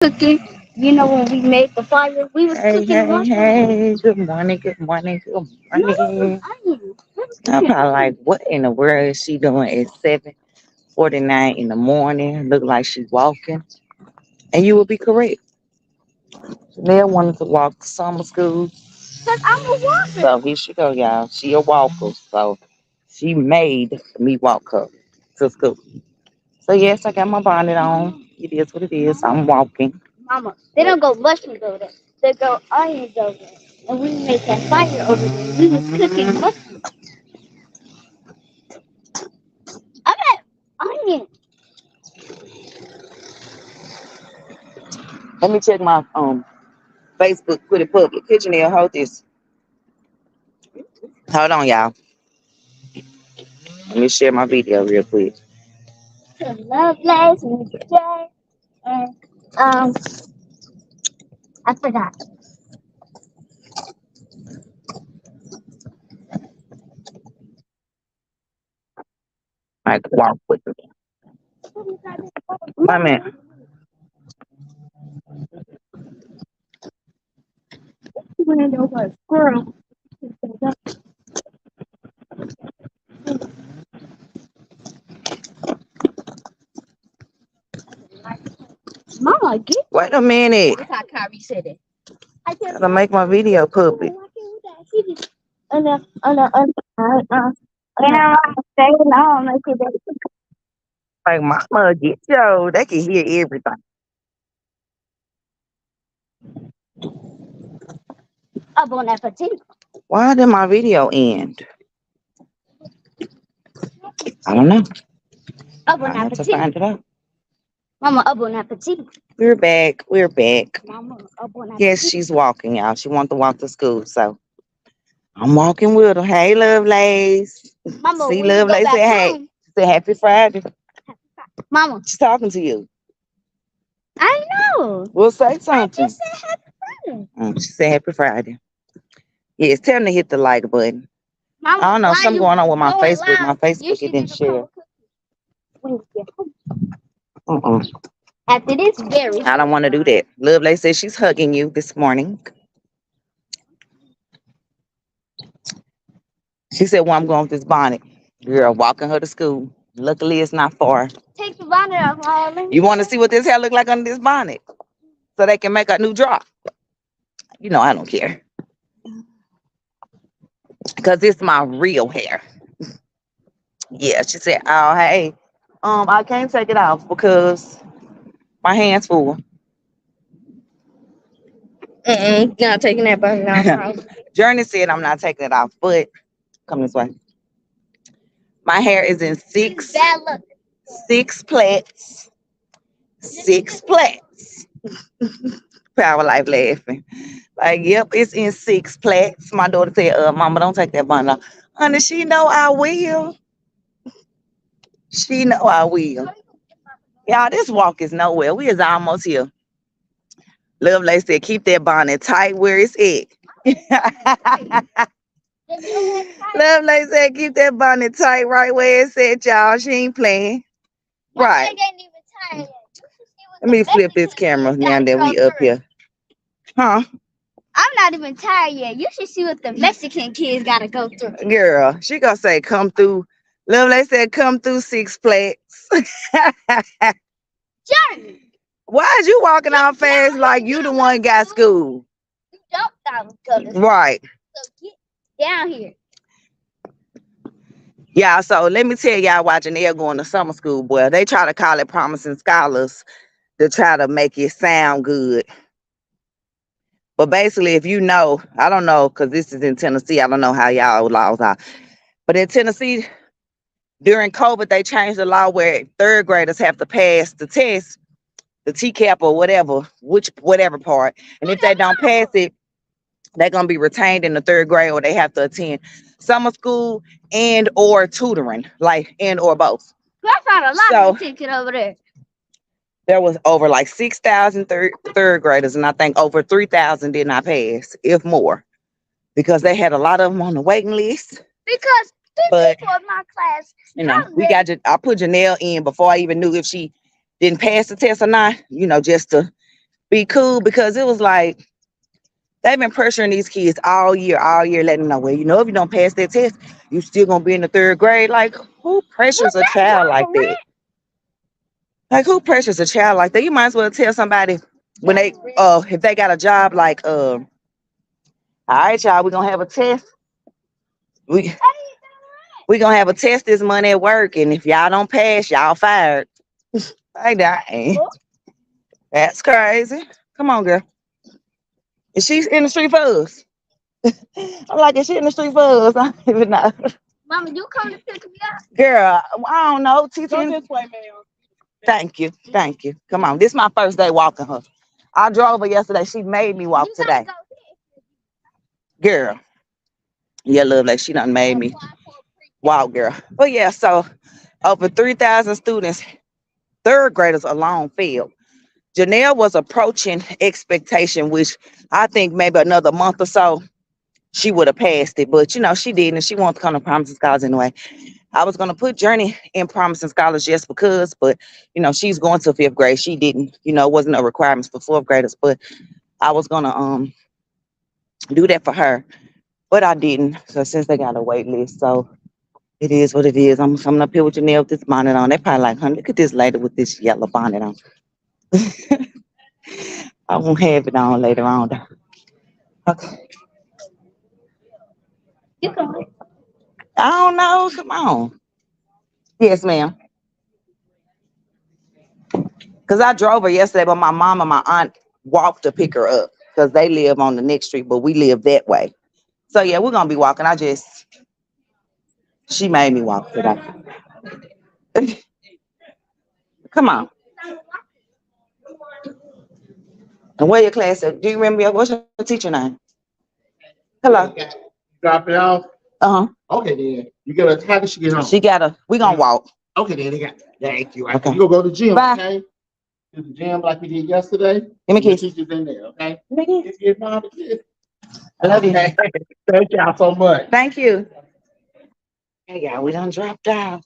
cooking. You know when we made the fire, we was Hey, cooking hey, lunch. hey. Good morning, good morning, good No, that was morning. onions. What was I'm cooking probably onions? like, what in the world is she doing at 7:49 in the morning? Look like she's walking. And you will be correct. Janelle wanted to walk to summer school. Cause I'm a walker. So here she go, y'all. She a walker. So she made me walk her to school. So yes, I got my bonnet on. It is what it is. I'm walking. Mama, they don't go mushrooms over there. They go onions over there. And we made that fire over there. We was cooking mushrooms. I got onions. Let me check my Facebook, put it public. Here, Janelle, hold this. Hold on, y'all. Let me share my video real quick. To love life and joy. And I forgot. I can walk with me. My man. Ran over a squirrel. Mama, get Wait a minute. That's how Kyrie said it. I said, Gotta make my video public. why can't that? She just, and I'm saying, no, like it. Like mama get yo, they can hear everything. Up on appetit. Why did my video end? I don't know. Up I on have to appetit. find it out. Mama, up on appetit. We're back. We're back. Mama, up on Yes, appetit. she's walking, y'all. She wants to walk to school, so I'm walking with her. Hey, Lovelace. Mama, See, when you go Lovelace back say hey. home. She said happy Friday. Mama, She's talking to you. I know. We'll say I something. just said happy Friday. She said happy Friday. Yes, tell them to hit the like button. Mama, I don't know, why something you going on with my going Facebook. My loud? You Facebook, it should do didn't the share. power when you get home. Uh-uh. After this, very. I don't want to do that. Lovelace says she's hugging you this morning. She said, well, I'm going with this bonnet. Girl, walking her to school. Luckily, it's not far. Take the bonnet off, Harlan. You want to see what this hair look like under this bonnet? So they can make a new drop. You know, I don't care. Because it's my real hair. Yeah, she said, oh, hey. I can't take it off because my hand's full. Not taking that bonnet off. Journey said I'm not taking it off, but come this way. My hair is in Bad luck. six plaits. Six plaits. Power Life laughing. Like, yep, it's in six plaits. My daughter said, Mama, don't take that bonnet off. Honey, she know I will. She know I will. Y'all, this walk is nowhere. We is almost here. Lovelace said, keep that bonnet tight where it's at. Lovelace said, keep that bonnet tight right where it's at, y'all. She ain't playing. Right. Let me flip this camera now that we up here. Huh? I'm not even tired yet. You should see what the Mexican kids gotta go through. Girl, she gonna say come through. Lovelace said come through six plates. Journey. Why is you walking out fast like you the one got school? You don't stop colors. Right. So get down here. Yeah, so let me tell y'all why Jonelle going to summer school, boy. They try to call it promising scholars to try to make it sound good. But basically, if you know, I don't know, because this is in Tennessee. I don't know how y'all laws are. But in Tennessee, during COVID, they changed the law where third graders have to pass the test, the TCAP or whatever, whatever part. And if they don't pass it, they're gonna be retained in the third grade, or they have to attend summer school and or tutoring, like and or both. That's not a lot So of ticket over there. there was over like 6,000 third graders, and I think over 3,000 did not pass, if more, because they had a lot of them on the waiting list. Because But people in my class, you know, I put Jonelle in before I even knew if she didn't pass the test or not, you know, just to be cool because it was like they've been pressuring these kids all year, letting them know, well, you know, if you don't pass that test, you still gonna be in the third grade. Like, who pressures a child like that? Like, who pressures a child like that? You might as well tell somebody when they if they got a job like all right, y'all, we're gonna have a test. We we gonna have a test this Monday at work, and if y'all don't pass, y'all fired. Like that ain't. That's crazy. Come on, girl. Is she in the street for us? I'm like, is she in the street for us? I don't even know. Mama, you come to pick me up? Girl, I don't know. Go TT. this way, ma'am. Thank you. Thank you. Come on. This is my first day walking her. I drove her yesterday. She made me walk today. Girl. Yeah, love, like she done made me walk, girl. But yeah, so over 3,000 students, third graders alone failed. Jonelle was approaching expectation, which I think maybe another month or so she would have passed it. But you know, she didn't, and she wanted to come to Promising Scholars anyway. I was gonna put Journey in Promising Scholars just because, but you know, she's going to fifth grade. She didn't, you know, it wasn't no requirements for fourth graders, but I was gonna do that for her. But I didn't. So since they got a wait list, so it is what it is. I'm coming up here with Jonelle with this bonnet on. They probably like, honey, look at this lady with this yellow bonnet on. I won't have it on later on though. Okay. You come. I don't know. Come on. Yes, ma'am. Because I drove her yesterday, but my mom and my aunt walked to pick her up because they live on the next street, but we live that way. So yeah, we're gonna be walking. She made me walk today. Come on. And where your class at? Do you remember what's your teacher name? Hello. Drop it off. Uh-huh. Okay, then. You gotta how did she get home? We gonna walk. Okay, then they got thank you. Okay. You gonna go to the gym, Bye. okay? To the gym like we did yesterday. Give me a kiss. Teachers in there, okay? Give me a kiss. Give mom a kiss. I love you. Okay. Thank y'all so much. Thank you. Hey y'all, we done dropped out.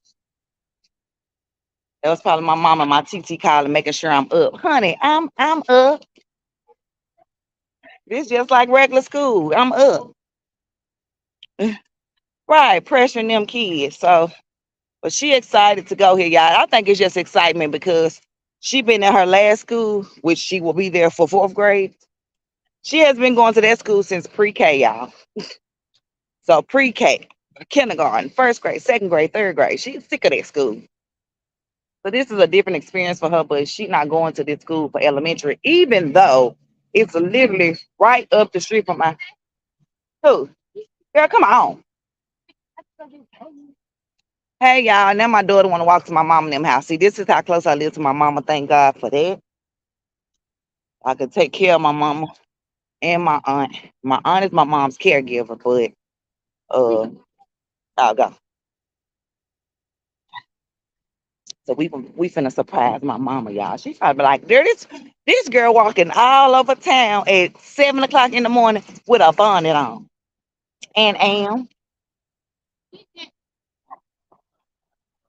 That was probably my mama, my TT calling, making sure I'm up. Honey, I'm up. This just like regular school. I'm up. Right, pressuring them kids. So, but she excited to go here, y'all. I think it's just excitement because she been at her last school, which she will be there for fourth grade. She has been going to that school since pre-K, y'all. So pre-K, kindergarten, first grade, second grade, third grade. She's sick of that school. So this is a different experience for her, but she's not going to this school for elementary, even though it's literally right up the street from my who? Girl, come on. Hey y'all, now my daughter want to walk to my mom and them house. See, this is how close I live to my mama. Thank God for that. I could take care of my mama and my aunt. My aunt is my mom's caregiver, but I'll go. So we finna surprise my mama, y'all. She probably like, there this girl walking all over town at 7 o'clock in the morning with a bonnet on. And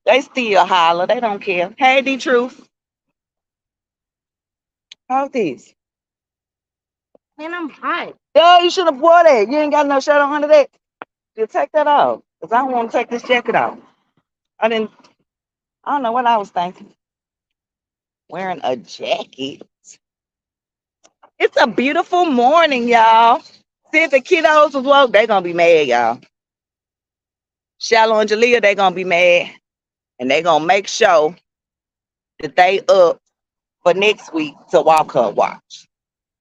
they still holler. They don't care. Hey, D Truth. How's this? Man, I'm hot. Yo, you should have wore that. You ain't got no shirt on under that. You take that off. Because I don't want to take this jacket off. I don't know what I was thinking. Wearing a jacket. It's a beautiful morning, y'all. Since the kiddos was woke, they gonna be mad, y'all. Shallow and Jalea, they gonna be mad. And they gonna make sure that they up for next week to walk her watch.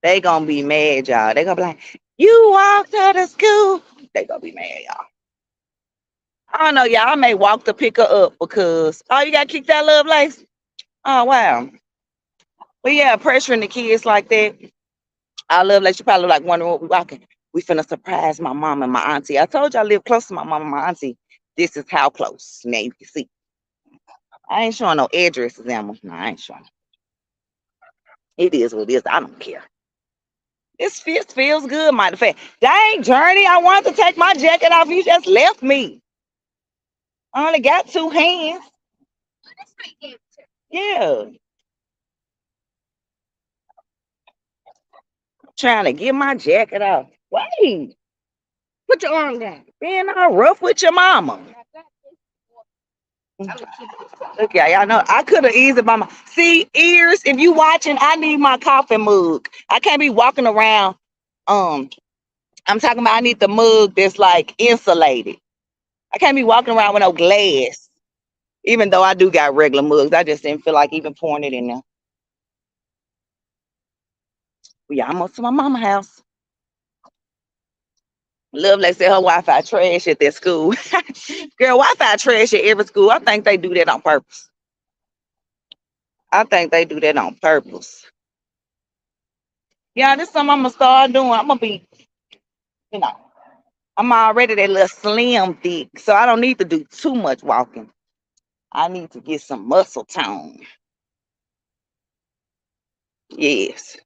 They gonna be mad, y'all. They gonna be like, you walked her to school. They gonna be mad, y'all. I don't know, y'all. I may walk to pick her up because you got kicked out, Love Lace. Oh wow. But yeah, pressuring the kids like that. I love like you probably like wondering what we walking. We finna surprise my mom and my auntie. I told you I live close to my mom and my auntie. This is how close. Now you can see. I ain't showing no addresses, Emma. No, I ain't showing. It is what it is. I don't care. This feels good, matter of fact. Dang, Journey, I wanted to take my jacket off. You just left me. I only got two hands. Yeah. trying to get my jacket off. Wait. Put your arm down. Being all rough with your mama. Look, y'all know I could have eased it by my ears. If you watching, I need my coffee mug. I can't be walking around. I'm talking about I need the mug that's like insulated. I can't be walking around with no glass. Even though I do got regular mugs, I just didn't feel like even pouring it in there. We almost to my mama house. Lovely said her Wi-Fi trash at that school. Girl, Wi-Fi trash at every school. I think they do that on purpose. I think they do that on purpose. Yeah, this is something I'm gonna start doing. I'm gonna be, you know, I'm already that little slim thick, so I don't need to do too much walking. I need to get some muscle tone. Yes.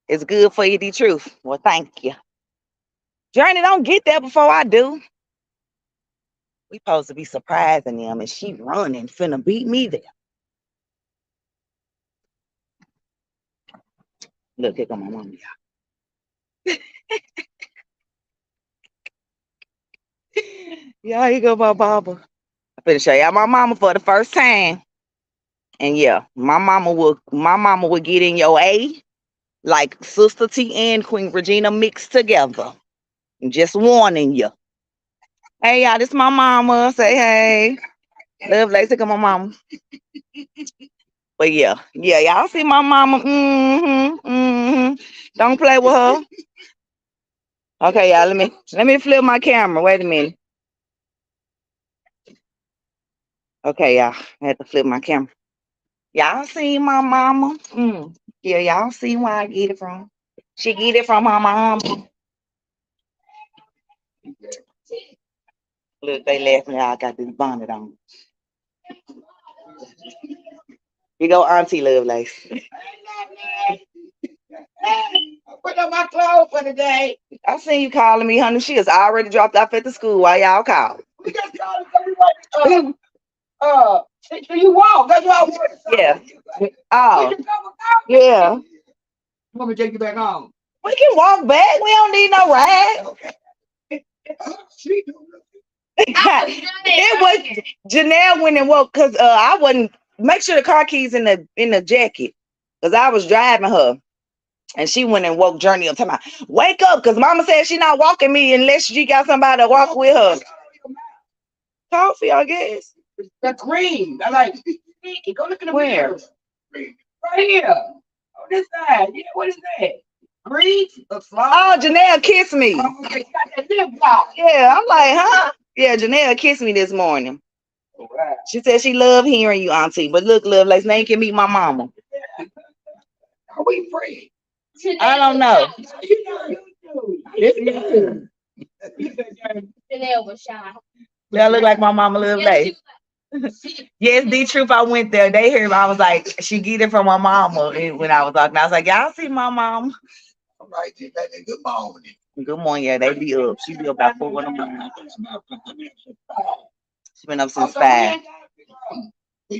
It's good for you, the truth. Well, thank you. Journey, don't get there before I do. We supposed to be surprising them, and she running, finna beat me there. Look, here come my mama, y'all. Yeah, here go my mama. I'm finna show y'all my mama for the first time. And yeah, my mama will get in your A, like Sister T and Queen Regina mixed together. I'm just warning you. Hey y'all, this my mama. Say hey. Love Lacey, come on, mama. But yeah, y'all see my mama. Don't play with her. Okay, y'all, let me flip my camera. Wait a minute. Okay, y'all, I had to flip my camera. Y'all see my mama? Yeah, y'all see where I get it from. She get it from her mama. Look, they laughing. I got this bonnet on. You go, Auntie Lovelace. Put on my clothes for the day. I seen you calling me, honey. She has already dropped off at the school while y'all called. We just called everybody. Do you walk? That's what I want. Yeah. Oh. Yeah. You want me to take you back home? We can walk back. We don't need no ride. Okay. It was Jonelle went and woke because I wasn't make sure the car keys in the jacket because I was driving her and she went and woke Journey up talking about wake up because mama said she not walking me unless she got somebody to walk with her. Coffee, I guess. The green. I like go look at the Where? Right here. On this side. Yeah, what is that? Green? Oh, Jonelle kissed me. Yeah, I'm like, huh? Yeah, Jonelle kissed me this morning. Wow. She said she loved hearing you, Auntie. But look, Lovelace, now you can meet my mama. Are we free? I don't know. Jonelle was shy. Yeah, I look like my mama Lovelace. Yes, the truth. I went there. They heard me. I was like, she get it from my mama. And when I was talking, I was like, y'all see my mom. All right, good morning. Good morning. Yeah, they be up. She be up about 4 in the morning. She been up since 5.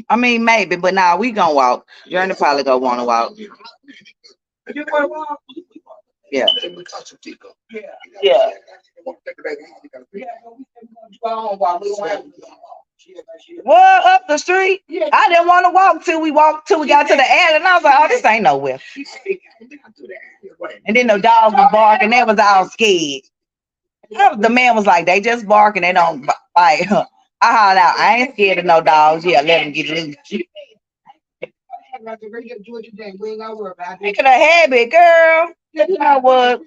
I mean, maybe, but now we gonna walk. Journey probably gonna want to walk. You want to walk? Yeah. Yeah. Well, up the street. I didn't want to walk till we got to the alley, and I was like, oh, this ain't nowhere. And then the dogs was barking. They was all scared. The man was like, they just barking. They don't bite. I hollered out, I ain't scared of no dogs. Yeah, let them get loose. Making a habit, girl. You know what?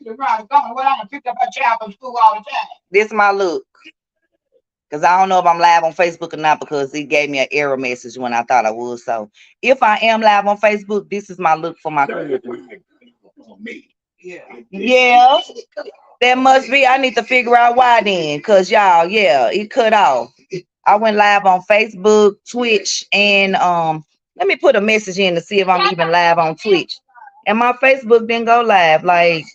This my look. Because I don't know if I'm live on Facebook or not because it gave me an error message when I thought I was. So if I am live on Facebook, this is my look for my career. Yeah. That must be. I need to figure out why then. Because y'all, yeah, it cut off. I went live on Facebook, Twitch, and let me put a message in to see if I'm even live on Twitch. And my Facebook didn't go live. Like,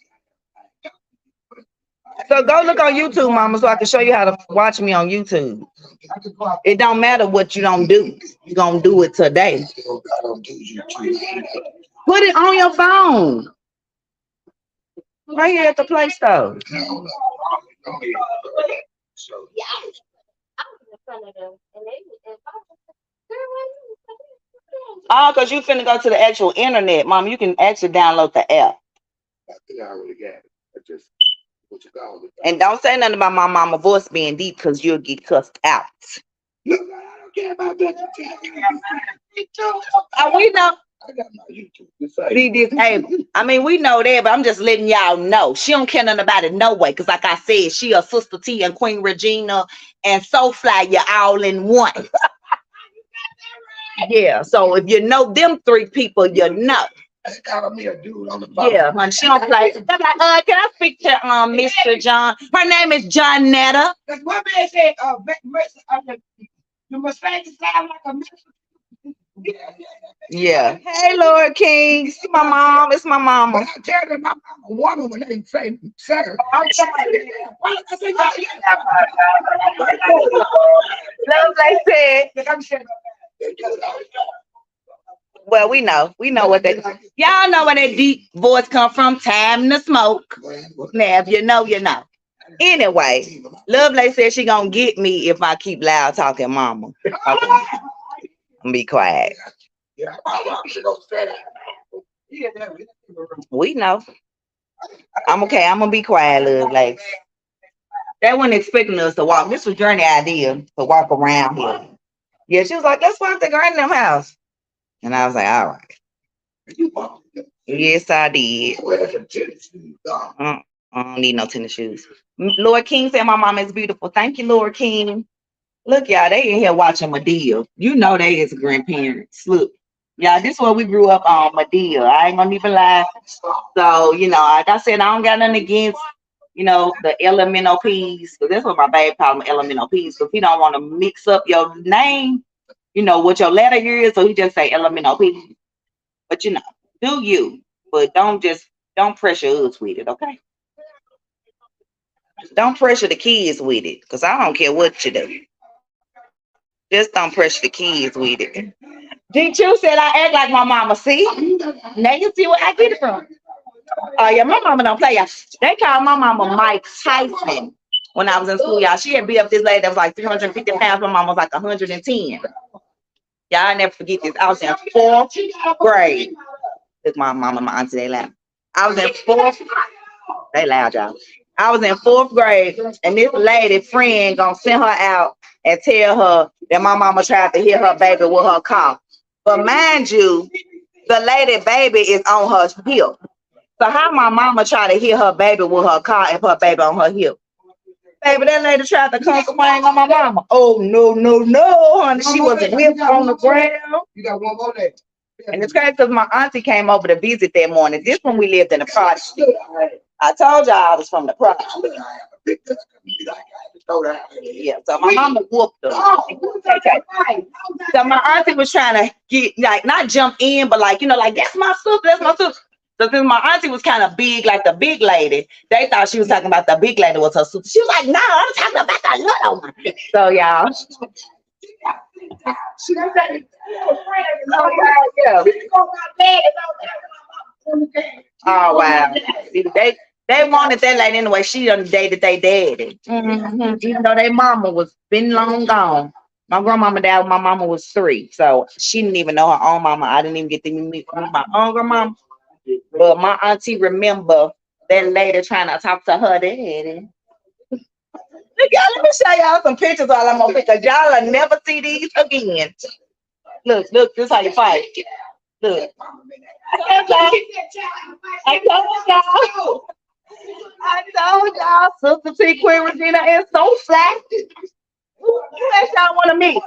so go look on YouTube, mama, so I can show you how to watch me on YouTube. It don't matter what you don't do. You're gonna do it today. Put it on your phone. Right here at the Play Store. Yeah, I was in front of them, and they was Oh, because you finna go to the actual internet, Mom. You can actually download the app. And don't say nothing about my mama voice being deep because you'll get cussed out. Look, I don't care about that. We know. I got my YouTube. Be disabled. I mean, we know that, but I'm just letting y'all know. She don't care nothing about it no way. Because like I said, she a Sister T and Queen Regina and So Fly, you're all in one. Yeah, so if you know them three people, you know. They called me a dude on the phone. Yeah, honey, she don't play. They're like, can I speak to Mr. John? Her name is Jonelle. That's what man said. You must say to sound like a Mr. Yeah. Hey, Lord King. See my mom. It's my mama. But I tell them I'm a woman when they say sir. I'm sorry. Love like said. Well, we know what they. Y'all know where that deep voice come from. Time to smoke. Now, if you know, you know. Anyway, Lovely said she gonna get me if I keep loud talking, Mama. Okay. I'm gonna be quiet. We know. I'm okay. I'm gonna be quiet, Lovely. They weren't expecting us to walk. This was Journey idea to walk around here. Yeah, she was like, let's walk to Grantham house. And I was like, all right. Yes, I did. I don't need no tennis shoes. Lord King said my mom is beautiful. Thank you, Lord King. Look, y'all, they in here watching Medea. You know they is grandparents. Look, y'all, this is where we grew up on, Medea. I ain't gonna even lie. So, like I said, I don't got nothing against, the elemental P's. Because that's what my baby called them, elemental P's. Because he don't want to mix up your name, what your letter is. So he just say elemental P's. But, do you. But don't pressure us with it, okay? Don't pressure the kids with it. Because I don't care what you do. Just don't pressure the kids with it. G2 said I act like my mama. See? Now you see where I get it from. Yeah, my mama don't play, y'all. They called my mama Mike Tyson when I was in school, y'all. She had beat up this lady that was like 350 pounds. My mama was like 110. Y'all I never forget this. I was in 4th grade. Took my mama and my auntie, they loud. I was in 4th. They loud, y'all. I was in 4th grade, and this lady friend gonna send her out and tell her that my mama tried to hit her baby with her car. But mind you, the lady baby is on her hip. So how my mama try to hit her baby with her car and her baby on her hip? Baby, that lady tried to come swing on my mama. Oh, no, honey. She was a whip on the ground. You got one more day. And it's crazy because my auntie came over to visit that morning. This when we lived in the project. I told y'all I was from the project. Yeah, so my mama whooped her. So my auntie was trying to get, not jump in, but like that's my sister, that's my sister. So since my auntie was kind of big, like the big lady, they thought she was talking about the big lady was her sister. She was like, no, I'm talking about the little one. So y'all. Oh wow. They wanted that lady anyway. She done dated their daddy. Even though their mama was been long gone. My grandmama died when my mama was 3. So she didn't even know her own mama. I didn't even get to meet my own grandmama. But my auntie remember that lady trying to talk to her daddy. Look, y'all, let me show y'all some pictures while I'm on because y'all will never see these again. Look, this is how you fight. Look. I told y'all, Sister T, Queen Regina, and So Flat. Who else y'all want to meet?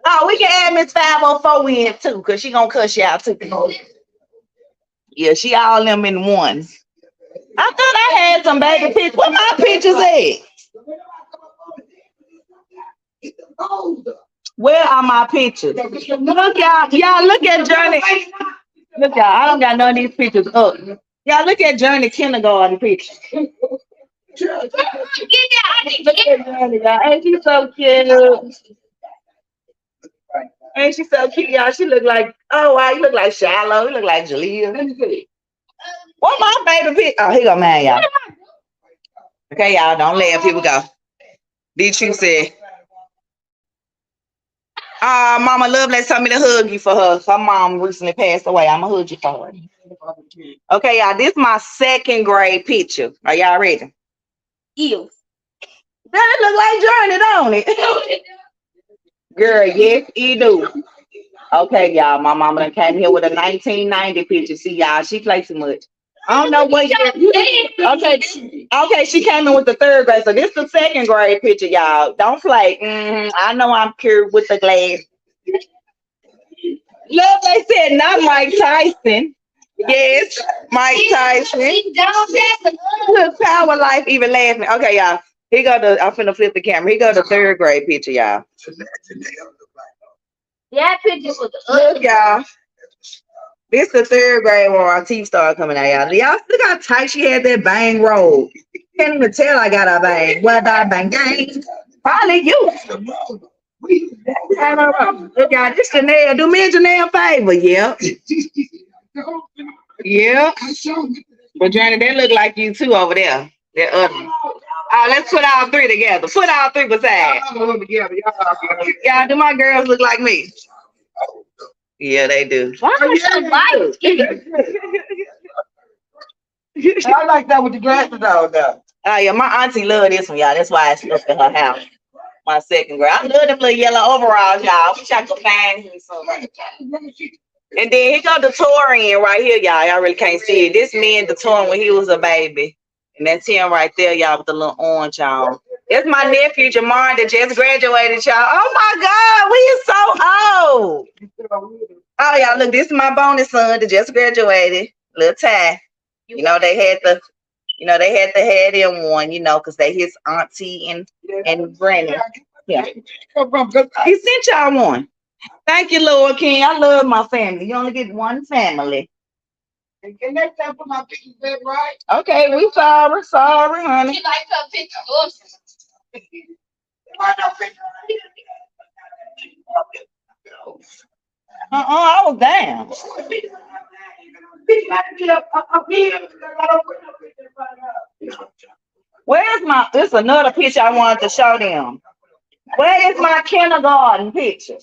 Oh, we can add Miss 504 in too, because she gonna cuss y'all too. Yeah, she all them in one. I thought I had some baby pictures. Where my pictures at? Where are my pictures? Look, y'all look at Journey. Look, y'all, I don't got none of these pictures up. Y'all look at Journey kindergarten pictures. Ain't she so cute? Ain't she so cute, y'all? She look like Oh, wow, you look like Shiloh. You look like Jalea. Let me see. What my favorite picture? Oh, here go mine, y'all. Okay, y'all, don't laugh. Here we go. D-Tree said, Mama Lovelace told me to hug you for her. Her mom recently passed away. I'm going to hug you for her. Okay, y'all, this is my second grade picture. Are y'all ready? Ew. That look like Journey, don't it? Girl, yes, it do. Okay, y'all, my mama done came here with a 1990 picture. See, y'all, she played too much. I don't know what year. Okay, she came in with the third grade. So this is the second grade picture, y'all. Don't play. I know I'm cured with the glass. Look, they said not Mike Tyson. Yes, Mike Tyson. Look, Power Life even laughing. Okay, y'all. Here go the, I'm finna flip the camera. Here go the third grade picture, y'all. That picture was Look, y'all. This the third grade when our teeth started coming out, y'all. Y'all look how tight she had that bang roll. Can't even tell I got a bang. What I bang gang? Probably you. I don't know. Look, y'all, this Jonelle. Do me and Jonelle a favor. Yeah. Yeah. But Johnny, that look like you too over there. That other. Oh, let's put all three together. Put all three beside. Y'all, do my girls look like me? Yeah, they do. Why are you so light? I like that with the glasses on now. Oh yeah, my auntie love this one, y'all. That's why it's up in her house. My second girl. I love them little yellow overalls, y'all. I wish I could find him some. And then he got the Torian right here, y'all. Y'all really can't see it. This me and the Torian when he was a baby. And that's him right there, y'all, with the little orange on. That's my nephew, Jamar, that just graduated, y'all. Oh my God, we is so old. Oh, y'all, look, this is my bonus son that just graduated. Little Ty. You know, they had to have them one, because they his auntie and granny. Yeah. He sent y'all one. Thank you, Lord King. I love my family. You only get one family. And next time put my pictures back right. Okay, we sorry, honey. She likes her picture. I was down. Where's my? This is another picture I wanted to show them. Where is my kindergarten picture?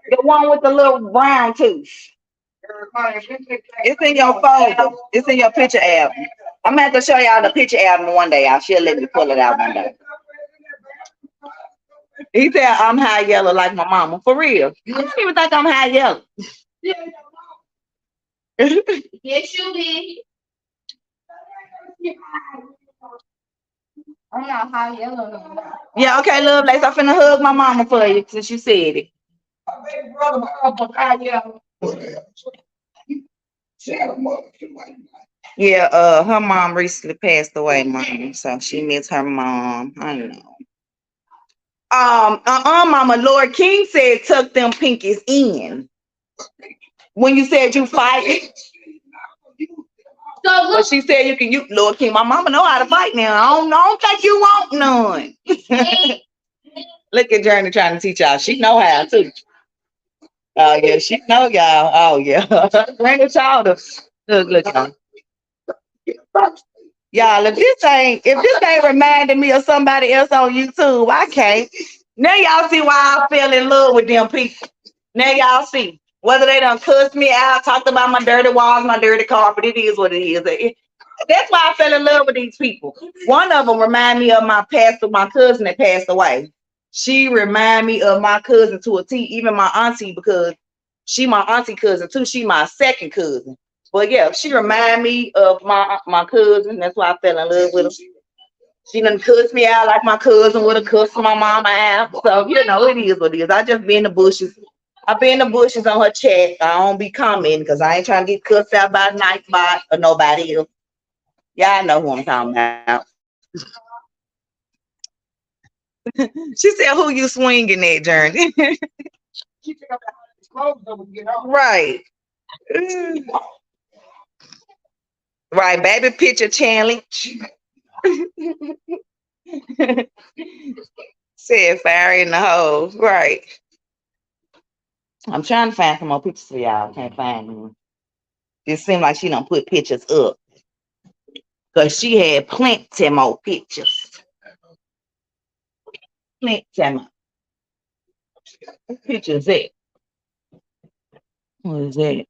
The one with the little brown tooth. It's in your folder. It's in your picture album. I'm gonna have to show y'all the picture album one day. She'll let me pull it out one day. He said I'm high yellow like my mama. For real. You don't even think I'm high yellow. Yes, you did. I'm not high yellow no more. Yeah, okay, love Lace. I'm finna hug my mama for you since you said it. Yeah, her mom recently passed away, mom. So she missed her mom. I know. Mama, Lord King said tuck them pinkies in. When you said you fight. So But she said you Lord King, my mama know how to fight now. I don't think you want none. Look at Journey trying to teach y'all. She know how to. Oh yeah, she know y'all. Oh yeah. Bring a child up. Look, y'all. Y'all, if this ain't reminding me of somebody else on YouTube, I can't. Now y'all see why I fell in love with them people. Now y'all see. Whether they done cussed me out, talked about my dirty walls, my dirty carpet, it is what it is. That's why I fell in love with these people. One of them remind me of my cousin that passed away. She remind me of my cousin to a T, even my auntie, because she my auntie cousin too. She my second cousin. But yeah, she remind me of my cousin. That's why I fell in love with her. She done cussed me out like my cousin would have cussed my mama out. So, it is what it is. I just be in the bushes. I be in the bushes on her chat. I don't be commenting because I ain't trying to get cussed out by Nightbot or nobody else. Y'all know who I'm talking about. She said, who you swinging at, Journey? Right. Right, baby picture challenge. Said fire in the hole. Right. I'm trying to find some more pictures for y'all. Can't find them. It seemed like she don't put pictures up. Because she had plenty more pictures. Plenty more. What picture is that? What is that?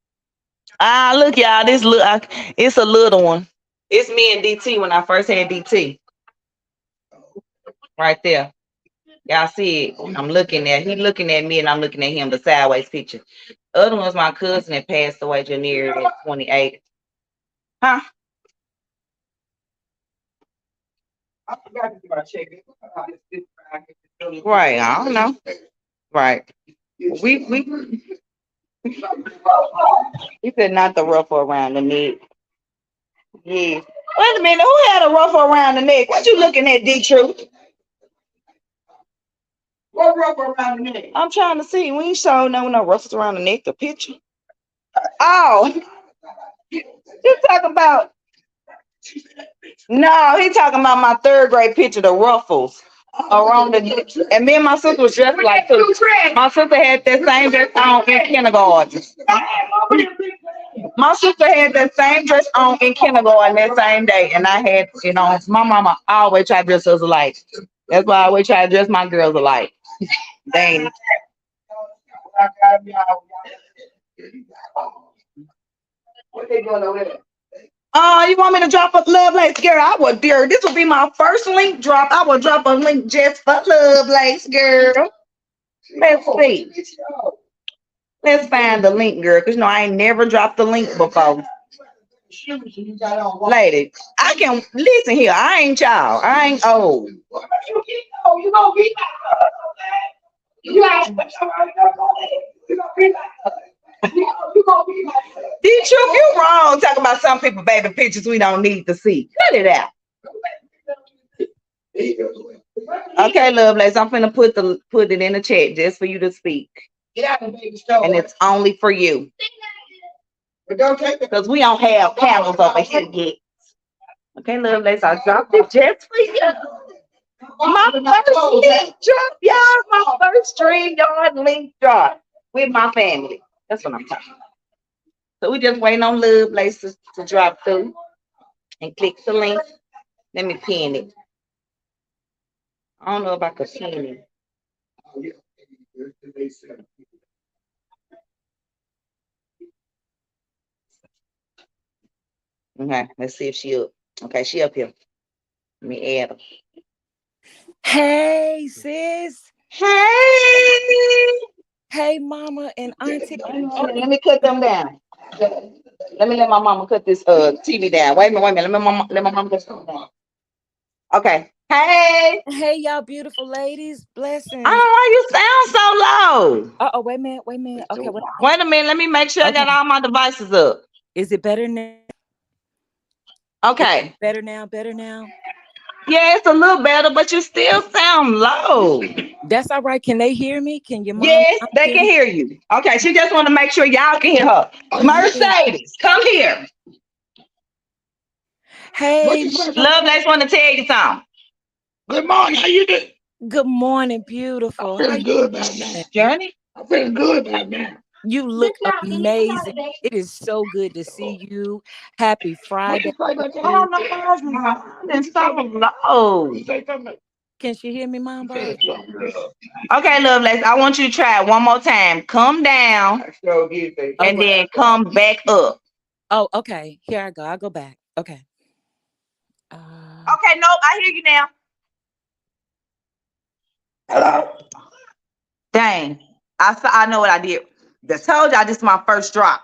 Ah, look, y'all. This look, it's a little one. It's me and DT when I first had DT. Right there. Y'all see it? I'm looking at, he looking at me and I'm looking at him, the sideways picture. Other one's my cousin that passed away January at 28. Huh? I forgot to do my check. Right, I don't know. Right. We he said not the ruffle around the neck. Yes. Wait a minute, who had a ruffle around the neck? What you looking at, D-Truth? What ruffle around the neck? I'm trying to see. We ain't showing no ruffles around the neck, the picture. Oh. You talking about? No, he talking about my third grade picture, the ruffles around the neck. And me and my sister was dressed like too. My sister had that same dress on in kindergarten. My sister had that same dress on in kindergarten that same day, and I had, you know, my mama always tried to dress us alike. That's why I always try to dress my girls alike. Dang. What they doing over there? You want me to drop a love lace, girl? I would, dear. This will be my first link drop. I will drop a link just for love lace, girl. Let's see. Let's find the link, girl, because you know I ain't never dropped the link before. Lady, I can listen here. I ain't y'all. I ain't old. You gonna be you gonna be D-Truth, you wrong talking about some people baby pictures we don't need to see. Cut it out. Okay, Lovelace, I'm finna put it in the chat just for you to speak. Get out of the baby store. And it's only for you. But don't take the Because we don't have panels over here yet. Okay, Lovelace, I dropped it just for you. My first link drop, y'all. My first StreamYard link drop with my family. That's what I'm talking about. So we just waiting on Lovelace to drop through and click the link. Let me pin it. I don't know if I could pin it. Okay, let's see if she up. Okay, she up here. Let me add her. Hey, sis. Hey. Hey, mama and auntie. Let me cut them down. Let me let my mama cut this TV down. Wait a minute. Let my mama cut them down. Okay. Hey. Hey, y'all beautiful ladies. Blessings. I don't know why you sound so low. Oh, wait a minute. Okay, wait a minute. Let me make sure I got all my devices up. Is it better now? Okay. Better now. Yeah, it's a little better, but you still sound low. That's all right. Can they hear me? Can your mom? Yes, they can hear you. Okay, she just want to make sure y'all can hear her. Mercedes, come here. Hey, Lovelace want to tell you something. good morning. How you doing? good morning, beautiful. I'm feeling good right now. Journey? I'm feeling good right now. You look amazing. It is so good to see you. Happy Friday. I don't know why it's so low. Can she hear me, Mom? Boss? Okay, Lovelace, I want you to try it one more time. Come down and then come back up. Oh, okay. Here I go. I'll go back. Okay. Okay, nope, I hear you now. Hello. Dang, I know what I did. I told y'all this is my first drop.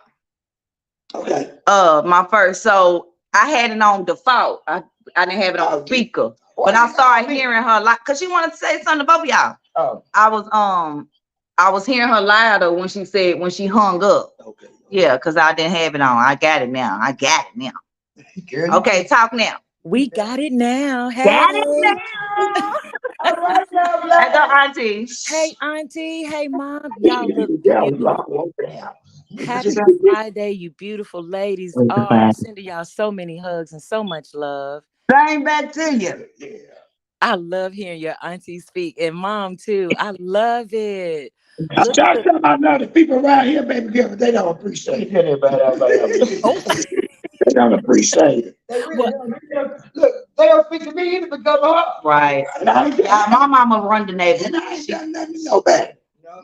Okay. My first. So I had it on default. I didn't have it on speaker. But I started hearing her like, cause she wanted to say something to both of y'all. Oh. I was hearing her louder when she hung up. Okay. Yeah, cause I didn't have it on. I got it now. Okay, talk now. We got it now. Hey. Got it now. All right, auntie. Hey, auntie. Hey, mom. Y'all look beautiful. Happy Friday, you beautiful ladies. Oh, I'm sending y'all so many hugs and so much love. Bang back to you. Yeah. I love hearing your auntie speak, and mom too. I love it. I Look try at to the tell my now the people around here, baby girl, but they don't appreciate it. oh They don't appreciate it. They really what don't. Look, they don't speak to me either because of her. Right. And I ain't Yeah, my mama run the and I neighborhood. ain't done nothing to nobody.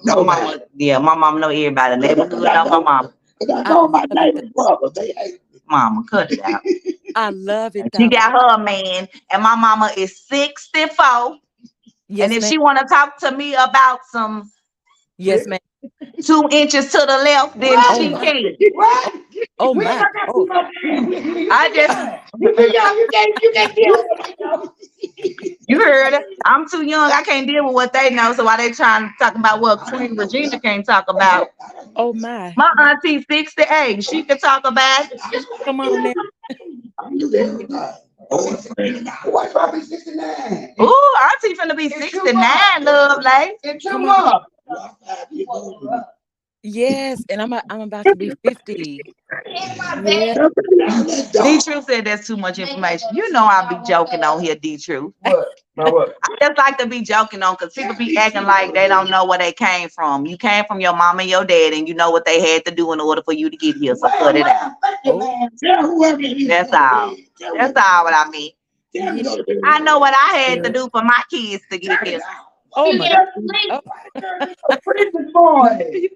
My Nobody. mama, yeah, my mama know everybody. Neighborhood know my mama. But I I know my love it. neighbor's brother. They hate me. Mama, cut it out. I love it And she though. got her a man, and my mama is 64. And Yes, if ma'am. she want to talk to me about some Yes, ma'am. 2 inches to the left, then Oh she my. can. What? Oh We ain't my. got that too Oh much time. I just, You too young. You can't deal with what they know. you heard it. I'm too young. I can't deal with what they know. So why they trying to talk about what Queen Regina can't talk about? oh my. My auntie 68. She can talk about it. Come on now. I'm just everything. What's probably 69? Ooh, auntie finna be 69, lovely. In 2 Come on. months. Yes, and I'm about to be 50. Yeah. D-Truth said that's too much information. You know I be joking on here, D-Truth. What? Now what? I just like to be joking on because people be acting like they don't know where they came from. You came from your mom and your dad, and you know what they had to do in order for you to get here. So cut it out. Oh, That's all. That's all what I mean. yeah. I know what I had to do for my kids to get here. Oh my God. Oh, Prison boy.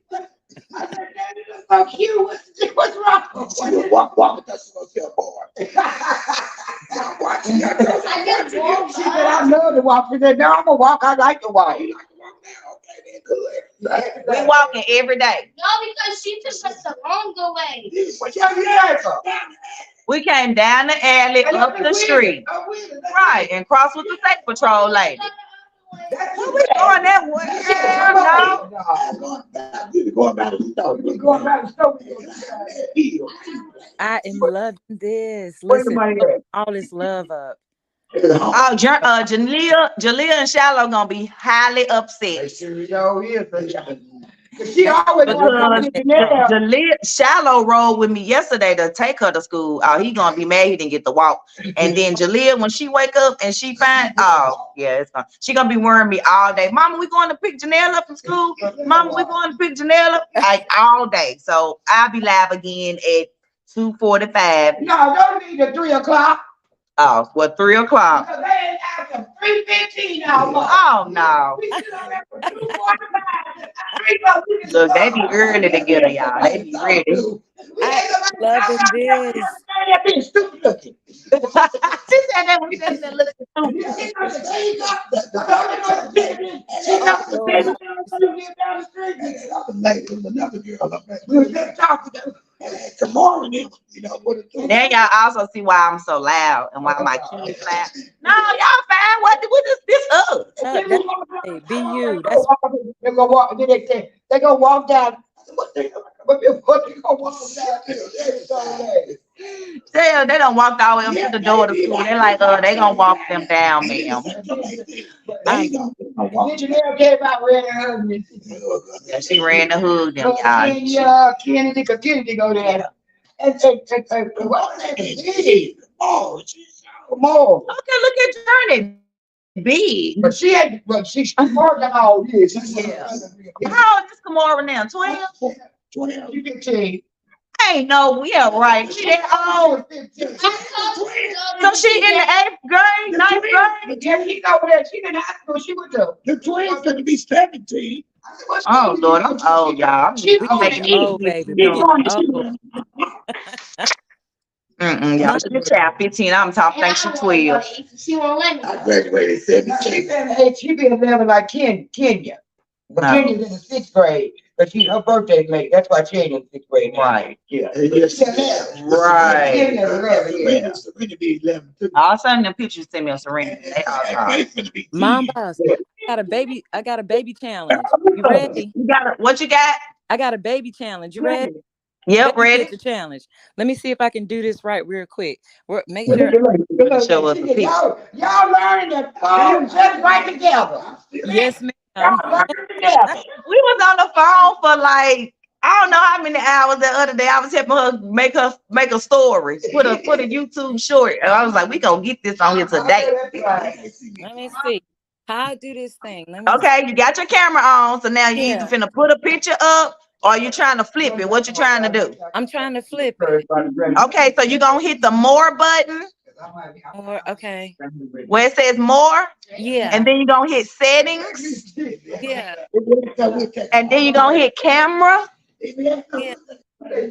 I said, Daddy, you look so cute. What's wrong? She would walk with us to go boy. I'm watching that girl. She said, I love to walk. She said, no, I'm going to walk. I like to walk. You like to walk now? Okay, then good. We walking every day. No, because she took us the longer way. What y'all get for? We came down the alley, up the street. Right, and cross with the state patrol lady. What we going that way? Going back to the store. I am loving this. Where's the Listen, money at? all this love up. Oh, Jalea and Shallow gonna be highly upset. She always wants to Because Jalea Shallow rode with me yesterday to take her to school. Oh, he gonna be mad he didn't get to walk. And then Jalea, when she wake up and she find, oh yeah, it's gonna, she gonna be worrying me all day. Mama, we going to pick Jonelle up from school. Mama, we going to pick Jonelle up like all day. So I'll be live again at 2:45. No, don't need at 3 o'clock. Oh, what, 3 o'clock? Because they ain't out till 3:15 almost. Oh no. We sit on there for 2:45. Look, they be early together, y'all. They be ready. I loving this. That being stupid looking. She said that when she said that looking stupid. We were just talking to tomorrow, you know what it is. Then y'all also see why I'm so loud and why my kids loud. No, y'all fine. What is this up? Hey, be you. That's They gonna walk. They gonna walk down. What they gonna walk down? Damn, they don't walk all the way up to the door to school. They're like, they gonna walk them down, ma'am. Engineer came out ready to hug me. Yeah, she ran to hug them, y'all. Kennedy go there. And what's that? More. Okay, look at Journey. Big. But she worked all years. Yeah. How old is Kamora now? 12? 12. You can change. Ain't no, yeah, right. She that old. So she in the 8th grade, 9th grade? Yeah, she's over there. She's in high school. She went to. The twins going to be 17. Oh, Lord, I'm old, y'all. I'm making old, baby. We getting old. Y'all, she's child 15. I'm talking, think she's 12. She won't let me. I graduated 17. She been 11 like Kenya. But No. Kenya's in the 6th grade. But her birthday's late. That's why she ain't in the 6th grade. Now. Right. Yeah. Right. Kenya's 11. Yeah. Serena be 11 too. All of a sudden, the pictures send me of Serena. They all talk. Momboss, I got a baby challenge. You ready? You got it. What you got? I got a baby challenge. You ready? Yep, Baby ready. picture challenge. Let me see if I can do this right real quick. Make sure. Show us the picture. Y'all learning to phone just right together. Yes, ma'am. Y'all learning together. We was on the phone for like I don't know how many hours the other day I was helping her make a story, put a YouTube short. And I was like, we gonna get this on here today. Let me see. How I do this thing? Let me Okay, you got your camera on, so now you Yeah. either finna put a picture up or you trying to flip it. What you trying to do? I'm trying to flip it. Okay, so you gonna hit the more button Or okay. where it says more, Yeah. and then you gonna hit settings, Yeah. and then you gonna hit camera, Yeah.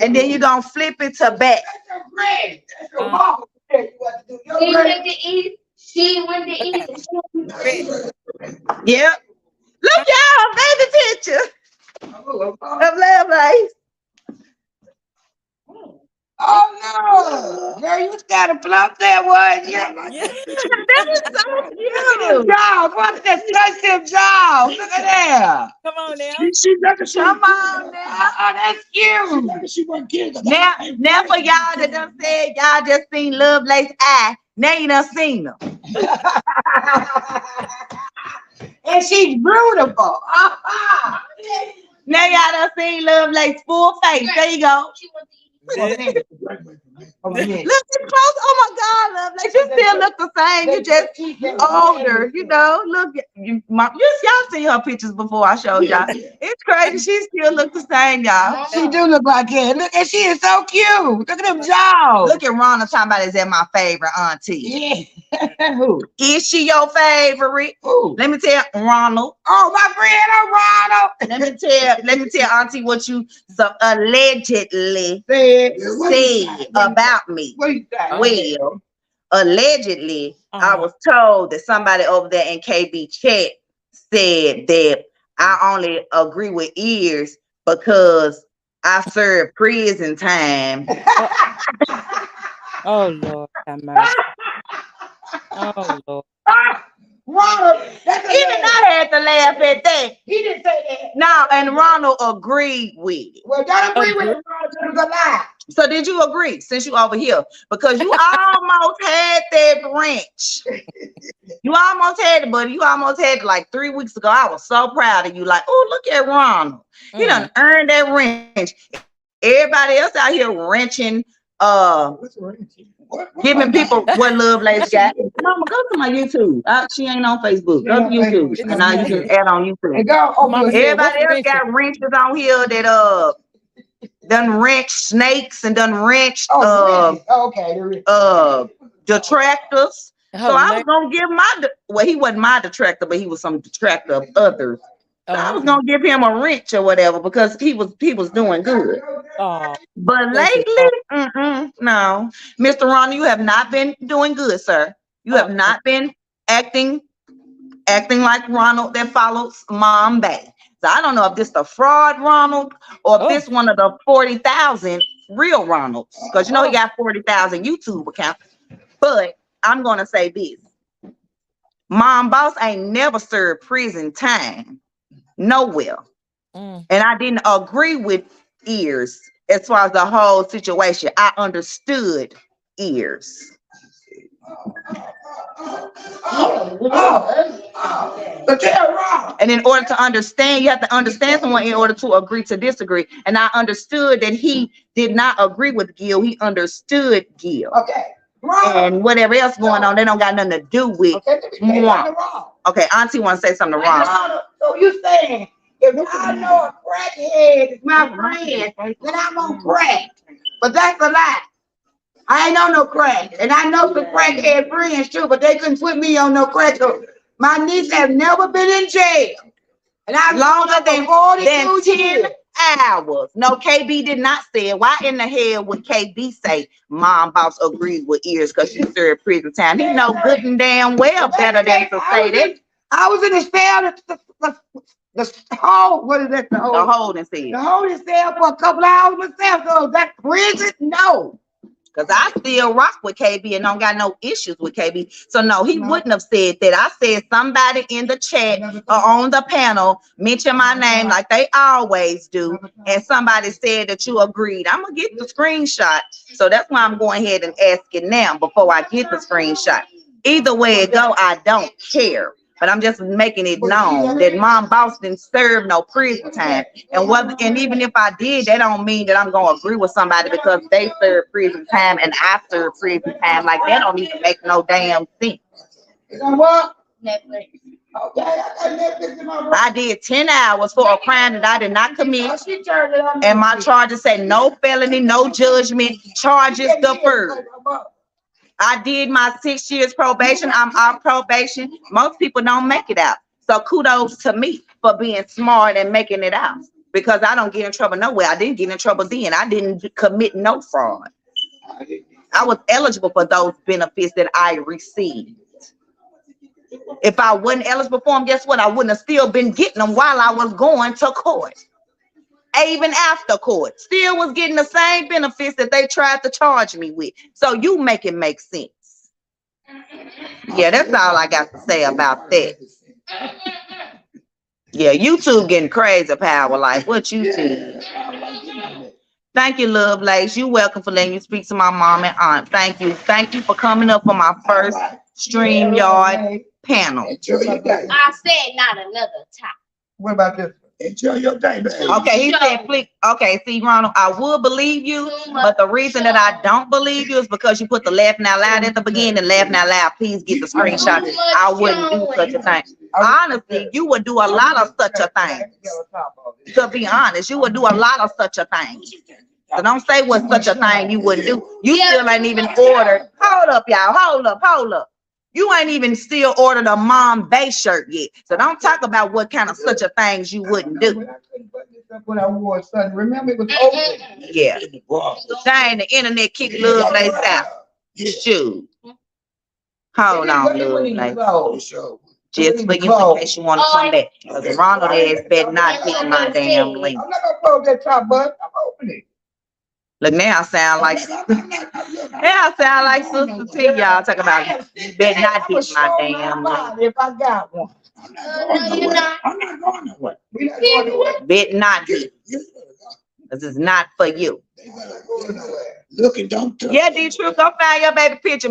and then you gonna flip it to back. She went to eat. Yep. Look, y'all, baby picture of Lovelace. Oh no, girl, you gotta plump that one. Yeah. That is so Look at cute. them jaws. What that sensitive jaws? Look at that. Come on now. Come on now. Oh, that's cute. She wasn't cute. Now for y'all that done said y'all just seen Lovelace eye, now you done seen them. And she's beautiful. Now y'all done seen Lovelace full face. There you go. Look, it's close. Oh my God, Lovelace, you still look the same. You just older, you know. Look, y'all seen her pictures before I showed y'all. It's crazy. She still look the same, y'all. She do look like that. Look, and she is so cute. Look at them jaws. Look at Rhonda talking about, is that my favorite auntie? Yeah. Who? Is she your favorite? Who? Let me tell Ronald. Oh, my friend, Ronald. Let me tell Auntie what you allegedly Said about me. What you say? Well, allegedly, I was told that somebody over there in KB chat said that I only agree with ears because I served prison time. Oh Lord, have mercy. Oh Lord. Ronald, Even I had to laugh at that. he didn't say that. No, and Ronald agreed with it. Well, don't agree with it, Ronald. It was a lie. So did you agree since you over here? Because you almost had that wrench. You almost had it, buddy. You almost had it like 3 weeks ago. I was so proud of you. Like, oh, look at Ronald. You done earned that wrench. Everybody else out here wrenching, giving people what Lovelace got. Mama, go to my YouTube. She ain't on Facebook. Go to YouTube. And now you can add on YouTube. Everybody else got wrenches on here that done wrenched snakes and done wrenched detractors. So I was gonna give he wasn't my detractor, but he was some detractor of others. So I was gonna give him a wrench or whatever because he was doing good. But lately, no, Mr. Ronald, you have not been doing good, sir. You have not been acting like Ronald that follows Mom back. So I don't know if this the fraud Ronald or if this one of the 40,000 real Ronalds, because you know he got 40,000 YouTube accounts. But I'm gonna say this: Mom Boss ain't never served prison time nowhere, and I didn't agree with ears as far as the whole situation. I understood ears. And in order to understand, you have to understand someone in order to agree to disagree. And I understood that he did not agree with Gil. He understood Gil. Okay. And whatever else going on, they don't got nothing to do with. Okay, Auntie want to say something wrong. So you saying if I know a crackhead is my friend, then I'm on crack. But that's a lie. I ain't know no crack. And I know some crackhead friends too, but they couldn't put me on no crack. So my niece have never been in jail. And I've longer than 10 years. hours. No, KB did not say it. Why in the hell would KB say Mom Boss agreed with ears because she served prison time? He know good and damn well better than to say that. I was in the cell, the hole, what is that? The holding cell. The holding cell for a couple hours myself. So that prison? No. Because I still rock with KB and don't got no issues with KB. So no, he wouldn't have said that. I said somebody in the chat or on the panel mentioned my name like they always do. And somebody said that you agreed. I'm going to get the screenshot. So that's why I'm going ahead and asking now before I get the screenshot. Either way it go, I don't care. But I'm just making it known that Mom Boss didn't serve no prison time. And even if I did, that don't mean that I'm gonna agree with somebody because they serve prison time and I serve prison time. Like that don't even make no damn sense. What? Netflix. Okay, I got Netflix in my room. I did 10 hours for a crime that I did not commit. She turned it on. And my charges say no felony, no judgment, charges deferred. I did my 6 years probation. I'm off probation. Most people don't make it out. So kudos to me for being smart and making it out. Because I don't get in trouble nowhere. I didn't get in trouble then. I didn't commit no fraud. I was eligible for those benefits that I received. If I wasn't eligible for them, guess what? I wouldn't have still been getting them while I was going to court. Even after court, still was getting the same benefits that they tried to charge me with. So you make it make sense. Yeah, that's all I got to say about that. Yeah, YouTube getting crazy, Power Life. What you see? Thank you, Lovelace. You welcome for letting you speak to my mom and aunt. Thank you. Thank you for coming up for my first StreamYard panel. I said not another time. What about this? Enjoy your day, baby. Okay, he said, please. Okay, see, Ronald, I would believe you, but the reason that I don't believe you is because you put the laughing out loud at the beginning. Laughing out loud, please get the screenshot. I wouldn't do such a thing. Honestly, you would do a lot of such a thing. To be honest, you would do a lot of such a thing. So don't say what such a thing you wouldn't do. You still ain't even ordered. Hold up, y'all. Hold up. You ain't even still ordered a Mom Base shirt yet. So don't talk about what kind of such a things you wouldn't do. When I wore Sunday, remember it was open. Yeah. Dang, the internet kicked Lovelace out. Shoot. Hold on, Lovelace. Just for you in case you want to come back. Because Ronald ass better not hit my damn link. I'm not gonna close that top button. I'm opening. Look, now I sound like Sister T. Y'all talk about you better not hit my damn link. If I got one. I'm not going nowhere. We not going nowhere. Bet not hit. This is not for you. Look and don't touch. Yeah, D-True, go find your baby picture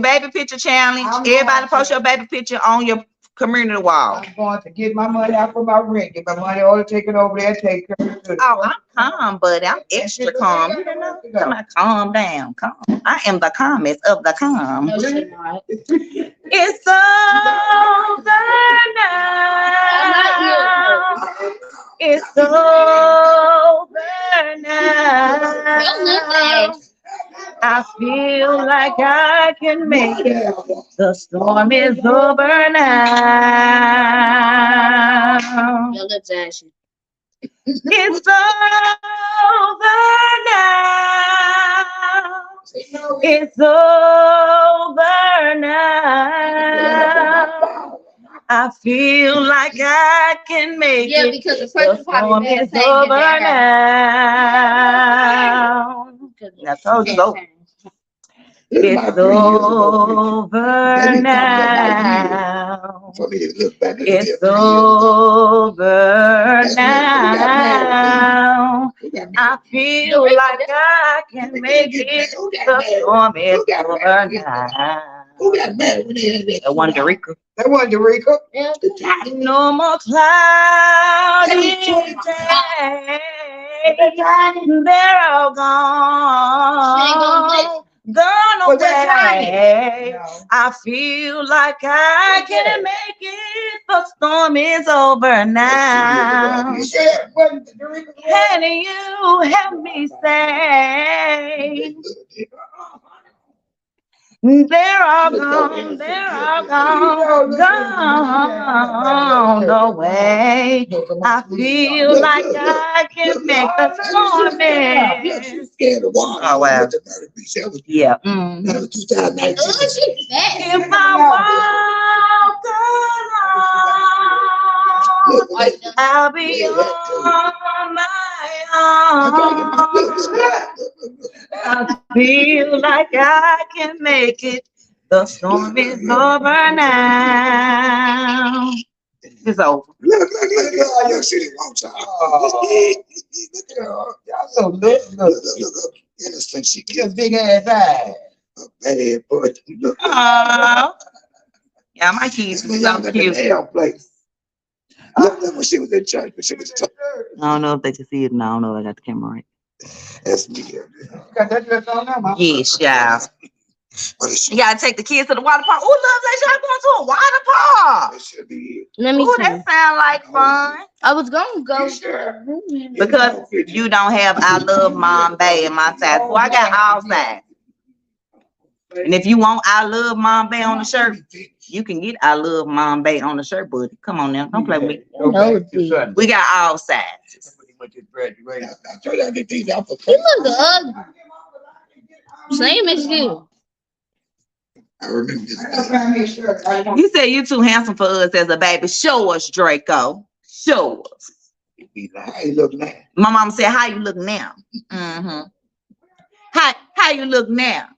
challenge. Everybody post your baby picture on your community wall. I'm going to get my money out for my rent. Get my money order, take it over there, take care of it. Oh, I'm calm, buddy. I'm extra calm. You know, come on, calm down, calm. I am the calmest of the calm. No, she's not. It's over now. It's over now. I feel like I can make it. The storm is over now. Let's ask you. It's over now. It's over now. I feel like I can make it. Because the The storm is over now. I told you so. It's over now. It's over now. I feel like I can make it. The storm is over now. Who got mad when they had that? That one, Derica. That one, Derica. No more cloudy days. They're all gone. Gone away. I feel like I can make it. The storm is over now. And you help me say, they're all gone, gone away. I feel like I can make the storm end. Oh, wow. Yeah. That was 2019. If I walk alone, I'll be on my own. I feel like I can make it. The storm is over now. It's over. Look, your city won't y'all. Look at her. Y'all so look. Innocent, she gives big ass eyes. Bad boy. Yeah, my kids When are y'all so at the cute. nail place. Look when she was in church. When she was in church. I don't know if they can see it. No, I don't know if I got the camera right. That's me. Got that dress on now, Mama? Yes, yeah. But it should, You gotta take the kids to the water park. Oh, love, like y'all going to a water park. it should be it. Let me Oh, see. that sound like fun. I was gonna go. You sure? Because you don't have I Love Mom Bay in my size. So I got all sides. And if you want I Love Mom Bay on the shirt, you can get I Love Mom Bay on the shirt, buddy. Come on now. Don't play with me. Go back to Sunday. We got all sizes. When he went to graduation. I told you I get these out for You look ugly. Same as you. I remember this. You said you too handsome for us as a baby. Show us, Draco. Show us. How you look now? My mama said, how you look now? Mm-hmm. How you look now?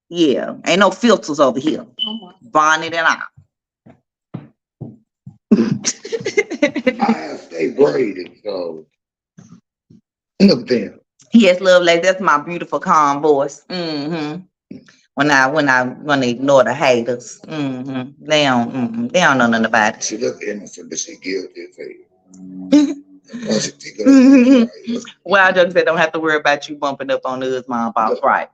Yeah, ain't no filters over here. Bonnet and all. I have stay braided, so look there. Yes, love, like that's my beautiful calm voice. Mm-hmm. When I ignore the haters. Mm-hmm. They don't know nothing about it. She look innocent, but she guilty. Well, I just said don't have to worry about you bumping up on us, mom, boss, right?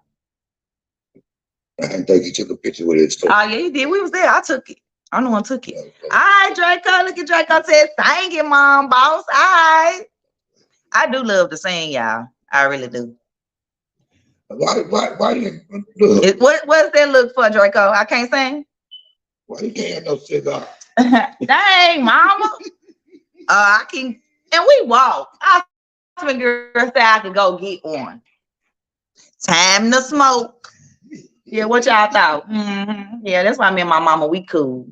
I think you took a picture with it. Oh yeah, you did. We was there. I took it. I'm the one who took it. All right, Draco. Look at Draco said, "Sing it, mom, boss." All right. I do love to sing, y'all. I really do. Why you look? What's that look for, Draco? I can't sing. Why you can't have no cigar? Dang, mama. I can, and we walk. I girl say I could go get one. Time to smoke. Yeah, what y'all thought? Mm-hmm. Yeah, that's why me and my mama, we cool.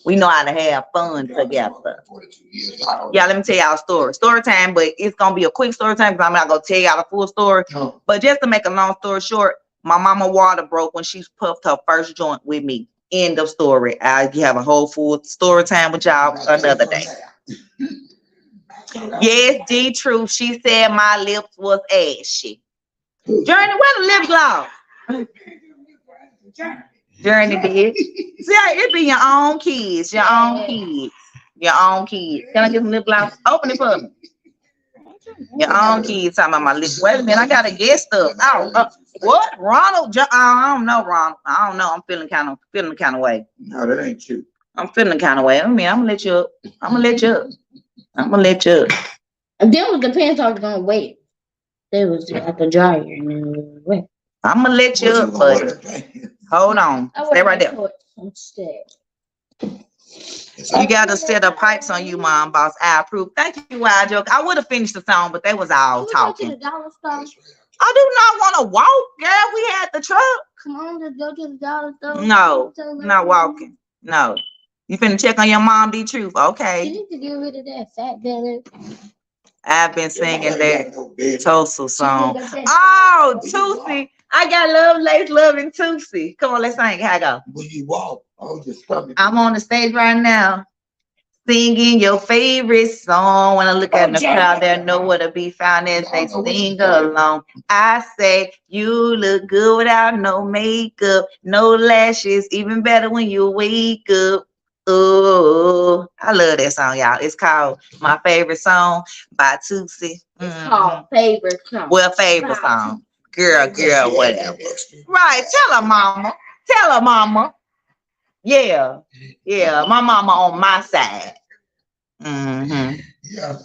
We know how to have fun together. Yeah, let me tell y'all a story. Story time, but it's gonna be a quick story time because I'm not gonna tell y'all the full story. No. But just to make a long story short, my mama water broke when she puffed her first joint with me. End of story. I have a whole full story time with y'all another day. Yes, D Truth. She said my lips was ashy. Journey, where the lip gloss? Journey did. See, it be your own kids, your own kids, your own kids. Can I get some lip gloss? Open it for me. Your own kids talking about my lips. Wait a minute, I gotta get stuff. Oh, what? Ronald? I don't know, Ronald. I don't know. I'm feeling kind of way. No, that ain't you. I'm feeling kind of way. I mean, I'm gonna let you up. I'm gonna let you up. And then the pants are gonna wait. They was at the dryer and then we went. I'm gonna let you up, buddy. Hold on. Stay right there. You gotta set up pipes on you, mom, boss. I approve. Thank you, Wild Joke. I would have finished the song, but they was all talking. I do not want to walk, girl. We had the truck. Come on, let's go to the dollar store. No, not walking. No. You finna check on your mom, D Truth. Okay. You need to get rid of that fat belly. I've been singing that Tulsa song. Oh, Tootsie. I got love, lace, loving Tootsie. Come on, let's sing. How I go? When you walk, your stomach. I'm on the stage right now, singing your favorite song. When I look at the crowd, they know where to be found as they sing along. I say, you look good without no makeup, no lashes, even better when you wake up. Oh, I love that song, y'all. It's called My Favorite Song by Tootsie. It's called Favorite Song. Well, favorite song. Girl, whatever. Right. Tell her, mama. Yeah. My mama on my side. Mm-hmm. Yeah,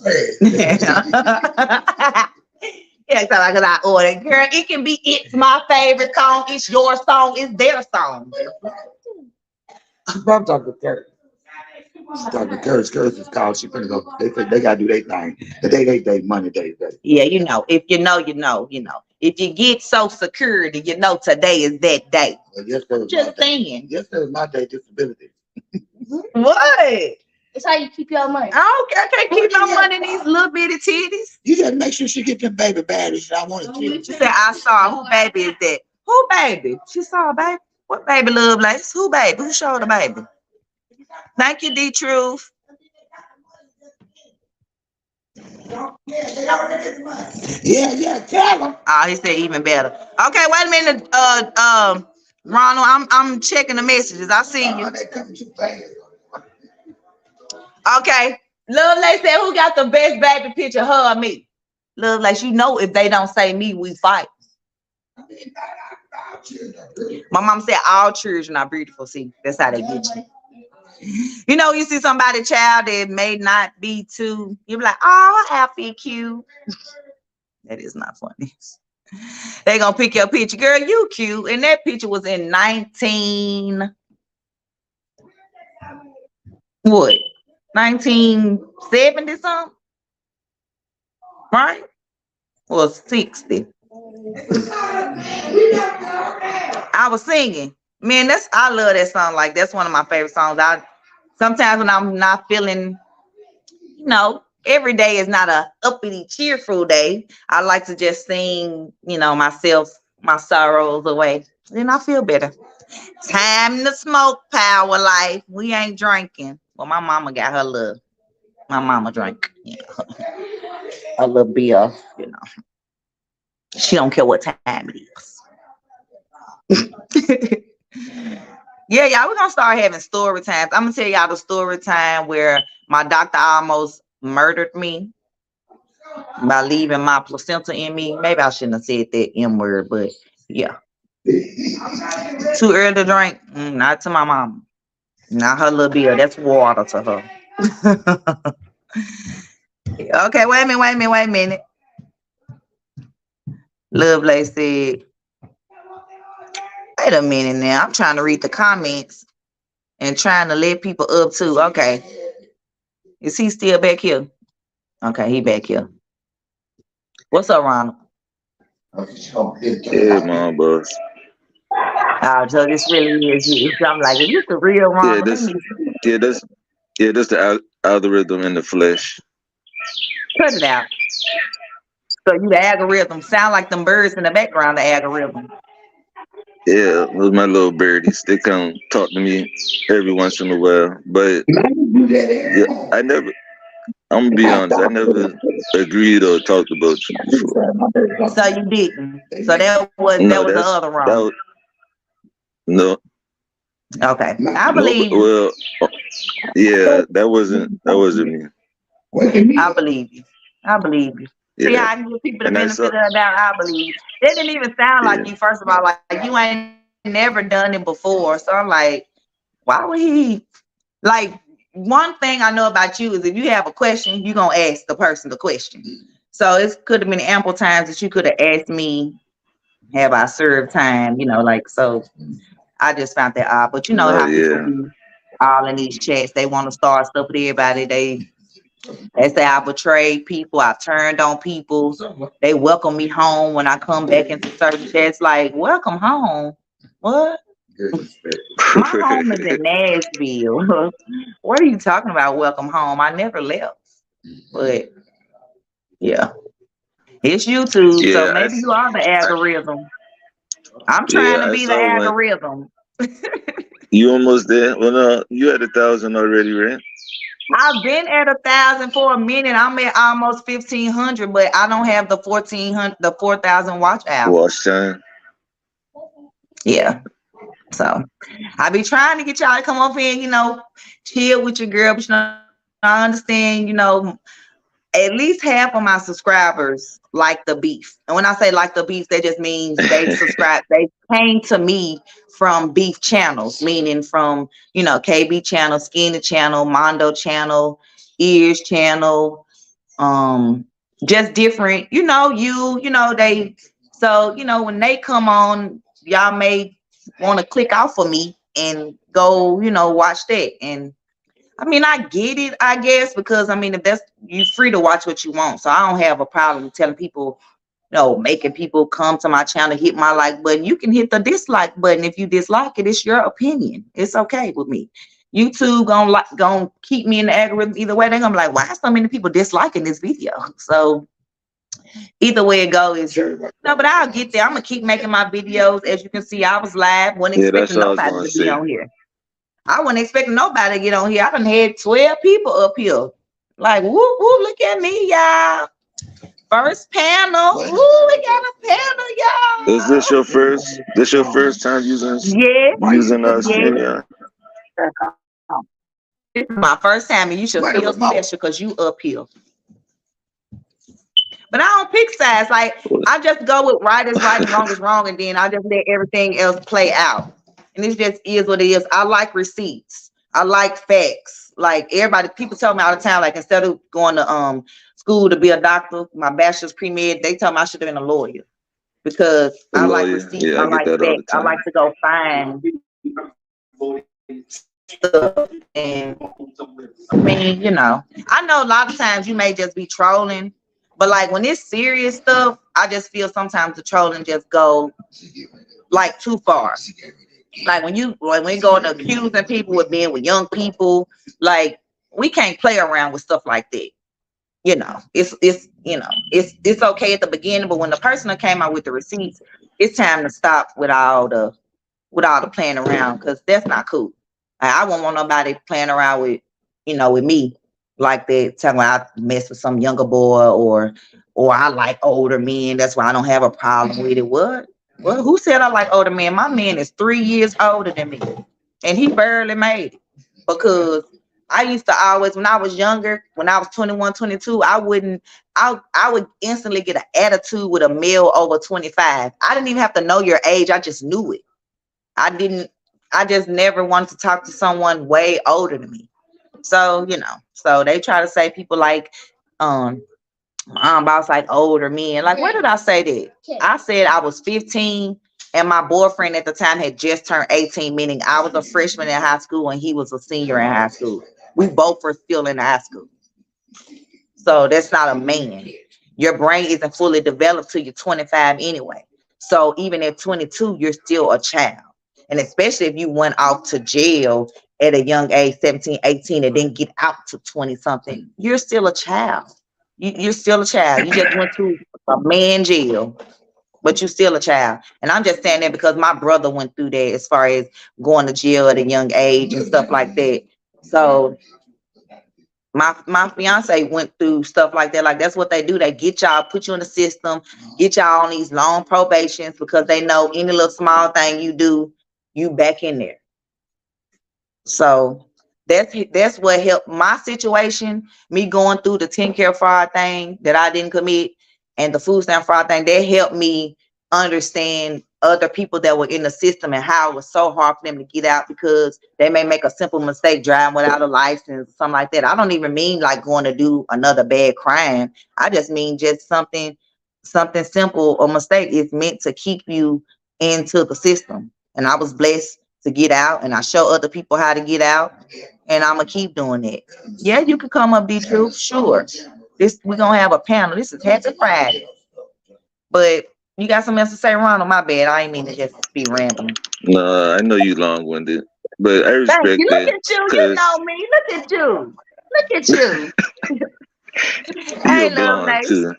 because I ordered. Girl, it can be it's my favorite song, it's your song, it's their song. I'm talking to Kurt. Talking to Kurt. Kurt is called. She finna go. They gotta do their thing. The day they money day. Yeah, you know. If you know, you know. If you get Social Security, you know today is that day. Well, yesterday was Just saying. Yesterday was my day disability. What? It's how you keep your money. I can't keep no money in these little bitty titties. You just make sure she get them baby baddies. I want to. She said, I saw. Who baby is that? Who baby? She saw a baby. What baby love lace? Who baby? Who showed the baby? Thank you, D Truth. Yeah, tell him. Oh, he said even better. Okay, wait a minute. Ronald, I'm checking the messages. I see you. They come too fast. Okay. Lovelace said, who got the best baby picture, her or me? Lovelace, you know if they don't say me, we fight. I mean, our children are good. My mom said all children are beautiful. See, that's how they get you. You know, you see somebody child that may not be too, you be like, oh, Alfie cute. That is not funny. They gonna pick your picture. Girl, you cute. And that picture was in 1970 something? Right? Or 60. I was singing. Man, I love that song. Like, that's one of my favorite songs. Sometimes when I'm not feeling, you know, every day is not a uppity, cheerful day. I like to just sing, you know, my sorrows away. Then I feel better. Time to smoke, power life. We ain't drinking. Well, my mama got her love. My mama drank, you know, a little beer, you know. She don't care what time it is. Yeah, y'all, we're gonna start having story times. I'm gonna tell y'all the story time where my doctor almost murdered me by leaving my placenta in me. Maybe I shouldn't have said that M word, but yeah. Too early to drink? Not to my mom. Not her little beer. That's water to her. Okay, wait a minute. Lovelace said, wait a minute now. I'm trying to read the comments and trying to let people up too. Okay. Is he still back here? Okay, he back here. What's up, Ronald? Yeah, Momboss. Oh, so this really is you. I'm like, is this the real Ronald? That's the algorithm in the flesh. Cut it out. So you the algorithm. Sound like them birds in the background, the algorithm. Yeah, those my little birdies. They come talk to me every once in a while. But yeah, I'm gonna be honest, I never agreed or talked about you before. So you didn't. So that was the other Ronald. No. Okay. I believe you. Well, yeah, that wasn't me. I believe you. Yeah. See how I can give people the benefit of the doubt. I believe you. That didn't even sound like you, first of all. Like you ain't never done it before. So I'm like, why would he? Like, one thing I know about you is if you have a question, you're going to ask the person the question. So it could have been ample times that you could have asked me, have I served time? You know, like, so I just found that odd. But you know how people be all in these chats. They want to start stuff with everybody. They say I betrayed people. I turned on people. They welcome me home when I come back into certain chats. Like, welcome home? What? My home is in Nashville. What are you talking about? Welcome home? I never left. But yeah, it's YouTube. Yeah, so maybe you are the algorithm. I'm trying to be the algorithm. You almost there? Well, no, you had 1,000 already, right? I've been at 1,000 for a minute. I'm at almost 1,500, but I don't have the 4,000 watch hours. Watch time. Yeah. So I be trying to get y'all to come up here and, you know, chill with your girl. But you know, I understand, you know, at least half of my subscribers like the beef. And when I say like the beef, that just means they subscribe. They came to me from beef channels, meaning from, you know, KB channel, Skinny channel, Mondo channel, Ears channel, just different, you know, they, so, you know, when they come on, y'all may want to click out for me and go, you know, watch that. And I mean, I get it, I guess, because I mean, if that's, you're free to watch what you want. So I don't have a problem telling people, you know, making people come to my channel, hit my like button. You can hit the dislike button. If you dislike it, it's your opinion. It's okay with me. YouTube gonna keep me in the algorithm either way. They're gonna be like, why are so many people disliking this video? So either way it goes, no, but I'll get there. I'm gonna keep making my videos. As you can see, I was live. Wasn't expecting nobody to be on here. I wasn't expecting nobody to get on here. I done had 12 people up here. Like, woo, woo, look at me, y'all. First panel. Woo, we got a panel, y'all. Is this your first? This your first time using Yes, Australia? this is my first time, and you should feel special because you up here. But I don't pick sides. Like, I just go with right is right and wrong is wrong, and then I just let everything else play out. And it just is what it is. I like receipts. I like facts. Like people tell me all the time, like instead of going to school to be a doctor, my bachelor's pre-med, they tell me I should have been a lawyer because I like receipts. Yeah, I like facts. I like to go find stuff. And I mean, you know, I know a lot of times you may just be trolling, but like when it's serious stuff, I just feel sometimes the trolling just go like too far. Like when we go to accusing people with being with young people, like we can't play around with stuff like that. You know, it's okay at the beginning, but when the person that came out with the receipts, it's time to stop with all the playing around, because that's not cool. I won't want nobody playing around with, with me like that, telling me I mess with some younger boy or I like older men. That's why I don't have a problem with it. What? Well, who said I like older men? My man is 3 years older than me, and he barely made it. Because I used to always, when I was younger, when I was 21, 22, I would instantly get an attitude with a male over 25. I didn't even have to know your age. I just knew it. I just never wanted to talk to someone way older than me. So, so they try to say people like, boss like older men. Like, where did I say that? I said I was 15 and my boyfriend at the time had just turned 18, meaning I was a freshman in high school and he was a senior in high school. We both were still in high school. So that's not a man. Your brain isn't fully developed till you're 25 anyway. So even at 22, you're still a child. And especially if you went off to jail at a young age, 17, 18, and then get out to 20 something, you're still a child. You're still a child. You just went to a man jail, but you're still a child. And I'm just saying that because my brother went through that as far as going to jail at a young age and stuff like that. So my fiance went through stuff like that. Like, that's what they do. They get y'all, put you in the system, get y'all on these long probations because they know any little small thing you do, you back in there. So that's what helped my situation, me going through the 10-care fraud thing that I didn't commit and the food stamp fraud thing. That helped me understand other people that were in the system and how it was so hard for them to get out because they may make a simple mistake driving without a license, something like that. I don't even mean like going to do another bad crime. I just mean just something simple. A mistake is meant to keep you into the system. And I was blessed to get out, and I show other people how to get out, and I'm gonna keep doing it. Yeah, you can come up, D Truth, sure. We're gonna have a panel. This is Happy Friday. But you got something else to say, Ronald? My bad. I ain't mean to just be rambling. No, I know you long-winded, but I respect Thank you. that. Look at you. You know me. Look at you. Look at you. You're blonde too.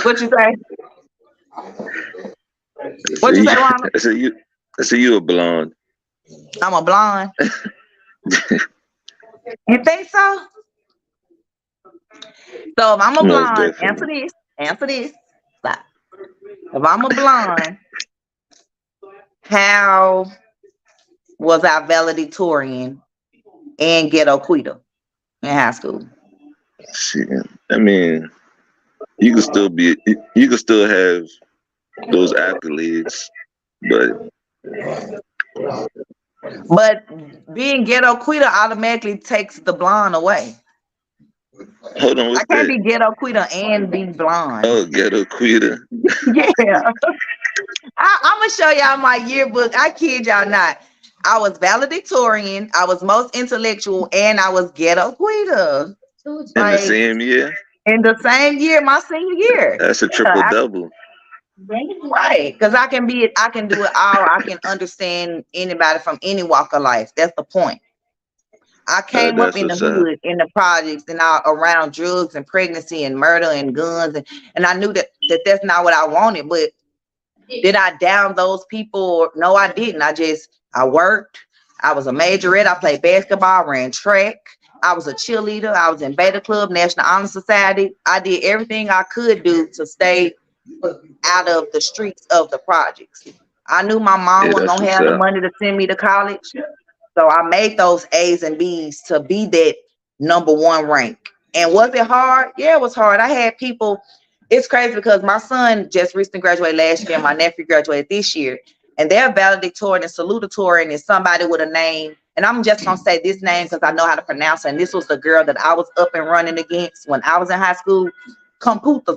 What you say? What you say, Ronald? I say you a blonde. I'm a blonde. You think so? So if I'm a blonde, answer this. Stop. If I'm a blonde, how was I valedictorian and ghetto quitter in high school? Shit. I mean, you can still have those accolades, but being ghetto quitter automatically takes the blonde away. Hold on, I can't be ghetto quitter and be blonde. Oh, ghetto quitter. Yeah. I'm gonna show y'all my yearbook. I kid y'all not. I was valedictorian, I was most intellectual, and I was ghetto quitter. In the same year? In the same year, my senior year. That's a triple double. Right, because I can do it all. I can understand anybody from any walk of life. That's the point. I came up in the hood, in the projects, and all around drugs and pregnancy and murder and guns, and I knew that that's not what I wanted. But did I down those people? No, I didn't. I worked. I was a majorette. I played basketball, ran track. I was a cheerleader. I was in Beta Club, National Honor Society. I did everything I could do to stay out of the streets of the projects. I knew my mom Yeah, wasn't that's gonna what's have the up. money to send me to college, so I made those A's and B's to be that #1 rank. And was it hard? Yeah, it was hard. I had people. It's crazy because my son just recently graduated last year, and my nephew graduated this year, and they're valedictorian and salutatorian is somebody with a name. And I'm just gonna say this name because I know how to pronounce it. And this was the girl that I was up and running against when I was in high school, Computer.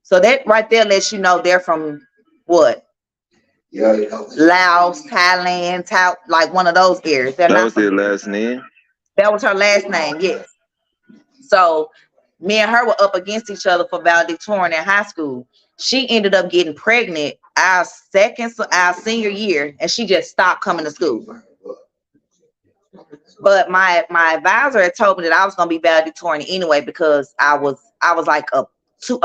So that right there lets you know they're from what? Laos, Thailand, like one of those areas. They're That not was their from. last name. That was her last name, yes. So me and her were up against each other for valedictorian in high school. She ended up getting pregnant our senior year, and she just stopped coming to school. But my advisor had told me that I was gonna be valedictorian anyway because I was like a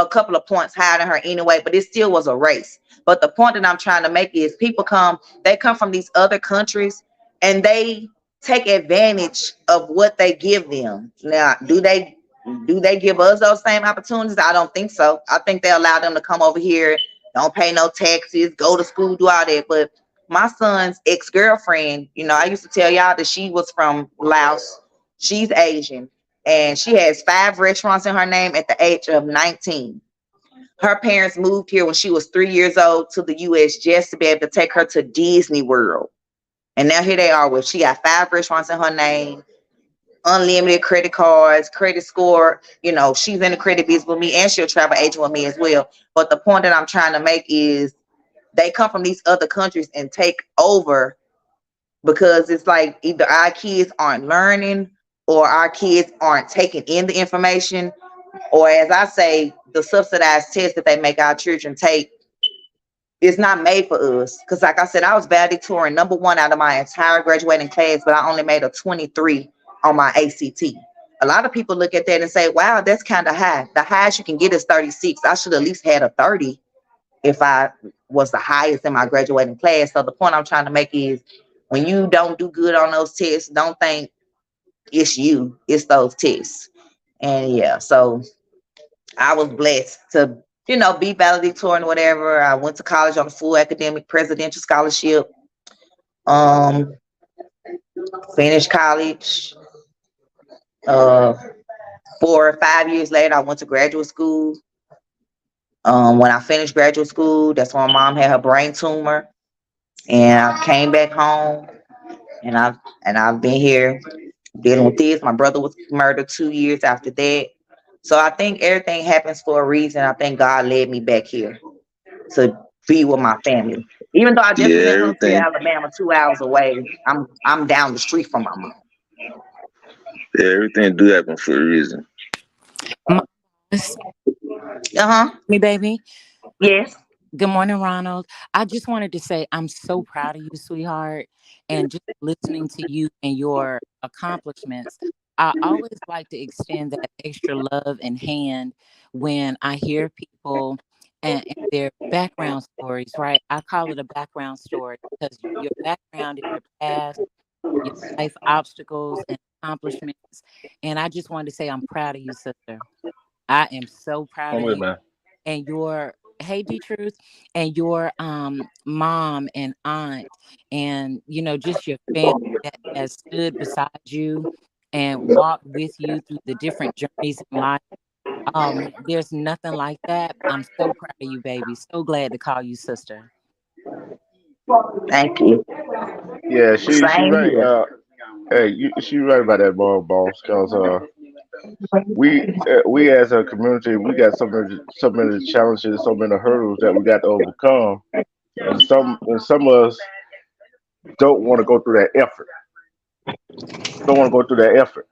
couple of points higher than her anyway, but it still was a race. But the point that I'm trying to make is people come from these other countries and they take advantage of what they give them. Now, do they give us those same opportunities? I don't think so. I think they allow them to come over here, don't pay no taxes, go to school, do all that. But my son's ex-girlfriend, I used to tell y'all that she was from Laos. She's Asian, and she has 5 restaurants in her name at the age of 19. Her parents moved here when she was 3 years old to the U.S. just to be able to take her to Disney World. And now here they are with, she got 5 restaurants in her name, unlimited credit cards, credit score. She's in the credit business with me, and she'll travel agent with me as well. But the point that I'm trying to make is they come from these other countries and take over because it's like either our kids aren't learning or our kids aren't taking in the information, or as I say, the subsidized test that they make our children take is not made for us. Because like I said, I was valedictorian #1 out of my entire graduating class, but I only made a 23 on my ACT. A lot of people look at that and say, wow, that's kind of high. The highest you can get is 36. I should at least had a 30 if I was the highest in my graduating class. So the point I'm trying to make is when you don't do good on those tests, don't think it's you, it's those tests. And yeah, so I was blessed to, be valedictorian, whatever. I went to college on a full academic presidential scholarship. Finished college. 4 or 5 years later, I went to graduate school. When I finished graduate school, that's when my mom had her brain tumor, and I came back home, and I've been here dealing with this. My brother was murdered 2 years after that, so I think everything happens for a reason. I think God led me back here to be with my family, even though I just Yeah, was in Huntsville, everything. Alabama, 2 hours away. I'm down the street from my mom. Yeah, everything do happen for a reason. Me, baby. Yes. Good morning, Ronald. I just wanted to say I'm so proud of you, sweetheart. And just listening to you and your accomplishments, I always like to extend that extra love and hand when I hear people and their background stories, right? I call it a background story because your background is your past, your life obstacles and accomplishments. And I just wanted to say I'm proud of you, sister. I am so proud of you and your hey D Truth and your mom and aunt and just your family that has stood beside you and walked with you through the different journeys in life. There's nothing like that. I'm so proud of you, baby. So glad to call you sister. Thank you. Yeah, she Same right. here. She right about that, boss. Cause we as a community, we got so many challenges, so many hurdles that we got to overcome, and some of us don't want to go through that effort. Don't want to go through that effort.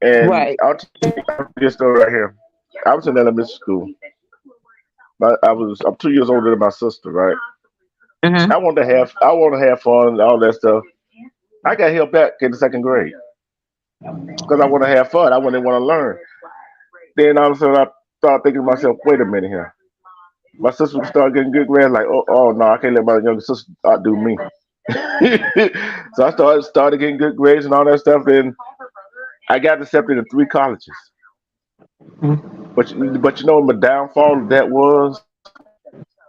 And Right. I'll tell you a story right here. I was in elementary school. I'm 2 years older than my sister, right? Mm-hmm. I want to have fun and all that stuff. I got held back in the second grade because I want to have fun. I want to learn. Then all of a sudden I started thinking to myself, wait a minute here. My sister would start getting good grades, like, oh no, I can't let my younger sister outdo me. So I started getting good grades and all that stuff. Then I got accepted in 3 colleges. But you know what my downfall of that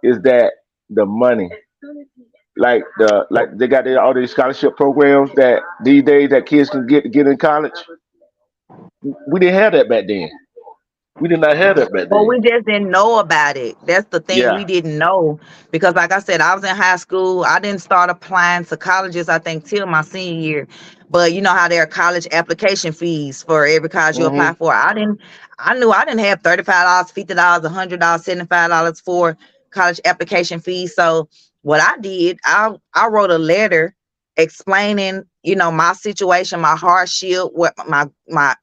is that the money. Like they got all these scholarship programs that these days that kids can get in college. We didn't have that back then. We did not have that back But then. we just didn't know about it. That's the thing. Yeah. We didn't know because, like I said, I was in high school. I didn't start applying to colleges, I think, till my senior year. But you know how there are college application fees for every college you apply Hmm. for. I knew I didn't have $35, $50, $100, $75 for college application fees. So what I did, I wrote a letter explaining, my situation, my hardship, what my my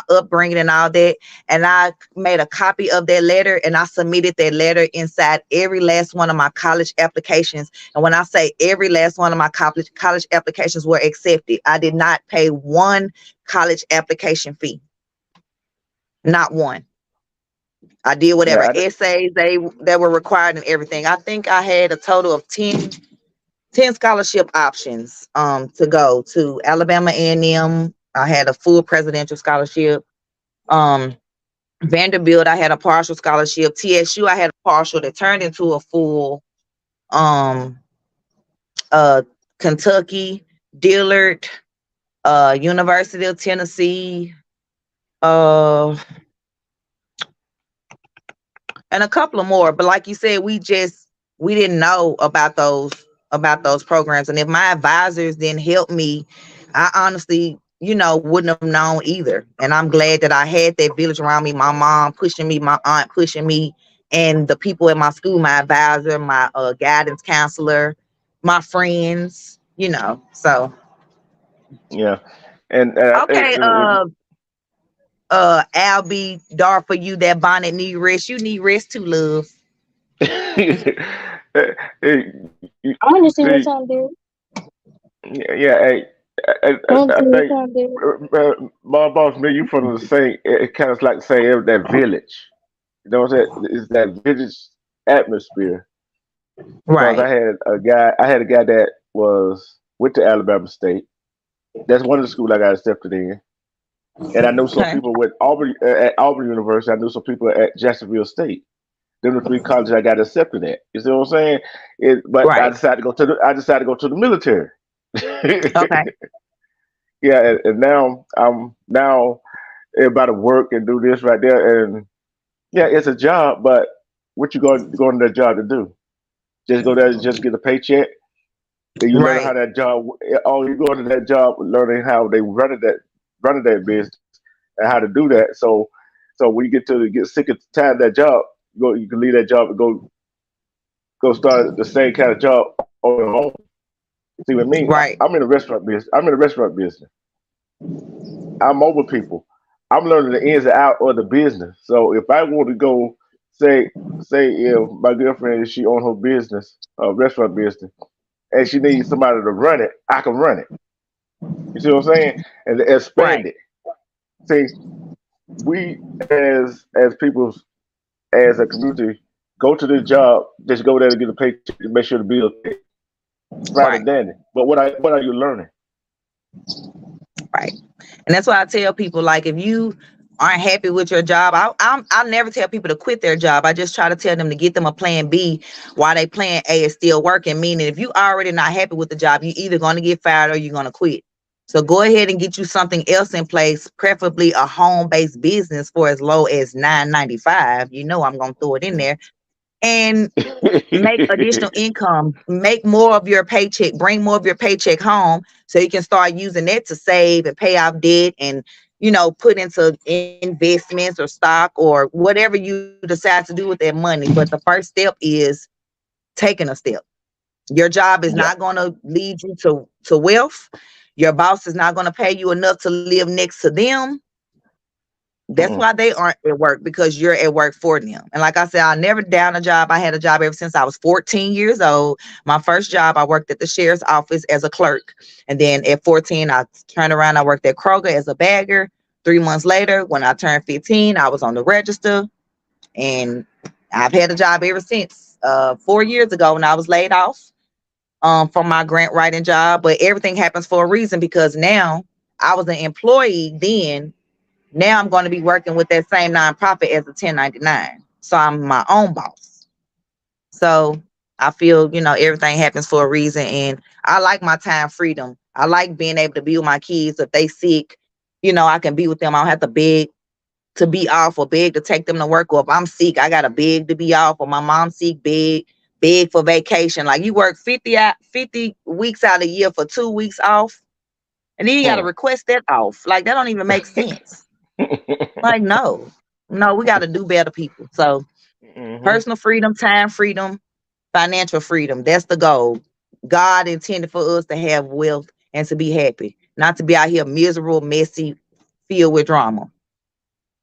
upbringing and all that, and I made a copy of that letter and I submitted that letter inside every last one of my college applications. And when I say every last one of my college applications were accepted, I did not pay one college application fee, not one. I did whatever Yeah. essays that were required and everything. I think I had a total of 10 scholarship options to go to Alabama A&M. I had a full presidential scholarship. Um Vanderbilt, I had a partial scholarship. TSU, I had a partial that turned into a full. Um, uh, Kentucky, Dillard, University of Tennessee, uh, and a couple of more. But like you said, we didn't know about those programs. And if my advisors didn't help me, I honestly, wouldn't have known either. And I'm glad that I had that village around me, my mom pushing me, my aunt pushing me, and the people at my school, my advisor, my guidance counselor, my friends, So Yeah. And okay, Albie, Dar, for you, that bonnet need rest. You need rest too, love. you I want to see see, what's on there. yeah, hey, I want to I see what's think on there. my boss, man, you from the same. It kind of like saying that village. You know what I'm saying? It's that village atmosphere. Because Right, I had a guy that was went to Alabama State. That's one of the schools I got accepted in. And I know some okay, people with Auburn at Auburn University. I know some people at Jacksonville State. Them the three colleges I got accepted at. You see what I'm saying? But right, I decided to go to the military. okay, Yeah, and now I'm now about to work and do this right there. And yeah, it's a job, but what you going to that job to do? Just go there and just get a paycheck. Then you learn how right, that job. Oh, you go to that job learning how they running that business and how to do that. So when you get sick and tired of that job, you can leave that job and go start the same kind of job on your own. See what I mean? right, I'm in the restaurant business. I'm in the restaurant business. I'm over people. I'm learning the ins and out of the business. So if I want to go, say say if my girlfriend she own her business, restaurant business, and she needs somebody to run it, I can run it. You see what I'm saying? And right, expand it. See, we as people as a community go to the job, just go there to get a paycheck to make sure the bills paid. Right and right. dandy. But what are you learning? Right. And that's why I tell people, like, if you aren't happy with your job, I never tell people to quit their job. I just try to tell them to get them a plan B while they plan A is still working. Meaning, if you already not happy with the job, you're either going to get fired or you're going to quit. So go ahead and get you something else in place, preferably a home-based business for as low as $9.95. I'm going to throw it in there. And make additional income, make more of your paycheck, bring more of your paycheck home so you can start using that to save and pay off debt and put into investments or stock or whatever you decide to do with that money. But the first step is taking a step. Your job is Yeah. not going to lead you to wealth. Your boss is not going to pay you enough to live next to them. That's Mm-mm. why they aren't at work, because you're at work for them. And like I said, I never down a job. I had a job ever since I was 14 years old. My first job, I worked at the sheriff's office as a clerk. And then at 14, I turned around. I worked at Kroger as a bagger. 3 months later, when I turned 15, I was on the register. And I've had a job ever since. 4 years ago, when I was laid off from my grant writing job. But everything happens for a reason, because now I was an employee then, Now I'm going to be working with that same nonprofit as a 1099. So I'm my own boss. So I feel, everything happens for a reason. And I like my time freedom. I like being able to be with my kids. If they sick, I can be with them. I don't have to beg to be off or beg to take them to work. Or if I'm sick, I got to beg to be off. Or my mom's sick, beg for vacation. Like you work 50 weeks out a year for 2 weeks off. And then you got to request that off. Like that don't even make sense. Like, no, we got to do better, people. So personal freedom, time freedom, financial freedom. That's the goal. God intended for us to have wealth and to be happy, not to be out here miserable, messy, filled with drama.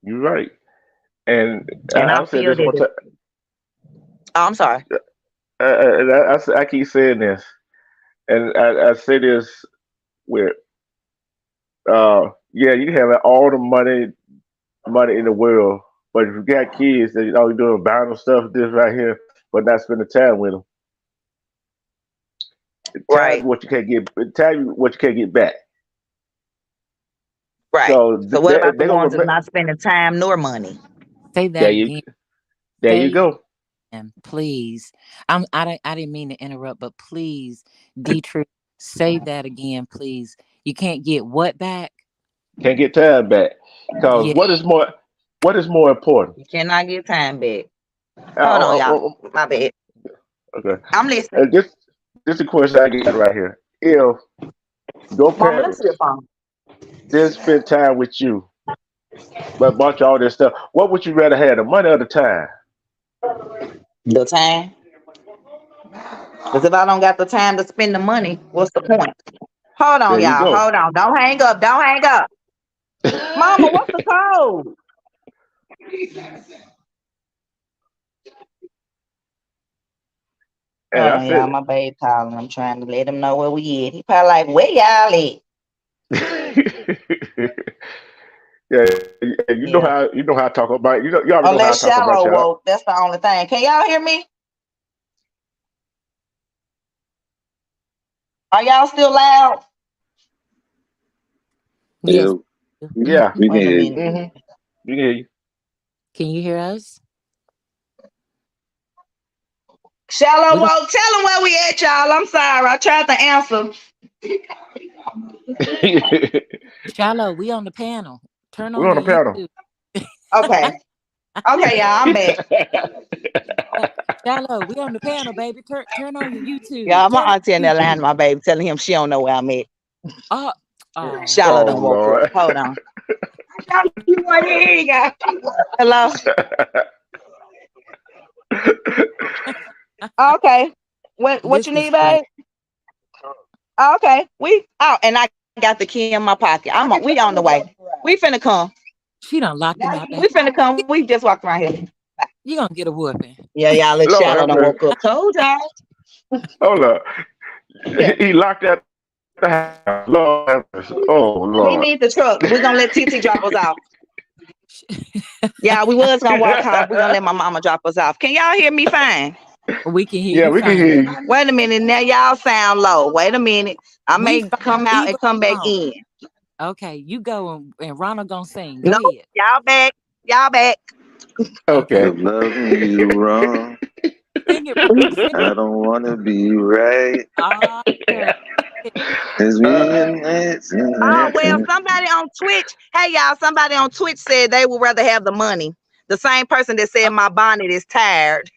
You're right. And And I I'll say feel this one that. time. Oh, I'm sorry. I keep saying this, and I say this with, yeah, you can have all the money in the world, but if you got kids that all you doing buying them stuff, this right here, but not spending time with them. Time Right. what you can't get. Time what you can't get back. Right. So So what about the they gonna ones that's not spending time nor money? Say that again. There you go. Please. I didn't mean to interrupt, but please, Dietrich, say that again, please. You can't get what back? Can't get time back. Because Yeah. what is more important? You cannot get time back. Hold on, y'all. My bad. Okay. I'm listening. This is the question I get right here. If your Mama, let's parents see your phone. didn't spend time with you, but bought you all this stuff, what would you rather have, the money or the time? The time. Because if I don't got the time to spend the money, what's the point? Hold There on, you y'all. go. Hold on. Don't hang up. Don't hang up. Mama, what's the code? And Hold I on, y'all. said, My babe calling. I'm trying to let him know where we at. He probably like, where y'all at? yeah, you know Yeah. how I talk about you already know how I Unless talk about Shallow y'all. woke. That's the only thing. Can y'all hear me? Are y'all still loud? Yes. Yeah, We can Wait a hear you. minute. you can hear you. Can you hear us? Shallow We don't woke. Tell him where we at, y'all. I'm sorry. I tried to answer. Shallow, we on the panel. Turn We're on on the your panel. YouTube. Okay. Okay, y'all. I'm back. Shallow, we on the panel, baby. Turn on your YouTube. Y'all, my Turn on auntie in your that line, YouTube. my baby, telling him she don't know where I'm at. Oh, oh. Shallow Oh done woke up. Lord. Hold on. Here you go. Hello. Okay. What This you is need, funny. babe? Okay. And I got the key in my pocket. We on the way. We finna come. She done locked him out the house. We finna come. We just walked around here. You gonna get a whooping. Yeah, y'all. Little Lord Shallow have done mercy. woke up. Told y'all. Hold up. Yeah. He locked out the house. Lord have mercy. Oh He Lord. needs the truck. We're gonna let TT drop us off. Yeah, we was gonna walk home. We're gonna let my mama drop us off. Can y'all hear me fine? We can hear Yeah, you we can fine. hear you. Wait a minute. Now y'all sound low. Wait a minute. I We may fine. come out Leave and us come back alone. in. Okay, you go and Ronald gonna sing. Go No, ahead. y'all back. Y'all back. Okay. Okay. If loving you wrong, Sing it, Ronald. Sing I it. don't wanna be right. Ah, girl. It's Uh, being nice Oh, well, and somebody on Twitch. Hey, y'all, somebody on Twitch said they would rather have the money. The same person that said Oh, my bonnet is tired.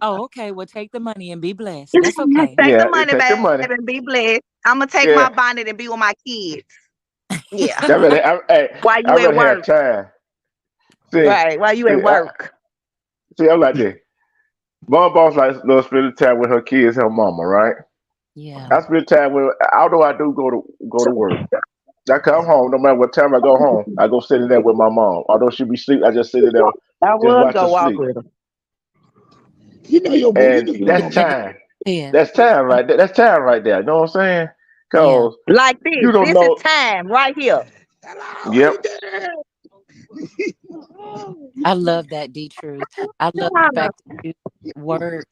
oh, okay. Well, take the money and be blessed. That's okay. Take the yeah, money, take the baby, money. and be blessed. I'm going to take Yeah. my bonnet and be with my kids. Yeah. While I you at rather have work. time. See, Right. While you at see, work. I'm like this. Mom boss likes love spending time with her kids, her mama, right? Yeah. I spend time with, although I do go to work. I come home, no matter what time I go home, I go sit in there with my mom. Although she be asleep, I just sit in there, I just would watch her go walk sleep. with them. You know your boo. You And know your that's mama. time. Yeah. That's time right there. That's time right there. You know what I'm saying? Yeah. Cause Like this. you don't This is know. time right here. Hello, Yep. you there? I love that, D Truth. I love the fact that you work,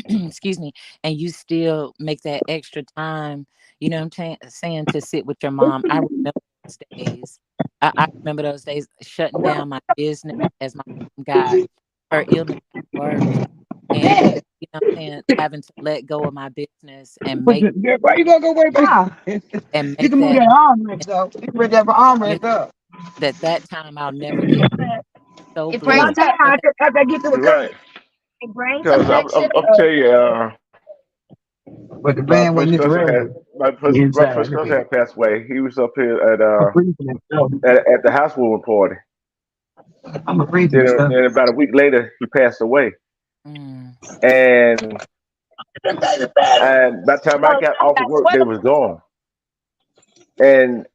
excuse me, and you still make that extra time, you know what I'm saying, to sit with your mom. I remember those days. I remember those days shutting down my business as my mom got her illness worse, and you know what I'm saying, having to let go of my business and But make why you gonna go way back? and You make can move that that armrest though. You can bring that you know, armrest up. that time I'll never get so It brings blessed Mm, back, for that. After I get to the you're right. it brings a Because picture I'm of tell you, but the my band wasn't first this cousin red. had my Inside. first Look cousin at it. had passed away. He was up here I'm freezing and stuff. at the housewarming party. I'm freezing and stuff. Then about a week later, he passed away. Mm, And by the time I oh, got off of work, they sweater. was gone. And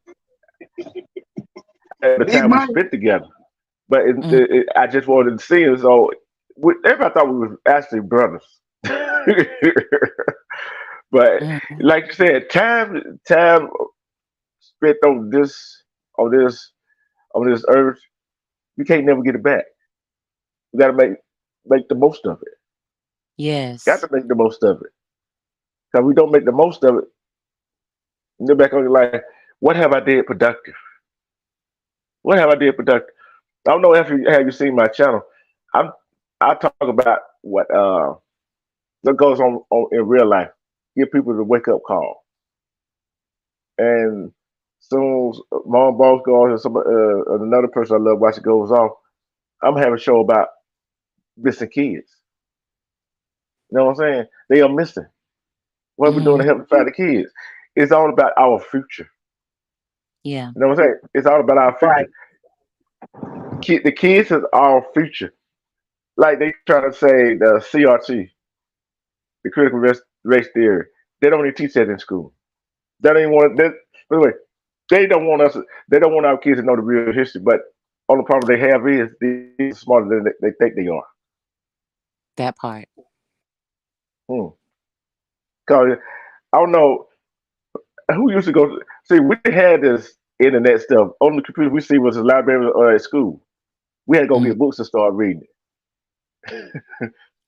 at the Big time we money. spent together, but mm, I just wanted to see him. So everybody thought we was actually brothers. But mm. like you said, time spent on this on this earth, you can't never get it back. You gotta make the most of it. Got Yes. to make the most of it. Because we don't make the most of it, you look back on your life, what have I did productive? What have I did productive? I don't know if you have you seen my channel. I'm I talk about what goes on in real life. Give people the wake up call. And soon as mom boss goes and another person I love watching goes off, I'm having a show about missing kids. You know what I'm saying? They are missing. What are we doing Mm, to help find the kids? It's all about our future. yeah. You know what I'm saying? It's all about our Right. future. The kids is our future. Like they try to say the CRT, the critical race theory. They don't even teach that in school. They don't even want that. By the way, they don't want us. They don't want our kids to know the real history. But only problem they have is they're smarter than they think they are. That part. Hmm. Cause I don't know who used to go. See, we had this internet stuff on the computer. We see was the library or at school. We had to go Mm. get books and start reading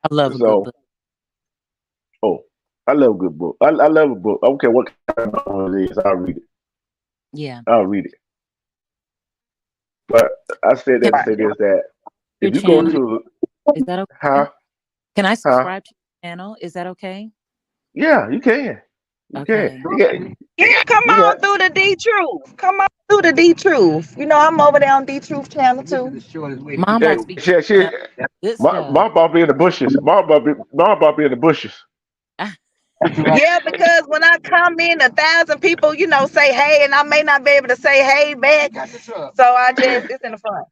I love it. a good So, book. oh, I love a good book. I love a book. I don't care what kind of book it is. I'll read it. Yeah. I'll read it. But I said that Can to Right. say this that your if you go channel, to is that okay? huh Can I huh subscribe to your channel? Is that okay? yeah you can you can Okay. Yeah, come you got on through the D Truth. Come on through the D Truth. You know, I'm over there on D Truth channel This is too. the shortest way to Mom get yeah boss through. be she giving up good stuff. my ball be in the bushes my ball be in the bushes. Yeah, because when I come in, 1,000 people, say hey, and I may not be able to say hey back. Got the truck. So it's in the front.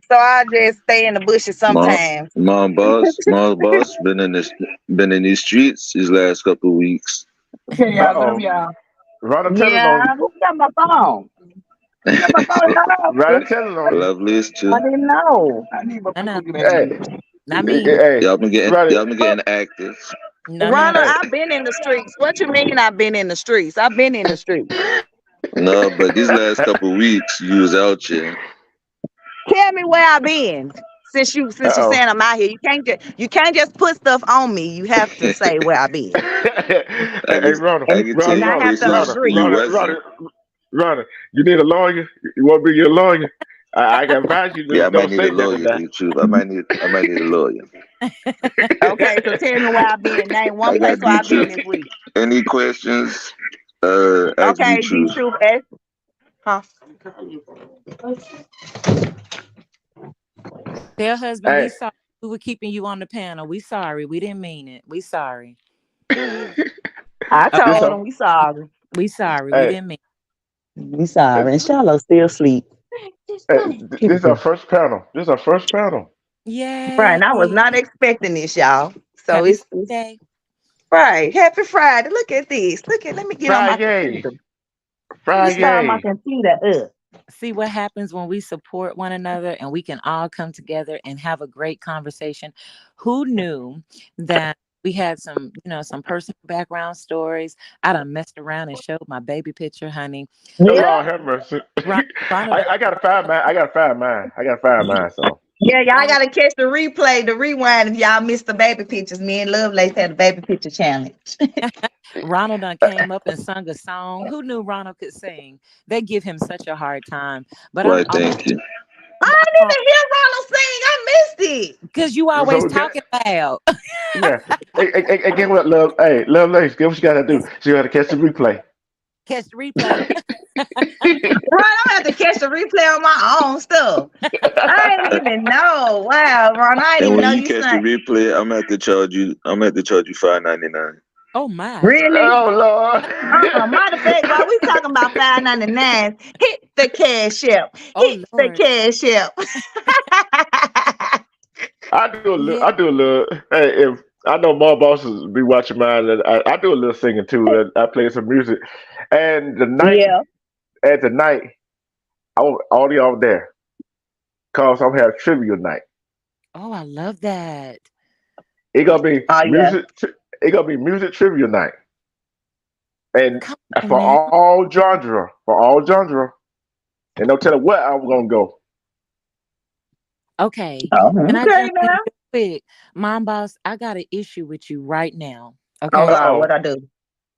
So I just stay in the bushes Mom, sometimes. mom boss been in these streets these last couple of weeks. Okay, Uh y'all. Love oh, y'all. Rhonda telling Yeah, on you. who got my phone? Who got my phone in my Rhonda house? telling on you. Loveliest I too. didn't know. I need my No, no, food back. Hey not hey, me. hey Y'all Rhonda, been getting active. No, Ronald, no. hey I've been in the streets. What you mean I've been in the streets? I've been in the streets. No, but these last couple of weeks you was out here. Tell me where I've been. uh Since you oh. saying I'm out here, you can't just put stuff on me. You have to say where I've been. Hey, I can Rhonda, I And can tell and Rhonda, you I Rhonda, have to places Rhonda, agree. you Rhonda, wasn't. Rhonda, Rhonda, you need a lawyer? You want to be your lawyer? I can advise you Yeah, to I might don't need a say nothing lawyer. To now. the truth, I might need a lawyer. Okay, so tell me where I've been. Name one I place got where D I've been truth. this week. Any questions? Ask D Okay, D truth. Truth S. Huh? Tell husband we Hey, sorry we were keeping you on the panel. We sorry. We didn't mean it. We sorry. I Okay. this told a him we sorry. We sorry. We hey, didn't mean We sorry. And Shiloh still asleep. this our first panel. This is our first panel. it. Right, and I was Yay. not expecting this, y'all. So Happy it's Friday. right. Happy Friday. Look at this. Let me get on my Friday, computer. Let me start my Friday. computer up. See what happens when we support one another and we can all come together and have a great conversation. Who knew that we had some personal background stories? I done messed around and showed my baby picture, honey. Oh Yeah. Lord have mercy. Ron, Ronald, I gotta find mine. I gotta find mine. I gotta find you, mine. So. Yeah, y'all Oh, gotta catch the replay, the rewind if y'all missed the baby pictures. Me and Lovelace had a baby picture challenge. Ronald done came up and sung a song. Who knew Ronald could sing? They give him such a hard time. But Why, thank you. I didn't even hear Ronald sing. I missed it. because you always So that, talking loud. yeah. Hey, get what, love? Hey, love, Lace, get what you gotta do. She gotta catch the replay. Catch the replay. Ron, I'm gonna have to catch the replay on my own stuff. I didn't even know. Wow, Ron, I didn't And even when know you you catch the sang. replay, I'm gonna have to charge you. I'm gonna have to charge you $5.99. Oh my. Really? Oh Lord. Matter of fact, while we talking about 5.99, hit the cash app. Oh Hit the Lord. cash app. Yeah. I do a little. Hey, if I know more bosses be watching mine, and I do a little singing too. And I play some music, and Yeah. the night, I want all y'all there, cause I'm having trivia night. Oh, I love that. It gonna be Oh yeah. music. It gonna be music trivia night, and Come on now. for all genre, and don't tell her where I'm gonna go. Okay. Oh, Can I okay jump in now. real quick? Mom boss, I got an issue with you right now. Oh Okay. Lord, Oh, what I do?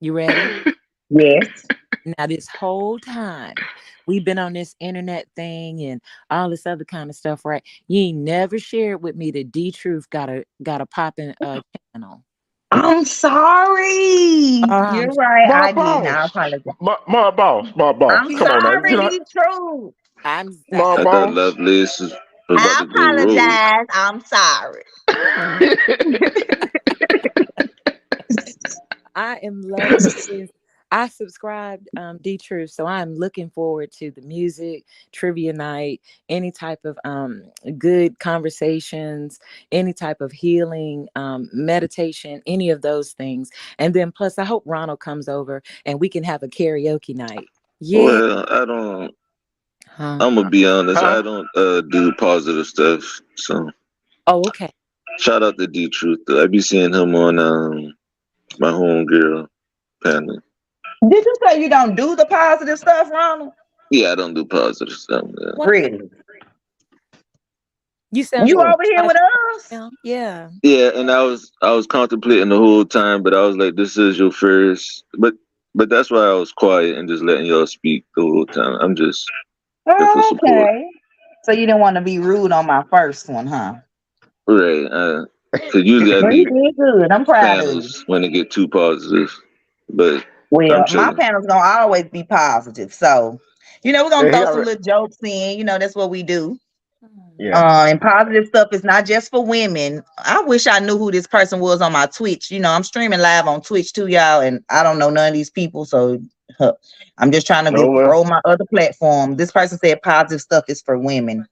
You ready? Yes. Now, this whole time we've been on this internet thing and all this other kind of stuff, right? You ain't never shared with me that D Truth got a popping channel. I'm sorry. Um, You're right. my I didn't. I boss, apologize. my boss. I'm Come on now, sorry, D Truth. I'm my I thought boss. Lovelace was about I to go rogue. apologize. I'm sorry. I am loving this. I subscribed D Truth, so I'm looking forward to the music, trivia night, any type of good conversations, any type of healing, meditation, any of those things. And then plus I hope Ronald comes over and we can have a karaoke night. Yeah. Well, I don't. Huh. I'm gonna be honest. Huh? I don't do positive stuff. So Oh, okay. shout out to D Truth. I be seeing him on my homegirl panel. Did you say you don't do the positive stuff, Ronald? Yeah, I don't do positive stuff. Yeah. What Really? you sound You just Mm. over here like with us? now? Yeah. Yeah, and I was contemplating the whole time, but I was like, this is your first. But that's why I was quiet and just letting y'all speak the whole time. I'm just here for Oh, support. okay. So you didn't want to be rude on my first one, huh? Right. Cause usually I Well, you leave did good. I'm proud of you. panels when they get too positive. But I'm Well, my chilling. panel's gonna always be positive. So, we're gonna And he throw some already, little jokes in. That's what we do. Hmm. yeah. And positive stuff is not just for women. I wish I knew who this person was on my Twitch. I'm streaming live on Twitch too, y'all, and I don't know none of these people. So huh, I'm just trying to No, well, grow my other platform. This person said positive stuff is for women.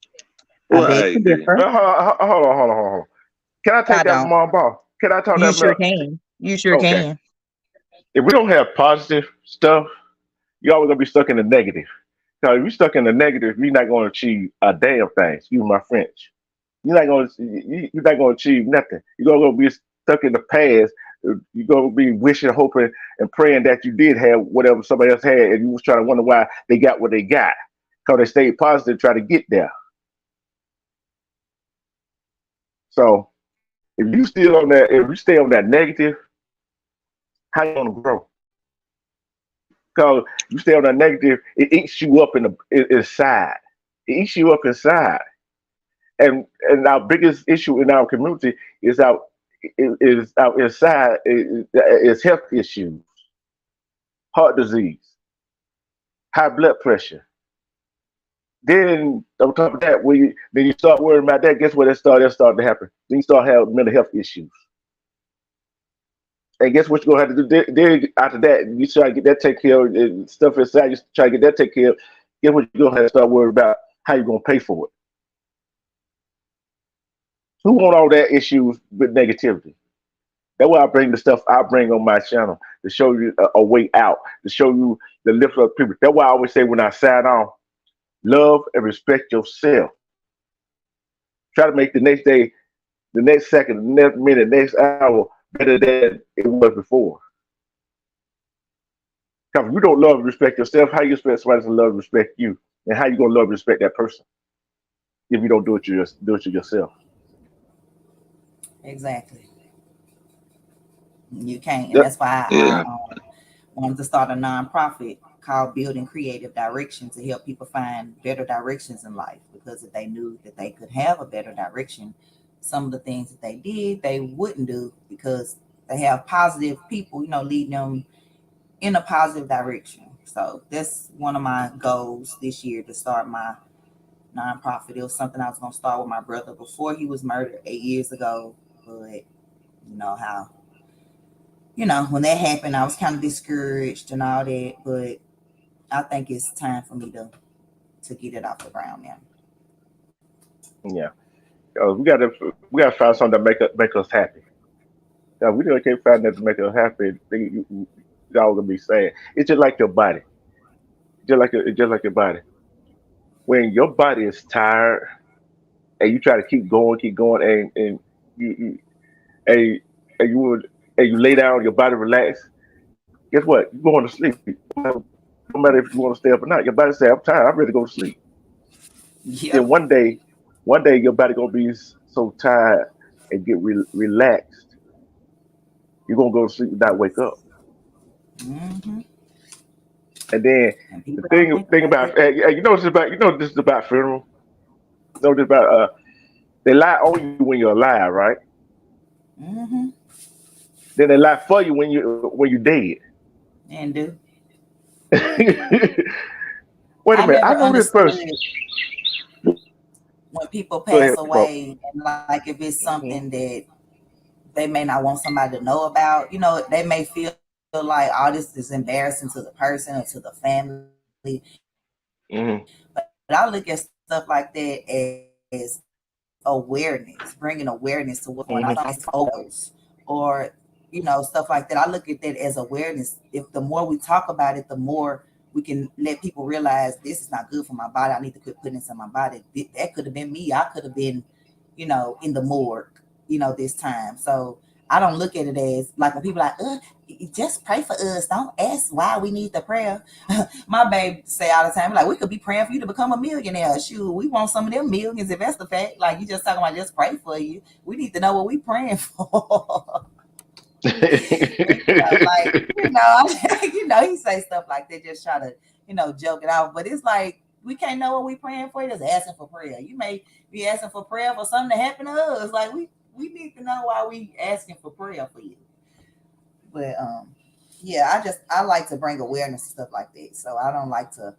I Well, I beg to agree. differ. hold on. Can I I take that from don't. my boss? Can I talk You that? sure can. You sure Okay. can. If we don't have positive stuff, you're always gonna be stuck in the negative. Because if you're stuck in the negative, you're not gonna achieve a damn thing. Excuse my French. You're not gonna achieve nothing. You're gonna be stuck in the past. You're gonna be wishing, hoping, and praying that you did have whatever somebody else had, and you was trying to wonder why they got what they got. Because they stayed positive, try to get there. So if you stay on that negative, how you gonna grow? Because you stay on that negative, it eats you up inside. It eats you up inside. And our biggest issue in our community is our inside is health issues, heart disease, high blood pressure. Then on top of that, then you start worrying about that. Guess what? That started to happen. Then you start having mental health issues. And guess what you're gonna have to do? Then after that, you try to get that taken care of, and stuff inside. You try to get that taken care of. Guess what you're gonna have to start worrying about? How you gonna pay for it? Who want all that issues with negativity? That's why I bring the stuff I bring on my channel to show you a way out, to show you the lift up people. That's why I always say when I sign on, love and respect yourself. Try to make the next day, the next second, the next minute, next hour better than it was before. Because if you don't love and respect yourself, how you expect somebody to love and respect you? And how you gonna love and respect that person? if you don't do it yourself. Exactly. You can't, and That, that's why Yeah. I wanted to start a nonprofit called Building Creative Direction to help people find better directions in life. Because if they knew that they could have a better direction, some of the things that they did, they wouldn't do because they have positive people, leading them in a positive direction. So that's one of my goals this year to start my nonprofit. It was something I was going to start with my brother before he was murdered 8 years ago. But how when that happened, I was kind of discouraged and all that. But I think it's time for me to get it off the ground now. yeah. We gotta find something that make us happy. Yeah, we really can't find that to make us happy. Y'all gonna be sad. It's just like your body. It's just like your body. When your body is tired and you try to keep going, and you and, and you would and you lay down, your body relax. Guess what? You're going to sleep. No matter if you want to stay up or not, your body say, "I'm tired. I'm ready to go to sleep." Then Yep. one day your body gonna be so tired and get relaxed. You're gonna go to sleep and not wake up. Hmm. And then And the people don't thing think about about that. this is about funeral. You know this about they lie on you when you're alive, right? Hmm. Then they lie for you when you're dead. And do. Wait a I minute, I never know this person. understood when people Go pass ahead, Paul. away, and like if it's something that they may not want somebody to know about, they may feel like, oh, this is embarrassing to the person or to the family. But I look at stuff like that as awareness, bringing awareness to what's going on. Like if somebody's overdose or stuff like that. I look at that as awareness. If the more we talk about it, the more we can let people realize this is not good for my body. I need to quit putting this in my body. That could have been me. I could have been, in the morgue, this time. So I don't look at it as like when people are like, just pray for us. Don't ask why we need the prayer. My babe say all the time, like, we could be praying for you to become a millionaire. Shoot, we want some of them millions if that's the fact. Like, you just talking about just pray for you. We need to know what we praying for. Like, he say stuff like that, just try to, joke it out. But it's like, we can't know what we praying for. Just asking for prayer. You may be asking for prayer for something to happen to us. Like, we need to know why we asking for prayer for you. But yeah, I like to bring awareness to stuff like that. So I don't like to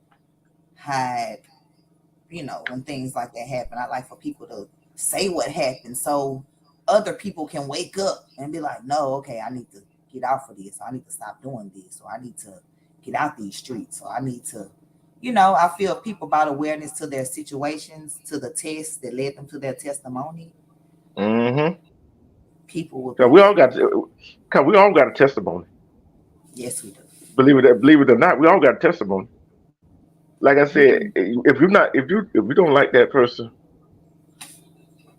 hide, when things like that happen. I like for people to say what happened so other people can wake up and be like, no, okay, I need to get out for this. I need to stop doing this. Or I need to get out these streets. Or I need to, I feel people about awareness to their situations, to the tests that led them to their testimony. Mm-hmm. People will Cause be we all better. got, cause we all got a testimony. Yes, we do. Believe it or not, we all got a testimony. Like I said, Hmm. if you don't like that person,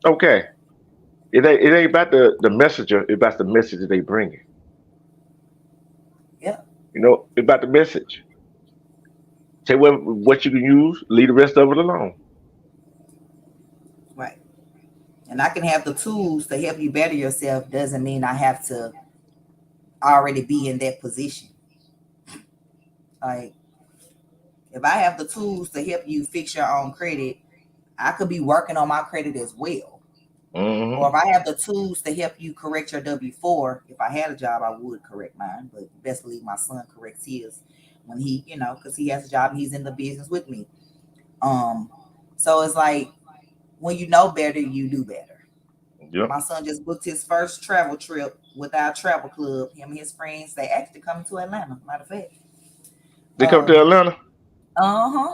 okay, it ain't about the messenger. It's about the message that they bring. Yeah, It's about the message. Say what you can use, leave the rest of it alone. right. And I can have the tools to help you better yourself. Doesn't mean I have to already be in that position. Like, if I have the tools to help you fix your own credit, I could be working on my credit as well. Or Hmm. if I have the tools to help you correct your W-4, if I had a job, I would correct mine. But best believe my son corrects his when he, because he has a job and he's in the business with me. Um, so it's like, when you know better, you do better. Yep. My son just booked his first travel trip with our travel club. Him and his friends, they actually coming to Atlanta. Matter of fact, They come to um, Atlanta.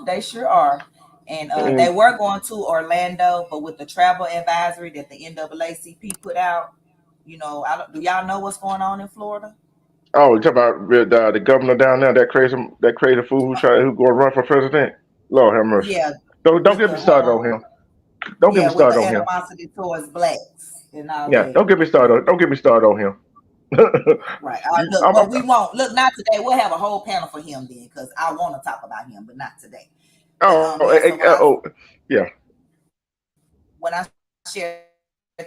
they sure are. And they Mm, were going to Orlando, but with the travel advisory that the NAACP put out, do y'all know what's going on in Florida? oh, you talk about the governor down there, that crazy fool who going to run for president. Lord have mercy. Yeah, Don't with get me the started on him. Don't get me with the started on him. animosity towards blacks and all Yeah, that. don't get me started on him. Right. Look, I'm, but we won't. Look, not today. We'll have a whole panel for him then, because I want to talk about him, but not today. But oh, yeah. So oh, yeah. when I shared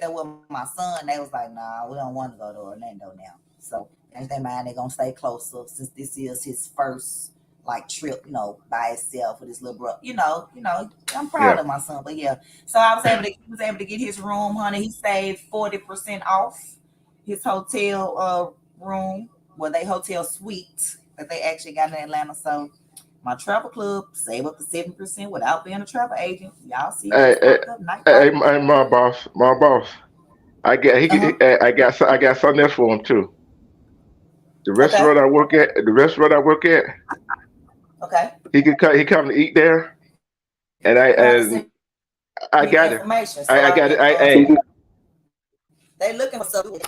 that with my son, they was like, "Nah, we don't want to go to Orlando now." So change their mind. They're gonna stay closer since this is his first like trip, by itself with his little brother. I'm proud Yeah. of my son. But yeah, so he was able to get his room, honey. He saved 40% off his hotel room, they hotel suite that they actually got in Atlanta. So my travel club save up to 7% without being a travel agent. Y'all see it Hey, just hey, popped up. Night hey, party. my boss. Uh-huh. I got something else for him too. The Okay. restaurant I work at, Okay. he come to eat there, and You have to send I me the got it. information so I I got can. it. Hey, They looking for something.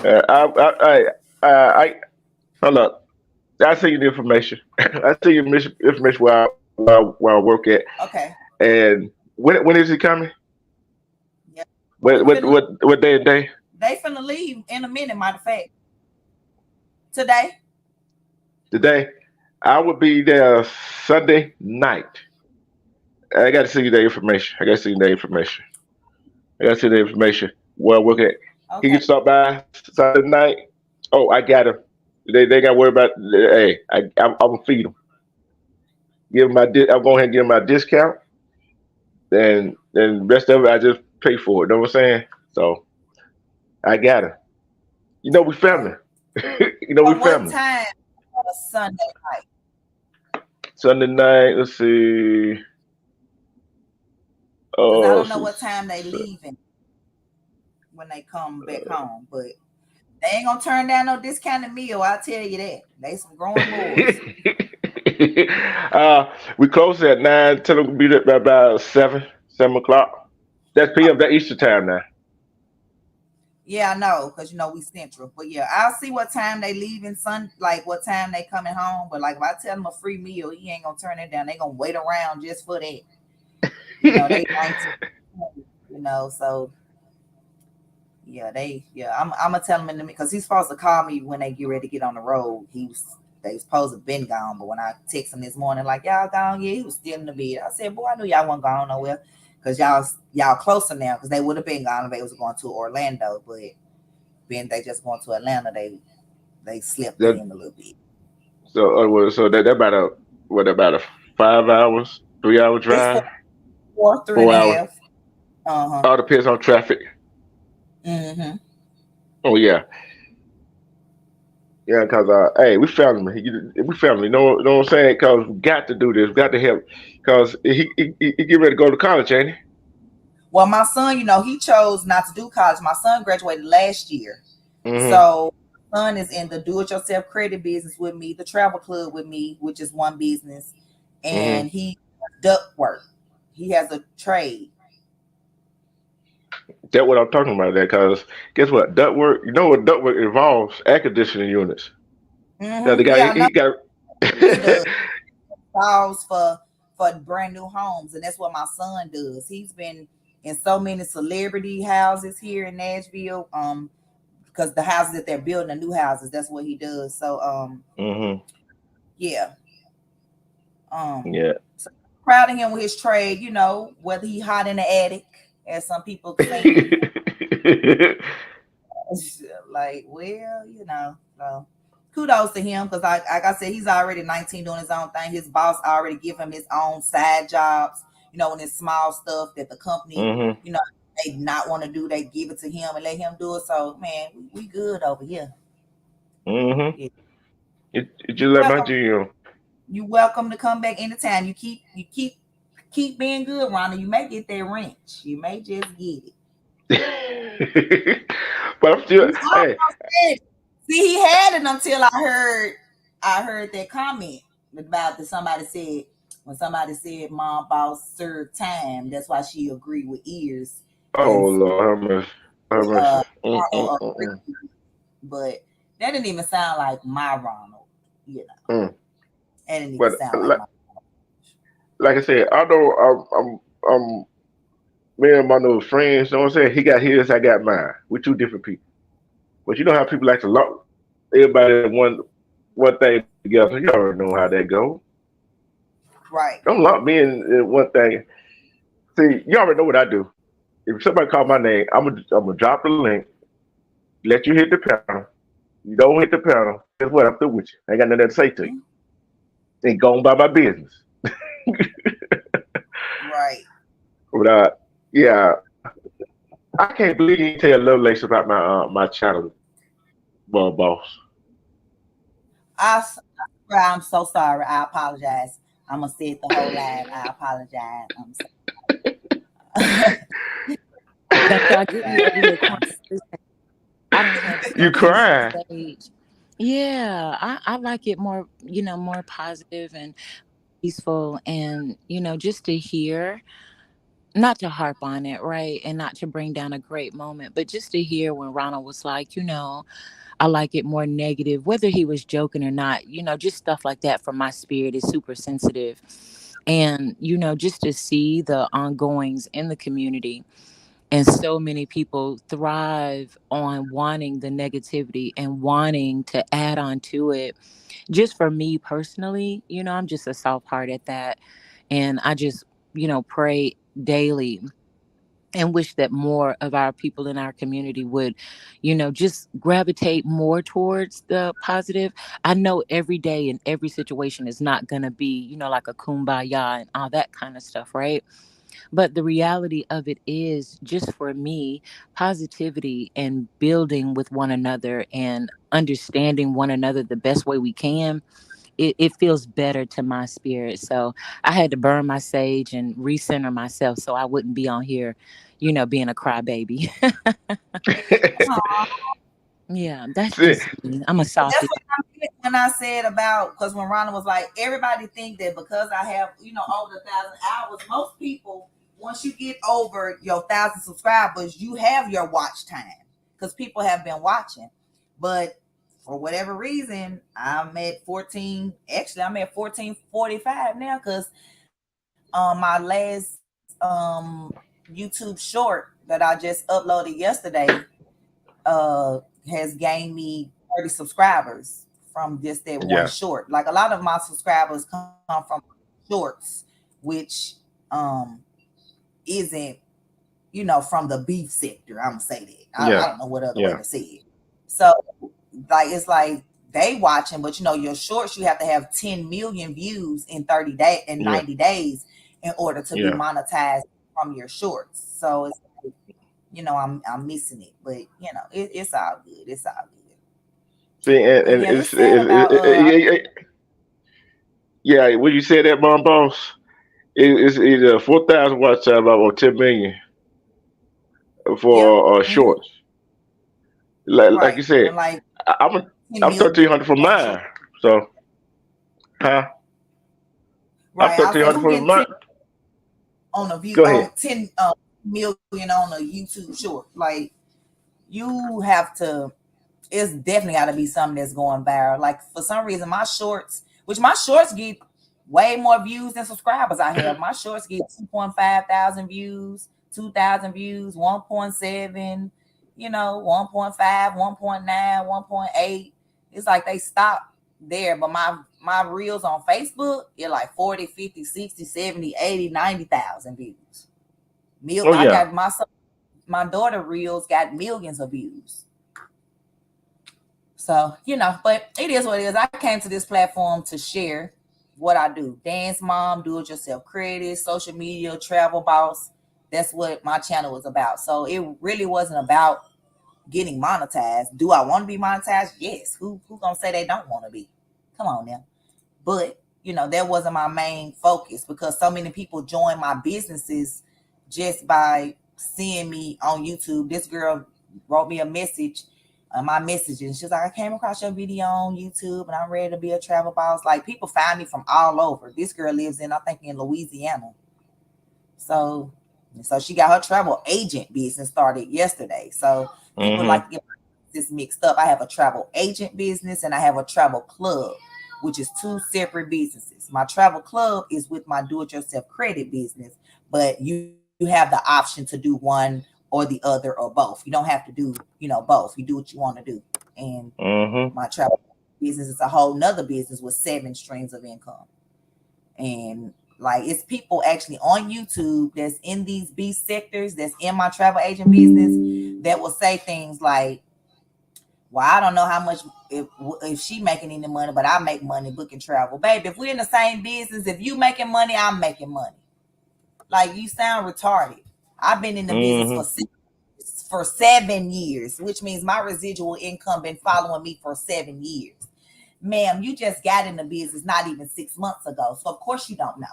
I hold up. I see you the information. I see your information where I work at. Okay. And when is he coming? Yeah. He What what finna, what what day and day? they finna leave in a minute. Matter of fact, today. Today, I will be there Sunday night. I got to see you the information. I got to see you the information. I got to see the information. Well, look at. He Okay. can stop by Sunday night. Oh, I got him. They got to worry about. Hey, I'm gonna feed him. Give him I'm going ahead and give him my discount. Then the rest of it I just pay for it. Know what I'm saying? So I got him. We family. Okay. We What family. time on a Sunday night? Sunday night. Let's see. Because I Oh, don't know what time they leaving when they come back home, but they ain't gonna turn down no discounted meal. I'll tell you that. They some growing boys. we close at 9. Tell them to be there by about 7 o'clock. That's PM. That Easter time now. Yeah, I know, because we central. But yeah, I'll see what time they leaving like what time they coming home. But like if I tell them a free meal, he ain't gonna turn it down. They gonna wait around just for that. They 19, so yeah, I'm gonna tell him in the because he's supposed to call me when they get ready to get on the road. They was supposed to have been gone, but when I text him this morning, like y'all gone, yeah, he was still in the bed. I said, boy, I knew y'all wasn't going nowhere because y'all closer now because they would have been gone if they was going to Orlando, but being they just going to Atlanta, they slipped That, in a little bit. so that about a 5 hours, 3 hour It's drive, three and 4 hours. a half. Uh-huh. All depends on traffic. Mm-hmm. Oh yeah, yeah. Cause hey, we family. We family. Know what I'm saying? Cause we got to do this. We got to help. Cause he get ready to go to college, ain't he? Well, my son, he chose not to do college. My son graduated last year. Mm-hmm. So my son is in the do-it-yourself credit business with me, the travel club with me, which is one business. Mm-hmm. And he does duck work. He has a trade. That's what I'm talking about. There, cause guess what? Duct work. You know what duct work involves? Air conditioning units. Now the Mm-hmm. guy Yeah, I know he got. he does. Calls for brand new homes, and that's what my son does. He's been in so many celebrity houses here in Nashville. Because the houses that they're building, the new houses, that's what he does. So Mm-hmm. yeah. Yeah. So proud of him with his trade, whether he hot in the attic, as some people saying. Like, well, so kudos to him because like I said, he's already 19 doing his own thing. His boss already give him his own side jobs, and it's small stuff that the company, Mm-hmm. they not want to do, they give it to him and let him do it. So man, we good over here. Mm-hmm. Yeah. It You just like my welcome. GM. You welcome to come back anytime. You keep being good, Rhonda. You may get that wrench. You may just get it. But I'm still. He Hey. almost did. See, he had it until I heard that comment about that somebody said when somebody said mom boss served time. That's why she agreed with ears Oh and Lord, how much? How much? Ronald agreed. But that didn't even sound like my Ronald, Mm. That didn't even But sound like my like I said, I know I'm me and my little friends. You know what I'm saying? He got his, I got mine. We're two different people. But you know how people like to lock everybody in one thing together. You already know how that goes. Right. Don't lock me in one thing. See, you already know what I do. If somebody call my name, I'm gonna drop the link, let you hit the panel. You don't hit the panel. Guess what? I'm through with you. I ain't got nothing to say to you. Mhm. Ain't going by my business. Right. But yeah, I can't believe you didn't tell Lovelace about my channel, boss. I'm so sorry. I apologize. I'm gonna say it the whole live. I apologize. I'm so Don't y'all get me over here crying? I'm I don't have You structure on crying? stage. Yeah, I like it more, more positive and peaceful, and just to hear, not to harp on it, right, and not to bring down a great moment, but just to hear when Ronald was like, I like it more negative, whether he was joking or not, just stuff like that. For my spirit is super sensitive, and just to see the ongoings in the community, and so many people thrive on wanting the negativity and wanting to add on to it. Just for me personally, I'm just a soft heart at that. And I just, pray daily and wish that more of our people in our community would, just gravitate more towards the positive. I know every day and every situation is not going to be, like a kumbaya and all that kind of stuff, right? But the reality of it is, just for me, positivity and building with one another and understanding one another the best way we can, it feels better to my spirit. So I had to burn my sage and recenter myself so I wouldn't be on here, being a crybaby. Yeah, that's See, just me. I'm a That's softie. what I meant when I said about, because when Ronald was like, everybody think that because I have, over 1,000 hours, most people, once you get over your 1,000 subscribers, you have your watch time because people have been watching. But for whatever reason, I'm at 14. Actually, I'm at 1445 now because my last YouTube short that I just uploaded yesterday has gained me 30 subscribers from just that one yeah, short. Like a lot of my subscribers come from shorts, which isn't, from the beef sector. I'm gonna say that. I yeah, don't know what other way yeah, to say it. So like it's like they watching, but your shorts, you have to have 10 million views in 30 days and yeah, 90 days in order to be yeah. monetized from your shorts. So it's like, I'm missing it, but it's all good. It's all good. See, But and yeah, it's sad about yeah. When you say that, boss, it's either 4,000 watch time or 10 million yep. for Hmm. shorts. Like Right. you said, And like I, I'm 10 I'm million 1,300 for on short. mine. So, huh? I'm Right. I said 1,300 who for getting mine. 10 on a view Go on ahead. 10 million on a YouTube short. Like you have to, it's definitely got to be something that's going viral. Like for some reason, my shorts get way more views than subscribers I have. My shorts get 2.5 thousand views, 2,000 views, 1.7, 1.5, 1.9, 1.8. It's like they stop there. But my reels on Facebook, they're like 40, 50, 60, 70, 80, 90,000 views. Oh I yeah, got my daughter reels got millions of views. So, but it is what it is. I came to this platform to share what I do. Dance mom, do it yourself creative, social media, travel boss. That's what my channel was about. So it really wasn't about getting monetized. Do I want to be monetized? Yes. Who gonna say they don't want to be? Come on now. But that wasn't my main focus because so many people join my businesses just by seeing me on YouTube. This girl wrote me a message, my messages. She's like, I came across your video on YouTube and I'm ready to be a travel boss. Like people find me from all over. This girl lives I think in Louisiana. So she got her travel agent business started yesterday. So people mm-hmm. like to get this mixed up. I have a travel agent business and I have a travel club, which is two separate businesses. My travel club is with my do-it-yourself credit business, but you have the option to do one or the other or both. You don't have to do, both. You do what you want to do. And Mm-hmm. my travel business is a whole nother business with 7 streams of income. And Like, it's people actually on YouTube that's in these B sectors, that's in my travel agent business, that will say things like, well, I don't know how much if she making any money, but I make money booking travel. Baby, if we're in the same business, if you making money, I'm making money. Like, you sound retarded. I've been in the business for 7 years, which means my residual income been following me for 7 years. Ma'am, you just got in the business not even 6 months ago, so of course you don't know.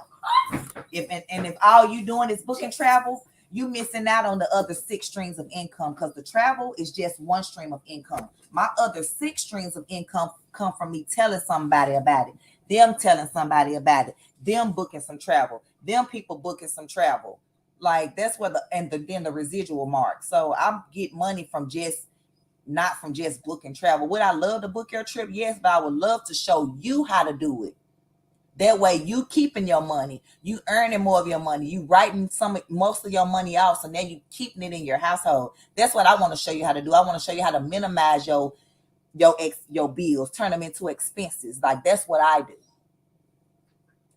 If all you doing is booking travel, you missing out on the other 6 streams of income, because the travel is just one stream of income. My other 6 streams of income come from me telling somebody about it, them telling somebody about it, them booking some travel, them people booking some travel. Like, that's where then the residual mark. So I get money from not from just booking travel. Would I love to book your trip? Yes, but I would love to show you how to do it. That way you keeping your money, you earning more of your money, you writing most of your money off, so now you keeping it in your household. That's what I want to show you how to do. I want to show you how to minimize your bills, turn them into expenses. Like, that's what I do.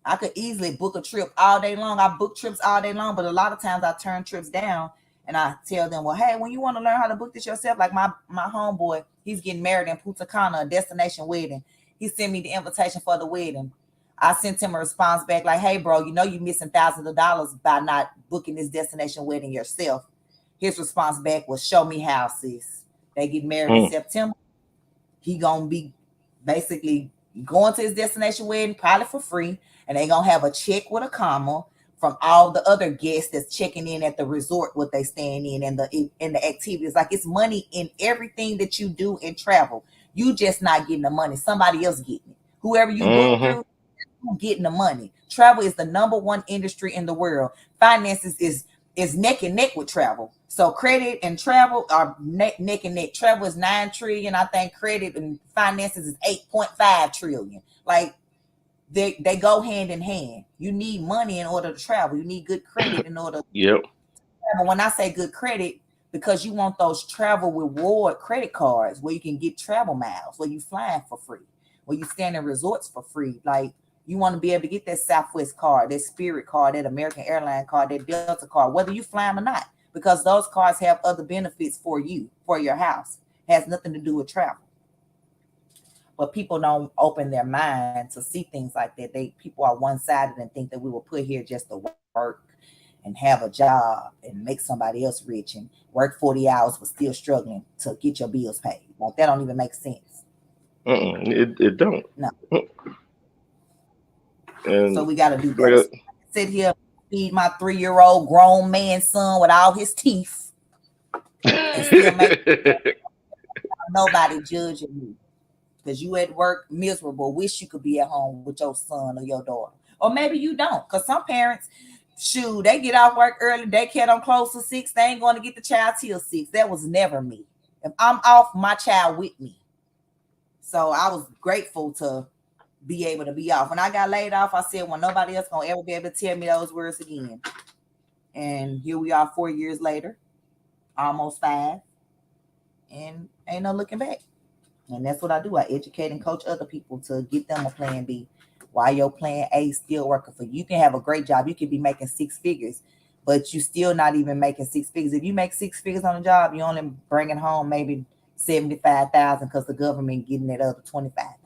I could easily book a trip all day long. I book trips all day long, but a lot of times I turn trips down and I tell them, well, hey, when you want to learn how to book this yourself, like my homeboy, he's getting married in Punta Cana, a destination wedding. He sent me the invitation for the wedding. I sent him a response back like, hey, bro, you know you're missing thousands of dollars by not booking this destination wedding yourself. His response back was, show me how, sis. They get married in September. He going to be basically going to his destination wedding probably for free, and they going to have a check with a comma from all the other guests that's checking in at the resort, what they staying in, and the activities. Like, it's money in everything that you do in travel. You just not getting the money. Somebody else getting it. Whoever you book through, getting the money. Travel is the number one industry in the world. Finances is neck and neck with travel. So credit and travel are neck and neck. Travel is 9 trillion. I think credit and finances is 8.5 trillion. Like, they go hand in hand. You need money in order to travel. You need good credit in order to travel. When I say good credit, because you want those travel reward credit cards where you can get travel miles, where you flying for free, where you staying in resorts for free. Like, you want to be able to get that Southwest card, that Spirit card, that American Airlines card, that Delta card, whether you flying or not, because those cards have other benefits for you, for your house. It has nothing to do with travel. But people don't open their mind to see things like that. People are one-sided and think that we were put here just to work and have a job and make somebody else rich and work 40 hours but still struggling to get your bills paid. Like, that don't even make sense. It don't. No. And so we got to do that. Sit here, feed my 3-year-old grown man son with all his teeth, and still make nobody judging you because you at work miserable. Wish you could be at home with your son or your daughter, or maybe you don't. Because some parents, shoot, they get off work early. Daycare don't close till 6. They ain't going to get the child till 6. That was never me. If I'm off, my child with me. So I was grateful to be able to be off. When I got laid off, I said, well, nobody else gonna ever be able to tell me those words again. And here we are 4 years later, almost 5, and ain't no looking back. And that's what I do. I educate and coach other people to get them a plan B while your plan A is still working for you. You can have a great job. You could be making 6 figures, but you still not even making 6 figures. If you make 6 figures on a job, you only bringing home maybe 75,000 because the government getting that other 25,000.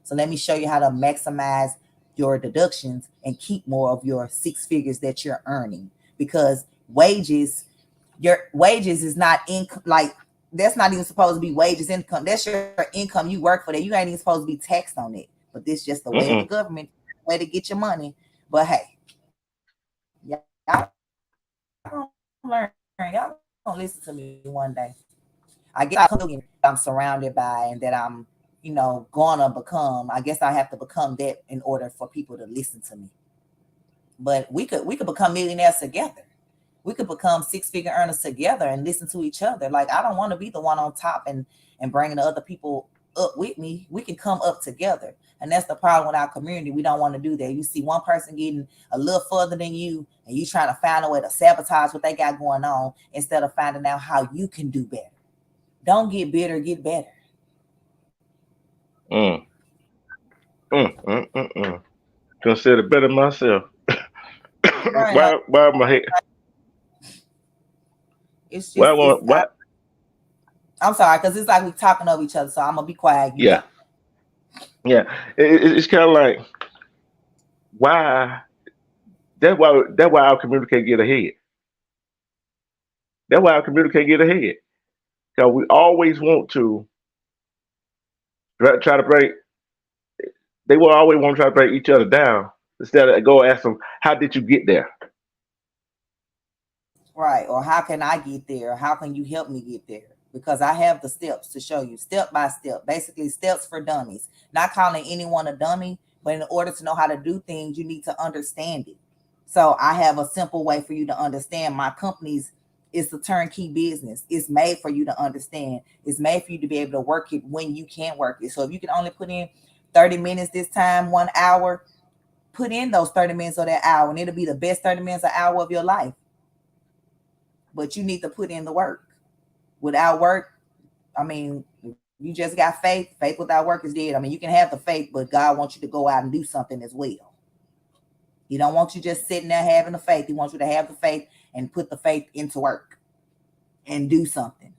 So let me show you how to maximize your deductions and keep more of your 6 figures that you're earning, because your wages is not income. Like, that's not even supposed to be wages income. That's your income. You work for that. You ain't even supposed to be taxed on it. But this is just the way of the government, way to get your money. But hey, y'all gonna learn. Y'all gonna listen to me one day. I guess I'm surrounded by and that I'm gonna become. I guess I have to become that in order for people to listen to me. But we could become millionaires together. We could become 6-figure earners together and listen to each other. Like, I don't want to be the one on top and bringing the other people up with me. We can come up together. And that's the problem with our community. We don't want to do that. You see one person getting a little further than you, and you trying to find a way to sabotage what they got going on instead of finding out how you can do better. Don't get bitter, get better. Consider better myself. Right. why my head? It's Why just it's. why? I'm sorry, because it's like we talking over each other. So I'm gonna be quiet. You Yeah, go. yeah. It's kind of like why. That's why our community can't get ahead. That's why our community can't get ahead. Because we always want to try to break. They will always want to try to break each other down instead of go ask them, "How did you get there?" Right. Or how can I get there? How can you help me get there? Because I have the steps to show you step by step, basically steps for dummies. Not calling anyone a dummy, but in order to know how to do things, you need to understand it. So I have a simple way for you to understand. My company's is the turnkey business. It's made for you to understand. It's made for you to be able to work it when you can work it. So if you can only put in 30 minutes this time, 1 hour, put in those 30 minutes of that hour, and it'll be the best 30 minutes an hour of your life. But you need to put in the work. Without work, I mean, you just got faith. Faith without work is dead. I mean, you can have the faith, but God wants you to go out and do something as well. He don't want you just sitting there having the faith. He wants you to have the faith and put the faith into work and do something.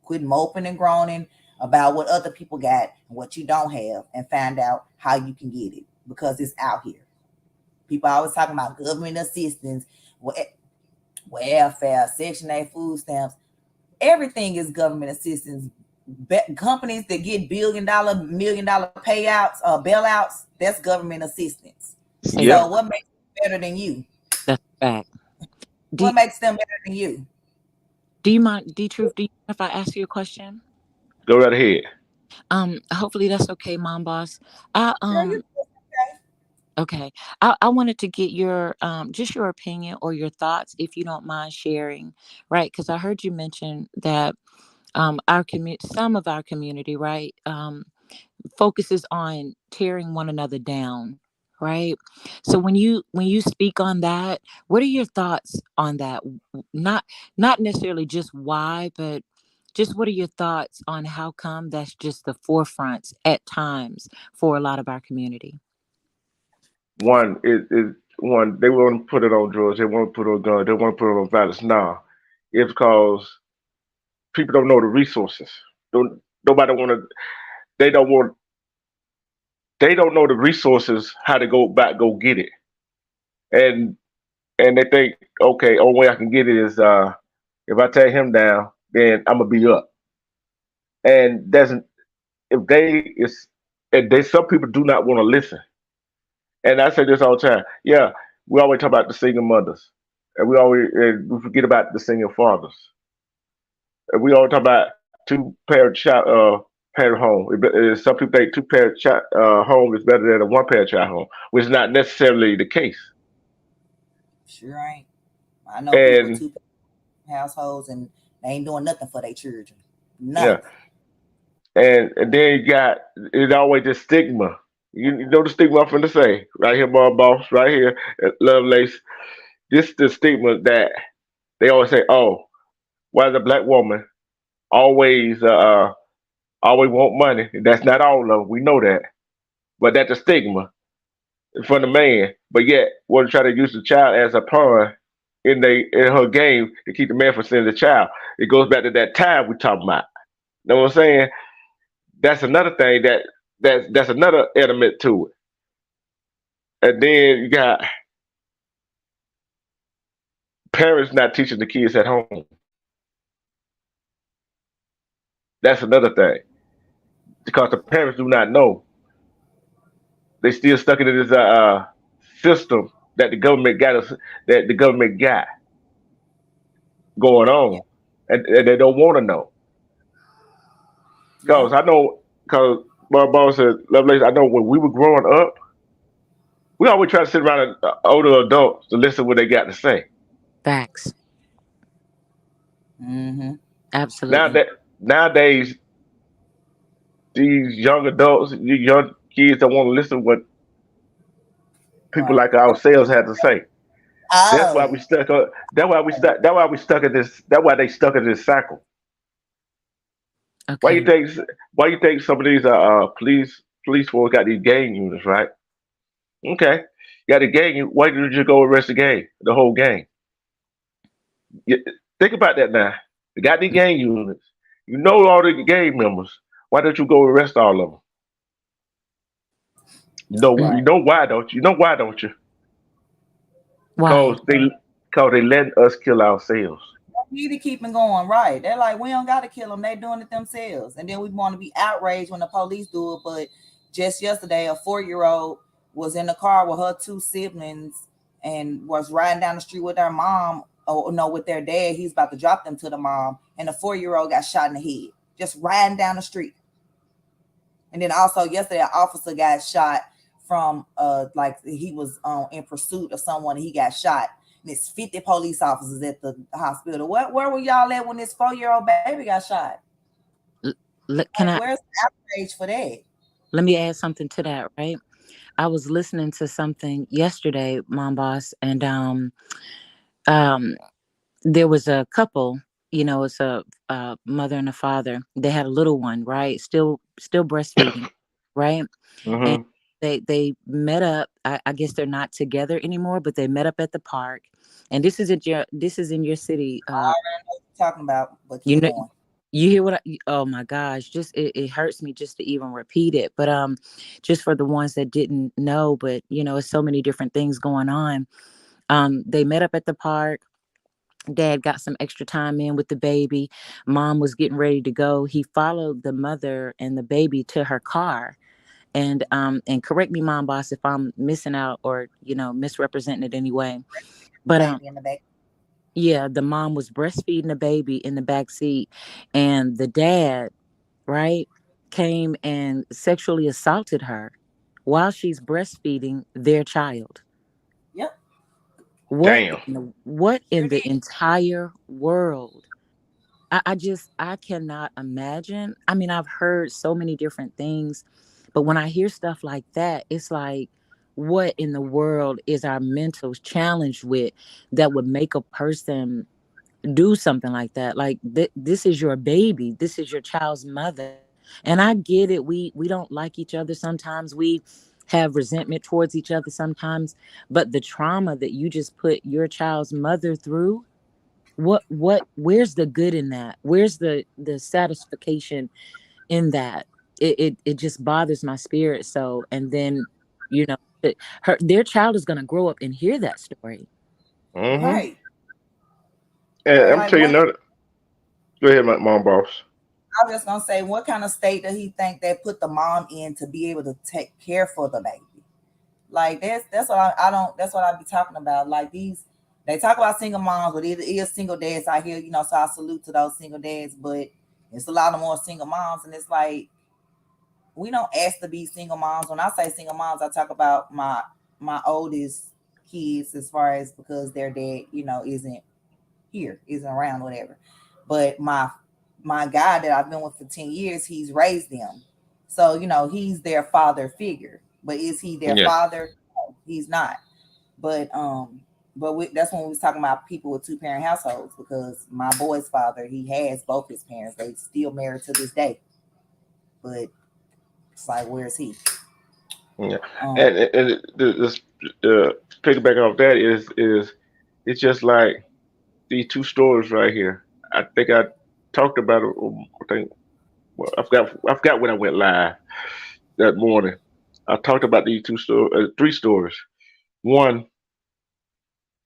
Quit moping and groaning about what other people got and what you don't have, and find out how you can get it, because it's out here. People always talking about government assistance, welfare, Section 8 food stamps. Everything is government assistance. Companies that get $1 million payouts, bailouts, that's government assistance. Say Yeah, So what makes them better than you? that's a fact. Do What makes them better than you? do you mind, D Truth? Do you mind if I ask you a question? go right ahead. Hopefully that's okay, Mom Boss. I Girl, you okay? Okay. I wanted to get your just your opinion or your thoughts, if you don't mind sharing, right? Because I heard you mention that our community, some of our community, right, focuses on tearing one another down, right? So when you speak on that, what are your thoughts on that? Not necessarily just why, but just what are your thoughts on how come that's just the forefronts at times for a lot of our community? One is one. They want to put it on drugs. They want to put it on guns. They want to put it on violence. Now, it's because people don't know the resources. Don't nobody want to. They don't want. They don't know the resources how to go back go get it, and and they think, okay, only way I can get it is if I tear him down, then I'm gonna be up. And doesn't if they is and they some people do not want to listen. And I say this all the time. Yeah, we always talk about the single mothers, and we forget about the single fathers. And we always talk about parent home. Some people think two-parent home is better than a one-parent child home, which is not necessarily the case. Sure ain't. I know people And two households and they ain't doing nothing for their children. yeah, Nothing. and then you got it always the stigma. You know the stigma I'm finna say right here, my boss, right here, at Lovelace. This is the stigma that they always say, oh, why the black woman always always want money. That's not all of them. We know that, but that's a stigma from the man. But yet, want to try to use the child as a pawn in her game to keep the man from seeing the child. It goes back to that time we talking about. Know what I'm saying? That's another thing that's another element to it. And then you got parents not teaching the kids at home. That's another thing because the parents do not know. They still stuck in this system that the government got us that the government got going Yeah. on, and they don't want to know. Yeah. Because I know, because my boss said, Lovelace, I know when we were growing up, we always try to sit around older adults to listen to what they got to say. Facts. Mm-hmm. Now Absolutely. that nowadays, these young adults, these young kids don't want to listen to what people Right. like ourselves have to say. That's why we Oh. stuck. That's why we stuck. That's why we stuck in this. That's why they stuck in this cycle. Why you Okay. think? Why you think some of these police force got these gang units, right? Okay. got a gang. Why did you just go arrest the gang, the whole gang? You, think about that now. You got the gang units. You know all the gang members. Why don't you go arrest all of them? You Right. know why don't you? You know why don't you? Why? Cause they letting us kill ourselves. We need to keep it going, right? They're like, we don't got to kill them. They're doing it themselves. And then we want to be outraged when the police do it. But just yesterday, a 4-year-old was in the car with her two siblings and was riding down the street with their mom, or no, with their dad. He's about to drop them to the mom. And the 4-year-old got shot in the head, just riding down the street. And then also yesterday, an officer got shot from like he was in pursuit of someone and he got shot. And it's 50 police officers at the hospital. Where were y'all at when this 4-year-old baby got shot? Can I? Where's the outrage for that? Let me add something to that. Right. I was listening to something yesterday, Mom Boss, and um, there was a couple. It's a mother and a father. They had a little one, right? Still breastfeeding, right? And Hmm. they met up. I guess they're not together anymore, but they met up at the park. And this is in your city. I already know what you're talking about, but You keep know, going. you hear oh my gosh, just it hurts me just to even repeat it. But just for the ones that didn't know, but it's so many different things going on. They met up at the park. Dad got some extra time in with the baby. Mom was getting ready to go. He followed the mother and the baby to her car. And correct me, Mom Boss, if I'm missing out or misrepresenting it anyway. But Baby in the back. yeah, the mom was breastfeeding the baby in the back seat, and the dad, right, came and sexually assaulted her while she's breastfeeding their child. Yep, Damn. What sure in the did. entire world? I cannot imagine. I mean, I've heard so many different things, but when I hear stuff like that, it's like, what in the world is our mentals challenged with that would make a person do something like that? Like this is your baby, this is your child's mother. And I get it. We don't like each other sometimes. We have resentment towards each other sometimes, but the trauma that you just put your child's mother through, where's the good in that? Where's the satisfaction in that? It just bothers my spirit. So, and then you know their child is going to grow up and hear that story. Hmm. Right. And So I'm like, tell you what? another. Go ahead, my mom, boss. I was just gonna say, what kind of state does he think they put the mom in to be able to take care for the baby? Like that's what I don't. That's what I be talking about. Like these, they talk about single moms, but it is single dads out here. So I salute to those single dads, but it's a lot of more single moms, and it's like we don't ask to be single moms. When I say single moms, I talk about my oldest kids as far as because their dad, isn't here, isn't around, whatever. But my guy that I've been with for 10 years, he's raised them. So, he's their father figure. But is he their Yeah. father? No, he's not. But that's when we was talking about people with two-parent households, because my boy's father, he has both his parents. They still married to this day. But it's like, where's he? Yeah. Um, And this piggyback off that is it's just like these two stories right here. I think I talked about it. I think well, I forgot when I went live that morning. I talked about these three stories. One,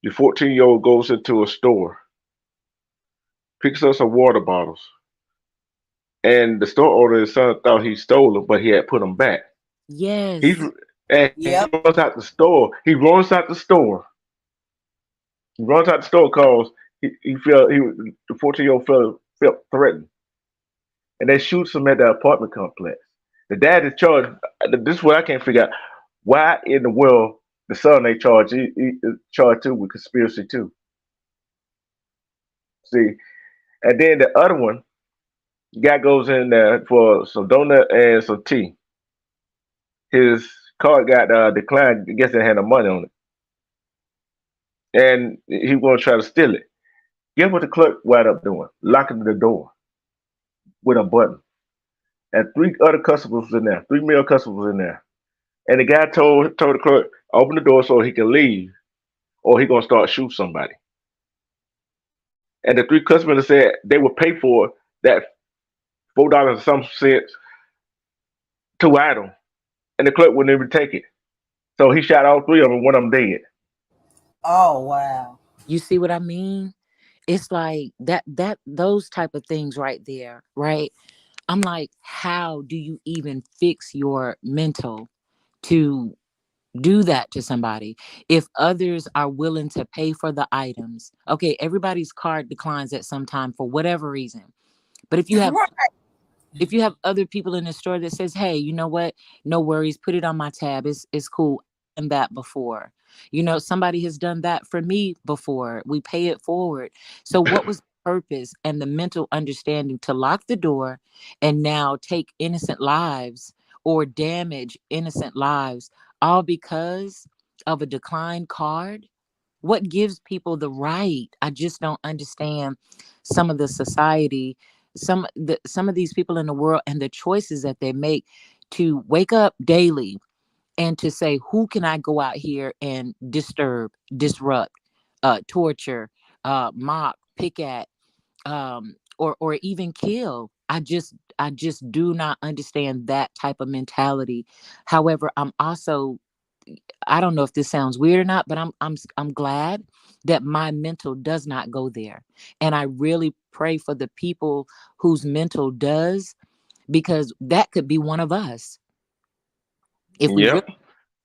the 14-year-old goes into a store, picks up some water bottles, and the store owner, his son, thought he stole them, but he had put them back. He's Yes. and he yep, runs out the store. He runs out the store. He runs out the store because he felt the 14-year-old felt threatened, and they shoots him at the apartment complex. The dad is charged. This is what I can't figure out. Why in the world the son they charged? He is charged too with conspiracy too. See, and then the other one, guy goes in there for some donut and some tea. His card got declined. I guess they had no money on it, and he was gonna try to steal it. Guess what the clerk wound up doing? Locking the door with a button. And three other customers was in there. Three male customers was in there. And the guy told the clerk, open the door so he can leave, or he gonna start shoot somebody. And the three customers said they would pay for that $4 and some cents two item, and the clerk wouldn't even take it. So he shot all three of them, one of them dead. Oh wow. You see what I mean? It's like those type of things right there, right? I'm like, how do you even fix your mental to do that to somebody if others are willing to pay for the items? Okay, everybody's card declines at some time for whatever reason. But Right. if you have other people in the store that says, hey, you know what, no worries, put it on my tab, it's cool, and that before, somebody has done that for me before, we pay it forward. So what was the purpose and the mental understanding to lock the door and now take innocent lives or damage innocent lives, all because of a declined card? What gives people the right? I just don't understand some of the society, some of these people in the world and the choices that they make to wake up daily and to say, who can I go out here and disturb, disrupt, torture, mock, pick at, or even kill? I just do not understand that type of mentality. However, I'm also, I don't know if this sounds weird or not, but I'm glad that my mental does not go there. And I really pray for the people whose mental does, because that could be one of us. If we really Yep.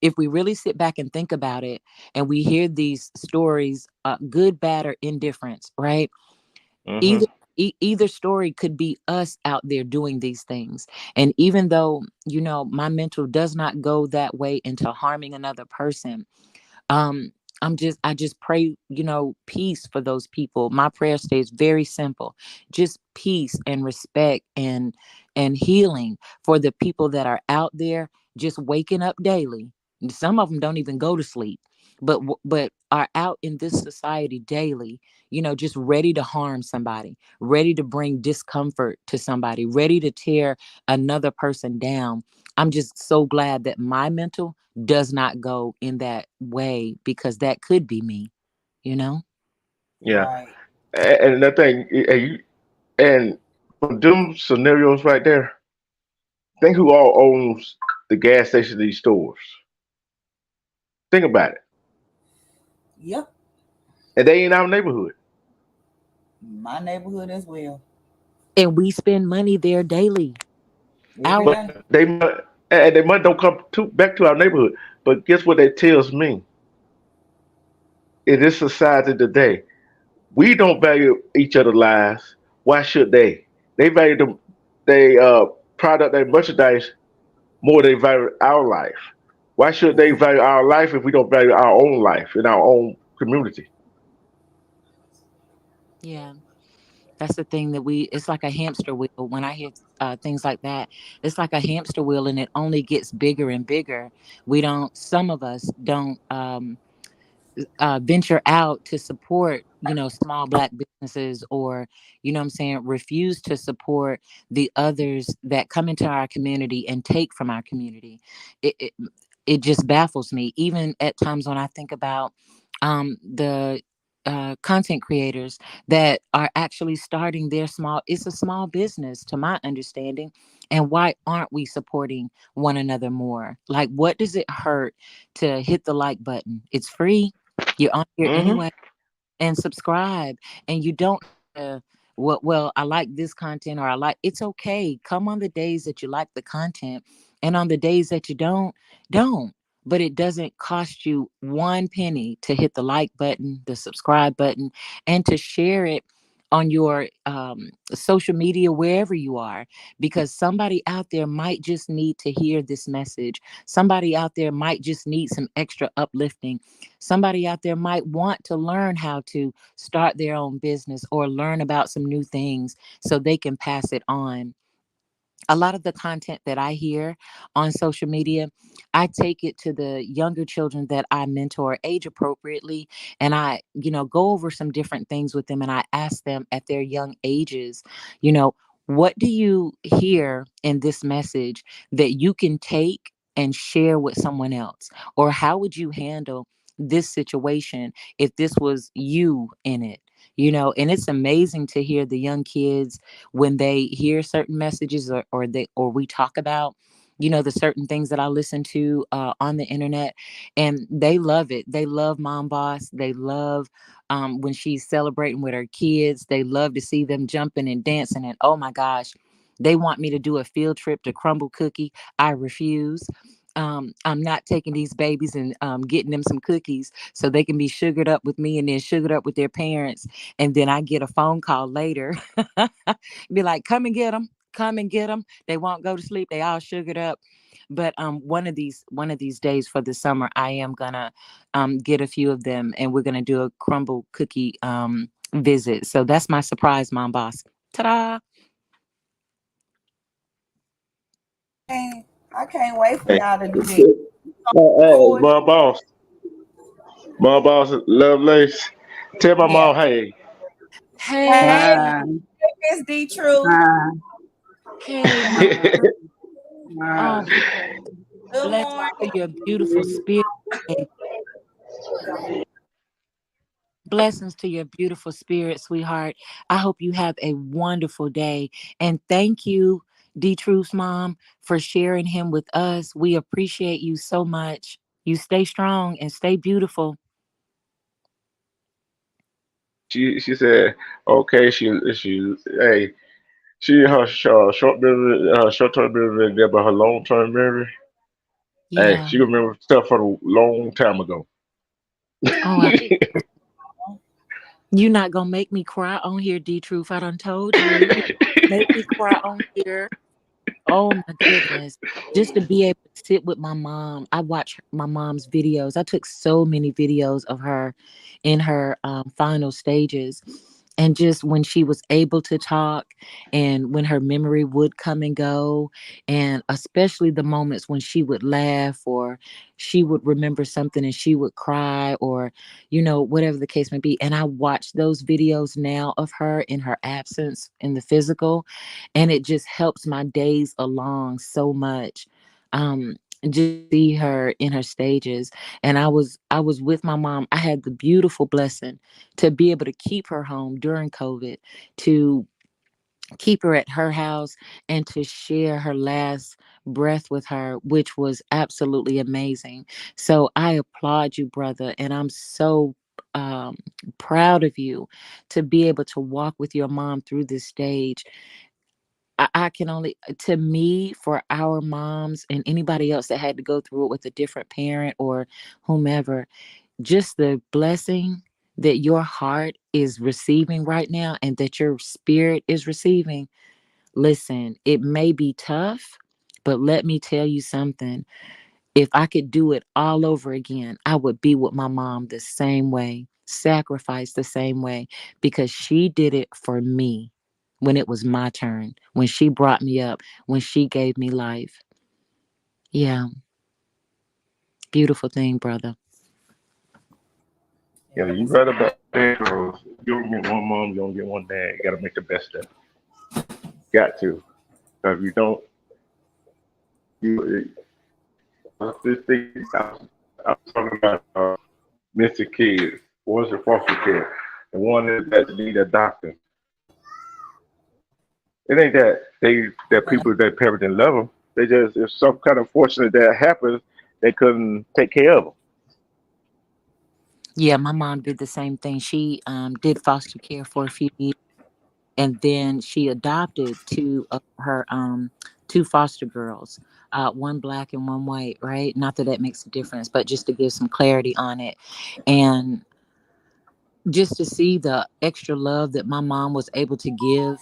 if we really sit back and think about it, and we hear these stories, good, bad, or indifference, right? Either Hmm. either story could be us out there doing these things. And even though, my mental does not go that way into harming another person, um I just pray, peace for those people. My prayer stays very simple: just peace and respect and healing for the people that are out there just waking up daily. Some of them don't even go to sleep, but are out in this society daily, just ready to harm somebody, ready to bring discomfort to somebody, ready to tear another person down. I'm just so glad that my mental does not go in that way, because that could be me, you know? Yeah. Right. And that thing, and for them scenarios right there, think who all owns the gas station of these stores. Think about it. Yep. And they ain't our neighborhood. My neighborhood as well. And we spend money there daily. Every Our But day. and they money don't come back to our neighborhood. But guess what that tells me? In this society today, we don't value each other's lives. Why should they? They value them, they product, their merchandise more than they value our life. Why should they value our life if we don't value our own life in our own community? Yeah, that's the thing that it's like a hamster wheel. When I hear things like that, it's like a hamster wheel, and it only gets bigger and bigger. Some of us don't venture out to support, small black businesses, or, what I'm saying, refuse to support the others that come into our community and take from our community. It, it, it just baffles me, even at times when I think about the content creators that are actually starting their it's a small business to my understanding. And why aren't we supporting one another more? Like, what does it hurt to hit the like button? It's free. You're on here Hmm. anyway, and subscribe. And you don't well, I like this content, or I like, it's okay. Come on the days that you like the content, and on the days that you don't. But it doesn't cost you one penny to hit the like button, the subscribe button, and to share it on your social media, wherever you are, because somebody out there might just need to hear this message. Somebody out there might just need some extra uplifting. Somebody out there might want to learn how to start their own business, or learn about some new things so they can pass it on. A lot of the content that I hear on social media, I take it to the younger children that I mentor age appropriately. And I, go over some different things with them. And I ask them at their young ages, you know, what do you hear in this message that you can take and share with someone else? Or how would you handle this situation if this was you in it? And it's amazing to hear the young kids when they hear certain messages, or we talk about the certain things that I listen to on the internet, and they love it. They love Mom Boss. They love when she's celebrating with her kids. They love to see them jumping and dancing, and oh my gosh, they want me to do a field trip to Crumble Cookie. I refuse. I'm not taking these babies and getting them some cookies so they can be sugared up with me and then sugared up with their parents. And then I get a phone call later, be like, come and get them, come and get them. They won't go to sleep. They all sugared up. But one of these days for the summer, I am gonna get a few of them, and we're gonna do a Crumble Cookie visit. So that's my surprise, Mom Boss. Ta-da! I can't wait for Hey, y'all to do that. hey, Forward. my boss, Lovelace. Tell my Yeah. mom, hey, Hey, Hey, Ah, Miss D Truth. ah, hey, my ah, girl. ah. Oh, Good blessings to morning. your beautiful spirit. And blessings to your beautiful spirit, sweetheart. I hope you have a wonderful day. And thank you, D Truth's mom, for sharing him with us. We appreciate you so much. You stay strong and stay beautiful. she said, okay, hey, her short term memory is there, but her long term memory, hey, Yeah. she remember stuff from a long time ago. Oh, you're not gonna make me cry on here, D Truth. I done told you. You make me cry on here. Oh my goodness. Just to be able to sit with my mom. I watch my mom's videos. I took so many videos of her in her final stages. And just when she was able to talk and when her memory would come and go, and especially the moments when she would laugh or she would remember something and she would cry, or, whatever the case may be. And I watch those videos now of her in her absence in the physical, and it just helps my days along so much. Just see her in her stages. And I was with my mom. I had the beautiful blessing to be able to keep her home during COVID, to keep her at her house, and to share her last breath with her, which was absolutely amazing. So I applaud you, brother, and I'm so um, proud of you to be able to walk with your mom through this stage. I can only, to me, for our moms and anybody else that had to go through it with a different parent or whomever, just the blessing that your heart is receiving right now and that your spirit is receiving. Listen, it may be tough, but let me tell you something. If I could do it all over again, I would be with my mom the same way, sacrifice the same way, because she did it for me when it was my turn, when she brought me up, when she gave me life. Yeah, beautiful thing, brother. Yeah, you Yes. right about that, girls. You don't get one mom, you don't get one dad. You gotta make the best of it. Got to. 'Cause if you don't, you this thing I was talking about missing kids, ones in foster care, and one that need a doctor. It ain't that people that parents didn't love them. They just if some kind of fortunate that happens, they couldn't take care of them. Yeah, my mom did the same thing. She did foster care for a few years, and then she adopted two of her two foster girls, one black and one white. Right? Not that that makes a difference, but just to give some clarity on it, and just to see the extra love that my mom was able to give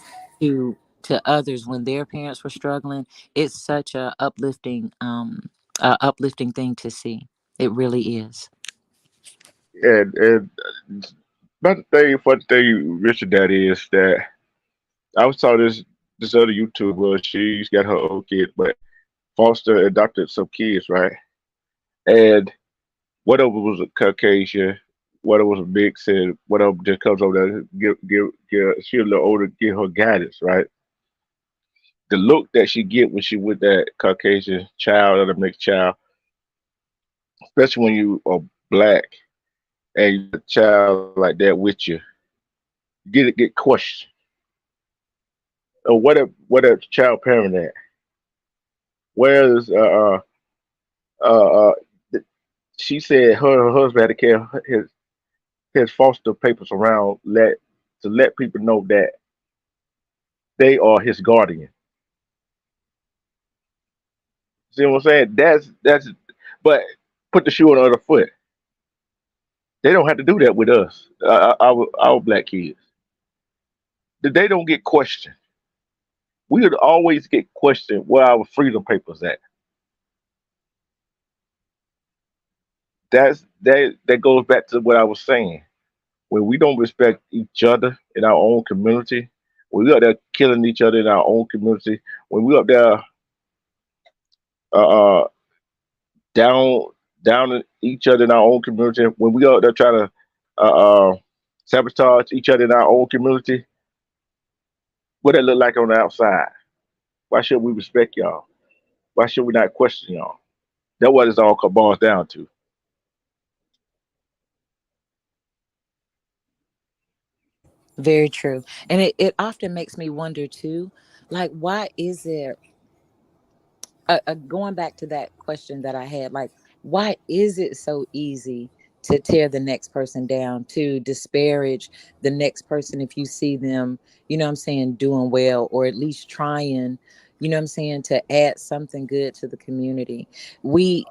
to others when their parents were struggling. It's such a uplifting thing to see. It really is. And but the thing, funny thing, Richard, that is that I saw this other YouTuber. She's got her own kid, but foster adopted some kids, right? And one of them was a Caucasian, one of them was a mix, and one of them just comes over there, give. She a little older, give her guidance, right? the look that she get when she with that Caucasian child or the mixed child, especially when you are black and you got a child like that with you, get questioned. Or what a child parent at? Where is uh th- she said her husband had to carry his foster papers around to let people know that they are his guardian. See what I'm saying? That's but put the shoe on the other foot. They don't have to do that with us, our black kids. They don't get questioned. We would always get questioned where our freedom papers at. That goes back to what I was saying. When we don't respect each other in our own community, when we up there killing each other in our own community, when we up there uh, uh, down each other in our own community, when we out there trying to uh, uh, sabotage each other in our own community, what that look like on the outside? Why should we respect y'all? Why should we not question y'all? That's what it's all boils down to. Very true. And it often makes me wonder too, like, why is it, going back to that question that I had, like, why is it so easy to tear the next person down, to disparage the next person if you see them, what I'm saying, doing well, or at least trying, what I'm saying, to add something good to the community? We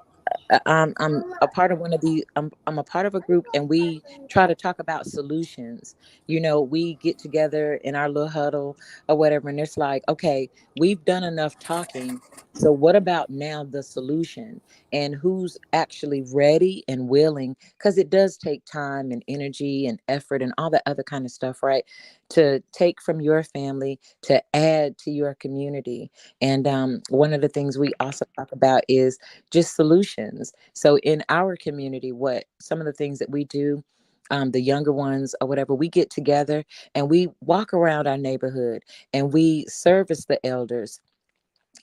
I'm a part of one of the I'm a part of a group, and we try to talk about solutions. We get together in our little huddle or whatever, and it's like, okay, we've done enough talking. So what about now the solution, and who's actually ready and willing? Because it does take time and energy and effort and all that other kind of stuff, right? To take from your family to add to your community. And one of the things we also talk about is just solutions. So in our community, what some of the things that we do, the younger ones or whatever, we get together and we walk around our neighborhood and we service the elders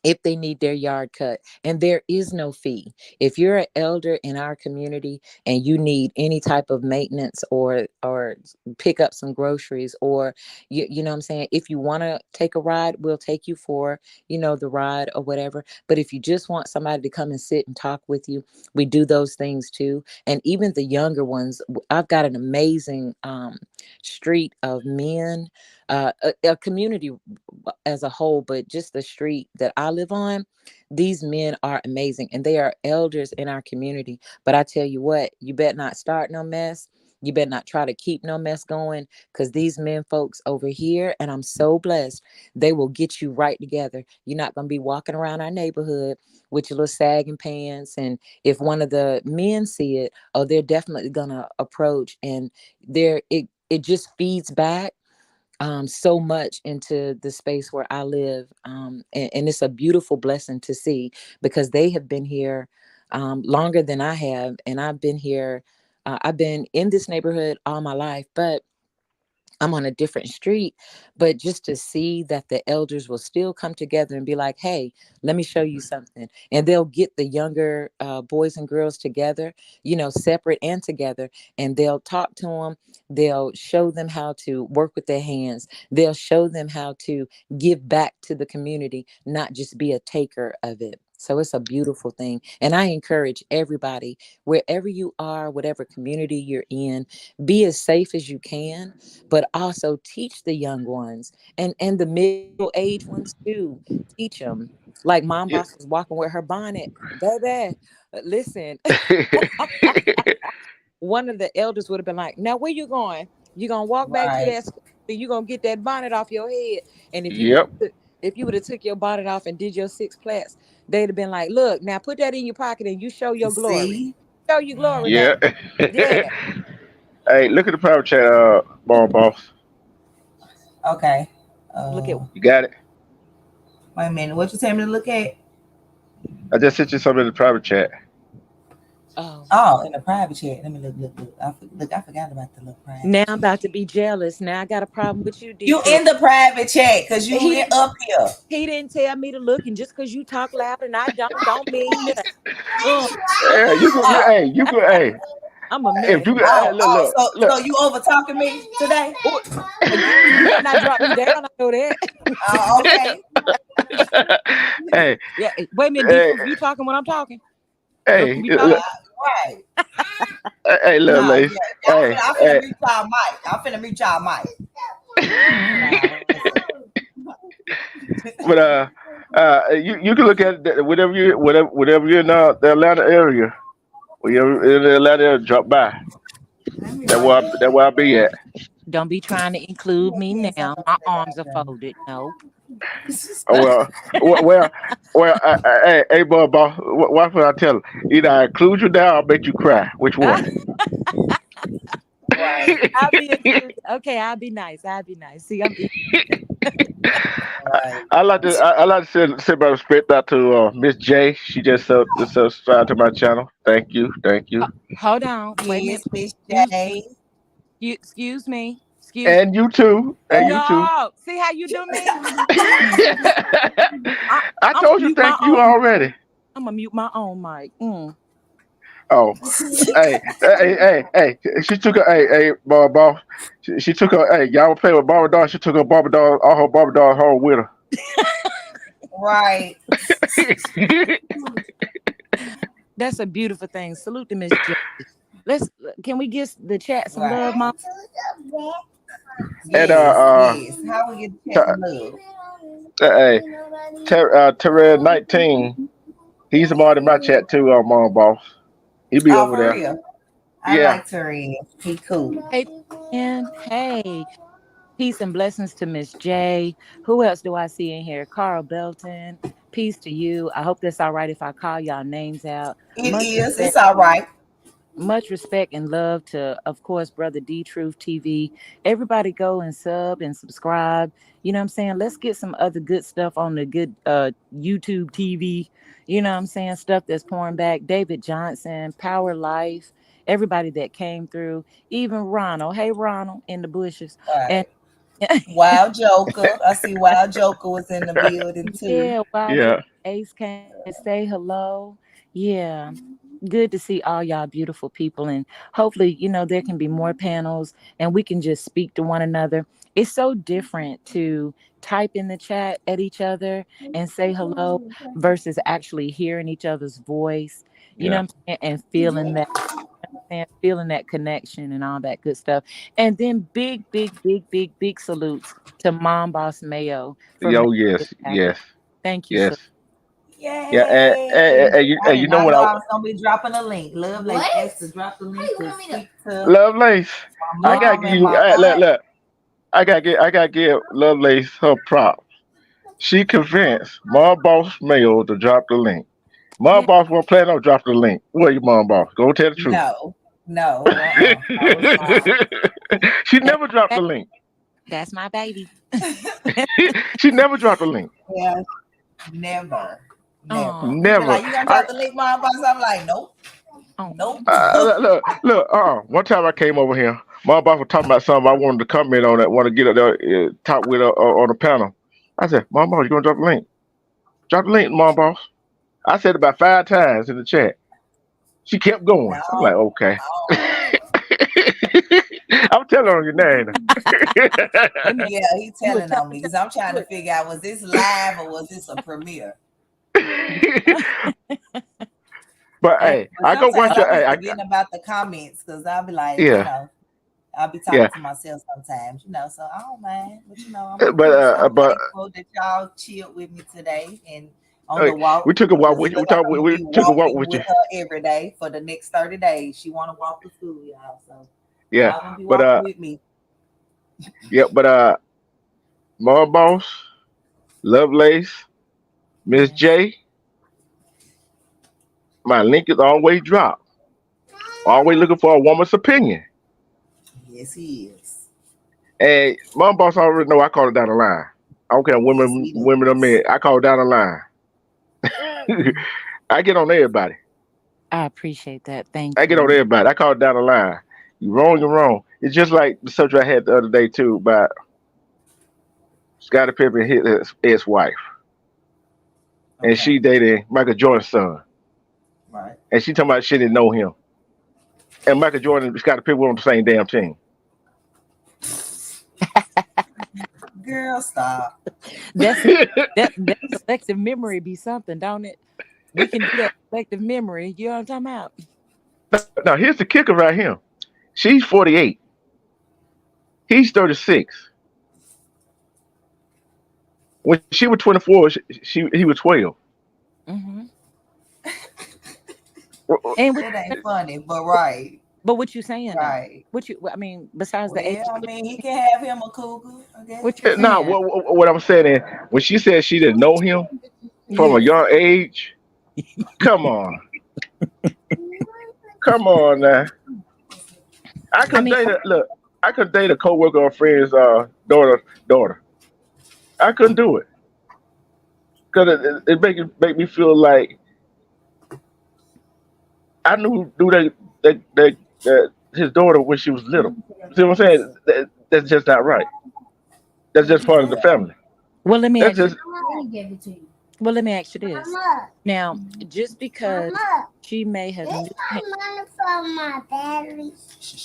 if they need their yard cut, and there is no fee. If you're an elder in our community and you need any type of maintenance, or pick up some groceries, or you know what I'm saying, if you want to take a ride, we'll take you for the ride or whatever. But if you just want somebody to come and sit and talk with you, we do those things too. And even the younger ones, I've got an amazing street of men, a community as a whole, but just the street that I live on, these men are amazing, and they are elders in our community. But I tell you what, you better not start no mess. You better not try to keep no mess going, because these men folks over here, and I'm so blessed, they will get you right together. You're not going to be walking around our neighborhood with your little sagging pants. And if one of the men see it, oh, they're definitely going to approach. And it just feeds back so much into the space where I live. And it's a beautiful blessing to see, because they have been here longer than I have. And I've been here, I've been in this neighborhood all my life, but I'm on a different street. But just to see that the elders will still come together and be like, hey, let me show you something. And they'll get the younger boys and girls together, separate and together, and they'll talk to them. They'll show them how to work with their hands. They'll show them how to give back to the community, not just be a taker of it. So it's a beautiful thing. And I encourage everybody, wherever you are, whatever community you're in, be as safe as you can, but also teach the young ones, and the middle-aged ones too. Teach them. Like Mom Yeah. Boss was walking with her bonnet, baby. Listen, one of the elders would have been like, "Now where you going? You gonna walk back to Right. that school? You gonna get that bonnet off your head?" And Yep. if you would have took your bonnet off and did your six plats, they'd have been like, "Look, now put that in your pocket and you show your glory. See? Show your glory Mm-hmm. Yeah. now." Yeah, Hey, look at the private chat, boss. Okay. look at. You got it. Wait a minute. What you tell me to look at? I just sent you something in the private chat. Oh, Oh, in the private chat. Let me look. I forgot about the little now private I'm chat. about to be jealous. Now I got a problem with you, You D-True. in the private chat because you He didn't. up here. He didn't tell me to look, and just because you talk loud and I don't mean nothing. What? Yeah, you could. Oh, Hey, you could. Hey, I'm a if mess. you could. Hey, so you over talking me today? Oh, you better not drop me down. I know that. Oh, okay. hey, Yeah. Wait a minute, hey, D-True. You talking when I'm talking? Don't you hey, be talking? Right. hey, little Nah, lace. yeah. Hey, I'm finna hey. mute y'all mic. I'm finna mute y'all mic. Nah, what's up? But you can look at that whatever you're in the Atlanta area, wherever in the Atlanta area, drop by. Let me That write where this that where I be at. Don't be trying to include me now. My arms are folded. No. Oh, well, hey, boss, what would I tell her? Either I include you down or make you cry. Which one? right. I'll be included. Okay, I'll be nice. I'll be nice. See, I'm Right. I like to send my respect out to Miss J. She just subscribed to my channel. Thank you, hold on. Wait a minute. Yes, Miss Excuse, J. excuse me. Excuse and you too, and you too. no. See how you do me? I, I I'm gonna told you mute my thank you own. already. I'm gonna mute my own mic. Oh, hey, she took a, hey, boss. She took her, hey, y'all play with Barbara doll. She took her Barbara doll, all her Barbara doll home with her. Right. That's a beautiful thing. Salute to Miss J. Let's can we give the chat some Right. love, Mom? And Yes. How we get to t- catch some love? hey, Terrell 19. He's a part of my chat too, mom boss. He be Oh, over for there. real. I Yeah. like Tarian. He cool. Hey, and hey, peace and blessings to Miss J. Who else do I see in here? Carl Belton. Peace to you. I hope that's all right if I call y'all names out. It Much is. respect. It's all right. Much respect and love to, of course, Brother D Truth TV. Everybody go and sub and subscribe. You know what I'm saying? Let's get some other good stuff on the good YouTube TV. You know what I'm saying? Stuff that's pouring back. David Johnson, Power Life, everybody that came through, even Ronald. Hey, Ronald in the bushes. And Right. Wild Joker. I see Wild Joker was in the building too. yeah, Wild Joe Yeah. Ace came and say hello. Yeah. Good to see all y'all beautiful people, and hopefully there can be more panels and we can just speak to one another. It's so different to type in the chat at each other and say hello versus actually hearing each other's voice, Yeah. what I'm saying, and feeling that, and feeling that connection and all that good stuff. And then big salutes to Mom Boss Mayo for Yo, making this yes, happen. yes, Thank you yes. so. Yeah, Yay! I you did know not what know I was gonna be dropping a link. Love like What? X to drop the link to speak to Lovelace. my I gotta mom give and you, my aunt. look. I gotta give Lovelace her props. She convinced Mom Boss Mail to drop the link. Mom Yeah, Boss won't plan on dropping the link. Where you, Mom Boss? Go tell the truth. No, no, I was wrong. She that's never dropped my the baby. link. That's my baby. She never dropped the link. Yeah, never, never. Oh, He be Never. like, "You gonna drop the link, mom?" Boss? I'm like, "Nope, oh, nope." Look. One time I came over here, Mom Boss was talking about something. I wanted to comment on that. Want to get up there, talk with her on the panel. I said, Mom Boss, you gonna drop the link? Drop the link, Mom Boss. I said it about 5 times in the chat. She kept going. I'm like, No, okay. no. I'm telling on your name. wait a minute. Yeah, he You were telling telling, on me because I'm trying to figure out was this live or was this a premiere? But hey, hey, But I go watch sometimes your. I be Hey, forgetting about the comments because I'll be like, yeah, I'll be yeah. talking to myself sometimes, so I don't mind. But I'm But thankful that y'all chilled with me today and on the we walk took a walk because with you. I'm gonna We be took a walk walking with you. with her every day for the next 30 days. She wanna walk to school, y'all. So Yeah, y'all gonna be but walking with me. yeah, but Mom Boss, Lovelace, Miss yes, J, my link is always dropped. Always looking for a woman's opinion. Yes, he is. And Mom Boss already know I call it down the line. I don't care Yes, women, he women or does. men. I call it down the line. I get on everybody. I appreciate that. I Thank get on you. everybody. I call it down the line. You wrong, you're wrong. It's just like the subject I had the other day too about Scottie Pippen hit his ex-wife, and Okay. she dated Michael Jordan's son, Right. and she talking about she didn't know him. And Michael Jordan and Scottie Pippen were on the same damn team. Girl, stop. That's that selective memory be something, don't it? We can do that selective memory. You know what I'm talking about? Now here's the kicker right here. She's 48. He's 36. When she was 24, he was 12. Hmm. And It ain't funny, but right. but what you saying though? Right. I mean, besides the age, Well, I mean, he can have him a cougar, I guess. what you Now, saying? what I'm saying is, when she said she didn't know him from a Yeah. young age, come on, come on now. I I could mean, date a look. I could date a coworker or friend's daughter. I couldn't do it because it make me feel like I knew that his daughter when she was little. See what I'm saying? That's just not right. That's just part of the family. well, let me That's ask you. just Well, let me ask you this. Now, just because she may have knew him,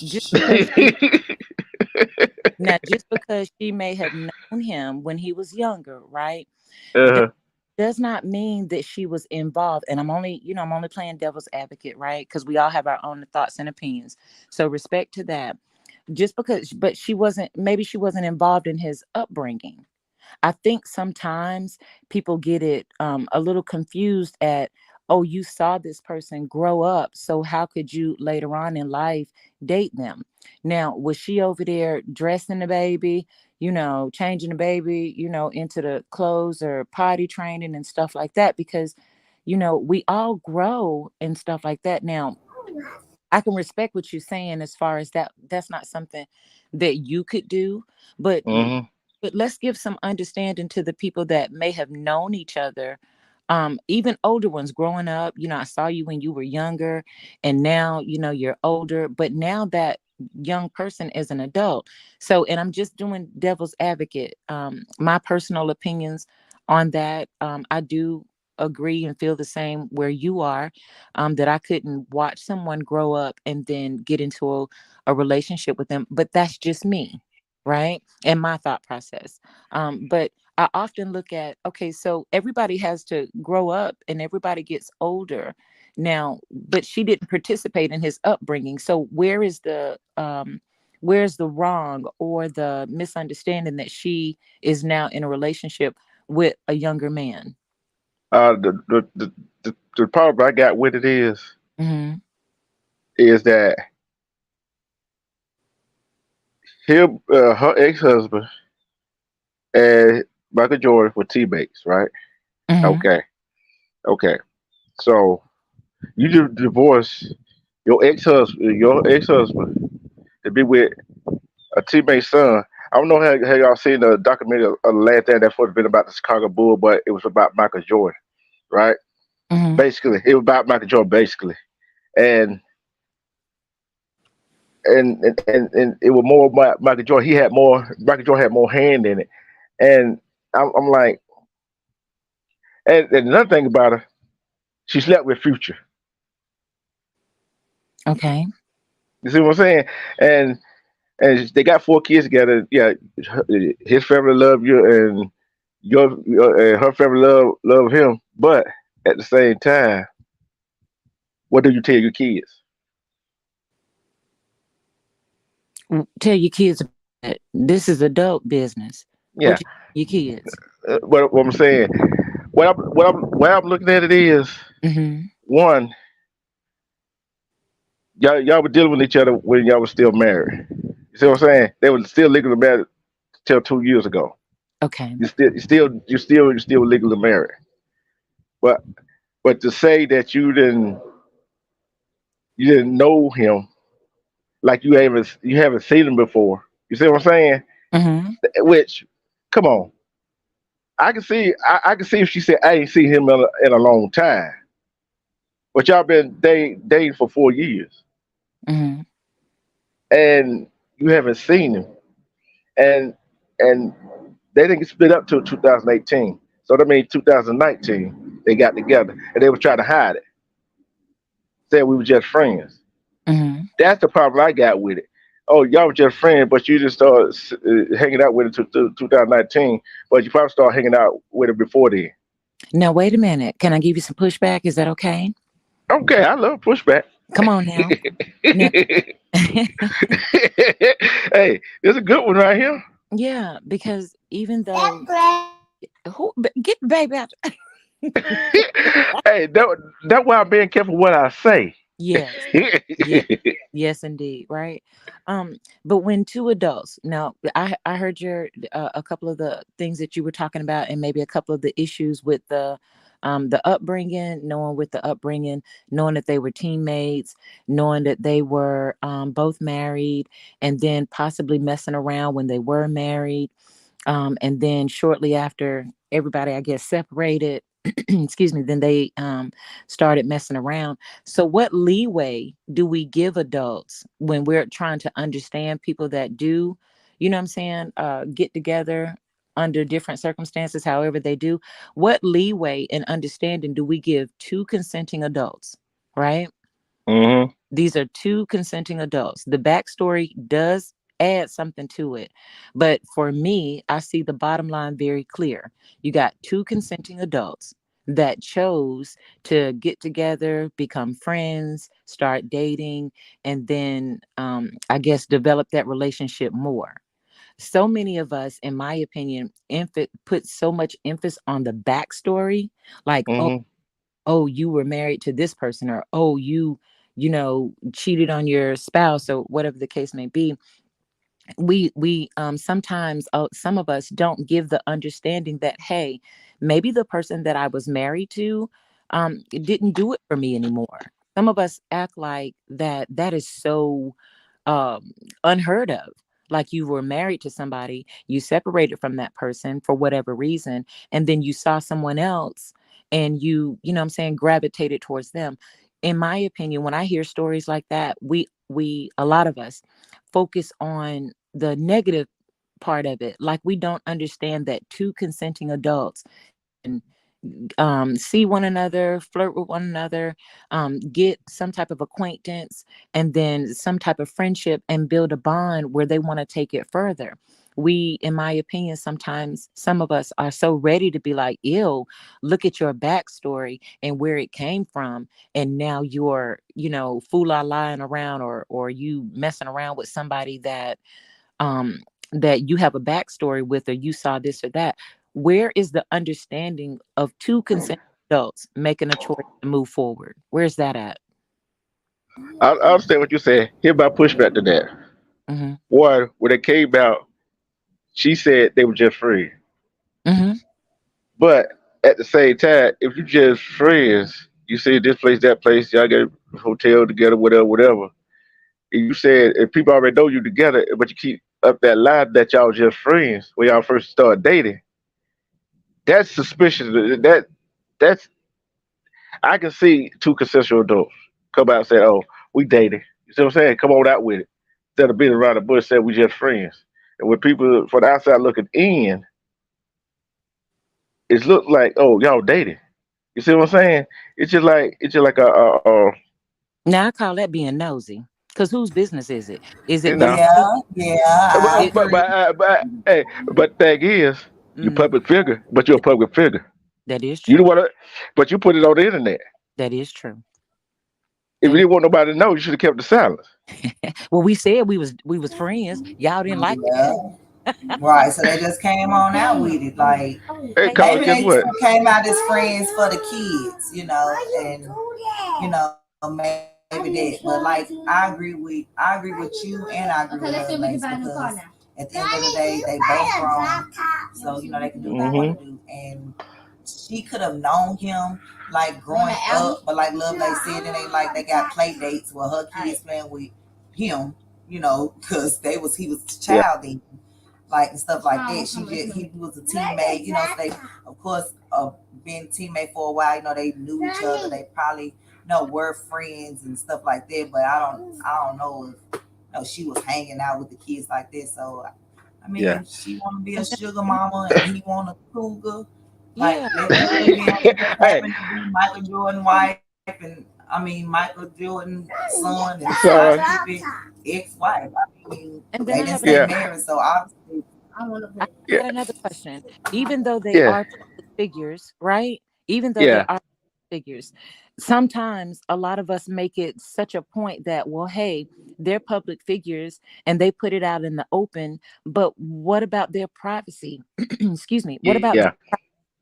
just because she now just because she may have known him when he was younger, right? uh, Does not mean that she was involved. And I'm only playing devil's advocate, right? Because we all have our own thoughts and opinions. So respect to that. Just because, but maybe she wasn't involved in his upbringing. I think sometimes people get it a little confused at, oh, you saw this person grow up. So how could you later on in life date them? Now, was she over there dressing the baby, changing the baby, into the clothes or potty training and stuff like that? Because, we all grow and stuff like that. Now, I can respect what you're saying as far as that's not something that you could do, but mhm. let's give some understanding to the people that may have known each other, even older ones growing up. I saw you when you were younger, and now you're older, but now that young person is an adult. So, and I'm just doing devil's advocate. My personal opinions on that, I do agree and feel the same where you are, that I couldn't watch someone grow up and then get into a relationship with them, but that's just me, right? And my thought process. But I often look at, okay, so everybody has to grow up and everybody gets older now, but she didn't participate in his upbringing. So where's the wrong or the misunderstanding that she is now in a relationship with a younger man? The problem I got with it Hmm. is that her ex husband and Michael Jordan were teammates, right? Hmm. Okay, okay. So you just divorce your ex husband to be with a teammate's son. I don't know how y'all seen the documentary of the last thing that's supposed to been about the Chicago Bull, but it was about Michael Jordan, right? Hmm. Basically, it was about Michael Jordan, basically, and and it was more about Michael Jordan. Michael Jordan had more hand in it, and I'm like, and another thing about her, she slept with Future. Okay. You see what I'm saying? And and they got 4 kids together. Yeah, his family love you, and her family love him. But at the same time, what do you tell your kids? Tell your kids that this is adult business. Yeah, What you your kids? what I'm saying, what I'm looking at it is Hmm. one, y'all were dealing with each other when y'all were still married. You see what I'm saying? They were still legally married till 2 years ago. Okay. You still legally married. But to say that you didn't know him, like you haven't seen him before. You see what I'm saying? Hmm. Which, come on, I can see if she said I ain't seen him in a long time. but y'all been dating for 4 years, Mm-hmm. and you haven't seen him, and and they didn't get split up till 2018. So that means 2019 they got together, and they were trying to hide it, saying we were just friends. Mm-hmm. That's the problem I got with it. Oh, y'all were just friends, but you just started hanging out with it to 2019, but you probably started hanging out with it before then. Now, wait a minute. Can I give you some pushback? Is that okay? Okay, I love pushback. Come on now. Now, Hey, there's a good one right here. yeah, because even though get the baby out. Hey, that's why I'm being careful what I say. Yes. Yes. Yes, indeed. Right. But when two adults, now I heard your a couple of the things that you were talking about, and maybe a couple of the issues with the upbringing, knowing that they were teammates, knowing that they were both married, and then possibly messing around when they were married, and then shortly after everybody, I guess, separated. Excuse me, then they started messing around. So what leeway do we give adults when we're trying to understand people that do, you know what I'm saying, get together under different circumstances, however they do? What leeway and understanding do we give two consenting adults, right? Hmm. These are two consenting adults. The backstory does add something to it. But for me, I see the bottom line very clear. You got two consenting adults that chose to get together, become friends, start dating, and then I guess develop that relationship more. So many of us, in my opinion, put so much emphasis on the backstory, like, Hmm. oh, you were married to this person, or oh, you know, cheated on your spouse, or whatever the case may be. We sometimes, some of us don't give the understanding that, hey, maybe the person that I was married to didn't do it for me anymore. Some of us act like that is so um unheard of. Like, you were married to somebody, you separated from that person for whatever reason, and then you saw someone else, and you know what I'm saying, gravitated towards them. In my opinion, when I hear stories like that, we a lot of us focus on the negative part of it. Like, we don't understand that two consenting adults can see one another, flirt with one another, get some type of acquaintance, and then some type of friendship, and build a bond where they want to take it further. We, in my opinion, sometimes some of us are so ready to be like, ew, look at your backstory and where it came from. And now you're, you know, fool lying around, or you messing around with somebody um that you have a backstory with, or you saw this or that. Where is the understanding of two consenting adults making a choice to move forward? Where's that at? I understand what you said. Here my pushback to that. Mm-hmm. One, when it came out, she said they were just friends. Mm-hmm. But at the same time, if you just friends, you see this place, that place, y'all get a hotel together, whatever, whatever. And you said if people already know you together, but you keep up that lie that y'all just friends when y'all first started dating, that's suspicious. That's I can see two consensual adults come out and say, "Oh, we dating." You see what I'm saying? Come on out with it instead of being around the bush saying we just friends. And when people from the outside looking in, it look like, "Oh, y'all dating." You see what I'm saying? It's just like a Now I call that being nosy. Because whose business is it? Is you it the know. Yeah, family? yeah, I It, But agree. hey, but thing is, you mm, public figure, but you're a public figure. that is You don't true. want to, but you put it on the internet. That is true. If you That is, didn't want nobody to know, you should have kept the silence. well, we said we was friends. Y'all didn't like Yeah, right. So they just came on out with it. Like Hey, hey, cause maybe guess they what? two came out as friends for the kids, and maybe that. But like I agree with you, and I agree with her, Mace, because at the end of the day, they both grown, so they can do what they want to Hmm. do. And she could have known him like growing up, but like Love they said, it ain't like they got play dates where her kids playing with him, because he was a Yeah. child then, like and stuff like that. He was a teammate, so they of course been teammate for a while. They knew each other. They probably we're friends and stuff like that. But I don't know if she was hanging out with the kids like this. So I Yeah. mean, she want to be a And that, sugar mama and he want a cougar. Like yeah, let them be. It just Hey, happened to be Michael Jordan wife and I mean Michael Jordan son and Scottie son. Pippen ex-wife. I mean and then they I didn't have stay Yeah. married, so obviously I Yeah. got another question. Even though they Yeah. are public figures, right? Even though they Yeah. are figures, sometimes a lot of us make it such a point that, well, hey, they're public figures and they put it out in the open, but what about their privacy? Excuse me. What Yeah. about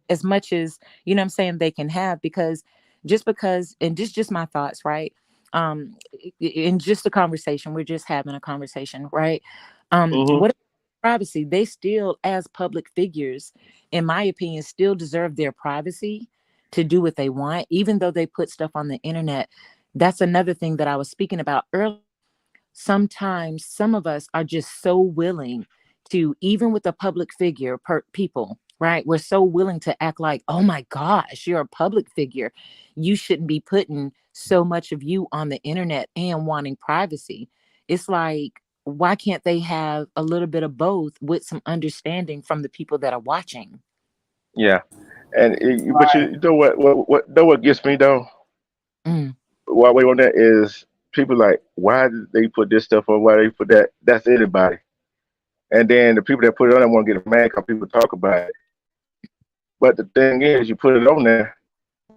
as much as I'm saying they can have, because and just my thoughts, right? In just a conversation, we're just having a conversation, right? Hmm. What about privacy? They still, as public figures, in my opinion, still deserve their privacy to do what they want, even though they put stuff on the internet. That's another thing that I was speaking about earlier. Sometimes some of us are just so willing to, even with a public figure, people, right? We're so willing to act like, oh my gosh, you're a public figure. You shouldn't be putting so much of you on the internet and wanting privacy. It's like, why can't they have a little bit of both with some understanding from the people that are watching? Yeah. And but right. you know what know what gets me though? Mm, Why we on that is people like, why did they put this stuff on? Why they put that? That's anybody. And then the people that put it on there want to get mad because people talk about it. But the thing is, you put it on there,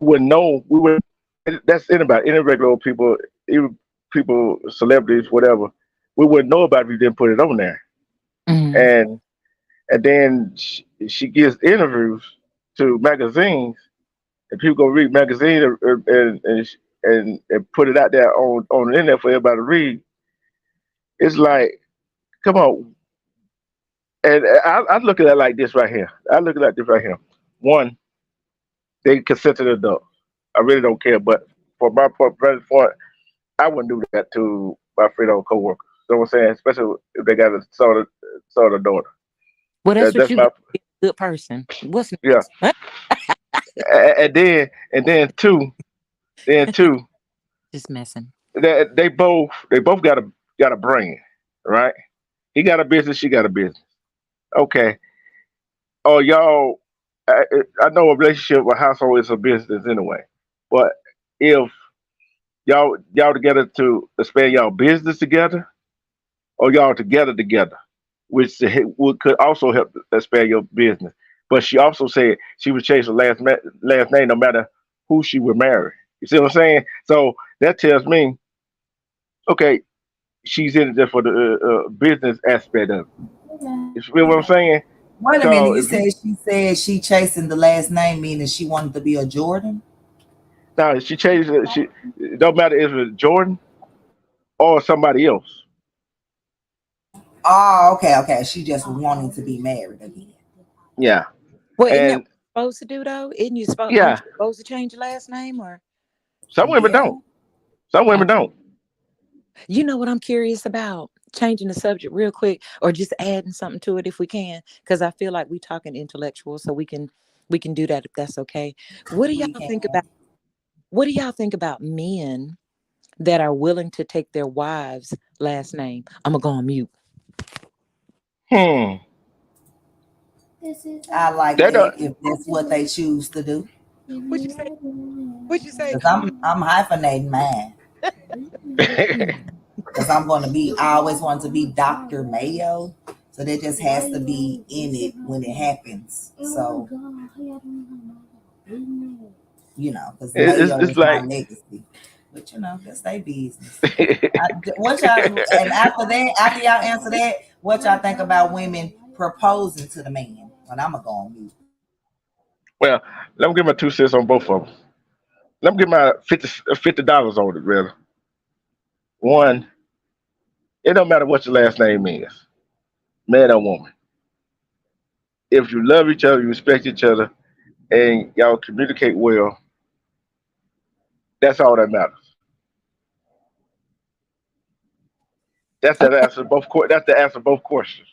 we wouldn't know. We would. That's anybody, any regular old people, even people, celebrities, whatever. We wouldn't know about it if you didn't put it on there. mm, And then she gives interviews to magazines, and people go read magazines and put it out there on the internet for everybody to read. It's like, come on. And I look at it like this right here. I look at it like this right here. One, they consider adults. I really don't care, but for my present point, I wouldn't do that to my friend or coworker. You know what I'm saying? Especially if they got a son or daughter. well, that's what That's you my got to be, a good person. What's yeah. next? Huh? And then two, Just messing. they both got a brain, right? He got a business, she got a business. Okay. Oh, y'all, I know a relationship with household is a business anyway, but if y'all together to expand y'all business together, or y'all together, which could also help expand your business. But she also said she would change her last name no matter who she would marry. You see what I'm saying? So that tells me, okay, she's in it just for the business aspect of it. You feel what I'm saying? Wait a minute, So you if you said she chasing the last name, meaning she wanted to be a Jordan. now she changed it, it don't matter if it's Jordan or somebody else. Oh, okay. She just wanting to be married again. Yeah, Well, isn't that what and you're supposed to do though? Isn't you supposed? Aren't yeah, you supposed to change your last name? Or some women Yeah. don't. Some women okay. don't. You know what I'm curious about? Changing the subject real quick, or just adding something to it if we can, because I feel like we talking intellectual, so we can do that if that's okay. What do We y'all think can. about? What do y'all think about men that are willing to take their wives' last name? I'm gonna go on mute. Hmm. I like That that don't. if that's what they choose to do. What you say? What you say, Because Carl? I'm hyphenating mine. Because I'm going to be, I always want to be Dr. Mayo. So that just has to be in it when it happens. So, because Mayo It's is my like legacy. But, that's their business. What y'all, and after y'all answer that, what y'all think about women proposing to the man? Well, I'm going to go on mute. well, let me give my 2 cents on both of them. Let me give my $50 on it, rather. One, it don't matter what your last name is, man or woman. If you love each other, you respect each other, and y'all communicate well, that's all that matters. Okay, That's the answer to both questions.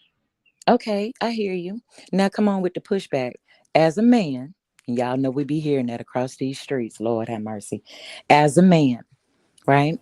okay, I hear you. Now come on with the pushback. As a man, And y'all know we be hearing that across these streets. Lord have mercy. As a man, right?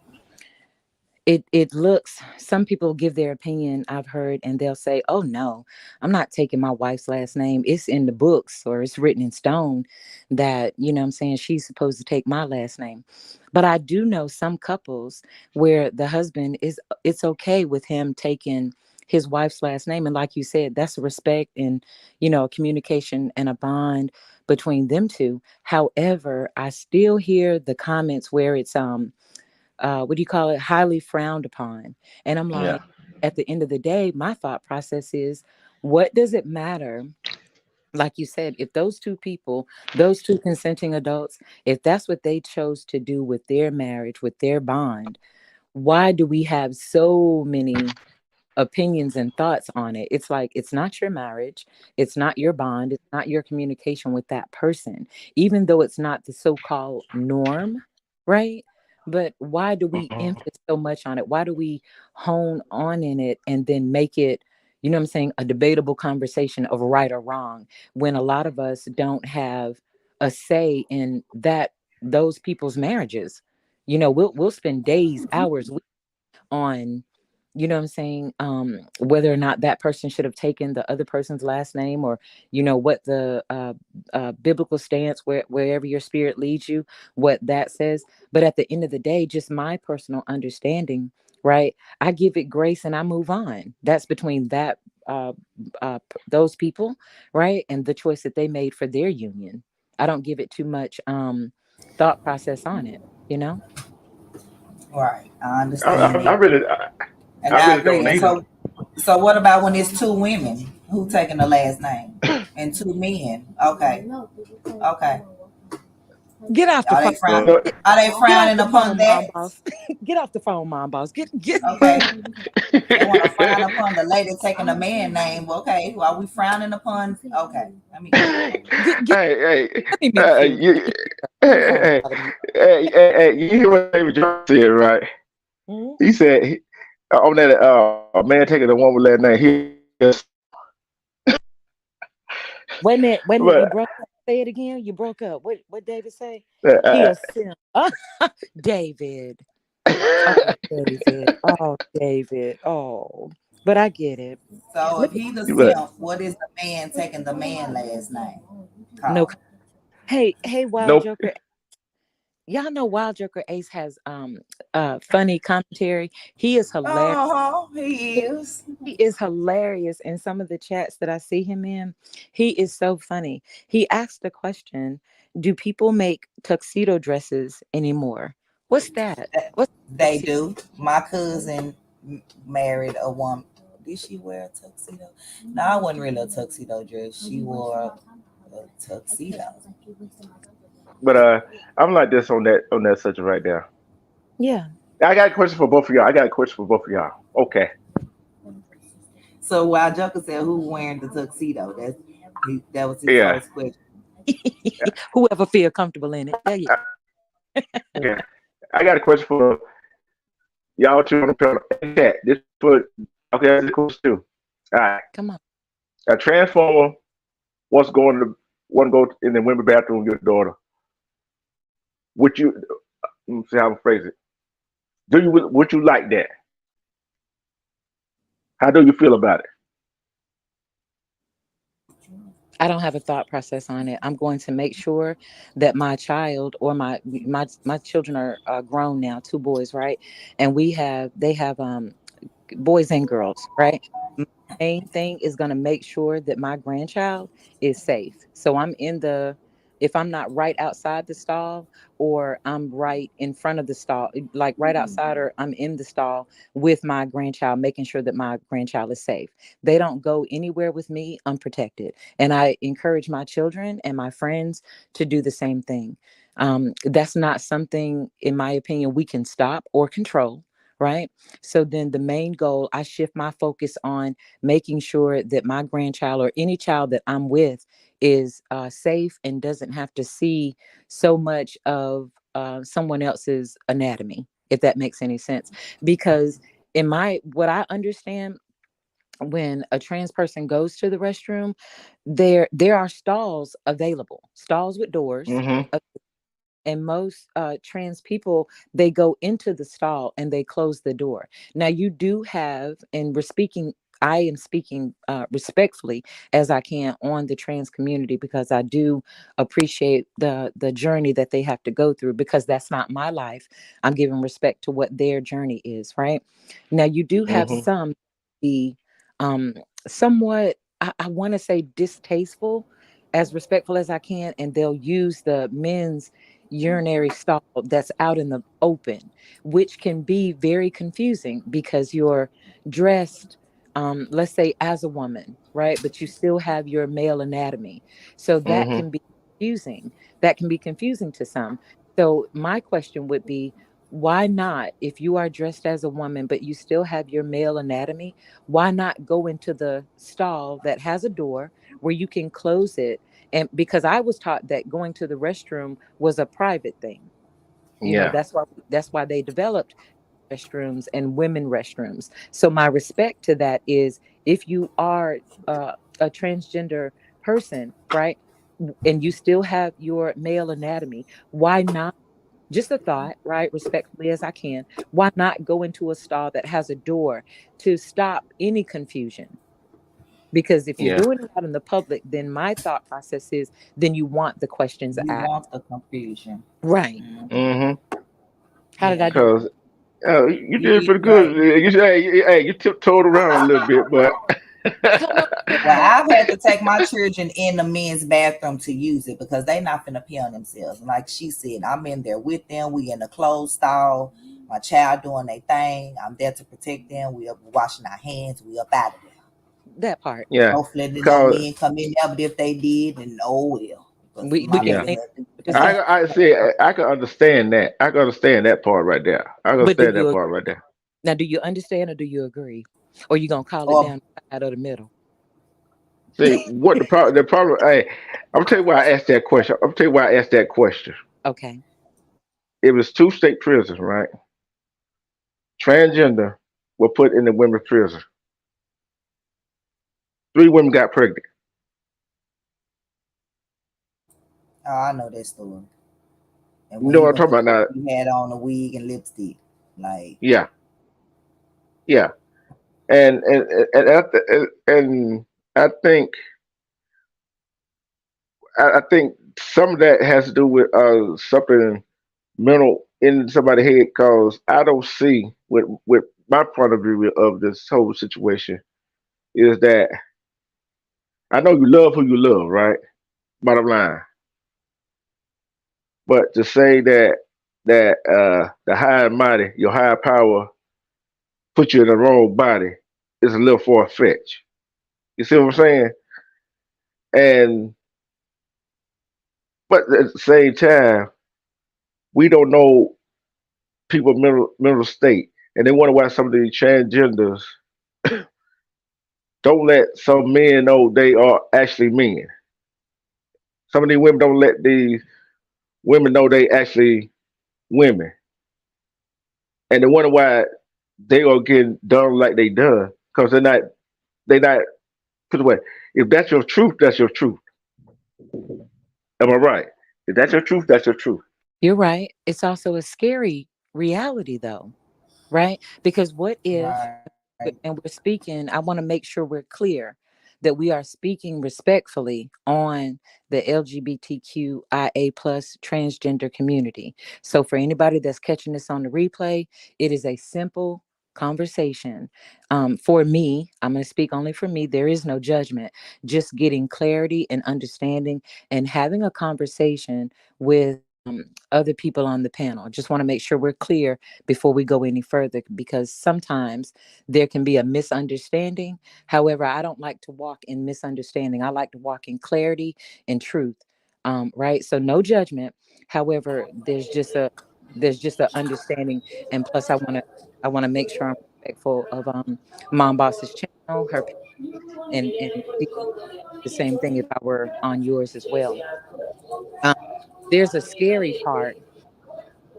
It looks, some people give their opinion, I've heard, and they'll say, oh no, I'm not taking my wife's last name, it's in the books or it's written in stone that, you know what I'm saying, she's supposed to take my last name. But I do know some couples where the husband is, it's okay with him taking his wife's last name, and like you said, that's a respect and, you know, communication and a bond between them two. However, I still hear the comments where it's what do you call it, highly frowned upon. And I'm Yeah. like, at the end of the day, my thought process is, what does it matter? Like you said, if those two people, those two consenting adults, if that's what they chose to do with their marriage, with their bond, why do we have so many opinions and thoughts on it? It's like, it's not your marriage, it's not your bond, it's not your communication with that person, even though it's not the so-called norm, right? But why do we Mhm. emphasis so much on it? Why do we hone on in it and then make it, you know what I'm saying, a debatable conversation of right or wrong, when a lot of us don't have a say in that, those people's marriages? You know, we'll spend days, hours, on, you know what I'm saying, whether or not that person should have taken the other person's last name, or, you know, what the biblical stance, wherever your spirit leads you, what that says. But at the end of the day, just my personal understanding, right, I give it grace and I move on. That's between that uh, those people, right, and the choice that they made for their union. I don't give it too much thought process on it, you know. Right. I I, understand I that. really, And I I really agree. don't And either. so what about when it's two women who taking the last name and two men? Okay. Okay. Get off the Are phone. they frown But are they Get off frowning the upon phone, mom that? boss. Get off the phone, mom boss. Get Okay. They want to frown upon the lady taking a man name. Okay. Are we frowning upon? Okay. Let me get hey, get hey, let me mute you. you, Let me mute her. Let me find hey, out mute. you hear what David Jones said, right? Mhm. He said on that man taking the one with that name, Wait a minute, you but broke up. Say it again. You broke up. What David say? He uh, a simp. David. Oh, David. Oh, David. Oh. But I get it. so if Let me he the but simp, what is the man taking the man last name no. called? Hey, Wild nope. Joker. Y'all know Wild Joker Ace has funny commentary. He is hilarious. Uh-huh. He is. He is hilarious in some of the chats that I see him in. He is so funny. He asked the question, do people make tuxedo dresses anymore? What's that? What's They tuxedo? do. My cousin married a woman. Did she wear a tuxedo? No, I wasn't really a tuxedo dress. She wore a tuxedo. But I'm like this on that subject right now. Yeah. I got a question for both of y'all. I got a question for both of y'all. Okay. So while Joker said who wearing the tuxedo, that was his Yeah. first question. Whoever feel comfortable in it. There you Okay. I got a question for y'all two on the panel. Chat. This for okay. That's the question too. All right. come on. A transformer wants going to want to go in the women's bathroom with your daughter. Would you? Let me see how I phrase it. Do you would you like that? How do you feel about it? I don't have a thought process on it. I'm going to make sure that my child or my children are grown now, two boys, right? And they have boys and girls, right? My main thing is going to make sure that my grandchild is safe. So I'm in the, if I'm not right outside the stall or I'm right in front of the stall, like right outside, or I'm in the stall with my grandchild, making sure that my grandchild is safe. They don't go anywhere with me unprotected. And I encourage my children and my friends to do the same thing. That's not something, in my opinion, we can stop or control, right? So then the main goal, I shift my focus on making sure that my grandchild or any child that I'm with is safe and doesn't have to see so much of someone else's anatomy, if that makes any sense. Because in my, what I understand, when a trans person goes to the restroom, there are stalls available, stalls with doors. Mm-hmm. And most trans people, they go into the stall and they close the door. Now you do have, and I am speaking respectfully as I can on the trans community, because I do appreciate the journey that they have to go through, because that's not my life. I'm giving respect to what their journey is, right? Now you do have Mm-hmm. some the um somewhat, I want to say, distasteful, as respectful as I can, and they'll use the men's urinary stall that's out in the open, which can be very confusing because you're dressed, let's say, as a woman, right? But you still have your male anatomy. So that Mm-hmm. can be confusing. That can be confusing to some. So my question would be, why not, if you are dressed as a woman, but you still have your male anatomy, why not go into the stall that has a door where you can close it? And because I was taught that going to the restroom was a private thing. Yeah. That's why they developed restrooms and women restrooms. So my respect to that is, if you are a transgender person, right, and you still have your male anatomy, why not? Just a thought, right? Respectfully as I can, why not go into a stall that has a door to stop any confusion? Because if you're Yeah. doing it out in the public, then my thought process is, then you want the questions You asked. want the confusion. Right. Mm-hmm. How did I Yeah, do? Because you you did did pretty good. great. You tiptoed around a little bit, but Come on, Well, sister. I've had to take my children in the men's bathroom to use it because they not finna pee on themselves. And like she said, I'm in there with them. We in the closed stall. My child doing their thing. I'm there to protect them. We up washing our hands. We up out of there. That part. yeah, Hopefully, no because men come in there. But if they did, then oh well. Because We my can yeah, baby claim had to the do same. that. I see. I can understand that. I can understand that part right there. I can But do understand that you part right there. now? Do you understand or do you agree? Or you gonna call it Or down the side of the middle? See what the problem? The problem. Hey, I'm tell you why I asked that question. I'm tell you why I asked that question. Okay. It was two state prisons, right? Transgender were put in the women's prison. Three women got pregnant. oh, I know that story. And You when know he what I'm went to talking about court, now? he had on a wig and lipstick. Like, Yeah, yeah. And I think I think some of that has to do with something mental in somebody's head. Cause I don't see with my point of view of this whole situation is that I know you love who you love, right? Bottom line, but to say that the high and mighty, your higher power, put you in the wrong body is a little far fetched. You see what I'm saying? And but at the same time, we don't know people mental state, and they wonder why some of these transgenders don't let some men know they are actually men. Some of these women don't let these women know they actually women, and they wonder why they are getting done like they done because they're not put away. If that's your truth, that's your truth. Am I right? If that's your truth, that's your truth. You're right. It's also a scary reality, though, right? Because what if, right. and we're speaking, I want to make sure we're clear that we are speaking respectfully on the LGBTQIA plus transgender community. So for anybody that's catching this on the replay, it is a simple conversation. For me, I'm going to speak only for me. There is no judgment, just getting clarity and understanding and having a conversation with other people on the panel. Just want to make sure we're clear before we go any further, because sometimes there can be a misunderstanding. However, I don't like to walk in misunderstanding. I like to walk in clarity and truth. Right. So no judgment. However, there's just a understanding. And plus I want to make sure I'm respectful of Mom Boss's channel, her, and she would the same thing if I were on yours as well. Um, there's a scary part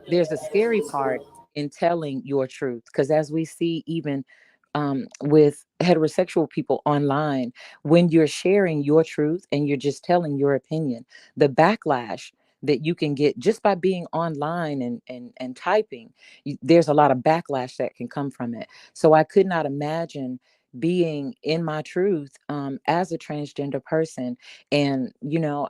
there's a scary part in telling your truth, because as we see, even with heterosexual people online, when you're sharing your truth and you're just telling your opinion, the backlash that you can get just by being online and typing, there's a lot of backlash that can come from it. So I could not imagine being in my truth as a transgender person, and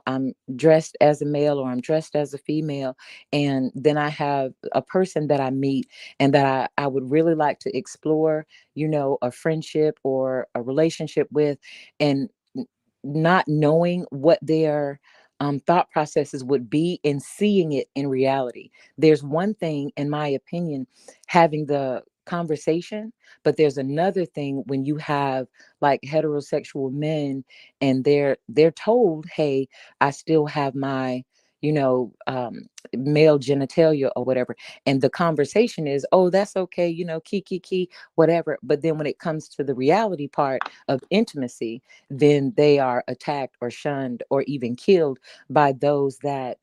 I'm dressed as a male or I'm dressed as a female, and then I have a person that I meet and that I would really like to explore, a friendship or a relationship with, and not knowing what their thought processes would be and seeing it in reality. There's one thing, in my opinion, having the conversation, but there's another thing when you have like heterosexual men and they're told, hey, I still have my male genitalia or whatever, and the conversation is, oh, that's okay, key, whatever. But then when it comes to the reality part of intimacy, then they are attacked or shunned or even killed by those that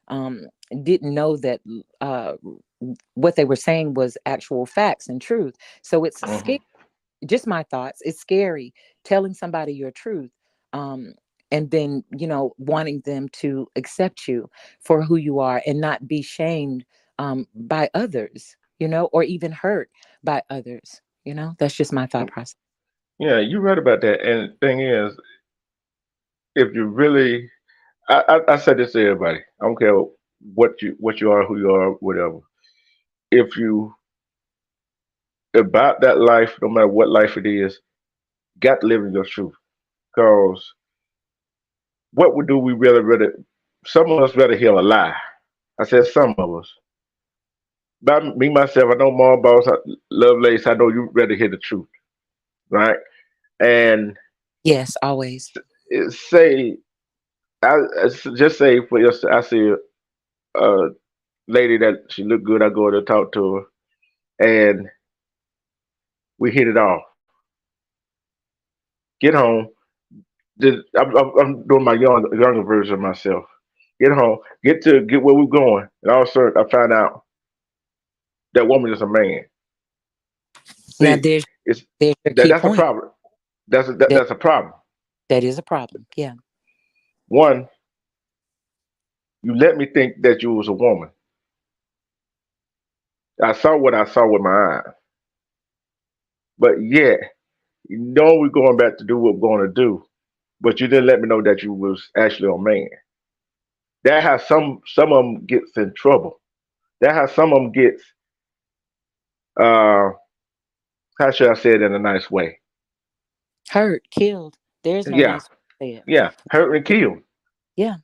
um, didn't know that what they were saying was actual facts and truth. So it's Mm-hmm. scary. Just my thoughts. It's scary telling somebody your truth. Um, and then, wanting them to accept you for who you are and not be shamed by others, or even hurt by others. That's just my thought process. Yeah, you're right about that. And the thing is, if you really, I said this to everybody. I don't care what you are, who you are, whatever. If you about that life, no matter what life it is, got to live in your truth. Because what would do we really, really? Some of us rather hear a lie. I said some of us. By me myself, I know Mom Boss, Love Lace. I know you rather hear the truth, right? And Yes, always. say, just say for yourself, I see a lady that she looked good. I go to talk to her, and we hit it off. Get home. I'm doing my younger version of myself. Get home. Get where we're going, and all of a sudden I find out that woman is a man. Now See, there's it's there's your key that's a point. problem. That That's a problem. that is a problem. Yeah. One, you let me think that you was a woman. I saw what I saw with my eyes, but yet you know we're going back to do what we're going to do, but you didn't let me know that you was actually a man. That how some of them gets in trouble. That how some of them gets uh how should I say it in a nice way? Hurt, killed. There's no Yeah, nice way to say it. yeah, hurt and killed. Yeah.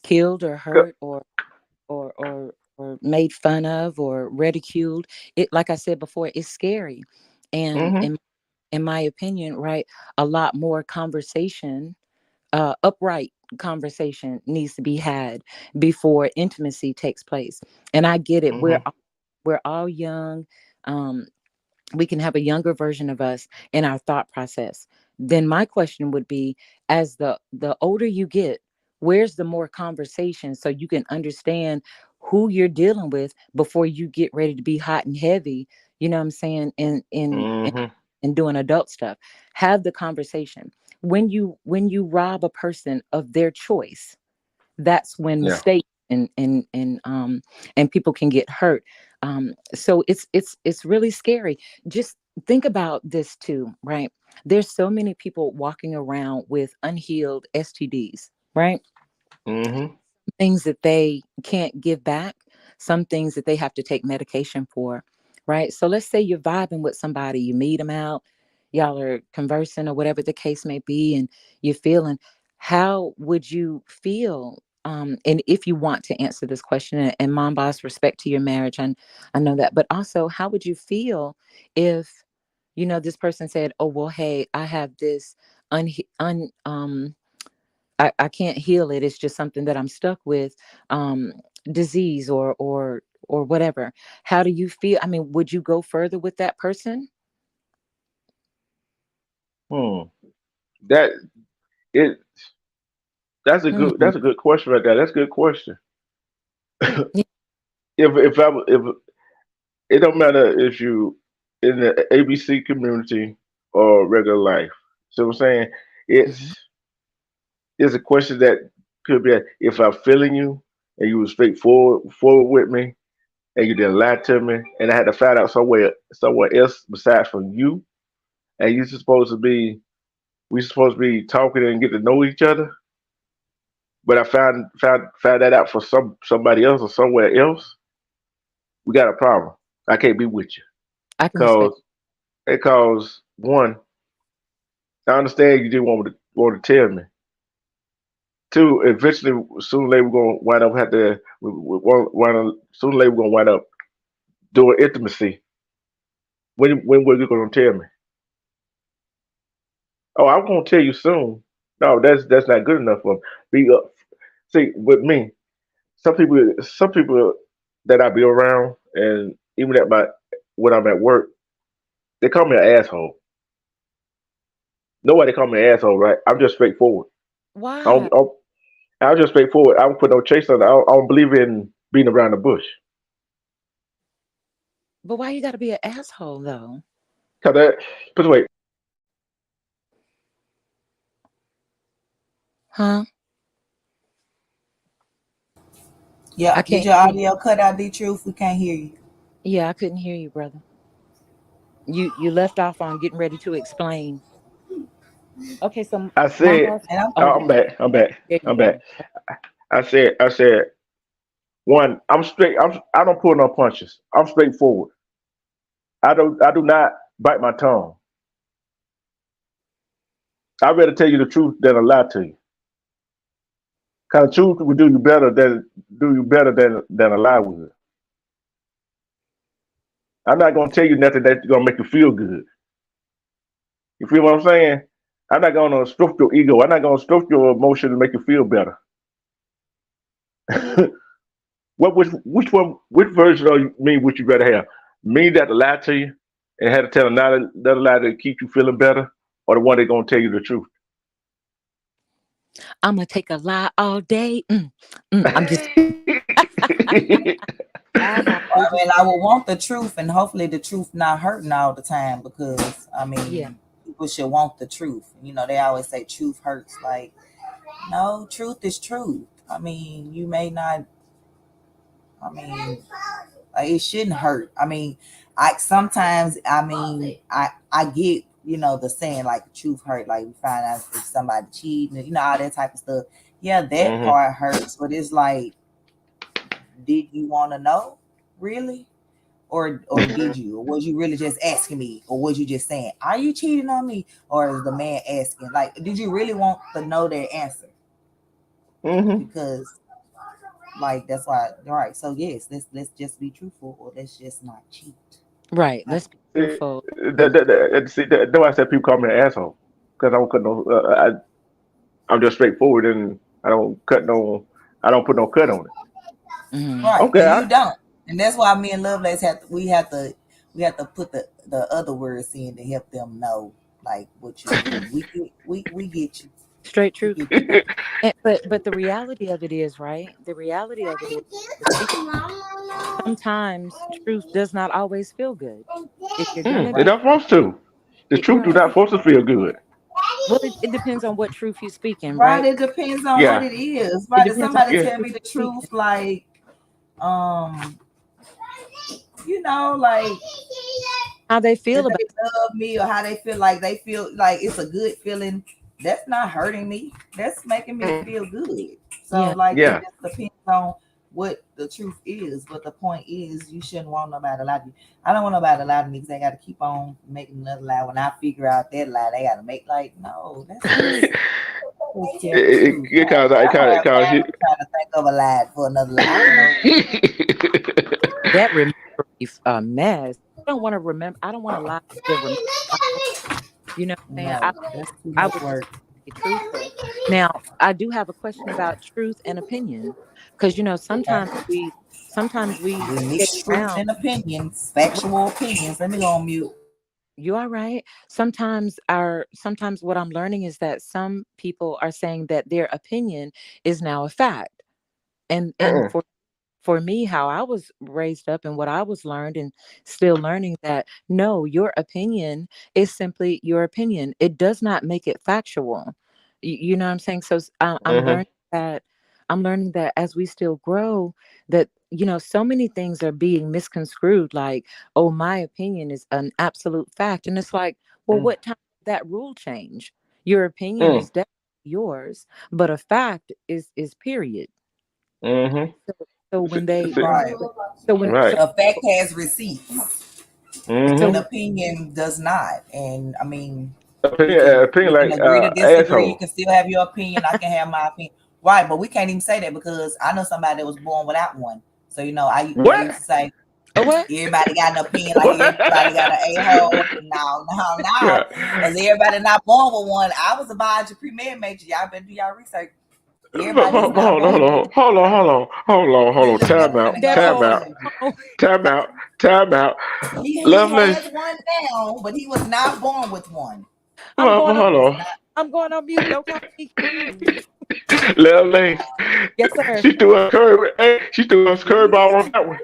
Killed or 'Cause- hurt or made fun of or ridiculed. It, like I said before, it's scary. And Mhm, in my opinion, right, a lot more conversation, upright conversation needs to be had before intimacy takes place. And I get it. mhm, We're all young. Um, we can have a younger version of us in our thought process. Then my question would be, as the older you get, where's the more conversation so you can understand who you're dealing with before you get ready to be hot and heavy, you know what I'm saying, mhm. and doing adult stuff. Have the conversation. When you rob a person of their choice, that's when Yeah. mistakes and people can get hurt. So it's really scary. Just think about this too, right? There's so many people walking around with unhealed STDs, right? Mhm. Things that they can't give back, some things that they have to take medication for, right? So let's say you're vibing with somebody, you meet them out, y'all are conversing or whatever the case may be, and you're feeling, how would you feel? And if you want to answer this question, and Mom Boss, respect to your marriage, and I know that, but also, how would you feel if, this person said, oh, well, hey, I have this un, un I can't heal it. It's just something that I'm stuck with, um, disease or whatever. How do you feel? I mean, would you go further with that person? Hmm. That it. Hmm. That's a good question right there. That's a good question. Yeah. If it don't matter if you. in the ABC community or regular life. So I'm saying Hmm. it's a question that could be if I'm feeling you and you were straightforward with me and you didn't lie to me and I had to find out somewhere else besides from you and you supposed to be we supposed to be talking and get to know each other, but I found that out for somebody else or somewhere else, we got a problem. I can't be with you. I can respect. Cause one, I understand you didn't want to tell me. Two, eventually, sooner or later, we're gonna wind up have to. Sooner or later, we're gonna wind up doing intimacy. When were you gonna tell me? Oh, I'm gonna tell you soon. No, that's not good enough for me. Be see with me. Some people that I be around, and even at my when I'm at work, they call me an asshole. Nobody call me an asshole, right? I'm just straightforward. I Why? don't, I'm just straightforward. I don't put no chase on it. I don't believe in being around the bush. But why you got to be an asshole though? Cause that, but wait, Huh? I Yeah, did can't your hear you. audio cut out, the truth? We can't hear you. Yeah, I couldn't hear you, brother. You left off on getting ready to explain. Okay, so I mom said, boss. And I'm Oh, oh, I'm back. I'm back. there you I'm back. go. I said, one, I'm straight. I don't pull no punches. I'm straightforward. I do not bite my tongue. I'd rather tell you the truth than a lie to you. Cause the truth would do you better than a lie would. I'm not gonna tell you nothing that's gonna make you feel good. You feel what I'm saying? I'm not gonna stroke your ego. I'm not gonna stroke your emotion to make you feel better. Which one? Which version of me would you rather have? Me that lie to you and had to tell another lie to keep you feeling better, or the one that's gonna tell you the truth? I'm gonna take a lie all day. I'm just. I have I to. mean, I would want the truth, and hopefully the truth not hurting all the time. Because I Yeah. mean, people should want the truth. You know, they always say truth hurts. Like, no, truth is truth. I mean, you may not. I mean, like, it shouldn't hurt. I mean, I sometimes. I mean, I get, the saying, like, the truth hurt. Like, we find out if somebody cheating, all that type of stuff. Yeah, that Hmm. part hurts, but it's like, did you want to know, really? Or did you, or was you really just asking me, or was you just saying, are you cheating on me? Or is the man asking, like, did you really want to know their answer? Hmm. Because, like, that's why. All right, so yes, let's just be truthful, or let's just not cheat. Right. Like, Let's be See, truthful. But that's why I said people call me an asshole because I don't cut no. I'm just straightforward and I don't put no cut on it. mhm. right, Okay, and you don't. And that's why me and Lovelace we have to put the other words in to help them know, like, what you mean. We get you. Straight We truth. get Yeah. you. But the reality of it is, right? The reality of it is, the truth, sometimes truth does not always feel good. If you're gonna They're be, not supposed to. The truth do right. not supposed to feel good. Well, it depends on what truth you're speaking, Right, right? it depends on what Yeah, it is. It Right, if depends on somebody yeah. tell what me the you're speaking. truth, like, um, like, How they that feel about. they love me, or how they feel like it's a good feeling, that's not hurting me. That's making me feel good. So, Yeah. like, it Yeah. just depends on what the truth is. But the point is, you shouldn't want nobody to lie to you. I don't want nobody to lie to me because they got to keep on making another lie. When I figure out that lie, they got to make, like, no, that's just. Just tell the truth. It cause I don't it have cause time to try to think of a lie for another lie. I don't know. That remember a mess. I don't want to remember. I don't want to lie to remember. You know what I'm saying? No, that's too I much would work. be truthful. Now, I do have a question about truth and opinion, because sometimes we We skate mix truth around. and opinions, factual opinions. Let me go on mute. You are right. Sometimes what I'm learning is that some people are saying that their opinion is now a fact, and Mm-mm. for for me, how I was raised up and what I was learned and still learning, that no, your opinion is simply your opinion. It does not make it factual. You know what I'm saying? So I'm Mm-hmm. learning that, as we still grow, that so many things are being misconstrued, like, oh, my opinion is an absolute fact. And it's like, well, what time did that rule change? Your opinion Mm-hmm. is definitely yours, but a fact is period. Mm-hmm. So when they when Right. so when Right. so A fact has receipts. so An Mm-hmm. when opinion does not. And I mean, Opinion, opinion we can like agree to disagree. You asshole. can still have your opinion. I can have my opinion. Right, but we can't even say that because I know somebody that was born without one. So they What? used to say what? everybody got an opinion, like What? everybody got an a-hole. No, no, no. Yeah. Because everybody not born with one. I was a biology pre-med major. Y'all better do y'all research. Everybody is Hold not on, born hold with one. on, hold on, hold on, hold on, hold We on. just never Time out, finna go That that time part. out, deep. Oh, time out, time out. He Lovelace, has one now, but he was not born with one. I'm hold going on. on, He hold was on. not. I'm going on mute. Don't call me. Lovelace, Yes, sir. she threw a curve. Hey, she threw a curveball on that one.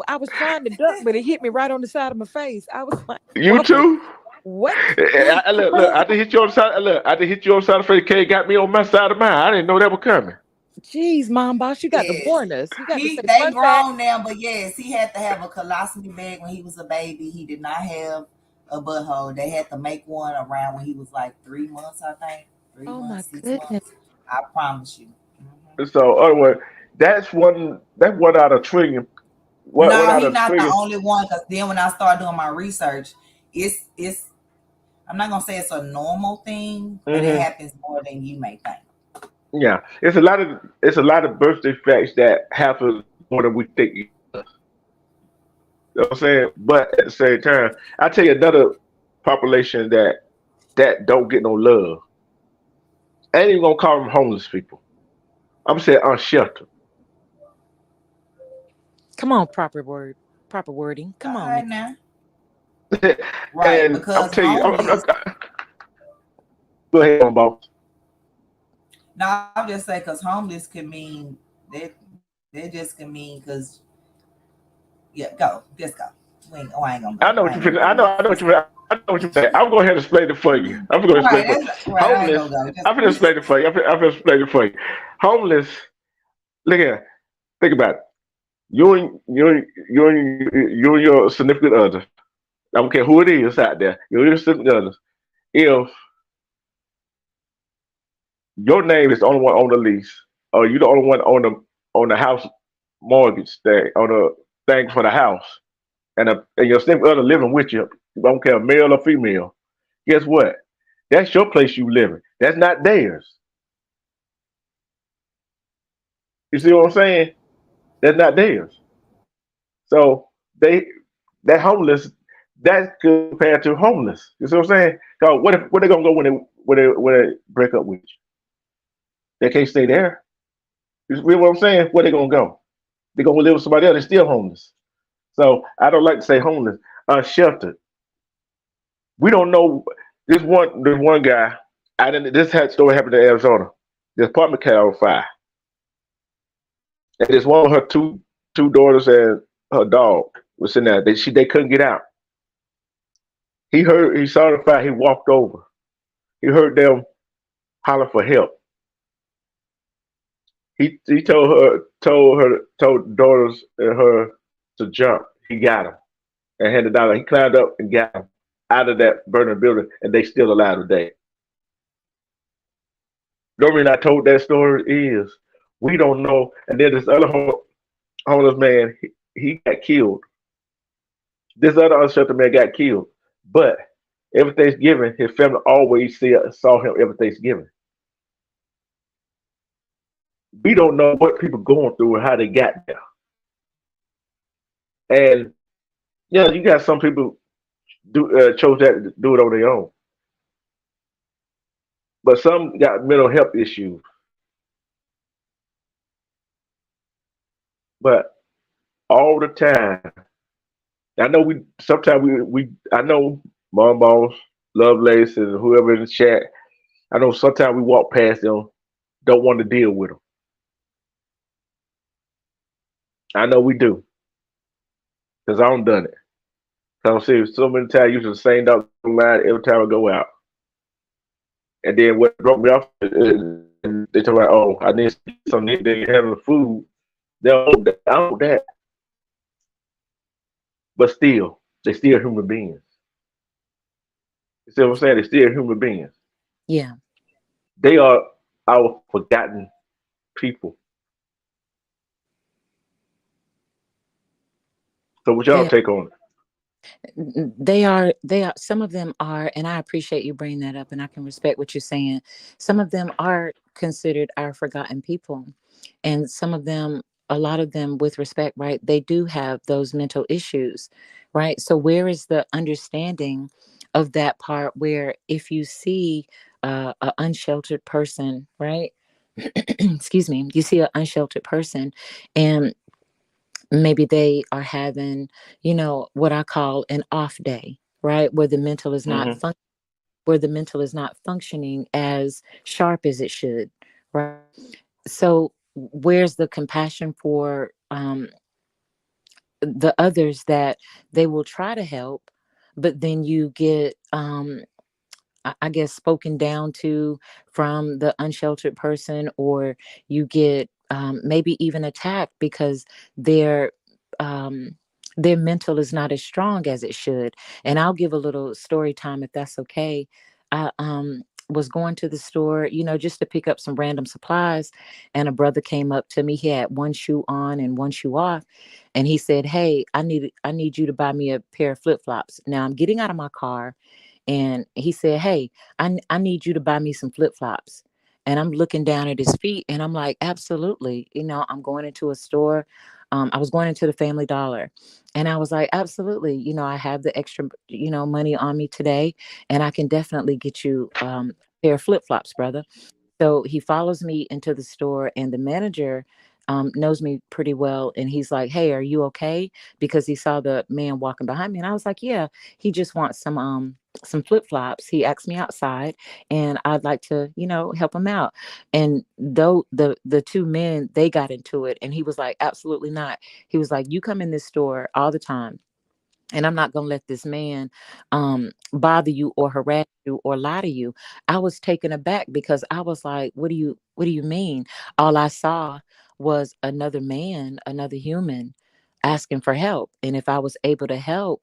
I was trying to duck, but it hit me right on the side of my face. I was like, You whoa, too? what? Look, I did hit you on the side. Look, I did hit you on the side of the face. K got me on my side of mine. I didn't know that was coming. Jeez, mom, boss, you got to Yes. warn us. You got to say, They fun fact. grown now, but yes, he had to have a colostomy bag when he was a baby. He did not have a butthole. They had to make one around when he was like 3 months, I think. Three Oh my months, six goodness. months. I promise you. So, other way, that's one. That's one out of trillion. What No, out he of not the trillion? only one. Because then when I started doing my research, it's. I'm not gonna say it's a normal thing, but it Hmm. happens more than you may think. Yeah, it's a lot of birth defects that happen more than we think. You know what I'm saying? But at the same time, I tell you another population that don't get no love. I ain't even gonna call them homeless people. I'm saying unsheltered. Come on, proper wording. Come All on now. right now, right? And I'm Because tell you, homeless. go ahead, on boss. No, I'll just say because homeless can mean they just can mean because yeah, go just go. I ain't gonna go. I know I what ain't you're gonna feeling. go I know. there. I know what Just you. I know what you're saying. I'm going ahead and explain it for you. I'm going to explain right. it for you. That's right. I ain't Homeless. gonna go. I'm going to Just explain it for you. I'm going to explain it for you. Homeless. Look here. Think about it. You and your significant other. I don't care who it is out there. You and your significant other. If your name is the only one on the lease, or you the only one on the house mortgage thing, on the thing for the house, and your significant other living with you, you don't care male or female. Guess what? That's your place you living. That's not theirs. You see what I'm saying? That's not theirs. So that homeless, that's compared to homeless. You see what I'm saying? So where they gonna go when they break up with you? They can't stay there. You see what I'm saying? Where they gonna go? They gonna live with somebody else. They're still homeless. So I don't like to say homeless. Unsheltered. We don't know. This one guy. I didn't. This story happened in Arizona. The apartment caught on fire, and this one of her two daughters and her dog was in there. They couldn't get out. He saw the fire. He walked over. He heard them holler for help. He told the daughters and her to jump. He got them and handed down. He climbed up and got them out of that burning building, and they still alive today. The reason I told that story is we don't know. And then this other homeless man, he got killed. This other unsheltered man got killed. But every Thanksgiving, his family always saw him every Thanksgiving. We don't know what people going through and how they got there. And yeah, you got some people chose that to do it on their own, but some got mental health issues. But all the time, I know we sometimes we I know Mom Boss, Lovelace, and whoever in the chat. I know sometimes we walk past them, don't want to deal with them. I know we do, because I don't done it. So I'm serious. So many times using the same dog line every time I go out. And then what broke me off and they talk about, oh, I need some need to handle the food. They don't want that. I don't want that. But still, they still human beings. You see what I'm saying? They're still human beings. Yeah. They are our forgotten people. So what y'all They take on it? they are some of them are, and I appreciate you bringing that up, and I can respect what you're saying. Some of them are considered our forgotten people, and some of them, a lot of them, with respect, right, they do have those mental issues, right? So where is the understanding of that part, where if you see a unsheltered person, right, excuse me, you see an unsheltered person, and maybe they are having, what I call an off day, right, where the mental is not Hmm. where the mental is not functioning as sharp as it should, right? So where's the compassion for the others, that they will try to help, but then you get I guess spoken down to from the unsheltered person, or you get maybe even attacked because their um, their mental is not as strong as it should. And I'll give a little story time, if that's okay. I was going to the store, just to pick up some random supplies, and a brother came up to me. He had one shoe on and one shoe off, and he said, "Hey, I need you to buy me a pair of flip flops." Now I'm getting out of my car, and he said, "Hey, I need you to buy me some flip flops." And I'm looking down at his feet, and I'm like, "Absolutely." I'm going into a store. I was going into the Family Dollar, and I was like, "Absolutely. I have the extra, money on me today, and I can definitely get you a pair of flip flops, brother." So he follows me into the store, and the manager knows me pretty well. And he's like, "Hey, are you okay?" Because he saw the man walking behind me. And I was like, "Yeah, he just wants some flip flops. He asked me outside, and I'd like to, help him out." And though the two men, they got into it, and he was like, "Absolutely not." He was like, "You come in this store all the time, and I'm not going to let this man bother you or harass you or lie to you." I was taken aback, because I was like, what do you mean? All I saw was another man, another human, asking for help. And if I was able to help,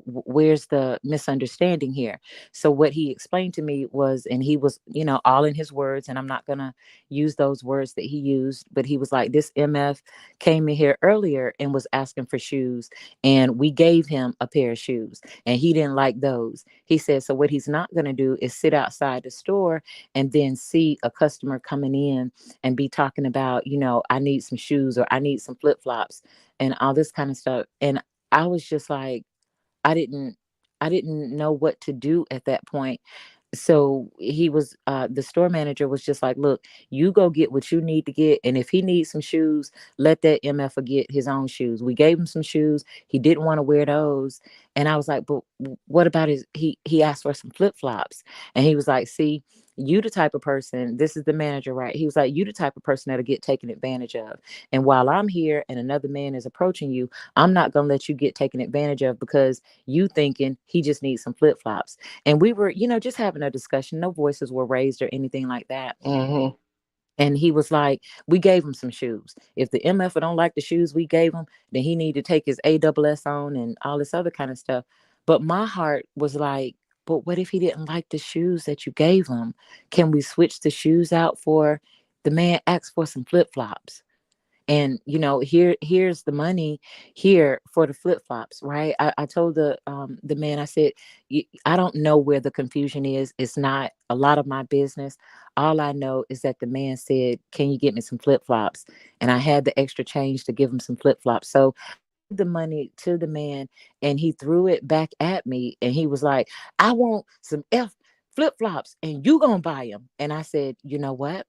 where's the misunderstanding here? So what he explained to me was, and he was, all in his words, and I'm not going to use those words that he used, but he was like, "This MF came in here earlier and was asking for shoes, and we gave him a pair of shoes, and he didn't like those." He said, "So what he's not going to do is sit outside the store and then see a customer coming in and be talking about, I need some shoes, or I need some flip-flops, and all this kind of stuff." And I was just like, I didn't I didn't know what to do at that point. So he was the store manager was just like, "Look, you go get what you need to get, and if he needs some shoes, let that MF get his own shoes." We gave him some shoes. He didn't want to wear those. And I was like, "But what about he asked for some flip-flops." And he was like, "See, you the type of person," this is the manager, right? He was like, "You the type of person that'll get taken advantage of. And while I'm here and another man is approaching you, I'm not gonna let you get taken advantage of, because you thinking he just needs some flip-flops." And we were, just having a discussion. No voices were raised or anything like that. Hmm. And he was like, "We gave him some shoes. If the MF don't like the shoes we gave him, then he need to take his ASS on and all this other kind of stuff." But my heart was like, "But what if he didn't like the shoes that you gave him? Can we switch the shoes out for the man asked for some flip-flops? And here's the money here for the flip-flops, right?" I told the man, I said, I don't know where the confusion is. It's not a lot of my business. All I know is that the man said, "Can you get me some flip-flops?" And I had the extra change to give him some flip-flops. So the money to the man, and he threw it back at me, and he was like, "I want some flip-flops, and you gonna buy them." And I said, "You know what?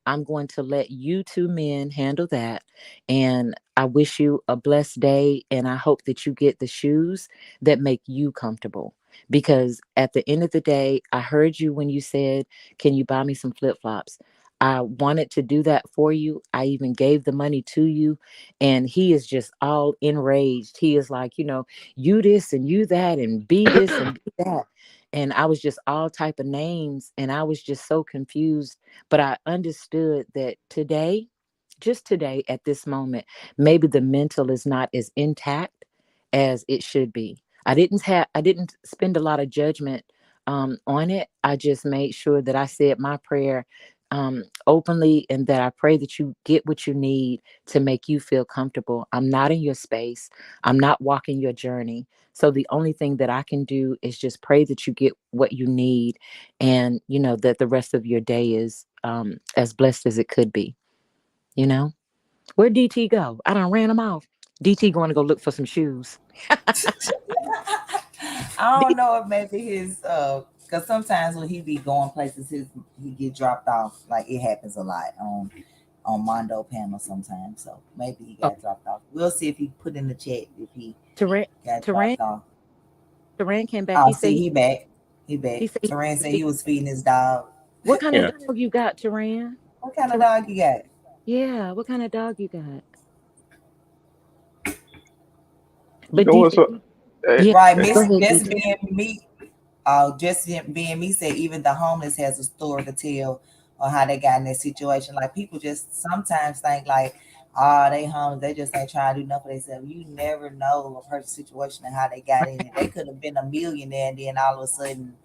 I'm going to let you two men handle that. And I wish you a blessed day. And I hope that you get the shoes that make you comfortable." Because at the end of the day, I heard you when you said, "Can you buy me some flip flops?" I wanted to do that for you. I even gave the money to you. And he is just all enraged. He is like, you this and you that and be this and be that. And I was just all type of names. And I was just so confused. But I understood that today, just today at this moment, maybe the mental is not as intact as it should be. I didn't spend a lot of judgment on it. I just made sure that I said my prayer openly, and that I pray that you get what you need to make you feel comfortable. I'm not in your space. I'm not walking your journey. So the only thing that I can do is just pray that you get what you need, and that the rest of your day is as blessed as it could be. You know, where'd DT go? I done ran him off. DT going to go look for some shoes. I don't know if maybe his because sometimes when he be going places, he get dropped off. Like it happens a lot on Mondo panel sometimes. So maybe he Oh, got dropped off. We'll see if he put in the chat if he Teran, got Teran, dropped off. Teran came back. Oh, He said see, he back. He back. he said he Teran said feed. he was feeding his dog. What kind of Yeah. dog you got, Teran? What kind of Teran, dog you got? yeah, what kind of dog you got? You But know what's DT, up? Hey, yeah, Right, go Miss ahead, just DT. being me. Just being me said even the homeless has a story to tell on how they got in that situation. Like people just sometimes think like, oh, they homeless, they just ain't trying to do nothing for themselves. You never know a person's situation and how they got in it. They could have been a millionaire and then all of a sudden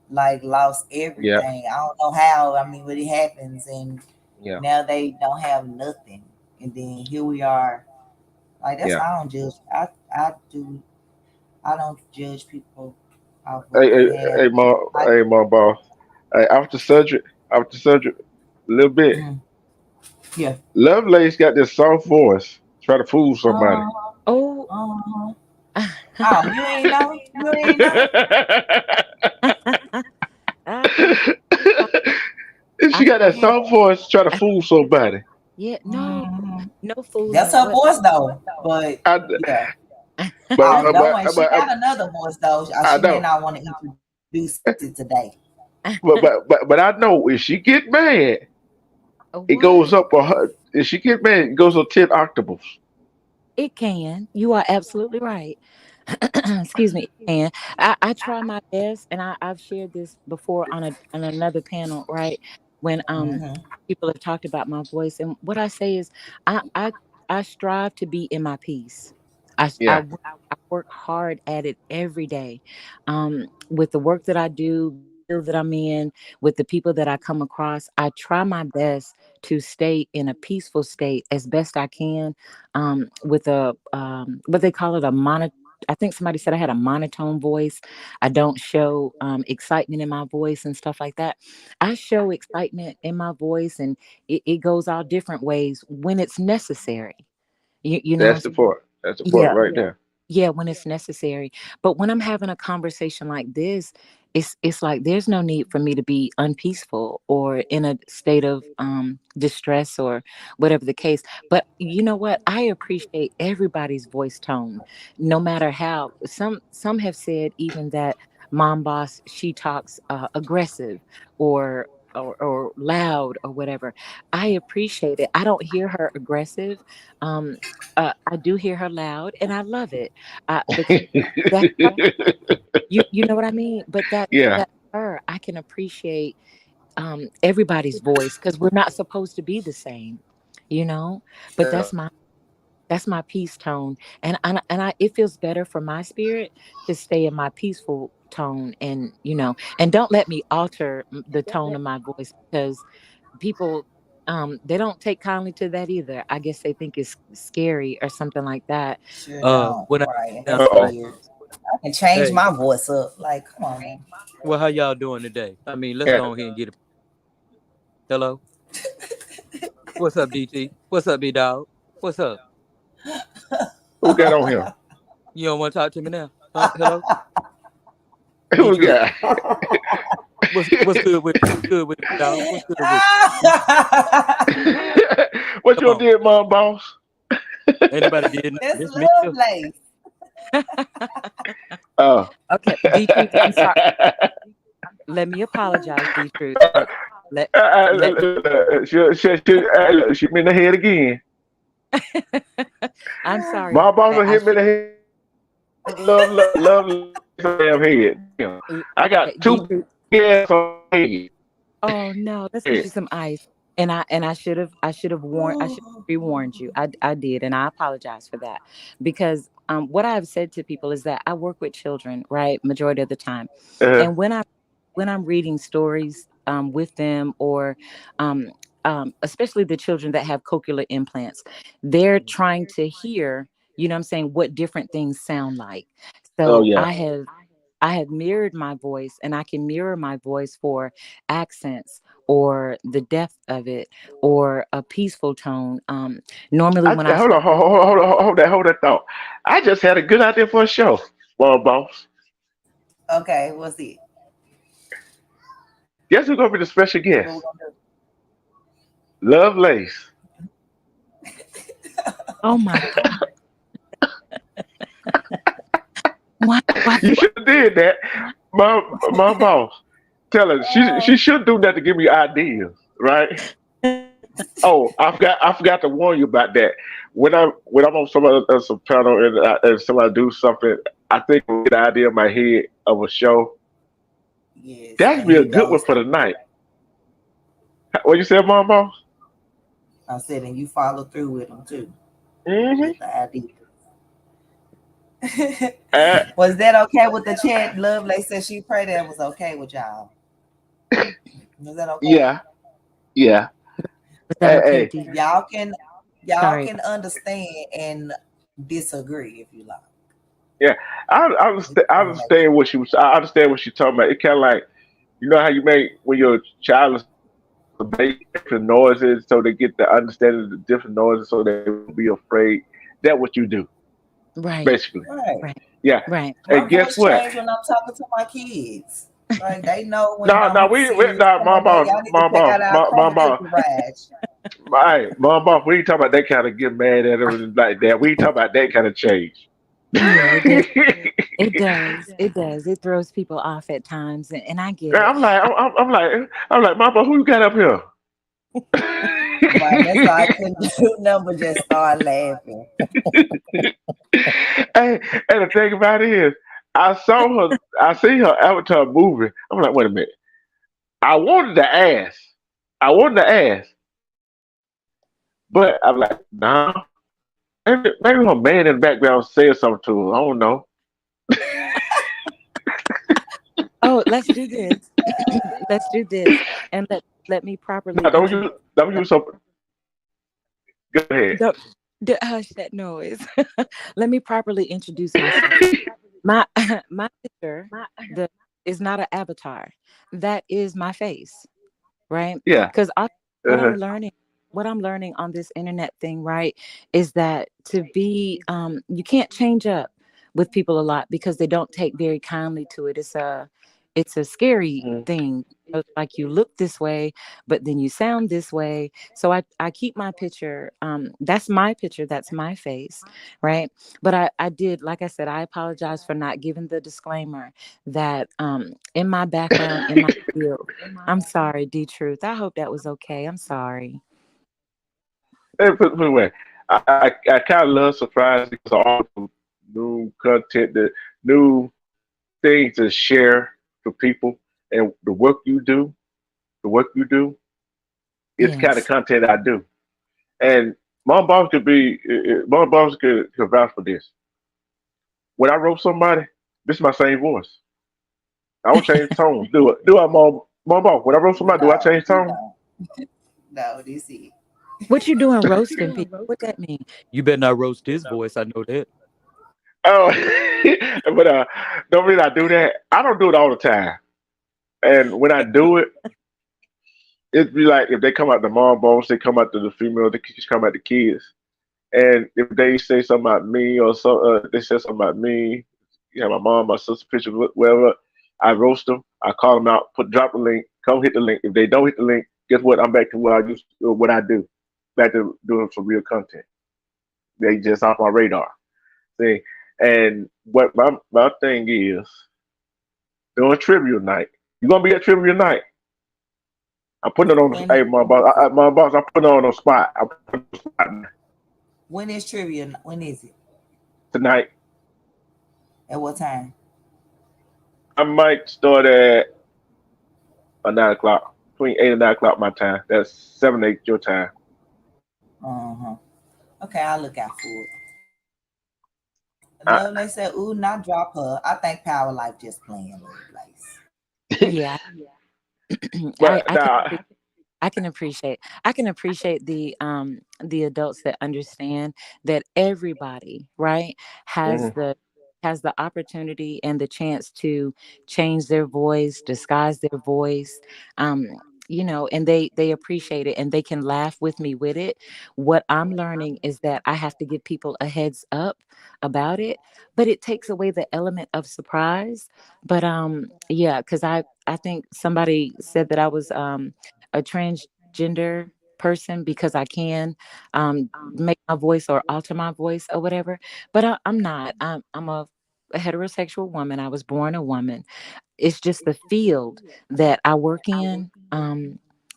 like lost yeah, everything. I don't know how. I mean, but it happens and yeah, now they don't have nothing. And then here we are. Like that's yeah. why I don't judge. I don't judge people off what Hey, they hey, have. hey, I hey, boss. Hey, after surgery, a little bit. mhm. Yeah. Lovelace got this soft voice. Try to fool somebody. Oh, Uh-huh. Oh, you ain't know? You ain't know? I can't. And I she got that Yeah. soft voice. Try to fool somebody. yeah, no, Hmm. no That's fooling. her What? voice though. But I, yeah. but, Oh, no but, one. She but, got another voice though. I She may know. not want to introduce it today. But I know if she get mad, it What? goes up a if she get mad, it goes up 10 octaves. It can. You are absolutely right. Excuse me. And I try my best, and I've shared this before on another panel, right? When Hmm. people have talked about my voice, and what I say is I strive to be in my peace. I s- Yeah, I work hard at it every day. With the work that I do, the field that I'm in, with the people that I come across, I try my best to stay in a peaceful state as best I can. With a what they call it, a mono. I think somebody said I had a monotone voice. I don't show excitement in my voice and stuff like that. I show excitement in my voice, and it goes all different ways when it's necessary. You know what I'm that's the saying? part. That's the part Yeah, right there. yeah, when it's necessary. But when I'm having a conversation like this, it's like there's no need for me to be unpeaceful or in a state of distress or whatever the case. But you know what? I appreciate everybody's voice tone, no matter how. Some have said even that mom boss, she talks aggressive or or loud or whatever. I appreciate it. I don't hear her aggressive. Um, I do hear her loud, and I love it because that's her. You know what I mean? But Yeah. that's her. I can appreciate everybody's voice because we're not supposed to be the same, you know. But that's my peace tone, and it feels better for my spirit to stay in my peaceful tone, and and don't let me alter the tone of my voice because people they don't take kindly to that either. I guess they think it's scary or something like that. Sure don't. When I Right. And down that's Uh-oh. tonight, weird. I can change hey, my voice up. Like, come on, man. well, how y'all doing today? I mean, let's Yeah. go ahead and get it. Hello, what's up, DT? What's up, B Dog? What's up? Who we got on here? You don't want to talk to me now? Huh? Hello, Who D we True. got? What's good with you, dog? What's good with What you? Come you on. did, mom boss? Anybody did nothing? That's It's me. love lace. Oh. Okay, D Truth, I'm sorry. Let me apologize, D Truth. let let me. She me in the head again. I'm sorry. My boss will I hit me in should. the head. Love, damn head. Damn. I Okay, got D. two gas on my head. Oh no, let's get you some ice. And I should have pre-warned you. I did, and I apologize for that because what I've said to people is that I work with children, right, majority of the time, Uh, and when I'm reading stories with them or especially the children that have cochlear implants, they're trying to hear, you know what I'm saying, what different things sound like. oh So yeah. I have mirrored my voice, and I can mirror my voice for accents or the depth of it or a peaceful tone. Normally when I Hold on, hold that thought. I just had a good idea for a show. Well, boss, Okay, what's it? guess who's gonna be the special What guest? we gonna do? Love Lace. oh my god, why You should have did that. My my boss. Tell her she should do that to give me ideas, right? Oh, I forgot to warn you about that. When I'm on some panel and somebody do something, I think I get an idea in my head of a show. Yes, That'd and be a you good go. one for the night. What you said, Mom Boss? I said, and you follow through with them too, Mm-hmm. with the idea. Uh, Was that okay with the chat? Lovely said she prayed that was okay with y'all. Was that okay? yeah, yeah. was that Hey, okay, hey. D? Y'all can y'all Sorry. can understand and disagree if you like. Yeah, I We just understand. I want to make understand what she was. I understand what she's talking about. It kind of like how you make when your child is make different noises, so they get the understanding of the different noises, so they won't be afraid. That's what you do, Right, basically. sure. Right. right, Yeah. right. My And guess voice what? changed when I'm talking to my kids. Like they know when No, no, I'm we serious. no, Come on, y'all need to mom, check out boss, our mom, boss. combination rides. Hey, mom, boss. We ain't talking about that kind of get mad at her like that. We ain't talking about that kind of change. Yeah, it does. It does. It does. It throws people off at times, and I get it. I'm like, Mama, who you got up here? Right. That's why I couldn't do nothing but just start laughing. Hey, and the thing about it is, I see her avatar moving. I'm like, wait a minute. I wanted to ask, but I'm like, nah. Maybe her man in the background said something to her. I don't know. Oh, let's do this. Let's do this, and let me properly No, introduce. don't use something. Go ahead. Don't, hush that noise. Let me properly introduce myself. My my picture the is not an avatar. That is my face, right? Yeah. Because what Uh-huh. I'm learning on this internet thing, right, is that to be you can't change up with people a lot because they don't take very kindly to it. It's a scary Mhm. thing. Like you look this way, but then you sound this way. So I keep my picture. That's my picture. That's my face, right? But I did, like I said, I apologize for not giving the disclaimer that in my background, in my field. I'm sorry, D Truth. I hope that was okay. I'm sorry. Hey, put it away. I kind of love surprises because of all the new content, the new things to share to people, and the work you do, it's kind of Yes. content I do. And my boss could vouch for this. When I wrote somebody, this is my same voice. I don't change tone. Do I, mom boss? When I wrote somebody, do I No, change you tone? don't. No, this is. What you doing roasting people? What that mean? You better not roast his voice. I know that. Oh, but don't mean I do that. I don't do it all the time. And when I do it, it'd be like if they come out the mom boss, they come out to the female, they just come out the kids. And if they say something about me or they say something about me, my mom, my sister, picture, whatever, I roast them. I call them out, drop the link, come hit the link. If they don't hit the link, guess what? I'm back to what I do, back to doing some real content. They just off my radar. See, and what my thing is doing trivia night. You gonna be at trivia night? I'm putting it on. When Hey, my boss, I'm putting it on the spot. I'm putting it on the spot when is trivia? When is it? tonight. At what time? I might start at 9 o'clock, between 8 and 9 o'clock my time. That's 7, 8 your time. Uh-huh. Okay, I'll look out for it. I, Love, they said, ooh, not drop her. I think Power Life just playing Love Place. Yeah, I, but I can nah, I can appreciate the adults that understand that everybody, right, has mhm, the opportunity and the chance to change their voice, disguise their voice. Um, and they appreciate it and they can laugh with me with it. What I'm learning is that I have to give people a heads up about it, but it takes away the element of surprise. But yeah, because I think somebody said that I was a transgender person because I can make my voice or alter my voice or whatever. But I'm not. I'm a heterosexual woman. I was born a woman. It's just the field that I work in.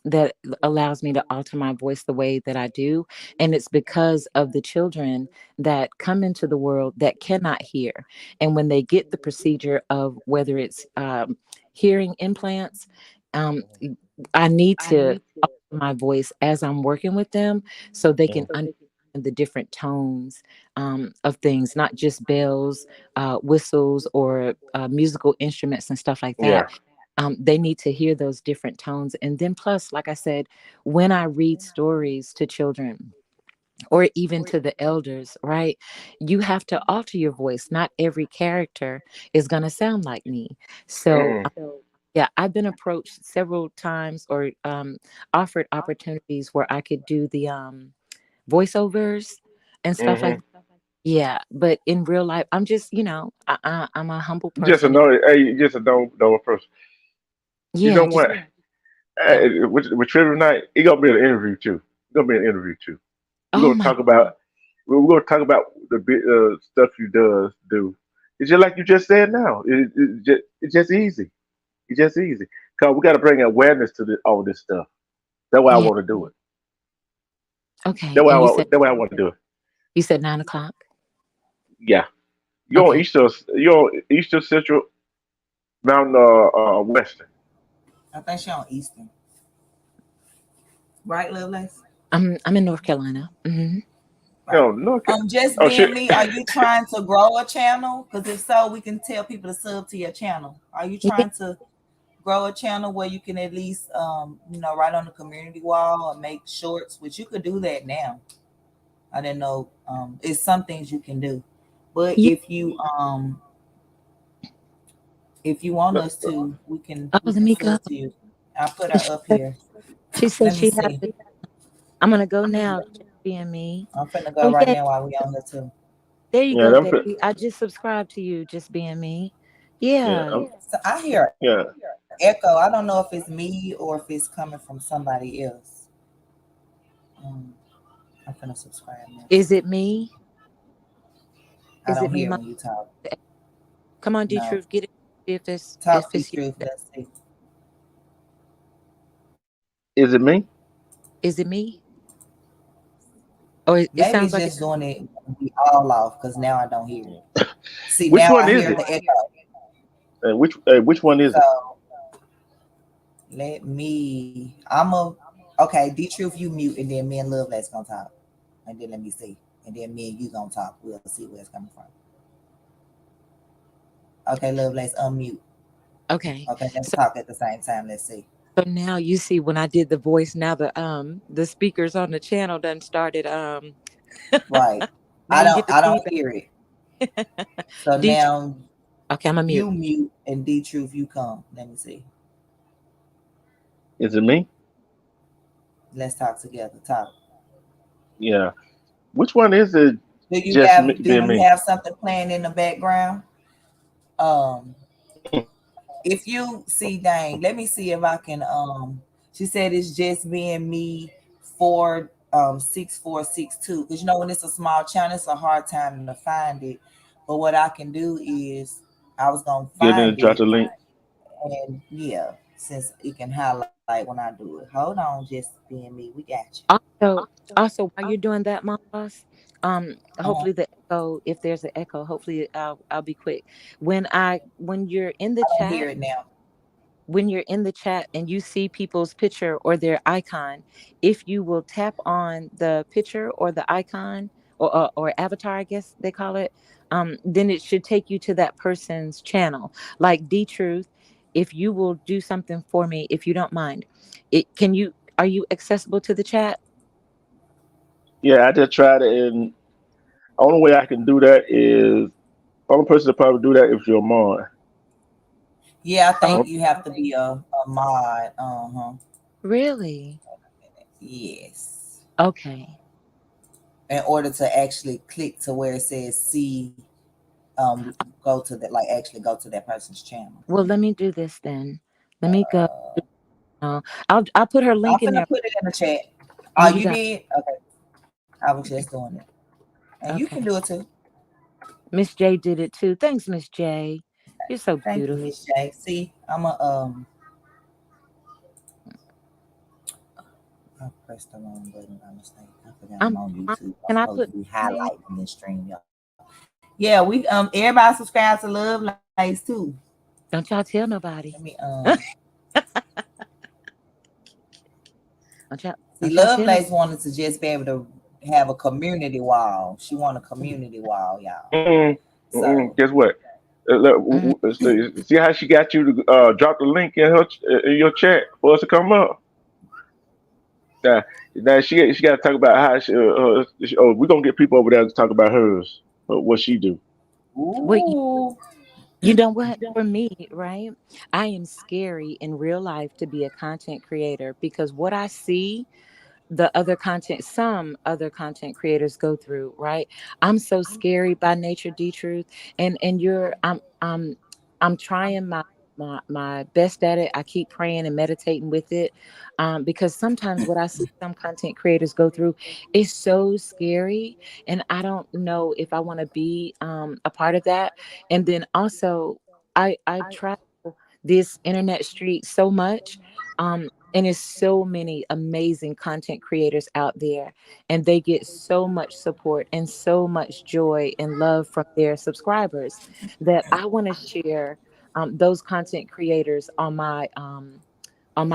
That allows me to alter my voice the way that I do. And it's because of the children that come into the world that cannot hear. And when they get the procedure of whether it's hearing implants, um, I need to alter my voice as I'm working with them so they can mhm. understand the different tones of things, not just bells, whistles, or musical instruments and stuff like that. Yeah. They need to hear those different tones. And then, plus, like I said, when I read stories to children, or even to the elders, right? You have to alter your voice. Not every character is going to sound like me. So, Mm, yeah, I've been approached several times or offered opportunities where I could do the voiceovers and stuff like hmm that. Yeah, but in real life, I'm just, I'm a humble Just a person. know. Hey, just a know person. You know Yeah, just what? yeah. With Trivia Night, it gonna be an interview too. It's gonna be an interview too. We're Oh gonna my, talk about. We're gonna talk about the stuff you does do. It's just like you just said now. It's just easy. It's just easy. Cause we gotta bring awareness to all this stuff. That's why I yeah. want to do it. Okay, and That's why I want to do it. you said 9 o'clock. Yeah. Okay, You're on Eastern Central Mountain Western. I think she on Eastern. Right, Lovelace? I'm in North Carolina. Right. No, no. Just Oh being shit. me, are you trying to grow a channel? Because if so, we can tell people to sub to your channel. Are you Yeah. trying to grow a channel where you can at least write on the community wall or make shorts, which you could do that now. I didn't know. It's some things you can do. But Yeah. if you want us to, we can Oh, we let can me go. sub to you. I put her up here. She said Let me she had see. it. I'm gonna go now. Just being me. I'm finna Oh go right yeah, now while we on here too. there you Yeah, go, them. baby. I just subscribed to you. Just being me. Yeah, Yeah. So I hear yeah. echo. I don't know if it's me or if it's coming from somebody else. Um, I'm finna subscribe now. Is it me? I Is don't it me? hear My when you talk. come on, D No. Truth, get it. If it's Talk the you. truth. Let's see. Is it me? Is it me? Or it Maybe sounds it's like it. just doing it be all off because now I don't hear it. See, Which now one I is hear it? the echo. Which one is So it? let me. Okay. D Truth, you mute, and then me and Love Let's gonna talk, and then let me see, and then me and you gonna talk. We'll see where it's coming from. Okay, Love Let's unmute. Okay. Okay, let's So talk at the same time. Let's see. now you see when I did the voice. Now the speakers on the channel done started. Right. Now you get the I don't feedback. hear it. So D Truth. now Okay, I'm a mute. you mute and D Truth you come. Let me see. Is it me? Let's talk together. Talk. Yeah. Which one is it? Do Being you me. have something playing in the background? Um if you see dang, let me see if I can she said it's just being me 46462. Because when it's a small channel, it's a hard time to find it. But what I can do is I was gonna Get in find and drop it the link. and yeah, since it can highlight when I do it. Hold on, just being me. We got you. Also, also while you're doing that, Mom Boss, Uh-huh. hopefully the echo, if there's an echo, hopefully I'll be quick. When you're in the I don't chat, hear it now. when you're in the chat and you see people's picture or their icon, if you will tap on the picture or the icon or avatar, I guess they call it, then it should take you to that person's channel. Like D Truth, if you will do something for me, if you don't mind, are you accessible to the chat? Yeah, I just tried it, and only way I can do that is only person to probably do that if you're mine. Yeah, I Oh, think you have to be a mod. Uh-huh. really? Yes. Okay. In order to actually click to where it says see, go to that, like actually go to that person's channel. Well, let me do this then. Let me go. I'll put her I'm link in finna there. put it in the chat. Oh, Oh, you you got did? Okay. I was just doing it. And you can okay. do it too. Miss J did it too. Thanks, Miss J. You're so Thank you, beautiful. Miss J. See, I pressed the wrong button by mistake. I forgot I'm on YouTube. I'm Can I supposed to put be my name? highlighting this stream, y'all. Yeah, we everybody subscribe to Love Lights too. Don't y'all tell Let nobody. me Don't y'all see, don't y'all Love tell no. Lights wanted to just be able to have a community wall. She want a community wall, y'all. Mm, So guess what? Look, Mm, see how she got you to drop the link in her in your chat for us to come up. Now, she got to talk about how oh, we're gonna get people over there to talk about hers, what she do. Wait, ooh. you know what? For me, right? I am scary in real life to be a content creator because what I see some other content creators go through, right? I'm so scary by nature, D Truth, and I'm trying my best at it. I keep praying and meditating with it, because sometimes what I see some content creators go through is so scary, and I don't know if I want to be a part of that. And then also, I travel this internet street so much. And there's so many amazing content creators out there, and they get so much support and so much joy and love from their subscribers that I want to share those content creators on my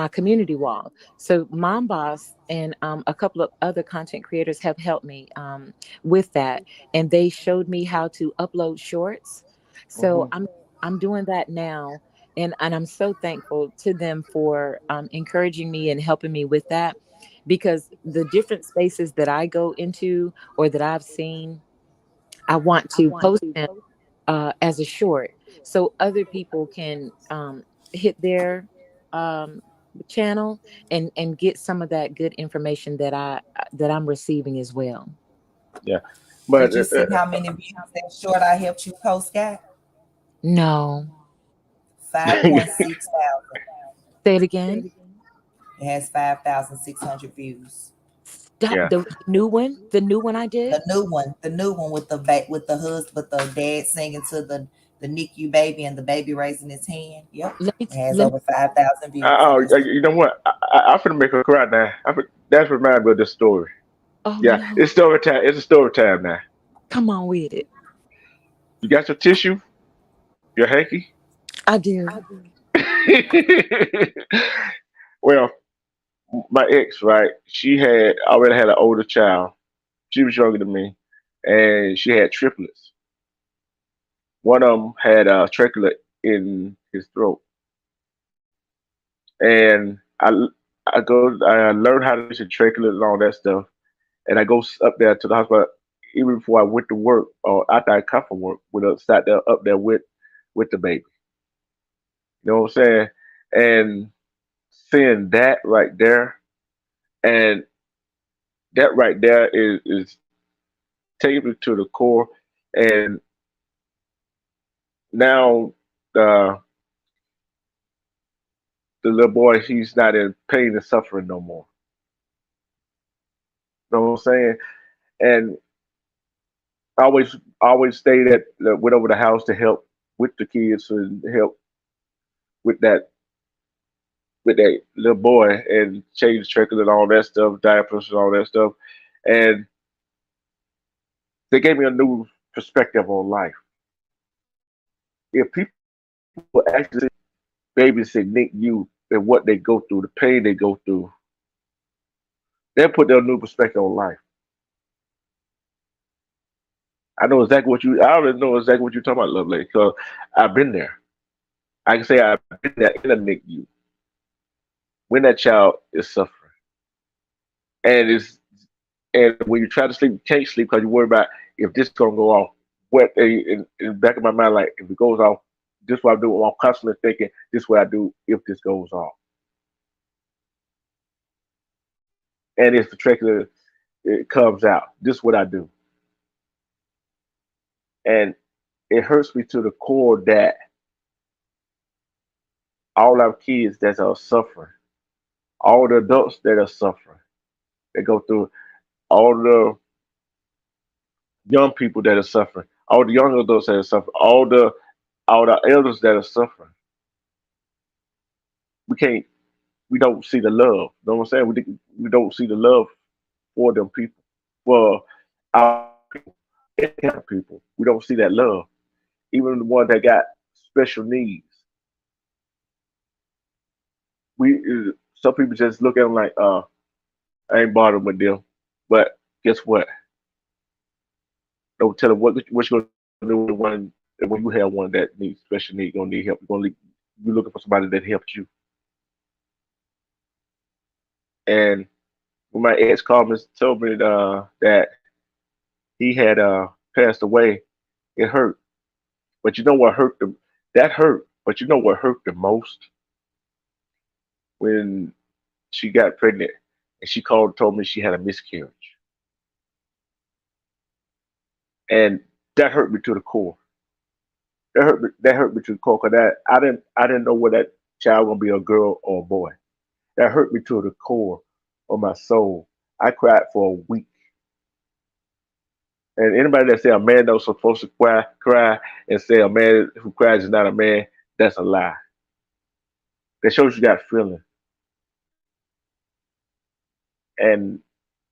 community wall. So Mom Boss and a couple of other content creators have helped me with that, and they showed me how to upload shorts. So Hmm. I'm doing that now, and I'm so thankful to them for encouraging me and helping me with that, because the different spaces that I go into or that I've seen, I want to post them as a short so other people can hit their um, channel and get some of that good information that I'm receiving as well. Yeah, but Did you see how many views that short I helped you post got? No, 5.6 thousand. say it again. It has 5,600 views. Stop yeah, the new one I did. The new one with with the husband, with the dad singing to the NICU baby and the baby raising his hand. Yep, it has Let me. over 5,000 views on this one. you know what? I finna make her cry now. That's remind me of this story. Oh Yeah, no, it's story time. It's a story time now. come on with it. You got your tissue, your hanky. I do. Well, my ex, right? She had already had an older child. She was younger than me, and she had triplets. One of them had a trachea in his throat, and I learned how to use a trachea and all that stuff, and I go up there to the hospital even before I went to work or after I come from work, with sat there up there with the baby. You know what I'm saying? And seeing that right there, and that right there is taking me to the core. And now the the little boy, he's not in pain and suffering no more. You know what I'm saying? And I always stayed went over the house to help with the kids and help with that with that little boy and changed trachea and all that stuff, diapers and all that stuff, and they gave me a new perspective on life. If people actually babysit Nick you and what they go through, the pain they go through, they put their new perspective on life. I already know exactly what you're talking about, Lovely, because I've been there. I can say I've been there in a NICU when that child is suffering. And it's and when you try to sleep, you can't sleep because you worry about if this gonna go off. What in the back of my mind, like if it goes off, this is what I do. I'm constantly thinking this is what I do if this goes off. And if the trachea it comes out, this is what I do. And it hurts me to the core that all our kids that are suffering, all the adults that are suffering, they go through all the young people that are suffering, all the young adults that are suffering, all the elders that are suffering. We can't, we don't see the love. You know what I'm saying? We don't see the love for them people, for our people, handicapped people. We don't see that love. Even the ones that got special needs, we some people just look at them like, I ain't bothered with them. But guess what? Don't tell them what you're gonna do when you have one that needs special need, gonna need help. You're looking for somebody that helped you. And when my ex called me and told me that he had passed away, it hurt. But you know what hurt them? That hurt. But you know what hurt the most when she got pregnant and she called and told me she had a miscarriage, and that hurt me to the core. That hurt me. That hurt me to the core because I didn't know whether that child gonna be a girl or a boy. That hurt me to the core of my soul. I cried for a week. And anybody that say a man don't supposed to cry, and say a man who cries is not a man, that's a lie. That shows you got feeling. And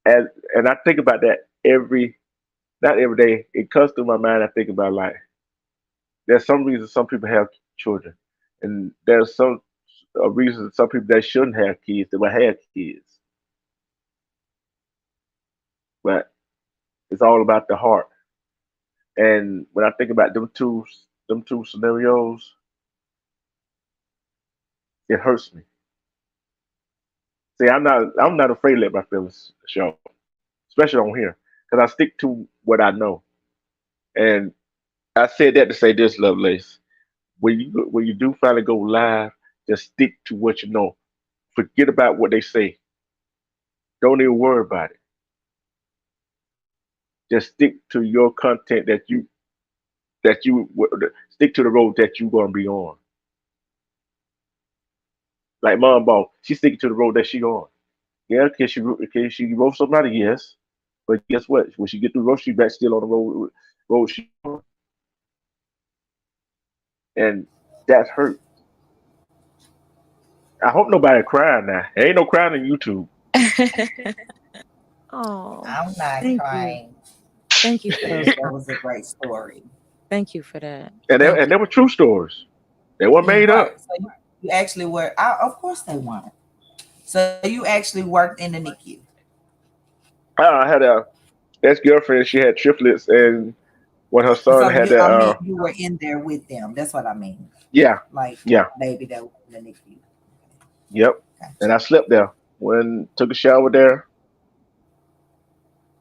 and and I think about that not every day. It comes through my mind. I think about like there's some reason some people have children, and there's some a reason some people that shouldn't have kids that will have kids. But it's all about the heart. And when I think about them two scenarios, it hurts me. See, I'm not afraid to let my feelings show, especially on here, because I stick to what I know. And I said that to say this, Lovelace. When you do finally go live, just stick to what you know. Forget about what they say. Don't even worry about it. Just stick to your content stick to the road that you're gonna be on. Like Mom Boss, she's sticking to the road that she on. Yeah, can she roast somebody? Yes. But guess what? When she get through roast, she back still on the road she on. And that's hurt. I hope nobody crying now. There ain't no crying on YouTube. Oh, I'm not thank you. crying. Thank you for those That words. was a great story. Thank you for that. And they, Thank and you. they were true stories. They weren't You made up. worked. So you actually were. Of course they weren't. So you actually worked in the NICU. I had a ex girlfriend. She had triplets, and when her So son had you, that, I mean, you were in there with them. That's what I mean. yeah, Like yeah, baby that was in the NICU. yep. And Gotcha. I slept there. When took a shower there,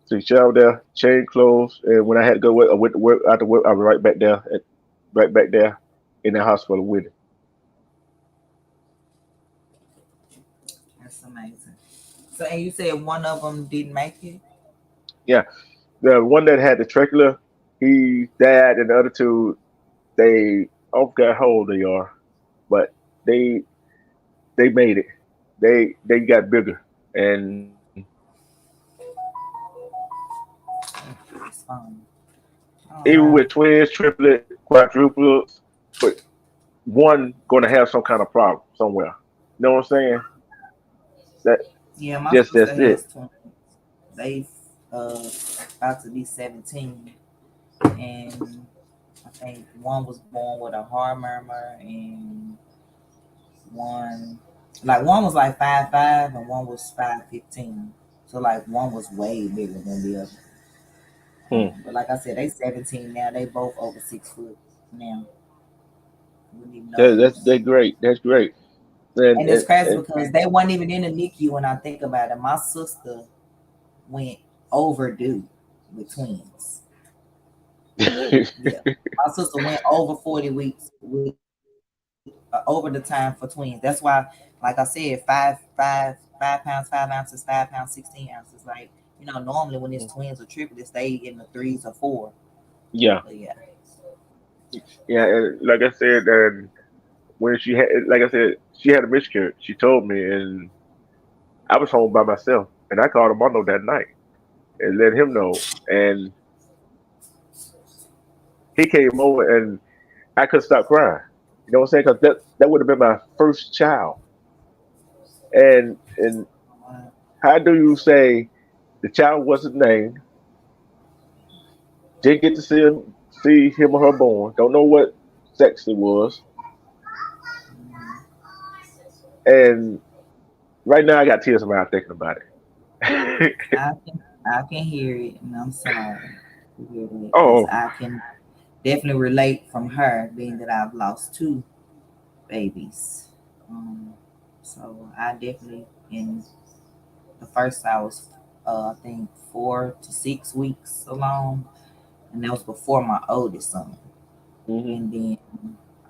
took a shower there, changed clothes, and when I had to go work, I went to work after work. I was right back there in the hospital with it. That's amazing. So and you said one of them didn't make it. Yeah, the one that had the trachea, he died, and the other two, I forgot how old they are, but they they made it. They got bigger, and It's fine. Oh even wow. with twins, triplet, quadruplets, but one going to have some kind of problem somewhere. know what I'm saying? That Yeah, my just sister that's it. has twins. They about to be 17, and I think one was born with a heart murmur, and one one was like 5'5", and one was 5'15". So like one was way bigger than the other. Hmm. But like I said, they 17 now. They both over 6 foot now. Wouldn't even know this. That's great. That's great. And, And it's and, crazy and because they weren't even in the NICU when I think about it. My sister went overdue with twins. Really? Yeah. My sister went over 40 weeks with over the time for twins. That's why, like I said, 5 pounds, 5 ounces, 5 pounds, 16 ounces. Like, normally when it's twins or triplets, they in the threes or four. yeah, But yeah. yeah. And like I said, and when she had, like I said, she had a miscarriage. She told me, and I was home by myself, and I called Armando that night and let him know, and he came over, and I couldn't stop crying. You know what I'm saying? Because that would have been my first child, and how do you say the child wasn't named? Didn't get to see him or her born. Don't know what sex it was, and right now I got tears in my eye thinking about it. I can hear it, and I'm sorry to hear that because Oh. I can definitely relate from her, being that I've lost two babies. Um, so I definitely in the first I was I think 4 to 6 weeks alone, and that was before my oldest son. Hmm. And then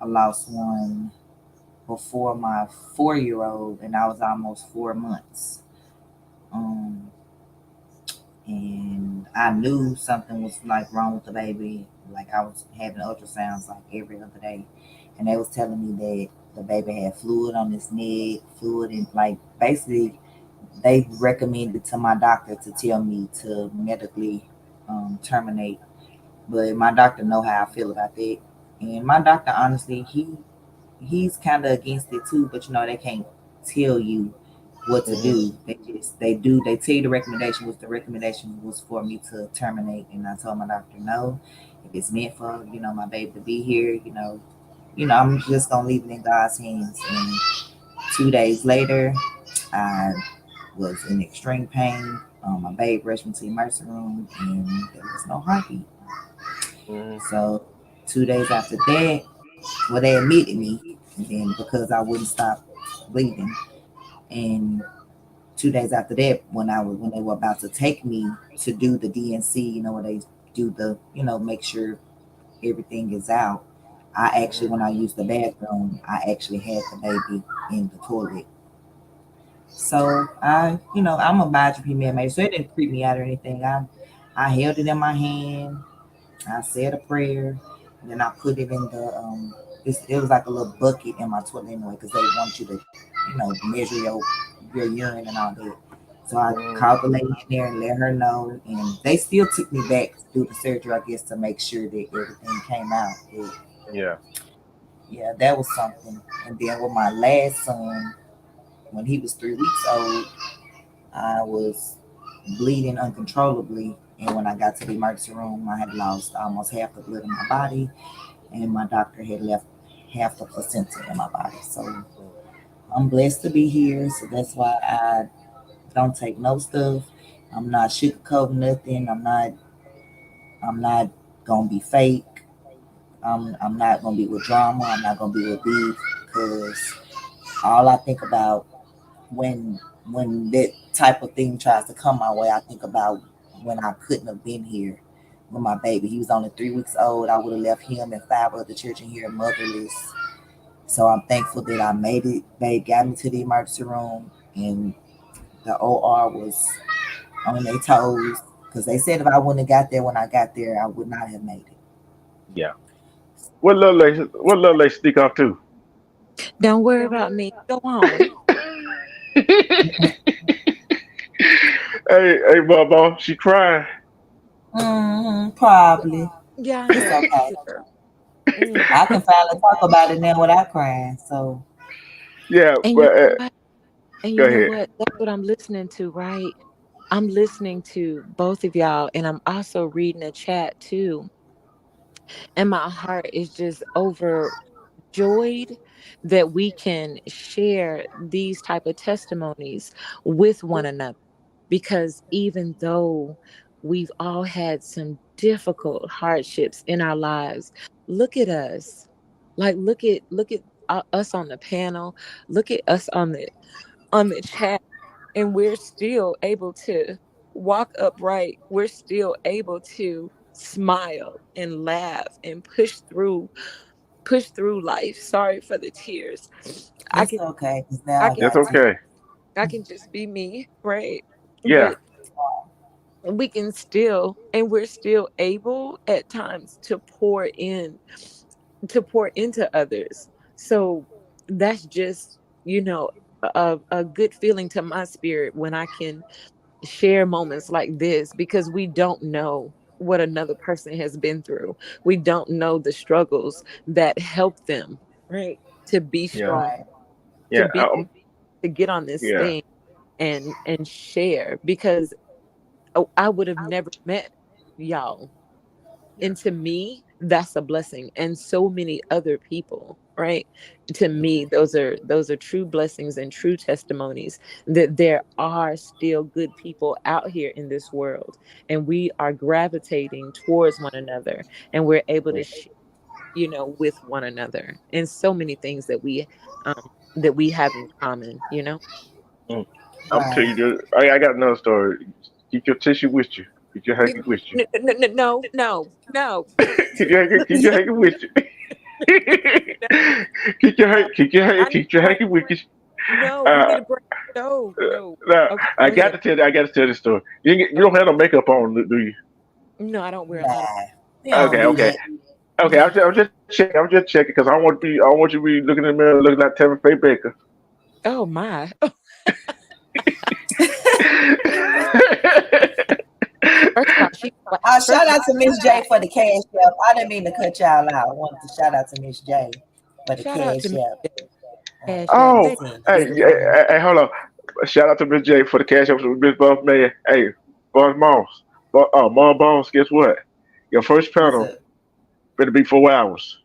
I lost one before my 4 year old, and I was almost 4 months. Um, and I knew something was like wrong with the baby. Like I was having ultrasounds like every other day, and they was telling me that the baby had fluid on his neck, fluid, and like basically they recommended to my doctor to tell me to medically terminate. But my doctor know how I feel about that, and my doctor honestly he's kind of against it too. But they can't tell you what to Hmm. do. They tell you the recommendation was for me to terminate, and I told my doctor no. If it's meant for my baby to be here, I'm just gonna leave it in God's hands. And 2 days later, I was in extreme pain. My baby rushed me to the emergency room, and there was no heartbeat. Hmm. So 2 days after that, well, they admitted me, and then because I wouldn't stop bleeding, and 2 days after that, when they were about to take me to do the DNC, where they do the make sure everything is out. I actually, Hmm. when I used the bathroom, I actually had the baby in the toilet. So I'm a biopsy man, so it didn't creep me out or anything. I held it in my hand. I said a prayer, and then I put it in the it was like a little bucket in my toilet anyway, because they want you to measure your urine and all that. So I Hmm. called the lady in there and let her know, and they still took me back to do the surgery, I guess, to make sure that everything came out. But Yeah. yeah, that was something. And then with my last son, when he was 3 weeks old, I was bleeding uncontrollably. And when I got to the emergency room, I had lost almost half the blood in my body, and my doctor had left half the placenta in my body. So I'm blessed to be here. So that's why I don't take no stuff. I'm not sugarcoating nothing. I'm not gonna be fake. I'm not gonna be with drama. I'm not gonna be with beef, because all I think about when that type of thing tries to come my way, I think about when I couldn't have been here with my baby. He was only 3 weeks old. I would have left him and 5 other children here motherless. So I'm thankful that I made it. They got me to the emergency room, and the OR was on their toes, because they said if I wouldn't have got there when I got there, I would not have made it. Yeah. What little lady? What little lady sneak off too? Don't worry about me. Go on. Hey, Bubba, she crying. Probably. Yeah, I It's know. okay. Sure. Mm. I can finally talk about it now without crying. So Yeah, And you but know what? And go you know ahead. what? That's what I'm listening to, right? I'm listening to both of y'all, and I'm also reading a chat too. And my heart is just overjoyed that we can share these type of testimonies with one another. Because even though we've all had some difficult hardships in our lives, look at us. Like look at us on the panel. Look at us on the chat, and we're still able to walk upright. We're still able to smile and laugh and push through life. Sorry for the tears. I It's can okay, 'cause I now I can That's got okay. I can just be me, right? Yeah. But we can still, and we're still able at times to pour into others. So that's just, a good feeling to my spirit when I can share moments like this, because we don't know what another person has been through. We don't know the struggles that help them, right? To be Yeah. strong, right. to Yeah. be to get on this Yeah. thing and share, because I would have never met y'all. Yeah. And to me, that's a blessing. And so many other people, right? To me, those are true blessings and true testimonies that there are still good people out here in this world. And we are gravitating towards one another, and we're able to share, with one another. And so many things that we have in common. Mm. I'm tell Right. you this. I got another story. Keep your tissue with you. Keep your hanky with you. No, no, no, Keep your hanky with you. I need Keep your a break. hanky with you. No, we Uh, need a break. No, no. Now, Okay, go ahead. I got to tell this story. You don't Okay. have no makeup on, do you? No, I don't wear a lot of. Nah, we don't Okay, do okay, that. okay. I'm just checking. I'm just checking because I don't want you to be looking in the mirror looking like Tammy Faye Baker. Oh my. First of all, she. First Shout of all, out to Miss J for the cash app. I didn't mean to cut y'all out. I wanted to shout out to Miss J for the shout out to cash me. app. Cash App. Oh, Thank Listen, hey, listen. hey, hold on. Shout out to Miss J for the cash up with Miss Buff Man. Hey, Boss Moss. Mom Bones, guess what? Your first What's panel up? better be 4 hours.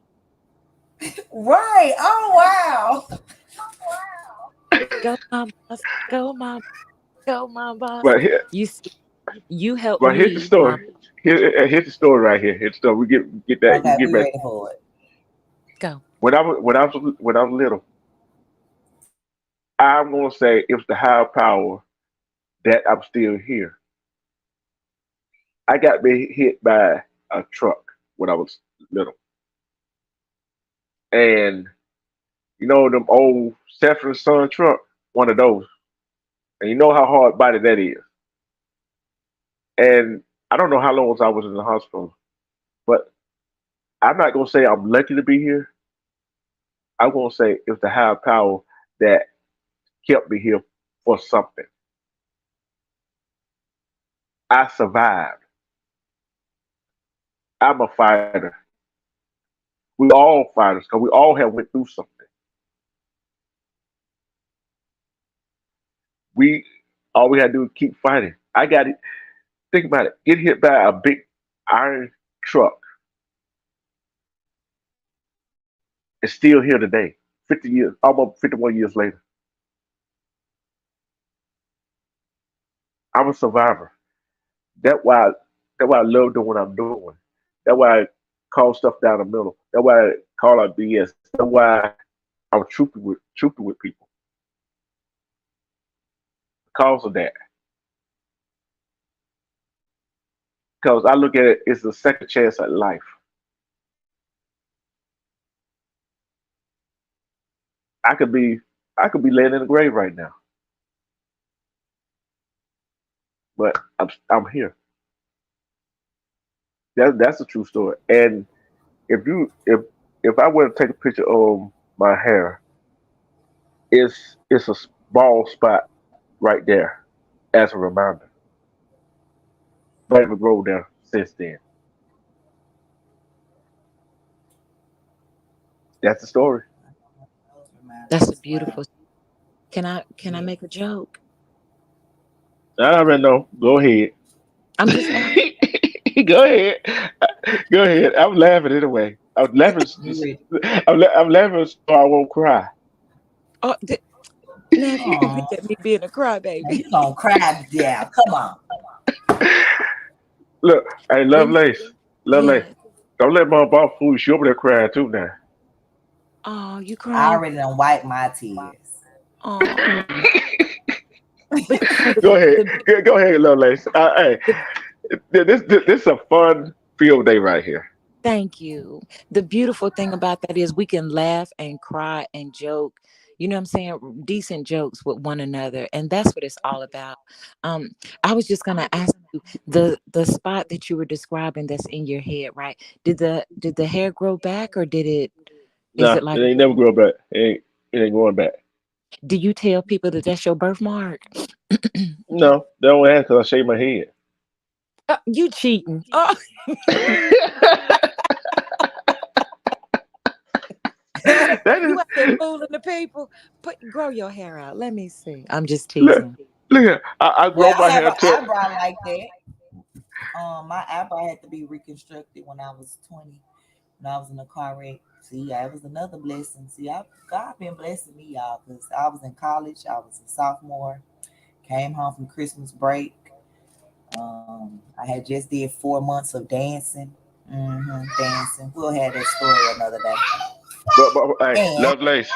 Right. Oh wow. go, my boss. Go, my. Go, my boss. But here, You see, you helped but here's the me, my. story. Here's the story right here. Here's the story. Get that. We Okay, get we back. ready for it. Go. When I was little, I'm gonna say it was the higher power that I'm still here. I got me hit by a truck when I was little, and you know them old Sanford Son truck, one of those, and you know how hard body that is. And I don't know how long I was in the hospital, but I'm not gonna say I'm lucky to be here. I'm gonna say it was the higher power that kept me here for something. I survived. I'm a fighter. We all fighters because we all have went through something. We all we had to do is keep fighting. I got it. Think about it. Get hit by a big iron truck. It's still here today. 50 years, almost 51 years later. I'm a survivor. That why that why I love doing what I'm doing. That why I call stuff down the middle. That why I call out BS. That why I'm truthful with people. Because of that. Because I look at it as a second chance at life. I could be I could be laying in the grave right now, but I'm here. That's a true story. And if you if I were to take a picture of my hair, it's a bald spot right there as a reminder. But it grown there since then. That's the story. Those reminders That's a as beautiful well. Can I make a joke? I already know. Go ahead. I'm just asking. Go ahead. Go ahead. I'm laughing anyway. I'm laughing. You ready? I'm laughing so I won't cry. Oh, now if you Oh, repeat that, me being a now crybaby. you gonna cry down. Come on. Look, hey, When Lovelace. yes. Don't let my boss fool you. She over there crying too now. Oh, you I crying? already done wiped my tears. Oh, but you know Go ahead. the Go ahead, Lovelace. Hey, the this is a fun field day right here. thank you. The beautiful thing about that is we can laugh and cry and joke. You know what I'm saying? Decent jokes with one another, and that's what it's all about. Um, I was just gonna ask you the spot that you were describing that's in your head, right? Did the hair grow back, or did it? Is Nah, it it like? ain't never grow back. It ain't going back. Do you tell people that that's your birthmark? No, they don't ask because I shave my head. You cheating? Oh, That is you out there fooling the people? Grow your hair out. Let me see. I'm just look, teasing. look here. I Well, grow I my have hair an to eyebrow like that. My eyebrow had to be reconstructed when I was 20, when I was in a car wreck. See, that was another blessing. See, God been blessing me, y'all, because I was in college. I was a sophomore. Came home from Christmas break. I had just did 4 months of dancing. Dancing. We'll have that story another day. but hey, And Lovelace.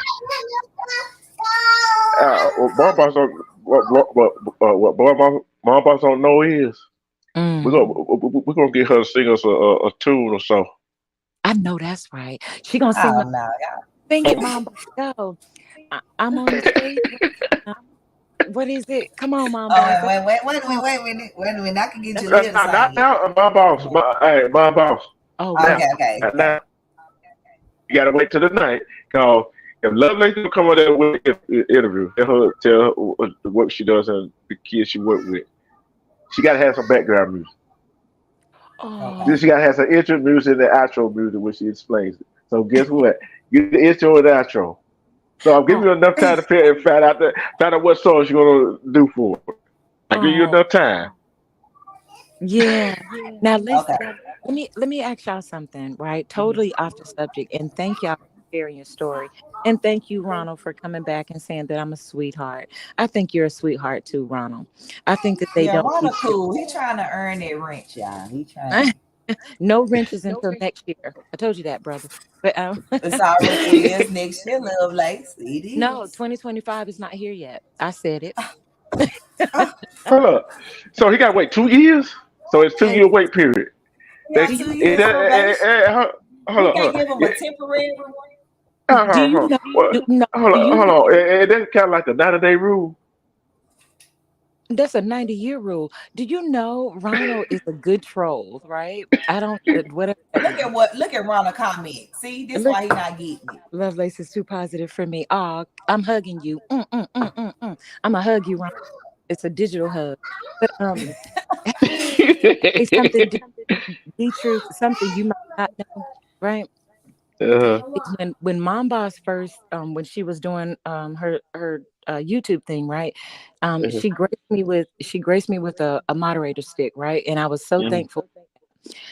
My boss don't what my boss don't know is Mm, we're gonna get her to sing us a tune or so. I know that's right. She gonna sing oh my no, sing it, Mom. Go. I'm on the stage right now. What is it? Come on, Mom oh, Boss. wait a minute. I can get That's Jonelle to Not sing it. now, my boss. My boss. oh Now, well. Okay. now you gotta wait till the night. Cause if Lovelace will come on there with an interview, tell her what she does and the kids she work with. She gotta have some background music. Okay. Then Oh, she gotta have some intro music and the outro music when she explains it. So guess what? Get the intro and the outro. So I'm giving oh, you enough time to find out what song she's gonna do for it. I give you oh, enough time. yeah. Now listen. Okay. Let me ask y'all something, right? Totally off the subject. And thank y'all for sharing your story. And thank you, Ronald, for coming back and saying that I'm a sweetheart. I think you're a sweetheart too, Ronald. I think that they Yeah, don't Ronald teach you. cool. He trying to earn that rent, y'all. He trying. No wrenches until next year. I told you that, brother. But It's already is next year, love lace. It no, is. 2025 is not here yet. I said it. Hold up. So he gotta wait 2 years? So it's two Hey, year wait period. He They got do you 2 years probation. hold You up, hold can't up. give him Yeah, a temporary one. do you hold know What? no, do you Hold know on. That's kind of like the 90-day rule. that's a 90-year rule? Do you know Ronald is a good troll, right? I don't whatever that means. Look at Ronald comment. See, this Look, why he not getting it. Lovelace is too positive for me. Oh, I'm hugging you. I'm gonna hug you, Ronald. It's a digital hug. But say something be truth, something you might not know, right? uh, Is when Mom Boss first when she was doing her YouTube thing, right? uh, She graced me with a moderator stick, right? And I was so uh, thankful.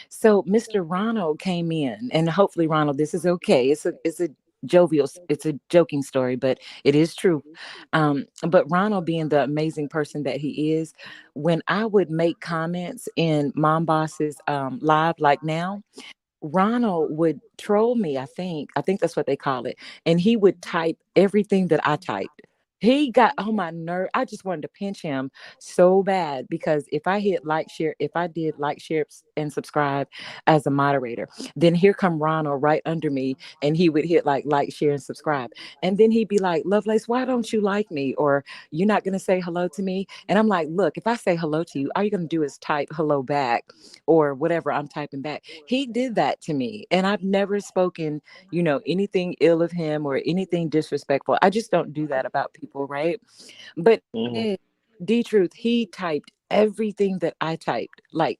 So Mr. Ronald came in, and hopefully, Ronald, this is okay. It's a joking story, but it is true. But Ronald, being the amazing person that he is, when I would make comments in Mom Boss's live, like now, Ronald would troll me, I think that's what they call it. And he would type everything that I typed. He got on my nerve. I just wanted to pinch him so bad because if I did like, share, and subscribe as a moderator, then here come Ronald right under me and he would hit like, share, and subscribe. And then he'd be like, Lovelace, why don't you like me? Or you're not gonna say hello to me? And I'm like, look, if I say hello to you, all you're gonna do is type hello back or whatever I'm typing back. He did that to me. And I've never spoken, anything ill of him or anything disrespectful. I just don't do that about people, right? But uh. D Truth, he typed everything that I typed. Like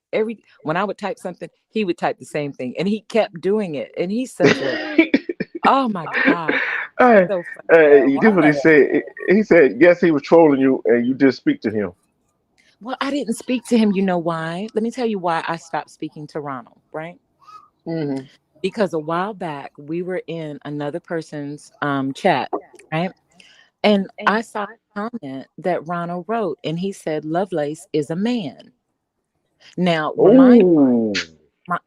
when I would type something, he would type the same thing. And he kept doing it. And he's such a oh my God. Hey, So funny though. this is what he said. He said, yes, he was trolling you, and you did speak to him. Well, I didn't speak to him. You know why? Let me tell you why I stopped speaking to Ronald, right? Mm-hmm. Because a while back we were in another person's chat, right? And I saw a comment that Ronald wrote, and he said Lovelace is a man. Now, Ooh.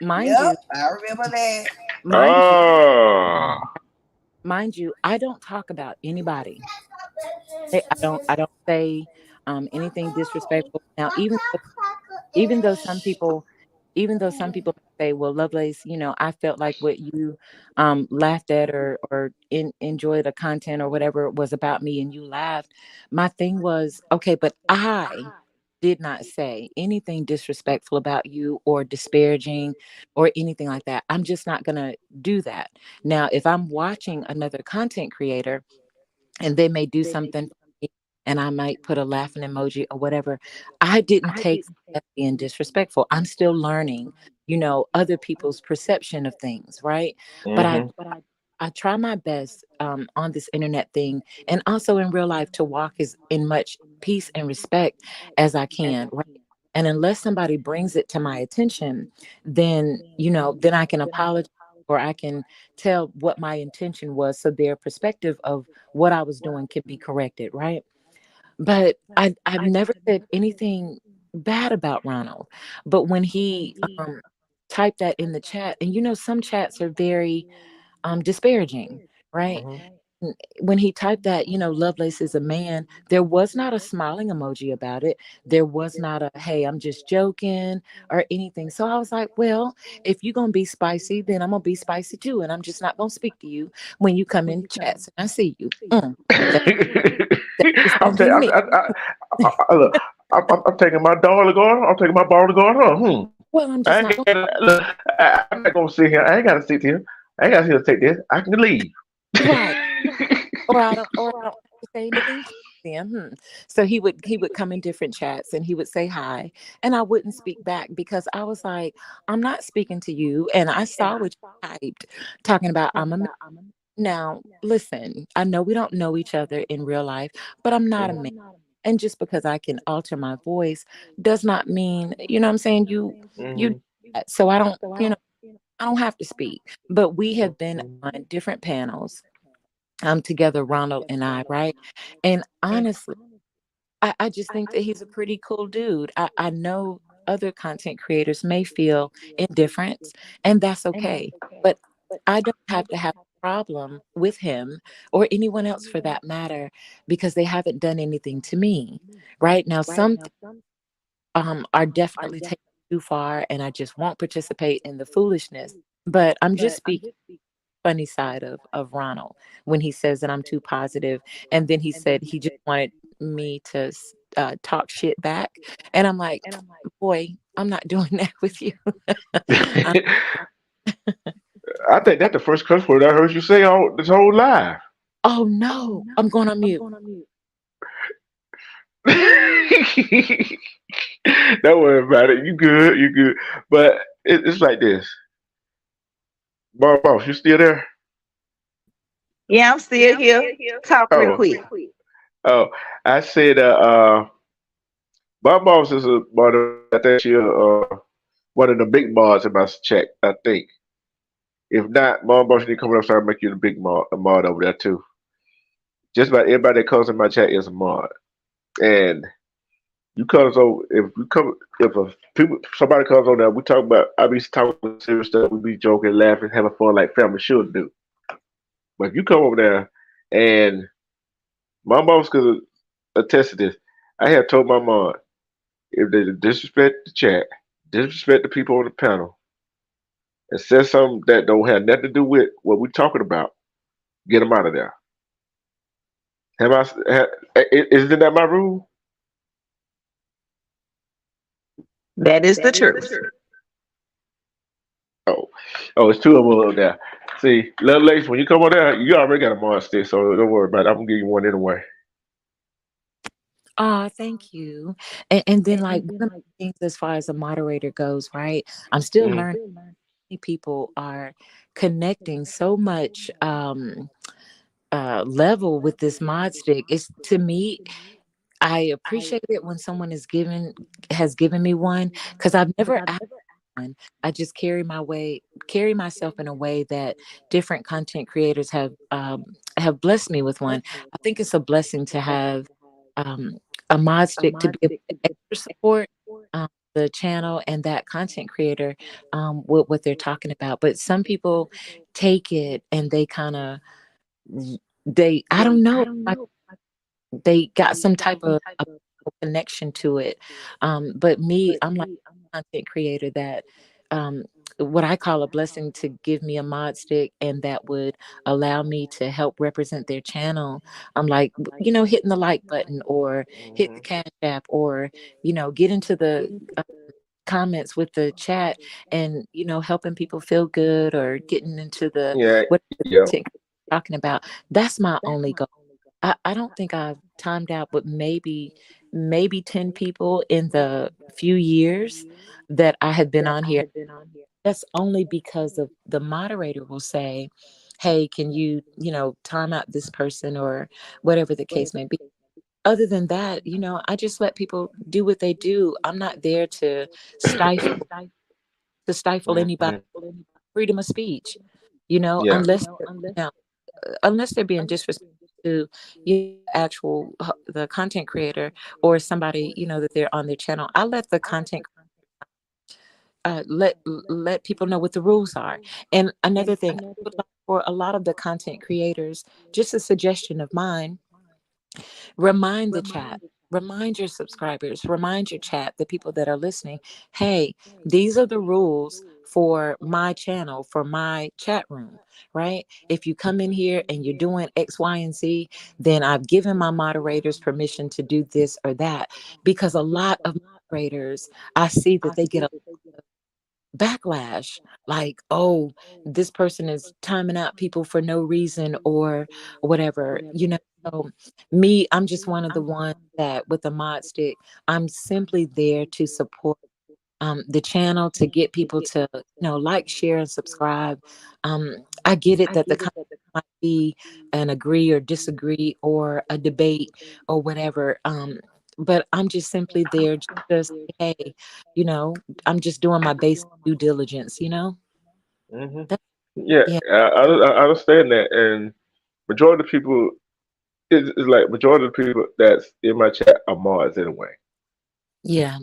mind Yep, you, I remember that. mind you, Ah. mind you, I don't talk about anybody. I don't say anything disrespectful. Now, even though some people say, well, Lovelace, I felt like what you laughed at or enjoyed the content or whatever it was about me and you laughed. My thing was, okay, but I did not say anything disrespectful about you or disparaging or anything like that. I'm just not going to do that. Now, if I'm watching another content creator and they may do something for me, and I might put a laughing emoji or whatever. I didn't take that being disrespectful. I'm still learning, other people's perception of things, right? But I Mm-hmm. I try my best on this internet thing and also in real life to walk as in much peace and respect as I can, right? And unless somebody brings it to my attention, then I can apologize or I can tell what my intention was so their perspective of what I was doing can be corrected, right? But I've never said anything bad about Ronald. But when he typed that in the chat, and some chats are very disparaging, right? Mm-hmm. When he typed that, Lovelace is a man, there was not a smiling emoji about it. There was not a, hey, I'm just joking or anything. So I was like, well, if you're going to be spicy, then I'm going to be spicy too. And I'm just not going to speak to you when you come in chats and I see you. That, that's just I'm, going to ta- be me. look, I'm taking my dog to go on. I'm taking my ball to go on. Well, I'm I just ain't not going gotta, look, I'm not gonna sit here. I ain't gotta sit here. I ain't gotta sit here to take this. I can leave. to, right. Or I don't have to say anything to them. So he would come in different chats and he would say hi, and I wouldn't speak back because I was like, I'm not speaking to you, and I saw what you typed talking about I'm a man. Now listen, I know we don't know each other in real life, but I'm not a man. And just because I can alter my voice does not mean, what I'm saying, you do Mm-hmm. that. So I don't have to speak. But we have been on different panels together, Ronald and I, right? And honestly, I just think that he's a pretty cool dude. I know other content creators may feel indifference, and that's okay. But I don't have to have a problem with him or anyone else for that matter because they haven't done anything to me. Right now, some are definitely taken too far, and I just won't participate in the foolishness. But I'm just speaking funny side of Ronald when he says that I'm too positive, and then he said he just wanted me to talk shit back, and I'm like, boy, I'm not doing that with you. Um, I think that's the first curse word I heard you say all this whole life. oh no, I'm going on mute. Don't worry about it. You good. You good. But it's like this. Boss, you still there? Yeah, I'm still here. Talk real Oh, quick. oh. I said, my boss is I think she one of the big mods in my check. I think. If not, my boss need to come up and make you the big mod, a mod over there too. Just about everybody that comes in my chat is a mod, and you comes over if somebody comes on there, we talk about I be talking serious stuff, we be joking, laughing, having fun like family should do. But if you come over there and my boss could attest to this, I have told my mom if they disrespect the chat, disrespect the people on the panel, and says something that don't have nothing to do with what we're talking about, get them out of there. Isn't that my rule? That is the truth. Oh, oh, it's two of them over there. See, little Lace, when you come on there, you already got a monster, so don't worry about it. I'm gonna give you one anyway. Oh, thank you. And then like one of the things as far as a moderator goes, right? I'm still Mm-hmm. learning. People are connecting so much level with this mod stick. It's, to me, I appreciate it when someone has given me one, because I've never asked one. I just carry myself in a way that different content creators have blessed me with one. I think it's a blessing to have um, a mod stick to be able to extra support the channel and that content creator with what they're talking about. But some people take it and they kind of, they, I don't know, like they got some type of a connection to it. But me, I'm like a content creator that um what I call a blessing to give me a mod stick and that would allow me to help represent their channel. I'm like, hitting the like button or hit the Hmm. cash app or, get into the comments with the chat and, helping people feel good or getting into the Yeah, what the yeah. content talking about. That's my only goal. I don't think I've timed out, but maybe 10 people in the few years that I have been on here. That's only because of the moderator will say, hey, can you, time out this person or whatever the case may be. Other than that, I just let people do what they do. I'm not there to stifle Hmm. anybody freedom of speech, Yeah. unless unless they're being disrespectful to actual the content creator or somebody that they're on their channel. I let the content let people know what the rules are. And another thing, I would like for a lot of the content creators, just a suggestion of mine, remind the chat, remind your subscribers, remind your chat, the people that are listening, hey, these are the rules for my channel, for my chat room, right? If you come in here and you're doing X, Y, and Z, then I've given my moderators permission to do this or that. Because a lot of moderators, I see that they get a backlash, like, oh, this person is timing out people for no reason or whatever, so me, I'm just one of the ones that with the mod stick, I'm simply there to support the channel, to get people to like, share, and subscribe. I get it that the content might be an agree or disagree or a debate or whatever, but I'm just simply there just to say, hey, you know I'm just doing my basic due diligence. Hmm. That, Yeah, yeah. I understand that, and majority of the people is like majority of the people that's in my chat are mods anyway, Yeah.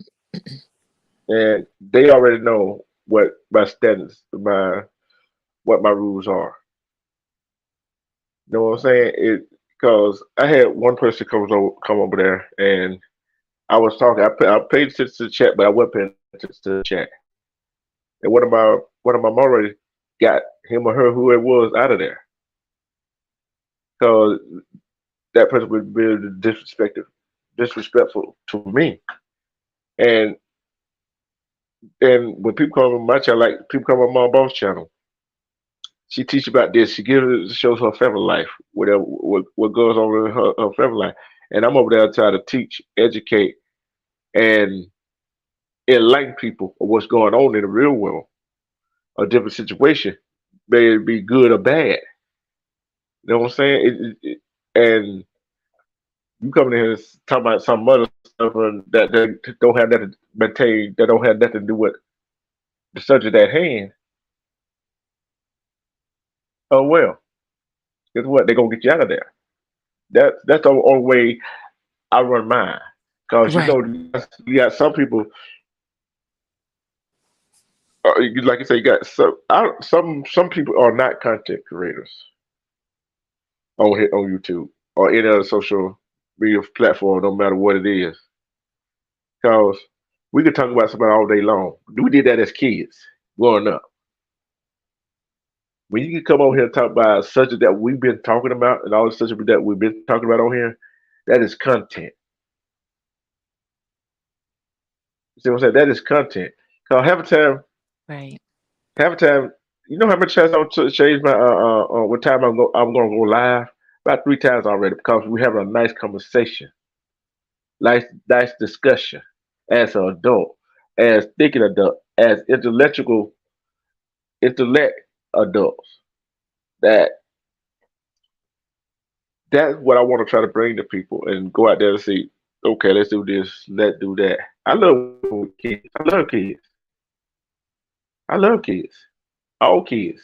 and they already know what my standards, what my rules are. You know what I'm saying? It because I had one person come over there, and I was talking. I paid attention to the chat, but I wasn't paying attention to the chat. And one of my moderators got him or her, who it was, out of there because that person would be disrespectful to me. And when people come on my channel, like people come on my boss channel, she teach about this. She shows her family life, whatever what goes on in her family life. And I'm over there trying to teach, educate, and enlighten people of what's going on in the real world, a different situation, may it be good or bad. You know what I'm saying? And you coming in here talking about some other stuff that they don't have nothing maintain, that don't have nothing to do with the subject at hand. Oh well, guess what? They're gonna get you out of there. That's the only way I run mine. Cause Right. you got some people, like you say, you got some people are not content creators on YouTube or any other social media platform, no matter what it is. Cause we could talk about somebody all day long. We did that as kids growing up. When you can come over here and talk about a subject that we've been talking about and all the subject that we've been talking about on here, that is content. You see what I'm saying? That is content. Cause Right. half the time, you know how much chance I'm to change my what time I'm gonna go live? About 3 times already because we're having a nice conversation, nice discussion as an adult, as thinking adult, as intellect adults that that's what I want to try to bring to people and go out there and say, okay, let's do this, let's do that. I love working with kids. I love kids. I love kids. All kids.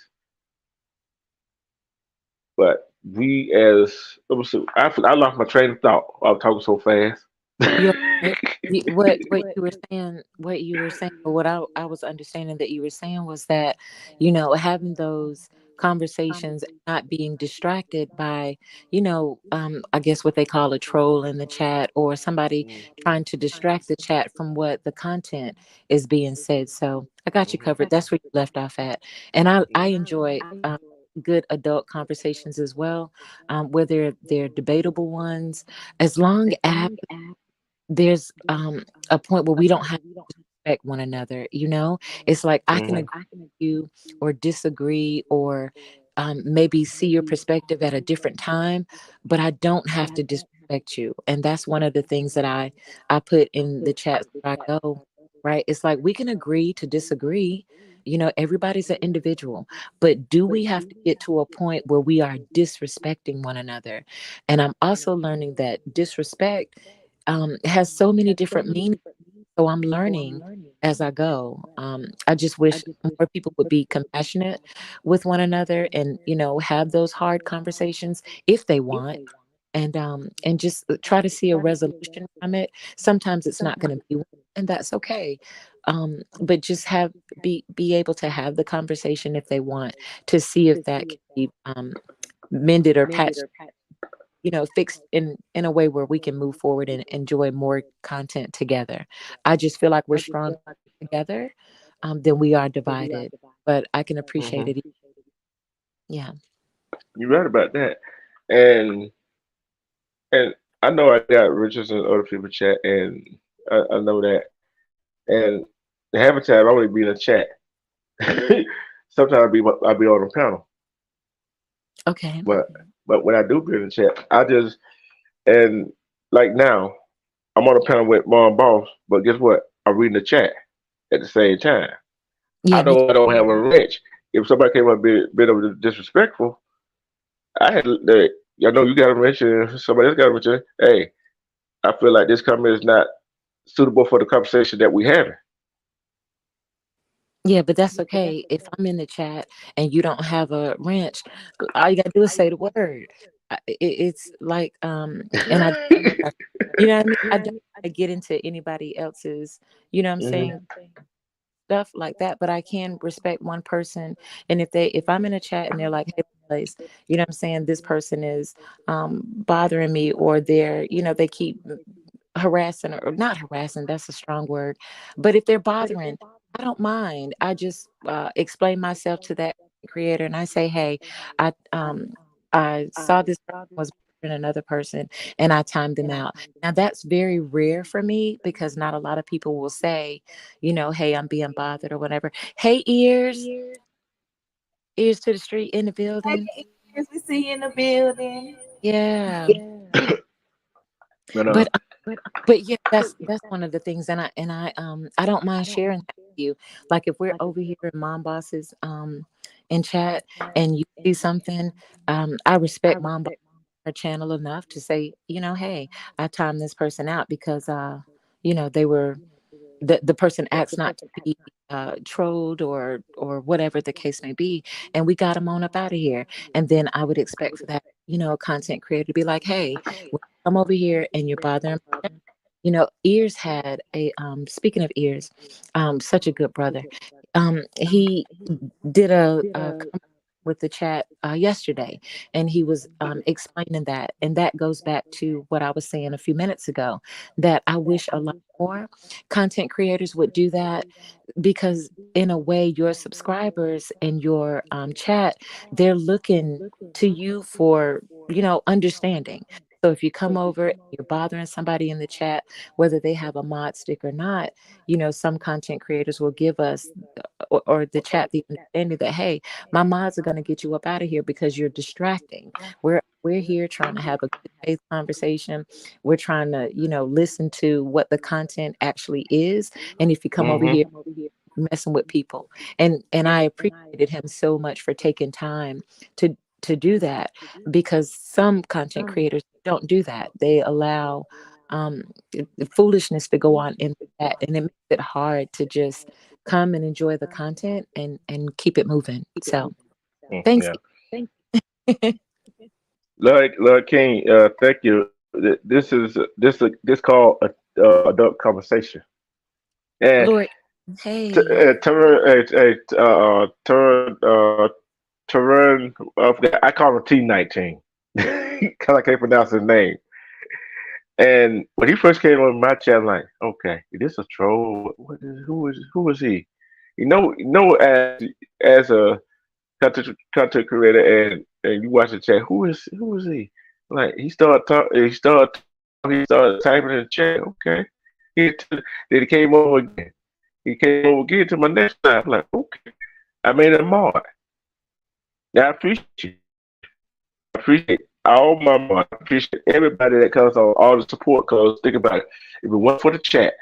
But we as I lost my train of thought. I was talking so fast. You're right. What you were saying, or what I was understanding that you were saying was that, having those conversations, not being distracted by, I guess what they call a troll in the chat, or somebody Mm, trying to distract the chat from what the content is being said. So I got you mhm, covered. That's where you left off at. And I enjoy good adult conversations as well, whether they're debatable ones, as long as there's a point where we don't have to respect one another. It's like I can mhm, agree with you or disagree, or maybe see your perspective at a different time, but I don't have to disrespect you. And that's one of the things that I put in the chat where I go, right? It's like we can agree to disagree. Everybody's an individual, but do we have to get to a point where we are disrespecting one another? And I'm also learning that disrespect has so many different meanings. So I'm learning as I go. I just wish more people would be compassionate with one another, and have those hard conversations if they want, and just try to see a resolution from it. Sometimes it's not going to be one, and that's okay. But just be able to have the conversation if they want, to see if that can be mended or patched, fixed in a way where we can move forward and enjoy more content together. I just feel like we're stronger together than we are divided. But I can appreciate mhm. it. Yeah. You're right about that. And and I know I got Richards and other people chat, and I know that. And half the time I only be in a chat. Sometimes I be on the panel, Okay. but when I do get in the chat, I just and like now I'm on a panel with Mom Boss, but guess what? I'm reading the chat at the same time. I Yeah. Me know too. I don't have a wrench. If somebody came up a bit of disrespectful, I had the I know you got a wrench and somebody else got a wrench. Hey, I feel like this comment is not suitable for the conversation that we having. Yeah, but that's okay. If I'm in the chat and you don't have a wrench, all you gotta do is say the word. It's like, and you know what I mean. I don't wanna get into anybody else's, you know what I'm saying, Mhm. stuff like that, but I can respect one person. And if I'm in a chat and they're like, hey, place, you know what I'm saying, this person is bothering me, or they keep harassing, or not harassing, that's a strong word, but if they're bothering, I don't mind. I just explain myself to that creator, and I say, hey, I saw this person was bothering another person, and I timed them out. Now that's very rare for me, because not a lot of people will say, hey, I'm being bothered or whatever. Hey, ears to the street in the building. Hey, Ears, we see you in the building. Yeah. But but But yeah, that's one of the things, and I don't mind sharing that with you. Like if we're over here in Mom Boss's in chat and you see something, I respect Mom Boss, her channel, enough to say, hey, I timed this person out because they were the person asked not to be trolled, or whatever the case may be, and we got them on up out of here. And then I would expect for that, content creator to be like, hey, when you come over here and you're bothering. Ears had a speaking of Ears, such a good brother. He did a comment with the chat yesterday, and he was explaining that, and that goes back to what I was saying a few minutes ago, that I wish a lot more content creators would do that, because in a way your subscribers and your chat, they're looking to you for understanding. So if you come over and you're bothering somebody in the chat, whether they have a mod stick or not, some content creators will give us, or the chat, the understanding that, hey, my mods are going to get you up out of here because you're distracting. We're here trying to have a good faith conversation. We're trying to listen to what the content actually is. And if you come over mhm. here messing with people, and I appreciated him so much for taking time to to do that, because some content creators don't do that. They allow the foolishness to go on in that, and it makes it hard to just come and enjoy the content and keep it moving. So thanks. Yeah. Lord King, thank you. This called adult conversation. And Lord, hey, Turan, I call him T19 because I can't pronounce his name. And when he first came on my channel, like, okay, is this a troll? Who is he? As a content creator, and you watch the chat, who is he? Like he started typing in the chat. Okay, then he came over again. He came over again to my next time. I'm like, okay, I made him mod. Now I appreciate all my mod. I appreciate everybody that comes on, all the support. Cause think about it, if it weren't for the chat,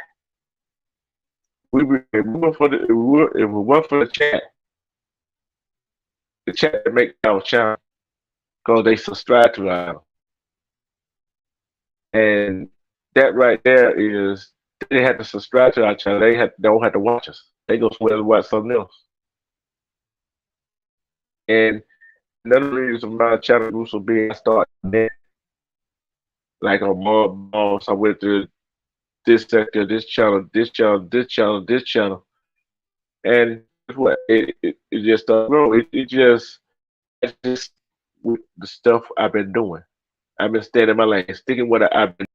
if it weren't for the chat that make our channel, cause they subscribe to our, and that right there is they have to subscribe to our channel. They don't have to watch us. They go somewhere to watch something else. And another reason my channel grew so big, I started net, like on Mob, I went to this sector, this channel, and what it just started growing. It's just with the stuff I've been doing. I've been staying in my lane, sticking with it. I've been.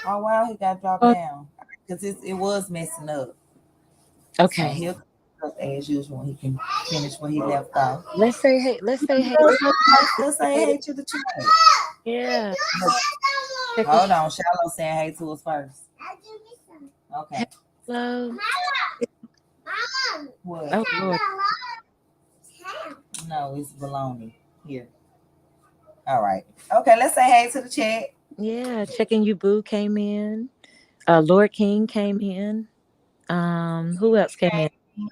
Oh wow, he got dropped oh, down because it was messing up. So okay. he'll come up as usual when he can finish where he left off. Let's say hey. Let's say hey. Let's say hey to the chat. Yeah. Hold on, Shallow saying hey to us first. Okay. Hello. What? Oh Lord. No, it's baloney. Here. All right. Okay, let's say hey to the chat. Yeah, checking you. Boo came in. Lord King came in. Who else came in?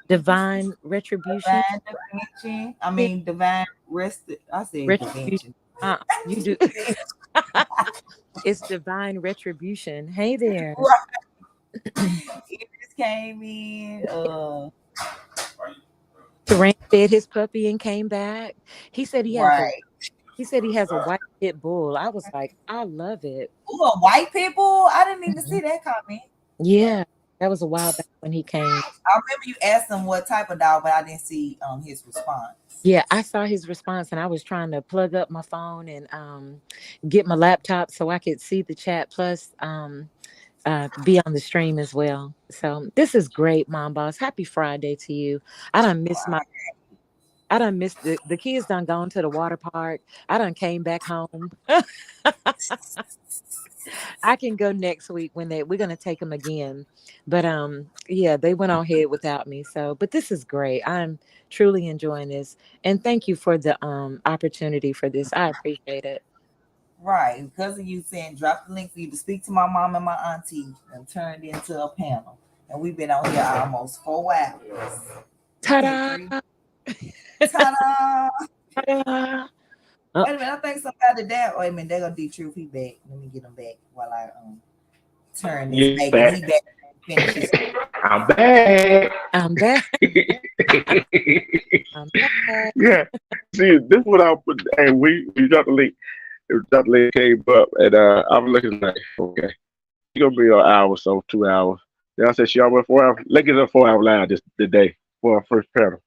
Divine Retribution. Divine Dimension. I mean, Divine Rest. I said Retribution. Dimension. You do. It's Divine Retribution. Hey there. He just came in. Terrain fed his puppy and came back. He said he has a. Right. He said he has a white pit bull. I was like, I love it. Ooh, a white people? I didn't even see that comment. Yeah, that was a while back when he came. I remember you asked him what type of dog, but I didn't see his response. Yeah, I saw his response, and I was trying to plug up my phone and get my laptop so I could see the chat. Plus, be on the stream as well. So this is great, Mom Boss. Happy Friday to you. I done missed the kids done gone to the water park. I done came back home. I can go next week when we're gonna take them again. But yeah, they went on ahead without me. So but this is great. I'm truly enjoying this. And thank you for the opportunity for this. I appreciate it. Right. Because of you saying drop the link for you to speak to my mom and my auntie and turned into a panel. And we've been on here almost 4 hours. Ta-da! Ta-da! Ta-da! Wait a minute, I think somebody there. Wait a minute, they're gonna D-Truth. He back. Let me get him back while I turn this back. Back. He back. Finish I'm back. I'm back. I'm back. Yeah. See, this is what I put. And we dropped the link. That link came up, and I'm looking like, okay, it's gonna be an hour, so 2 hours. Then I said, she almost 4 hours. Let's get a 4 hour live today for our first panel.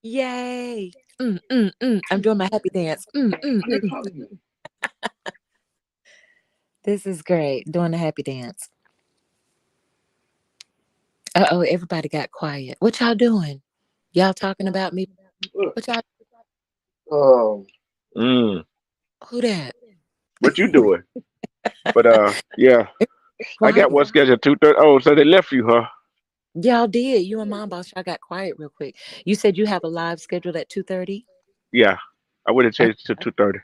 Yay! I'm doing my happy dance. This is great. Doing the happy dance. Uh-oh, everybody got quiet. What y'all doing? Y'all talking about me? What y'all? Who that? What you doing? But yeah, I got one scheduled 2:30. Oh, so they left you, huh? Y'all did. You and Mom Boss, y'all got quiet real quick. You said you have a live scheduled at 2:30? Yeah, I would have changed it to 2:30.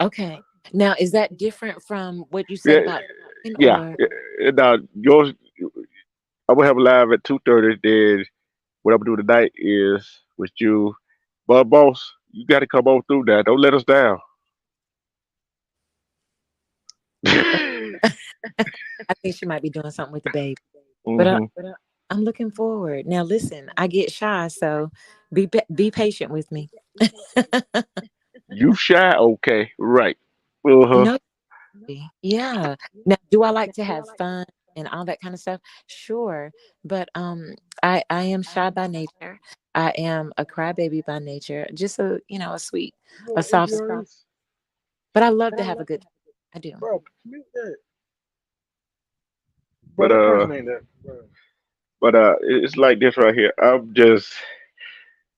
Okay. Now, is that different from what you said about? Yeah. Now yours, I will have a live at 2:30. Then what I'm gonna do tonight is with you, but boss, you got to come on through that. Don't let us down. I think she might be doing something with the baby. But Hmm. I'm looking forward. Now, listen, I get shy, so be patient with me. You shy? Okay, right. Uh huh. No, yeah. Now, do I like to have fun and all that kind of stuff? Sure, but I am shy by nature. I am a crybaby by nature. Just a sweet, a soft spot. But I love to have a good time. I do. Bro, but it's like this right here. I'm just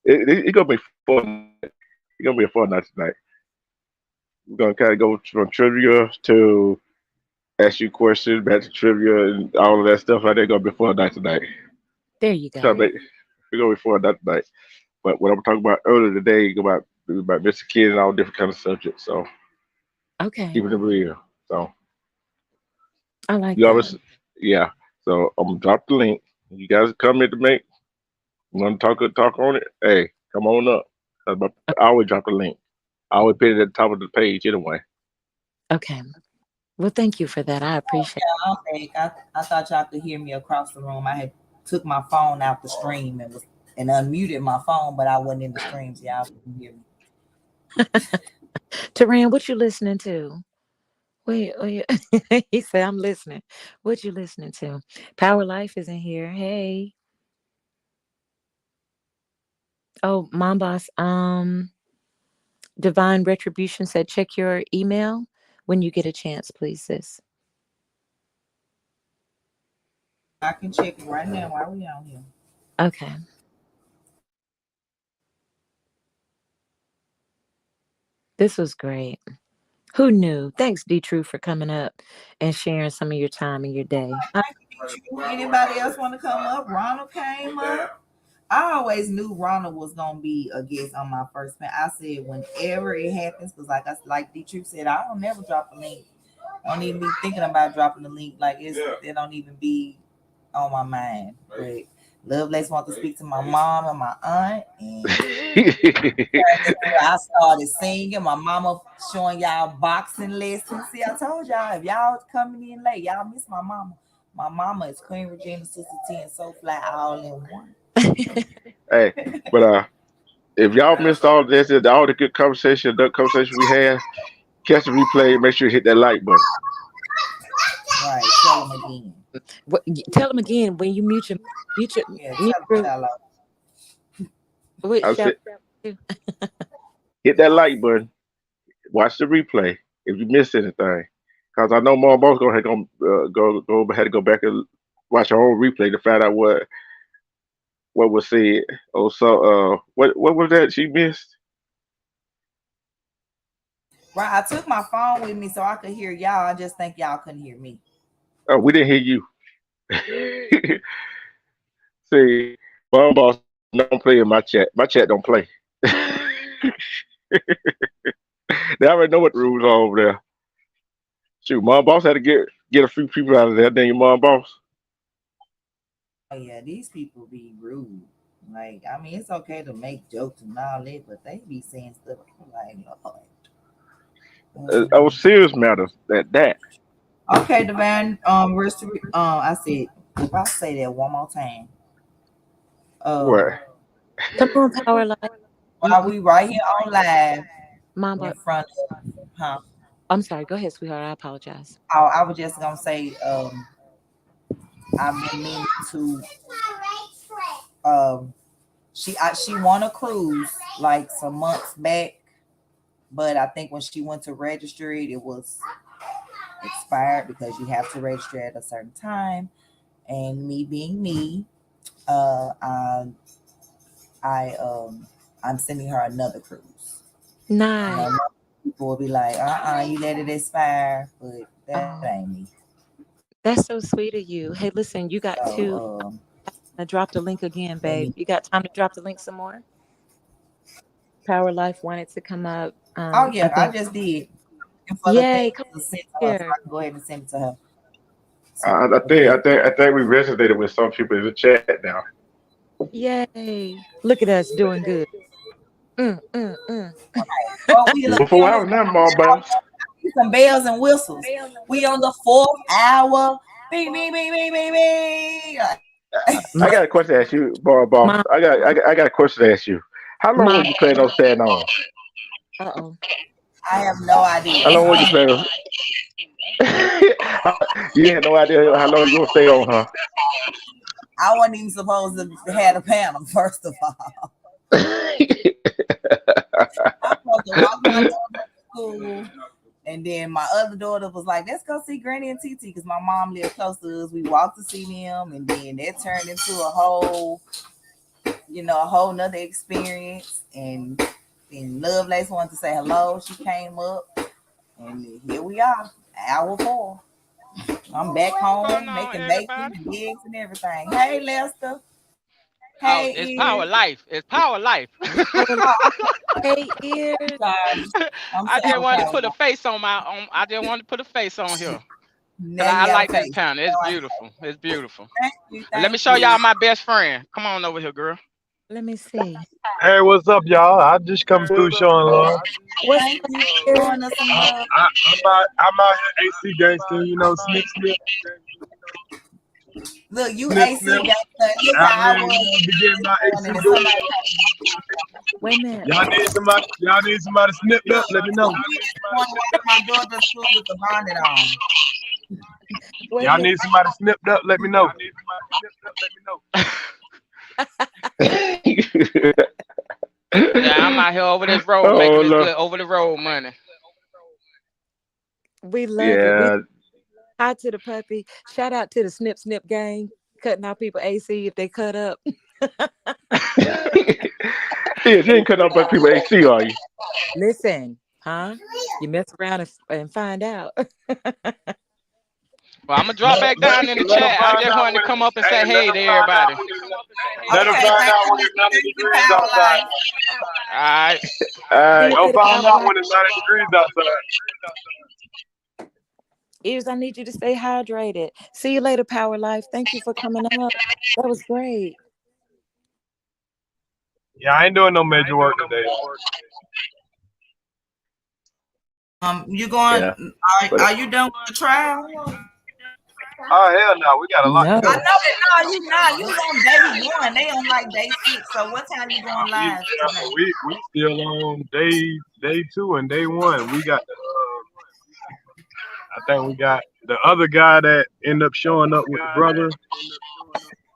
it's gonna be fun. It's gonna be a fun night tonight. We're gonna kind of go from trivia to ask you questions, back to trivia, and all of that stuff. I think gonna be a fun night tonight. There you Try to go. make we're gonna be fun night tonight. But what I'm talking about earlier today about Mr. Kid and all different kind of subjects. So Okay, keeping it real. So I like you that. always yeah. So I'm gonna drop the link. You guys come in to make want to talk on it? Hey, come on up. I always drop the link. I always put it at the top of the page anyway. Okay. Well, thank you for that. I appreciate. I'm back. I thought y'all could hear me across the room. I had took my phone out the stream and unmuted my phone, but I wasn't in the stream, so y'all couldn't hear me. Taran, what you listening to? Wait. He said, I'm listening. What you listening to? Power Life is in here. Hey. Oh, Mom Boss. Divine Retribution said, check your email when you get a chance, please, sis. I can check it right now while we on here. Okay. This was great. Who knew? Thanks, D True, for coming up and sharing some of your time and your day. Anybody else want to come up? Ronald came up. I always knew Ronald was gonna be a guest on my first man. I said whenever it happens, because like D True said, I don't never drop a link. Don't even be thinking about dropping the link. Like it don't even be on my mind. But Lovelace want to speak to my mom and my aunt, and I started singing. My mama showing y'all boxing lessons. See, I told y'all if y'all coming in late, y'all miss my mama. My mama is Queen Regina, Sister T, and So Fly all in one. Hey, but if y'all missed all this, all the good conversation we had, catch the replay. Make sure you hit that like button. Right, tell them again. Tell them again when you mute your, Yeah, mute your, tell them. what I shout said, to? hit that like button. Watch the replay if you missed anything, because I know Mom Boss go had to go back and watch her own replay to find out what was said. Oh, so what was that she missed? Right, I took my phone with me so I could hear y'all. I just think y'all couldn't hear me. Oh, we didn't hear you. See, Mom Boss don't play in my chat. My chat don't play. They already know what the rules are over there. Shoot, Mom Boss had to get a few people out of there. Then your Mom Boss. Oh yeah, these people be rude. Like, I mean, it's okay to make jokes and all that, but they be saying stuff like, Lord. Oh, serious matters. That. Okay, Divine. I said, if I say that one more time, What? Come on, Power Life. while we right here on live Mom in Boss. front of, huh? I'm sorry. Go ahead, sweetheart. I apologize. I was just gonna say, I've been meaning to, um, she won a cruise like some months back, but I think when she went to register it, it was expired because you have to register at a certain time. And me being me, uh, I, I'm sending her another cruise. You Nice. know, people will be like, you let it expire, but that Oh, ain't me. that's so sweet of you. Hey, listen, you got to So, drop the link again, let babe. me. You got time to drop the link some more? Power Life wanted to come up. Oh I yeah, I think. just did. And for the thing Yay, come to send to her, so here. I can go ahead and send it to her. I think we resonated with some people in the chat now. Yay. Look at us doing good. Mm. Well, we look Well, for a while now, Mom Boss. some bells and whistles. We on the 4th hour. Bing, bing, bing, bing, bing, bing. I My, got a question to ask you, Boss. my, I got a question to ask you. How long were my, you planning on staying on? uh-oh. I have no idea. How long were you planning on? You had no idea how long you gonna stay on, huh? I wasn't even supposed to have a panel, first of all. I was supposed to walk my daughter to school. And then my other daughter was like, let's go see Granny and TT because my mom lived close to us. We walked to see them, and then that turned into a whole nother experience. And Lovelace wanted to say hello. She came up, and here we are, hour 4. I'm back What's home going on, making bacon everybody? and eggs and everything. Hey, Lester. Oh, Hey, it's power Ears. life. It's power life. Hey, ears. Sorry. I'm I just sorry. wanted to put a face on I just wanted to put a face on here. Now I you got a like this face. panel. It's beautiful. It's beautiful. Thank you. Let me Thank show you. y'all my best friend. Come on over here, girl. Let me see. Hey, what's up, y'all? I just come through showing love. What's Thank up, you for ears? showing us some love. I'm out here AC gangster, you know, snip, snip, Look, you snip, AC snip. gangster. Look Out how I here, you was know, be getting my this AC morning, and going. somebody Wait a minute. Y'all need somebody snipped up, look. let me know. You want to walk to my daughter's school with the bonnet on. Wait a Y'all minute. need somebody snipped up, let me know. Yeah, I'm out here over this road Oh making this Lord. good over the road money. We love it. We Yeah. hi to the puppy. Shout out to the Snip Snip gang, cutting out people AC if they cut up. Yeah, you ain't cutting up by people AC, are you? Listen, huh? You mess around and find out. Well, I'm gonna drop back down in the Let them chat. I find just out wanted to when come up and say hey, let hey them to find out everybody. when let them Okay, find thank out you, when it's Lester. 90 Thank you, degrees Power outside. Line. All right. All See right. you Go later, find Power out Life. when it's 90 degrees outside. Ears, I need you to stay hydrated. See you later, Power Life. Thank you for coming up. That was great. Yeah, I ain't doing no major work today. You going? Yeah. But Are you done with the trial? Oh hell no, we got a lot to No. I go. know that. No, you not. You was on day 1. They on like day 6. So what time you going live today? We still on day 2 and day 1. We got I think we got the other guy that ended up showing up with the brother.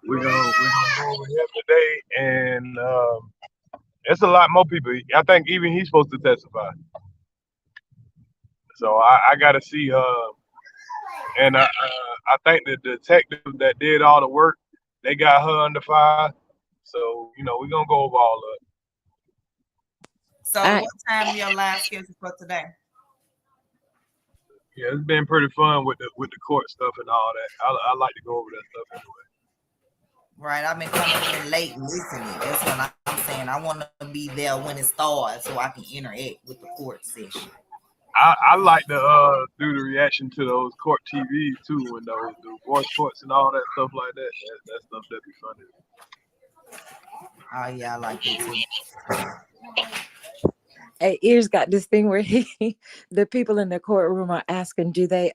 We're gonna go over him today, and it's a lot more people. I think even he's supposed to testify. So I got to see. And I think the detective that did all the work, they got her under fire. So you know we're gonna go over all of it. So I what time your live schedule for today? Yeah, it's been pretty fun with the court stuff and all that. I like to go over that stuff anyway. Right, I've been coming in late listening. That's what I'm saying. I want to be there when it starts so I can interact with the court session. I like to do the reaction to those court TVs too, when the voice courts and all that stuff like that. That stuff that'd be funny. Oh yeah, I like it too. Hey, Ears got this thing where the people in the courtroom are asking, do they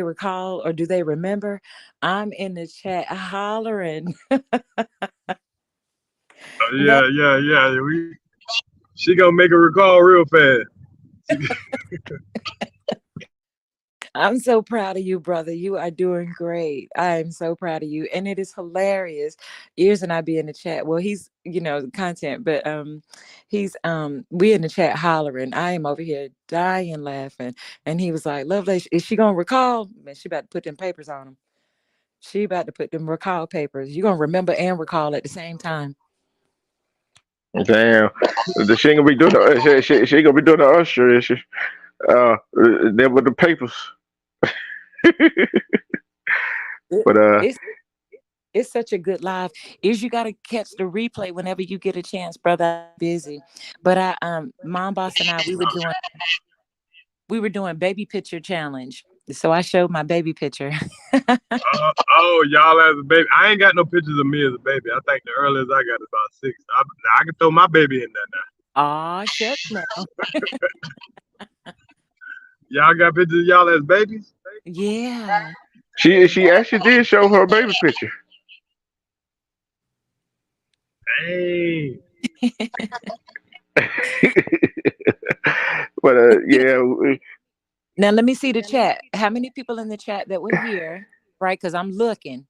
recall or do they remember? I'm in the chat hollering. That Yeah. She gonna make a recall real fast. I'm so proud of you, brother. You are doing great. I am so proud of you. And it is hilarious. Ears and I be in the chat. Well, he's, content, but he's we in the chat hollering. I am over here dying laughing. And he was like, Lovelace, is she gonna recall? Man, she about to put them papers on him. She about to put them recall papers. You're gonna remember and recall at the same time. damn. She ain't gonna be doing she ain't gonna be doing the usher, is she? Then with the papers. It, But it's such a good live. Is you gotta catch the replay whenever you get a chance, brother. I'm busy. But Mom Boss and I, we were doing baby picture challenge. So I showed my baby picture. Oh, y'all as a baby. I ain't got no pictures of me as a baby. I think the earliest I got is about 6. I can throw my baby in there now. Aw, shut now. Y'all got pictures of y'all as babies? Yeah. She actually did show her baby picture. Hey. But yeah, Now let me see the chat. How many people in the chat that were here? Right, because I'm looking.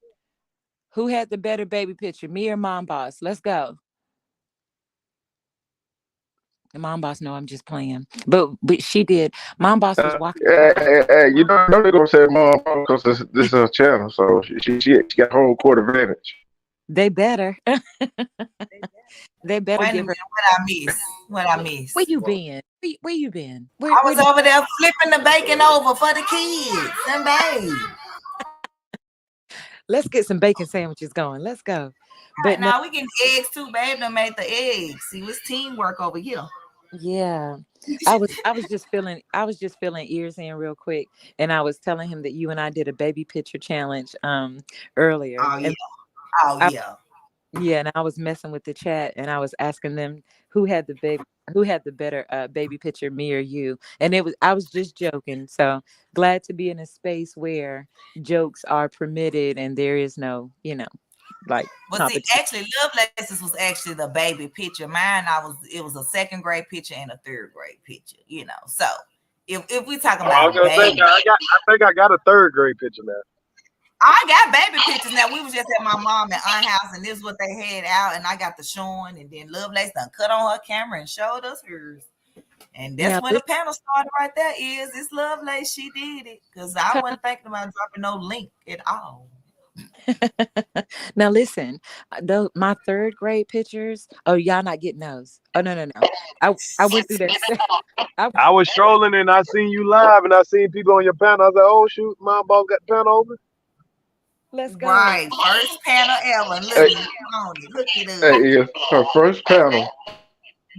Who had the better baby picture, me or Mom Boss? Let's go. And Mom Boss, no, I'm just playing. But she did. Mom Boss was walking. you know they're gonna say mom because this is her channel, so she got home court advantage. They better. They better Wait a give her. minute, what I miss? Where you been? Where you been? I was over there flipping the bacon over for the kids and babe. Let's get some bacon sandwiches going. Let's go. But now we getting eggs too, babe. Done made the eggs. See, it's teamwork over here. Yeah. I was just feeling ears in real quick, and I was telling him that you and I did a baby picture challenge earlier. Oh yeah. Yeah, and I was messing with the chat, and I was asking them who had the better baby picture, me or you. And I was just joking. So glad to be in a space where jokes are permitted and there is no, like. But see, actually, Lovelace's was actually the baby picture. Mine, it was a 2nd grade picture and a 3rd grade picture. So if we talking about baby, I think I got a 3rd grade picture now. I got baby pictures now. We was just at my mom and aunt house, and this is what they had out, and I got the showing, and then Lovelace done cut on her camera and showed us hers. And that's when the panel started right there. It's Lovelace, she did it. Because I wasn't thinking about dropping no link at all. Now listen, my 3rd grade pictures. Oh, y'all not getting those? Oh no. I went through that. I was strolling and I seen you live and I seen people on your panel. I was like, oh shoot, my boss got the panel open. Let's go. Right, first panel ever. Look at it. Hey, her first panel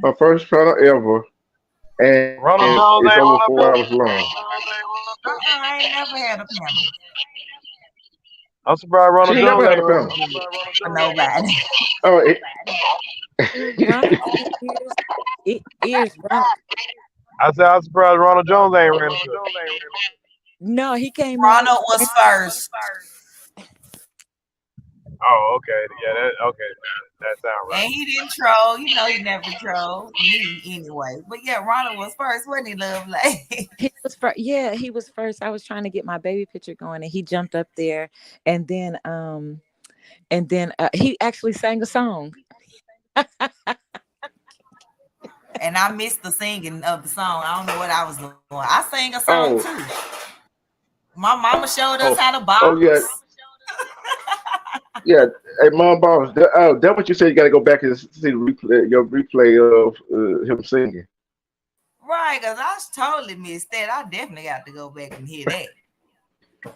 ever, and Ronald Jones it's ain't over on 4 hours long. I ain't never had a panel. I'm surprised Ronald She Jones never had a ain't panel. For nobody. Oh, Ears, Ronald. I said I'm surprised Ronald Jones ain't ran. No, he came. Ronald was first. Oh, okay. Yeah, that sounds right. And he didn't troll. He never trolled me anyway. But yeah, Ronald was first, wasn't he, Lovelace? He was first. Yeah, he was first. I was trying to get my baby picture going, and he jumped up there, and then he actually sang a song. And I missed the singing of the song. I don't know what I was doing. I sang a song too. My mama showed us how to box. Oh yeah. Yeah, hey, Mom Boss, that's what you said. You got to go back and see your replay of him singing. Right, because I totally missed that. I definitely got to go back and hear that.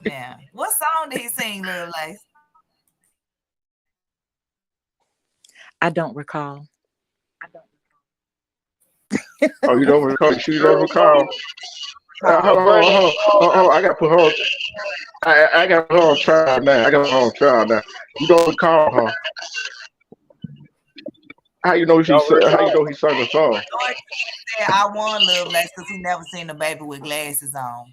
Now, what song did he sing, Lovelace? I don't recall. Oh, you don't recall? You don't recall? Hold on. I got to put her on. I got her on trial now. You don't recall, huh? How you know he sung a song? I won Lovelace because he never seen a baby with glasses on.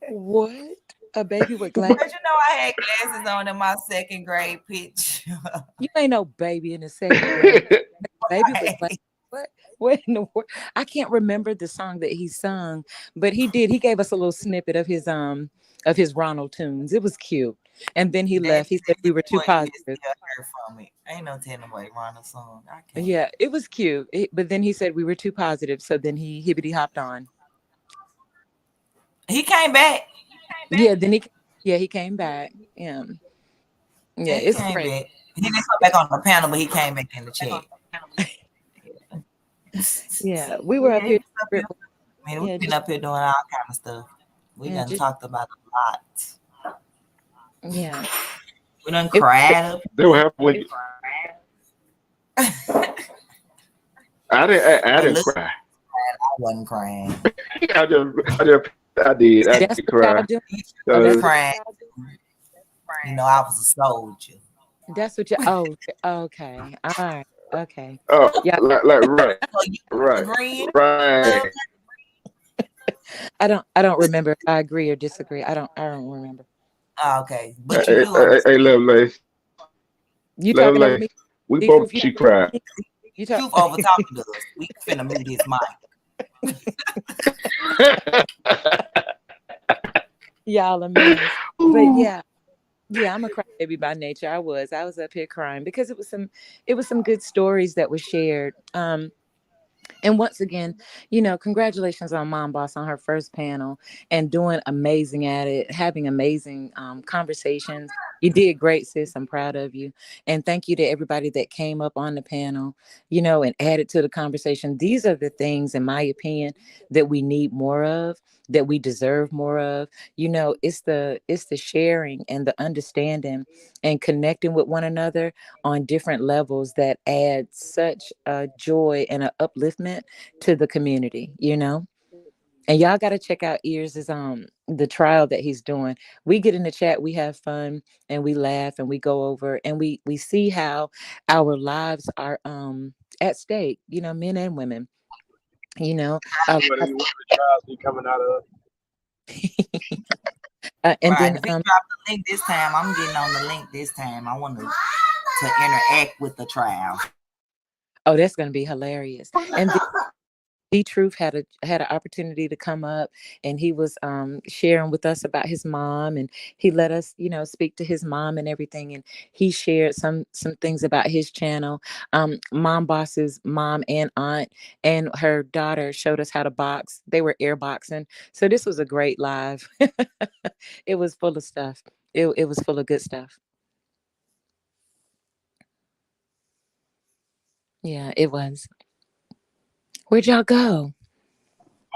What? A baby with glasses? But I had glasses on in my 2nd grade picture. You ain't no baby in the 2nd grade. Baby with glasses. What in the world? I can't remember the song that he sung, but he did. He gave us a little snippet of his Ronald tunes. It was cute. And then he left. He said we were too positive. Ain't no telling what Ronald song. Yeah, it was cute. But then he said we were too positive. So then he hibbity hopped on. He came back. Yeah, then he came back. Yeah, it's great. Back. He didn't come back on the panel, but he came back in the chat. Yeah, we were up here. We've been up here doing all kind of stuff. We done talked about a lot. Yeah. We done cried. They were happy. I didn't cry. I wasn't crying. I just I did. I That's did what y'all cry. do. Oh, I'm that's Uh, what crying. You know, I was a soldier. that's what you. Oh, okay. All right. Okay. oh, Yeah. like right, So you right, agreeing? right. I don't remember if I agree or disagree. I don't remember. Oh, okay, but you Hey, do understand. hey, Lovelace, You talking over Lovelace. me? We D both. Truth, you She talking over cried. me? You talk. Truth over talking to us. We finna mute his mic. Y'all a mess. But yeah. Yeah, I'm a crybaby by nature. I was up here crying because it was some good stories that were shared. And once again, congratulations on Mom Boss on her first panel and doing amazing at it, having amazing conversations. You did great, sis. I'm proud of you. And thank you to everybody that came up on the panel, and added to the conversation. These are the things, in my opinion, that we need more of, that we deserve more of. It's the sharing and the understanding and connecting with one another on different levels that add such a joy and an upliftment to the community. And y'all got to check out Ears' the trial that he's doing. We get in the chat, we have fun, and we laugh, and we go over, and we see how our lives are at stake, men and women. Our What lives, the trials be coming out of? and Right. then If he dropped the link this time, I'm getting on the link this time. I want to interact with the trial. oh, that's going to be hilarious. And D Truth had an opportunity to come up, and he was sharing with us about his mom, and he let us speak to his mom and everything, and he shared some things about his channel. Mom Boss's mom and aunt and her daughter showed us how to box. They were air boxing, so this was a great live. It was full of stuff. It was full of good stuff. Yeah, it was. Where'd y'all go?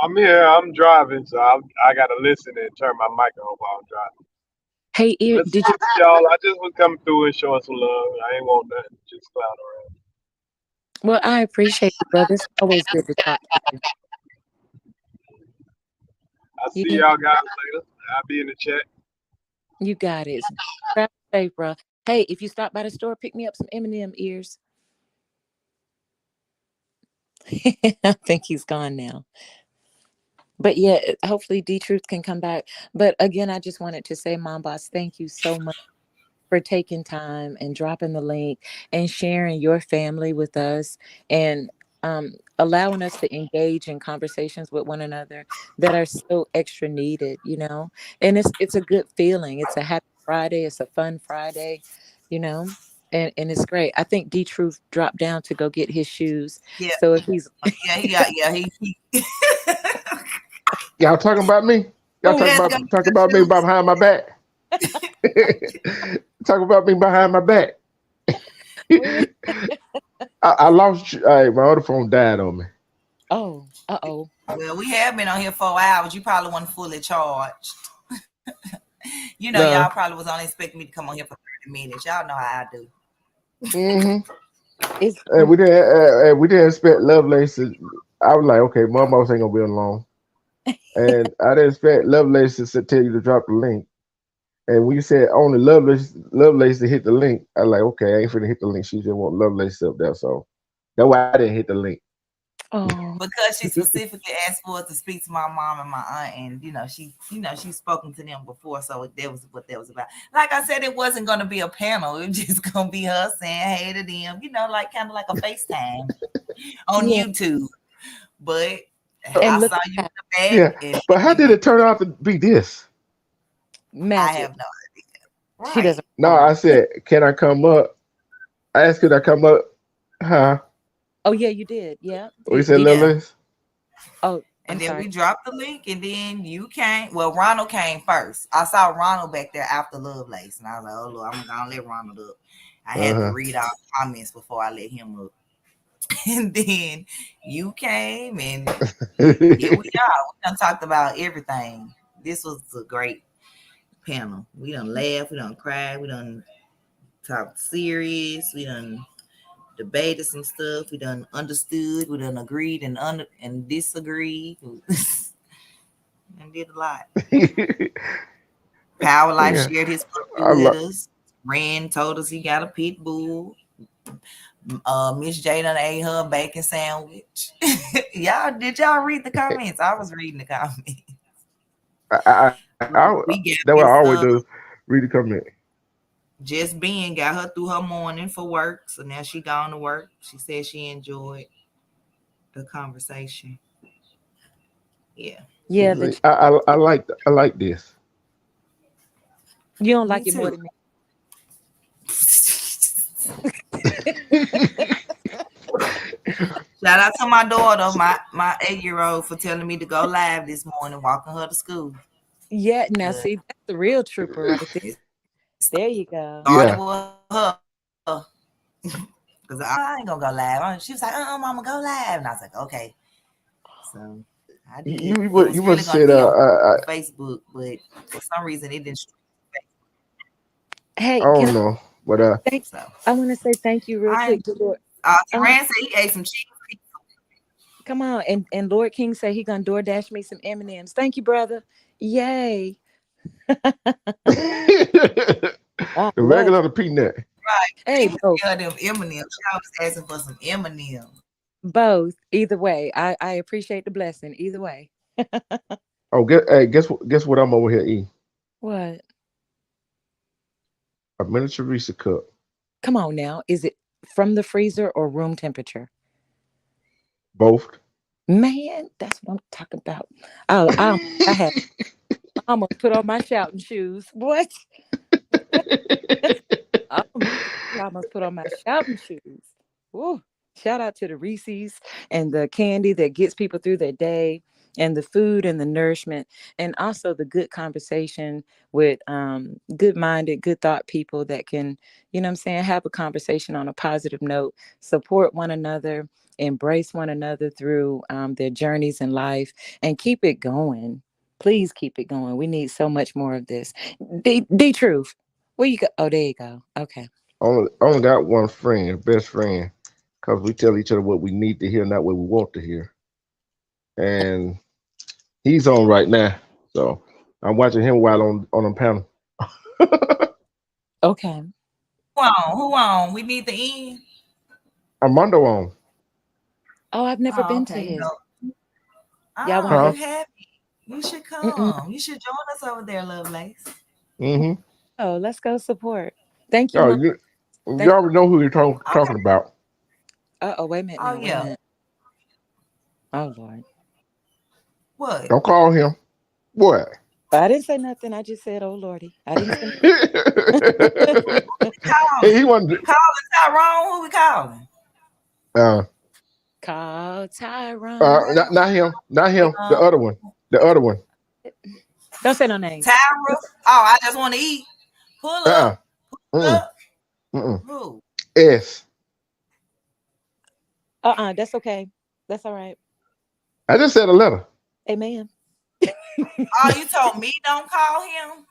I'm here. I'm driving, so I gotta listen and turn my mic on while I'm driving. Hey, Ear, Let's see did you? y'all. I just was coming through and showing some love. I ain't want nothing. Just clown around. Well, I appreciate you, brother. It's always good to talk to you. I see Yeah, y'all guys later. I'll be in the chat. you got it. Drive safe, bro. Hey, if you stop by the store, pick me up some M&M ears. I think he's gone now. But yeah, hopefully D Truth can come back. But again, I just wanted to say, Mom Boss, thank you so much for taking time and dropping the link and sharing your family with us, and allowing us to engage in conversations with one another that are so extra needed. And it's a good feeling. It's a happy Friday. It's a fun Friday, you know. And it's great. I think D Truth dropped down to go get his shoes. Yeah, So if he's he Y'all talking about me? Y'all oh, talking about me behind my back? Talking about me behind my back. I lost. My other phone died on me. oh, uh-oh. well, we have been on here 4 hours. You probably weren't fully charged. Y'all No. probably was only expecting me to come on here for 30 minutes. Y'all know how I do. Mm-hmm. It's And we didn't expect Lovelace. I was like, okay, Mom Boss ain't gonna be alone. And I didn't expect Lovelace to tell you to drop the link. And when you said only Lovelace to hit the link, I was like, okay, I ain't finna hit the link. She just want Lovelace up there, so that's why I didn't hit the link. oh. Because she specifically asked for us to speak to my mom and my aunt, and she's spoken to them before, so that was what that was about. Like I said, it wasn't gonna be a panel, it was just gonna be her saying hey to them, like kind of like a FaceTime on Yeah. YouTube. But And I look saw at you in that. the back, Yeah, and but how did it turn out to be this? I Magic. have no idea. She Right. doesn't No, recall. I said, can I come up? I asked, could I come up? Huh? Oh yeah, you did. Yeah. We said D Yeah. Lovelace. Oh, I'm And then sorry. we dropped the link, and then you came. Well, Ronald came first. I saw Ronald back there after Lovelace, and I was like, "Oh Lord, I'm gonna let Ronald up." I had to Uh read all the comments before I let him up. And then you came, and huh. here we are. We done talked about everything. This was a great panel. We done laughed, we done cried, we done talked serious, we done debated some stuff, we done understood, we done agreed and disagreed. and did a lot. Power Life Yeah. shared his puppy I with love. us. Ren told us he got a pit bull. Miss J done ate her bacon sandwich. Did y'all read the comments? I was reading the comments. We got That's what I Miss always do. Read the comment. Just being got her through her morning for work, so now she gone to work. She said she enjoyed the conversation. Yeah. Yeah, I like this. you don't Me like it more too. than me. Shout out to my daughter, my 8-year-old, for telling me to go live this morning, walking her to school. Yeah, now But see, that's the real trooper right there. it There you go. started Yeah. with her. Because I ain't gonna go live. She was like, mama, go live. And I was like, okay. So I did. You It would was you would really have gonna said be on Facebook, but for some reason it didn't. I Hey, can don't know, but I thank? So I want to say thank you real I quick to Lord. Teran said he ate some cheese. Come on, and Lord King say he gonna DoorDash me some M&Ms. Thank you, brother. Yay! the I love regular or the peanut. Right. Hey, He both, them M&Ms. I was asking for some M&Ms. both. Either way, I appreciate the blessing. Either way. Oh, guess what I'm over here eating? What? A miniature Reese cup. Come on now. Is it from the freezer or room temperature? Both. Man, that's what I'm talking about. I had I almost put on my shouting shoes. What? I almost put on my shouting shoes. Woo. Shout out to the Reese's and the candy that gets people through their day, and the food and the nourishment, and also the good conversation with good minded, good thought people that can, what I'm saying, have a conversation on a positive note, support one another, embrace one another through their journeys in life, and keep it going. Please keep it going. We need so much more of this. D Truth. Where you go? Oh, there you go. Okay. Only got one friend, best friend, because we tell each other what we need to hear, not what we want to hear. And he's on right now, so I'm watching him while on a panel. Okay. Who on? We need the end. Armando on. Oh, I've never Oh, been to okay. his. No. Y'all want Oh, to you Huh? go? happy. You should Mm-mm. come. You should join us over there, Lovelace. Mm-hmm. Oh, let's go support. Thank you, Oh, Mom. you Thank. already know who you're Okay. talking about. Oh, wait a minute Oh now. Wait a yeah. minute. Oh Lord. What? Don't call him. What? I didn't say nothing. I just said, "Oh Lordy." I didn't say. Hey, Calling. he wanted. Calling Tyrone. Who we calling? Uh, Call Tyrone. not him. Not him. The Um, other one. The other one. Don't say no names. Tyra. Oh, I just want to eat. Pull Uh. up. Pull Mm. up. Mm. Who? S. That's okay. That's all right. I just said a letter. Amen. Oh, you told me don't call him?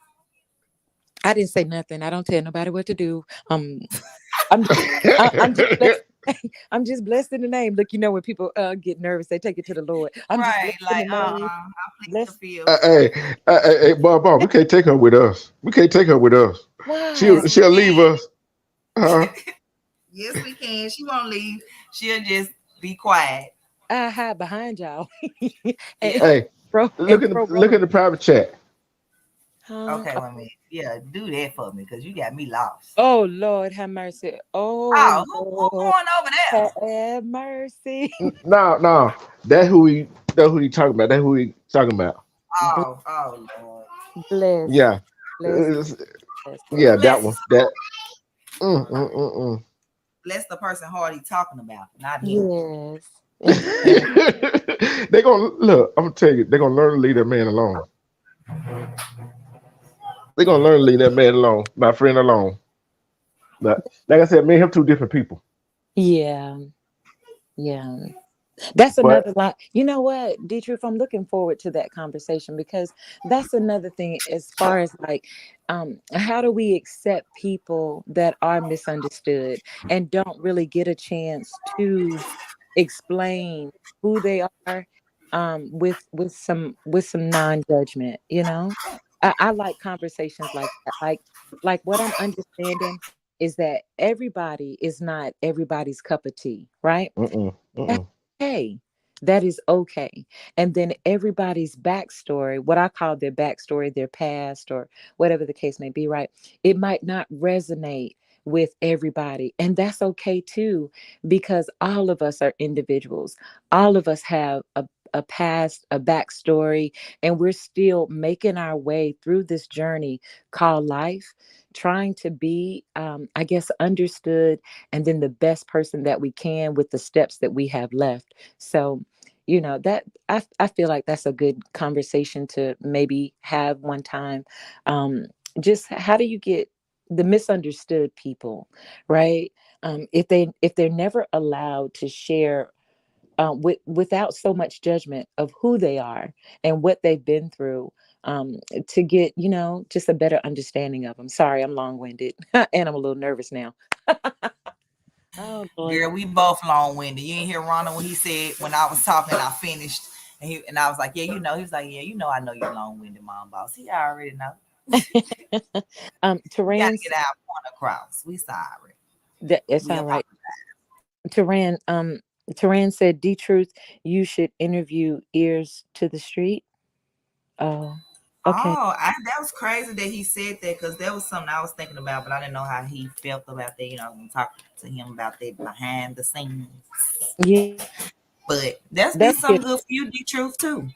I didn't say nothing. I don't tell nobody what to do. I'm just, I'm just blessed. I'm just blessed in the name. Look, when people get nervous, they take it to the Lord. I'm just Right. blessed in Like, the name. I plead the Blessed. field. Bob, we can't take her with us. We can't take her with us. Yes, Why? we She'll leave can. us. Uh, Yes, we can. She won't leave. She'll just be quiet. I hide behind y'all. and Yeah. hey, pro look and at pro look roll. at the private chat. Okay, wait a minute. Yeah, do that for me because you got me lost. Oh Lord, have mercy. Oh Oh, who Lord, going over there? have mercy. No. That who he talking about. That who he talking about. Oh, Lord. Bless, Yeah. bless, It's- bless. yeah, that Bless, one. That. Mm. bless the person Hardy talking about, not him. Yes. Yes. They gonna look. I'm gonna tell you. They're gonna learn to leave that man alone. They're gonna learn to leave that man alone. My friend alone. But like I said, me and him two different people. Yeah. Yeah. That's But another lot. You know what, Dietrich, I'm looking forward to that conversation, because that's another thing as far as like how do we accept people that are misunderstood and don't really get a chance to explain who they are, with some non-judgment, I like conversations like that. Like what I'm understanding is that everybody is not everybody's cup of tea, right? Mm-mm. That's Mm-mm. okay. That is okay. And then everybody's backstory, what I call their backstory, their past, or whatever the case may be, right? It might not resonate with everybody. And that's okay too, because all of us are individuals. All of us have a past, a backstory, and we're still making our way through this journey called life, trying to be, I guess, understood and then the best person that we can with the steps that we have left. So, that I feel like that's a good conversation to maybe have one time. Um, just how do you get the misunderstood people, right? If they're never allowed to share, without so much judgment of who they are and what they've been through, to get, just a better understanding of them. Sorry, I'm long-winded and I'm a little nervous now. Oh Lord. Girl, we both long winded. You didn't hear Ronald when he said when I was talking, I finished, and I was like, yeah, He was like, yeah, I know you're long winded, mom boss. He already know. We got to Terran, get our point across. We sorry. it's We all right. apologize. Terran said, D Truth, you should interview Ears to the Street. Oh, okay. That was crazy that he said that because that was something I was thinking about, but I didn't know how he felt about that. I was gonna talk to him about that behind the scenes. Yeah, But that's that be would be some good for you, D Truth too.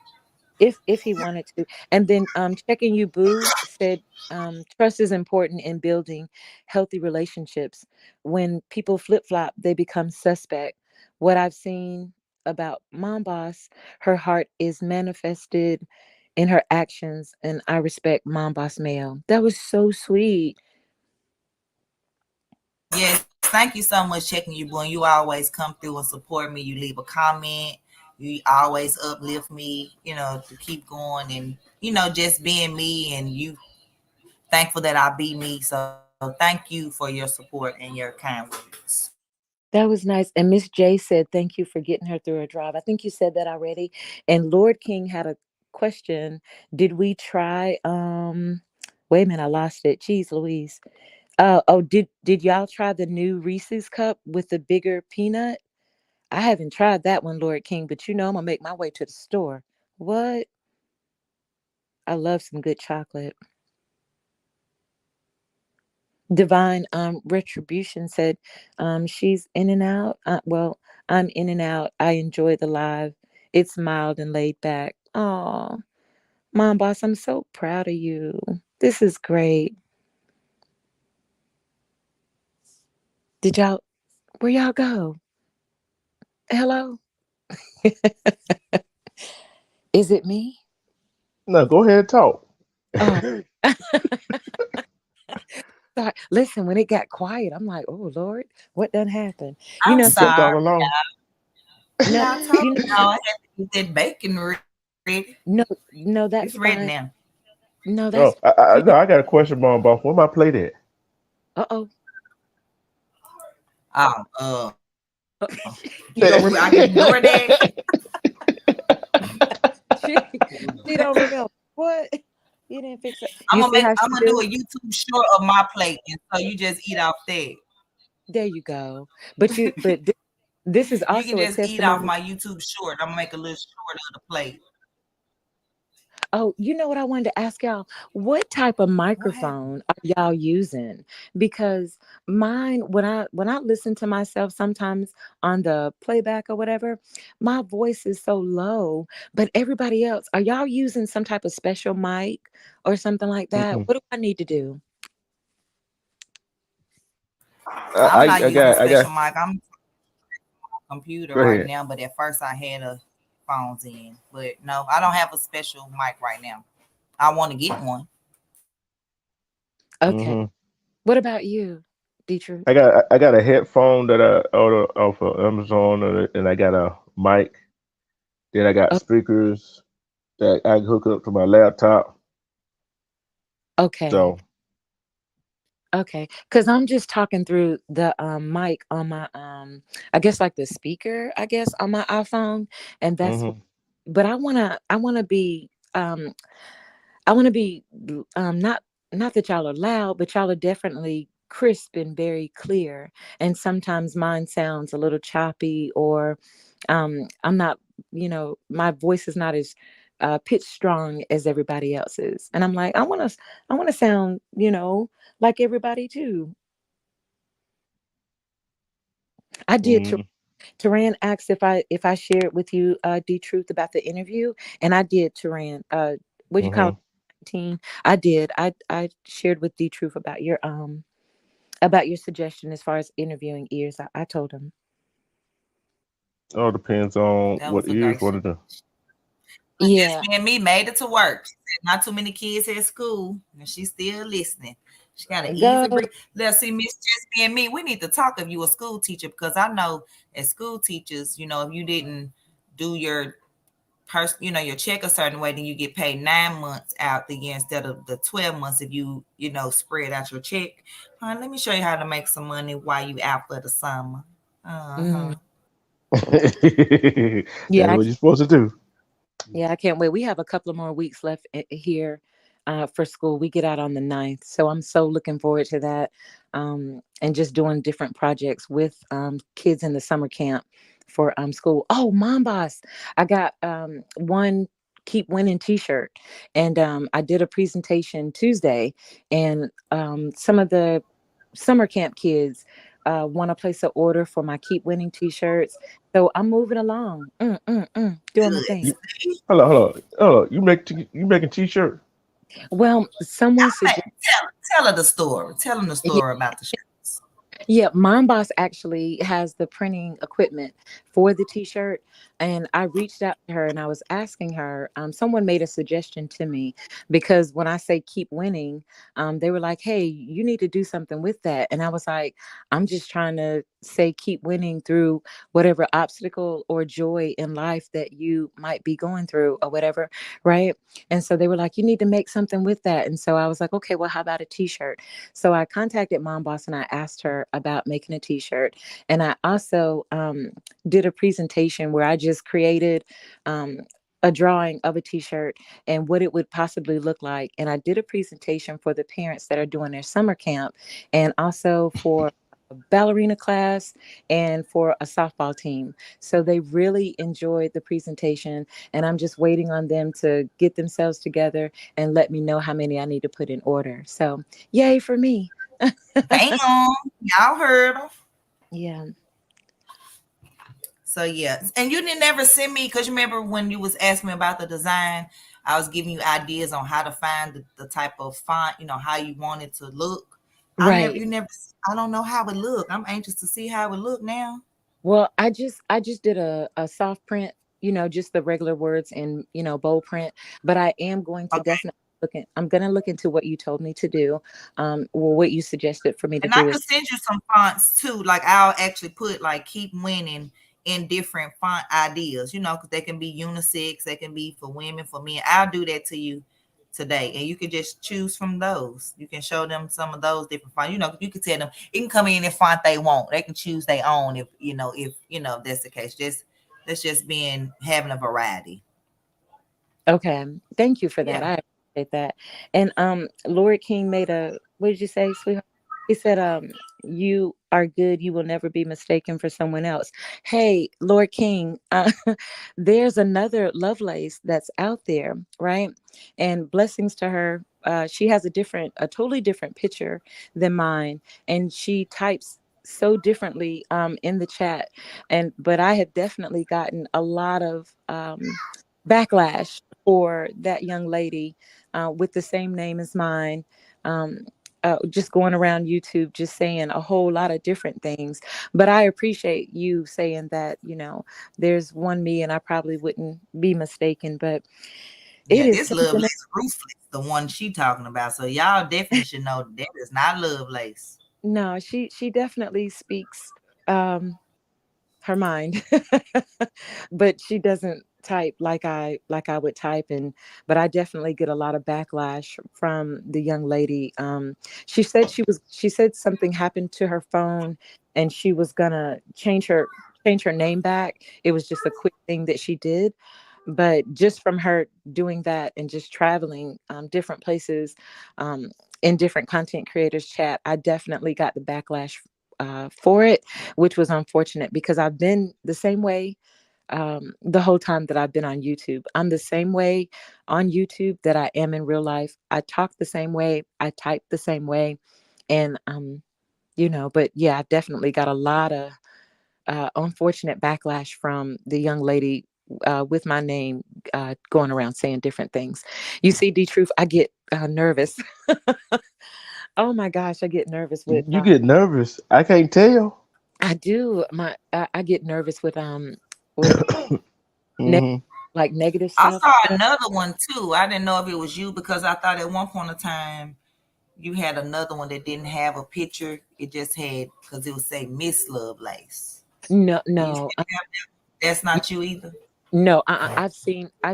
if he wanted to. And then checking you boo said, trust is important in building healthy relationships. When people flip-flop, they become suspect. What I've seen about mom boss, her heart is manifested in her actions, and I respect mom boss male. That was so sweet. Yes, thank you so much, checking you, boy. You always come through and support me. You leave a comment. You always uplift me, to keep going and, just being me and you thankful that I be me. So thank you for your support and your kind words. That was nice. And Miss J said, thank you for getting her through her drive. I think you said that already. And Lord King had a question. Did we try wait a minute, I lost it. Jeez Louise. Oh, did y'all try the new Reese's cup with the bigger peanut? I haven't tried that one, Lord King, but I'm gonna make my way to the store. What? I love some good chocolate. Divine Retribution said, she's in and out. Well, I'm in and out. I enjoy the live. It's mild and laid back. Oh, Mom Boss, I'm so proud of you. This is great. Did y'all, where y'all go? Hello? Is it me? No, go ahead and talk. Oh, sorry. Listen, when it got quiet, I'm like, oh Lord, what done happened? You I'm know, Slept sorry. all along. no, Yeah, I told you know, you, I had to get that bacon ready. no, no, It's that's ready fine. now. No, Oh, that's I you no, know, I got a question, Mom Boss. Where my plate at? uh-oh. Oh, you gonna I can ignore that? she she don't remember. What? You didn't fix it. You see how I'm she gonna do do? a YouTube short of my plate, and so you just eat off that. There you go. This is You can also a just eat off testimony. my YouTube short. I'm gonna make a little short of the plate. Oh, you know what I wanted to ask y'all? What type of What happened? microphone are y'all using? Because mine, when I listen to myself sometimes on the playback or whatever, my voice is so low. But everybody else, are y'all using some type of special mic or something like that? Mm-mm. What do I need to do? I'm not I using got I special got. mic. I'm on a computer Go right ahead. now, but at first I had a phones in. But no, I don't have a special mic right now. I want to get one. Okay. Hmm. What about you, Dietrich? I got a headphone that I ordered off of Amazon, and I got a mic. Then I got Oh, speakers that I can hook up to my laptop. okay. So, Okay. Because I'm just talking through the mic on my I guess like the speaker, I guess, on my iPhone. And that's hmm but I wanna be I want to be not that y'all are loud, but y'all are definitely crisp and very clear. And sometimes mine sounds a little choppy, or I'm not, my voice is not as pitch strong as everybody else's. And I'm like, I want to sound, like everybody too. I did. Mm-hmm. Taran asked if I shared with you D Truth about the interview, and I did. Taran, what you call it? Mm-hmm. 19? I did. I shared with D Truth about your suggestion as far as interviewing ears. I told him. All depends on That what was a ears great want to do. But just Yeah, me and me made it to work. She said not too many kids at school, and she's still listening. She got an easy go. breathe. Let's see, Miss Just Me and Me. We need to talk if you a school teacher, because I know as school teachers, if you didn't do your your check a certain way, then you get paid 9 months out the year instead of the 12 months if spread out your check. Let me show you how to make some money while you out for the summer. Uh-huh. Mm, That's yeah, what you're supposed to do. yeah, I can't wait. We have a couple of more weeks left here for school. We get out on the 9th. So I'm so looking forward to that, and just doing different projects with kids in the summer camp for school. Oh, Mom Boss. I got one Keep Winning t-shirt, and I did a presentation Tuesday, and some of the summer camp kids want to place an order for my Keep Winning t-shirts. So I'm moving along, doing my thing. You, Good. See? hold on. You making t-shirt? Well, someone suggested, Tell her the story. Tell them the story about the shirts. yeah, Mom Boss actually has the printing equipment for the t-shirt. And I reached out to her and I was asking her, someone made a suggestion to me, because when I say keep winning, they were like, hey, you need to do something with that. And I was like, I'm just trying to say keep winning through whatever obstacle or joy in life that you might be going through or whatever. Right. And so they were like, you need to make something with that. And so I was like, okay, well, how about a t-shirt? So I contacted Mom Boss and I asked her about making a t-shirt. And I also did a presentation where I just created a drawing of a t-shirt and what it would possibly look like. And I did a presentation for the parents that are doing their summer camp, and also for a ballerina class and for a softball team. So they really enjoyed the presentation, and I'm just waiting on them to get themselves together and let me know how many I need to put in order. So yay for me. Bam. Y'all heard them. Yeah. So yeah. And you didn't ever send me, because you remember when you was asking me about the design, I was giving you ideas on how to find the type of font, how you want it to look. Right. I don't know how it look. I'm anxious to see how it look now. Well, I just did a soft print, just the regular words in, bold print, but I am going to Okay. definitely I'm going to look into what you told me to do. Well, what you suggested for me to And I do could is send you some fonts too. Like I'll actually put like keep winning in different font ideas, because they can be unisex, they can be for women, for men. I'll do that to you today. And you can just choose from those. You can show them some of those different fonts. You can tell them it can come in any font they want. They can choose their own if that's the case. That's just being having a variety. okay. Thank you for that. Yeah. I appreciate that. And Lord King made what did you say, sweetheart? He said, you are good, you will never be mistaken for someone else. Hey, Lord King, there's another Lovelace that's out there, right? And blessings to her. She has a totally different picture than mine, and she types so differently in the chat. But I have definitely gotten a lot of backlash for that young lady with the same name as mine. Just going around YouTube, just saying a whole lot of different things. But I appreciate you saying that, there's one me and I probably wouldn't be mistaken. But it Yeah, is this something. Lovelace Ruthless, the one she talking about. So y'all definitely should know that is not Lovelace. No, she definitely speaks her mind. But she doesn't type like I would type. But I definitely get a lot of backlash from the young lady. She said something happened to her phone, and she was gonna change her name back. It was just a quick thing that she did, but just from her doing that and just traveling different places, in different content creators chat, I definitely got the backlash for it, which was unfortunate because I've been the same way the whole time that I've been on YouTube. I'm the same way on YouTube that I am in real life. I talk the same way, I type the same way, and but yeah, I definitely got a lot of unfortunate backlash from the young lady with my name going around saying different things. You see, D Truth, I get nervous. Oh my gosh, I get nervous with. You get nervous. I can't tell. I do. I get nervous with ne- Hmm. like negative I stuff. saw another one too. I didn't know if it was you because I thought at one point in time you had another one that didn't have a picture. It just had because it would say Miss Lovelace. No, You no, still have that? That's not you either. no. I've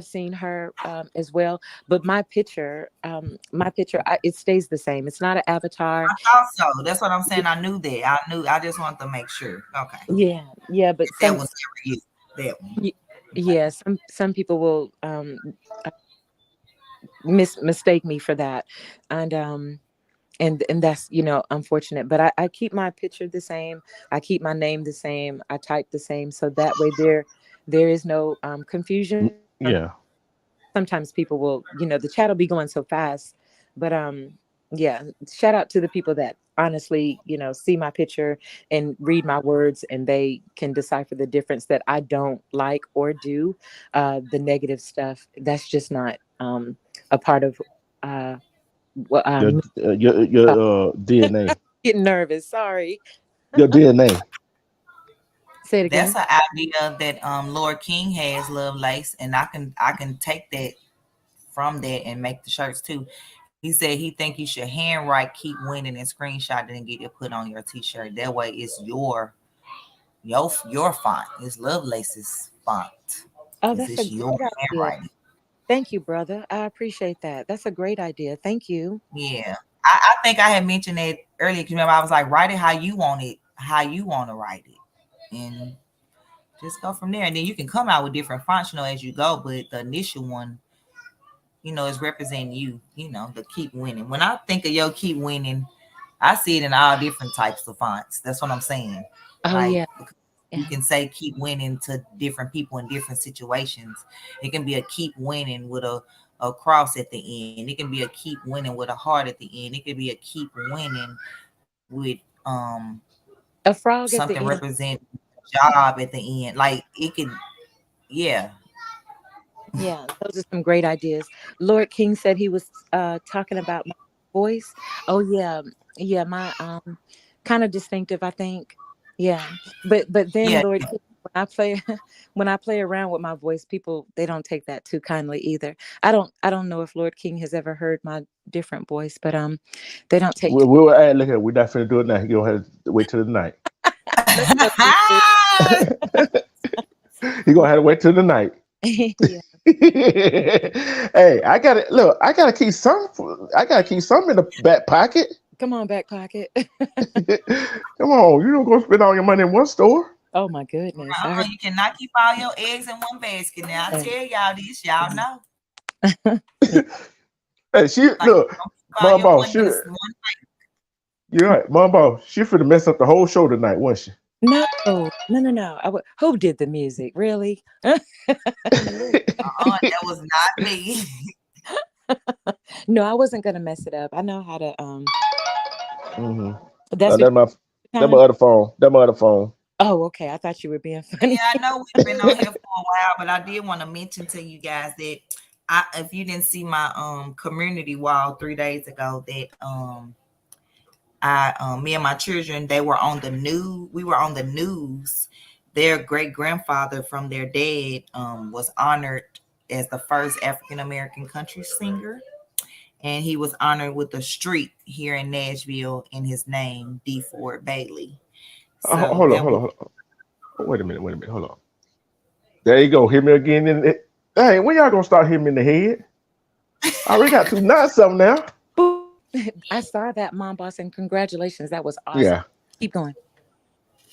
seen her as well. But my picture, it stays the same. It's not an avatar. I thought so. That's what I'm saying. I knew that. I knew. I just wanted to make sure. Okay, Yeah, yeah. But that was never you. That one. yeah, some people will uh, mistake me for that, and and that's unfortunate. But I keep my picture the same. I keep my name the same. I type the same, so that way there is no confusion. Yeah. Sometimes people will, the chat will be going so fast, but yeah, shout out to the people that honestly, see my picture and read my words, and they can decipher the difference that I don't like or do. The negative stuff, that's just not a part of what Your uh, DNA. getting nervous. Sorry. Your DNA. Say it That's again. an idea that Lord King has, Lovelace, and I can take that from that and make the shirts too. He said he think you should handwrite "keep winning" and screenshot it and get it put on your t-shirt. That way it's your font. It's Lovelace's font Oh, because that's a it's your great idea. handwriting. Thank you, brother. I appreciate that. That's a great idea. Thank you. Yeah. I think I had mentioned that earlier. 'Cause remember, I was like, write it how you want it, how you want to write it. And just go from there. And then you can come out with different fonts, as you go. But the initial one, is representing you, the keep winning. When I think of your keep winning, I see it in all different types of fonts. That's what I'm saying. Oh Like, yeah. you Yeah. can say keep winning to different people in different situations. It can be a keep winning with a cross at the end. It can be a keep winning with a heart at the end. It could be a keep winning with A frog at the something end. represent job at the end. Like it could, yeah. Yeah, those are some great ideas. Lord King said he was talking about my voice. Oh yeah, yeah, my kind of distinctive, I think. Yeah, but then Yeah. Lord King, when I play when I play around with my voice, people they don't take that too kindly either. I don't know if Lord King has ever heard my different voice, but they don't take. We were hey, look at we're not finna do it now. You gonna have to wait till the night. Let's go. You gonna have to wait till the night. Yeah. Hey, I gotta look. I gotta keep some. I gotta keep some in the back pocket. Come on, back pocket. Come on, you don't go spend all your money in one store. Oh my goodness, I heard. You cannot keep all your eggs in one basket. Now I tell y'all this, y'all know. Hey, she Like, look, don't keep all mom your boss. money in one. You're right, mom boss. She finna mess up the whole show tonight, wasn't she? No, no, no, no. Who did the music? Really? That was not me. No, I wasn't gonna mess it up. I know how to. Mm-hmm. That's That's my other phone. That's my other phone. Oh, okay. I thought you were being funny. Yeah, I know we've been on here for a while, but I did want to mention to you guys that if you didn't see my community wall 3 days ago, that me and my children, they were on the news. We were on the news. Their great grandfather from their dad was honored as the first African American country singer, and he was honored with a street here in Nashville in his name, D. Ford Bailey. So Hold on. Wait a minute. Hold on. There you go. Hit me again in it. Hey, when y'all gonna start hitting me in the head? I already got 297 now. I saw that, Mom Boss, and congratulations. That was awesome. Yeah. Keep going.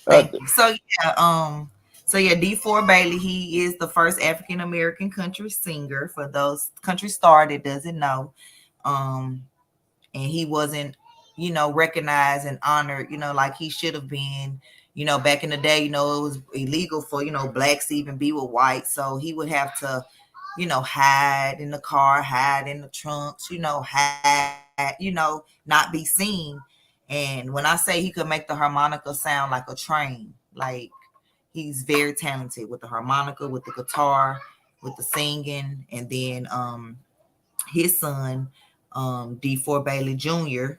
Thank you. So yeah, So yeah, D4 Bailey, he is the first African American country singer. For those country star that doesn't know, um, and he wasn't, recognized and honored, like he should have been. Back in the day, it was illegal for blacks to even be with whites, so he would have to, hide in the car, hide in the trunks, hide, not be seen. And when I say he could make the harmonica sound like a train, like he's very talented with the harmonica, with the guitar, with the singing. And then his son, D4 Bailey Jr.,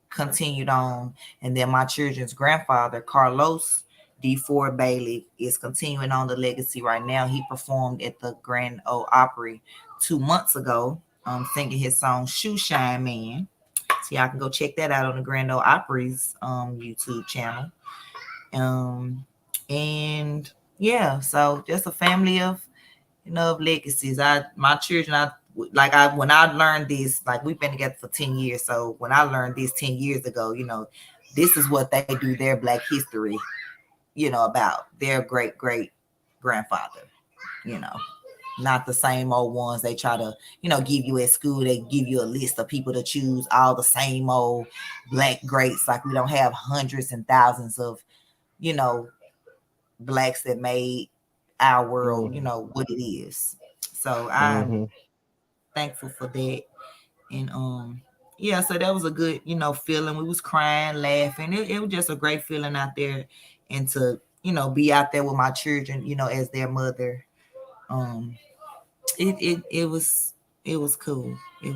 continued on. And then my children's grandfather, Carlos D4 Bailey, is continuing on the legacy right now. He performed at the Grand Ole Opry 2 months ago, singing his song Shoe Shine Man. So y'all can go check that out on the Grand Ole Opry's YouTube channel. And yeah, so just a family of of legacies. My children, when I learned this, like we've been together for 10 years. So when I learned this 10 years ago, this is what they do their Black history, about their great grandfather, not the same old ones they try to, give you at school. They give you a list of people to choose, all the same old Black greats. Like we don't have hundreds and thousands of, Blacks that made our world, what it is. So I'm thankful for that. And yeah, so that was a good, feeling. We was crying, laughing. It was just a great feeling out there, and to, be out there with my children, as their mother. It was cool. It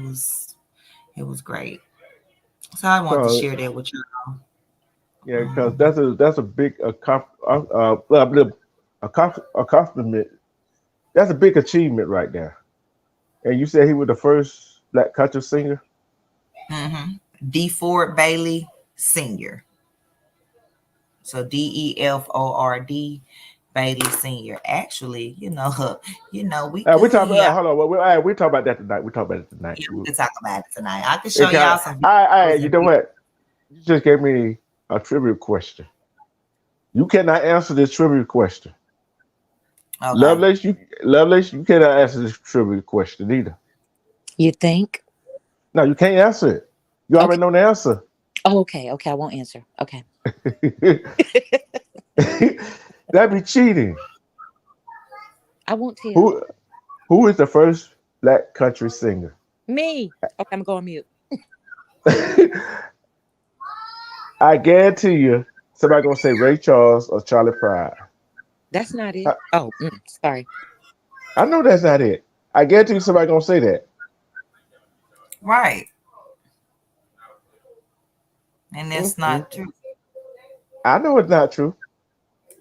was great. So I want to share that with you. Yeah, because that's a big accomplishment. That's a big achievement right there. And you said he was the first Black country singer. D4 Bailey Senior. So DEFORD Bailey Senior. Actually, we We could. talk about hold on. We talk about that tonight. We talk about it tonight. Yeah, we can talk about it tonight. I can show y'all some you know what? You just gave me a trivia question. You cannot answer this trivia question. Okay. Lovelace, you cannot answer this trivia question either. You think? No, you can't answer it. You already know the answer. Oh, okay. I won't answer. Okay. That'd be cheating. I won't tell. Who is the first Black country singer? Me. Okay, I'm going mute. I guarantee you, somebody gonna say Ray Charles or Charlie Pride. That's not it. Sorry. I know that's not it. I guarantee you, somebody gonna say that. Right. And that's not true. I know it's not true.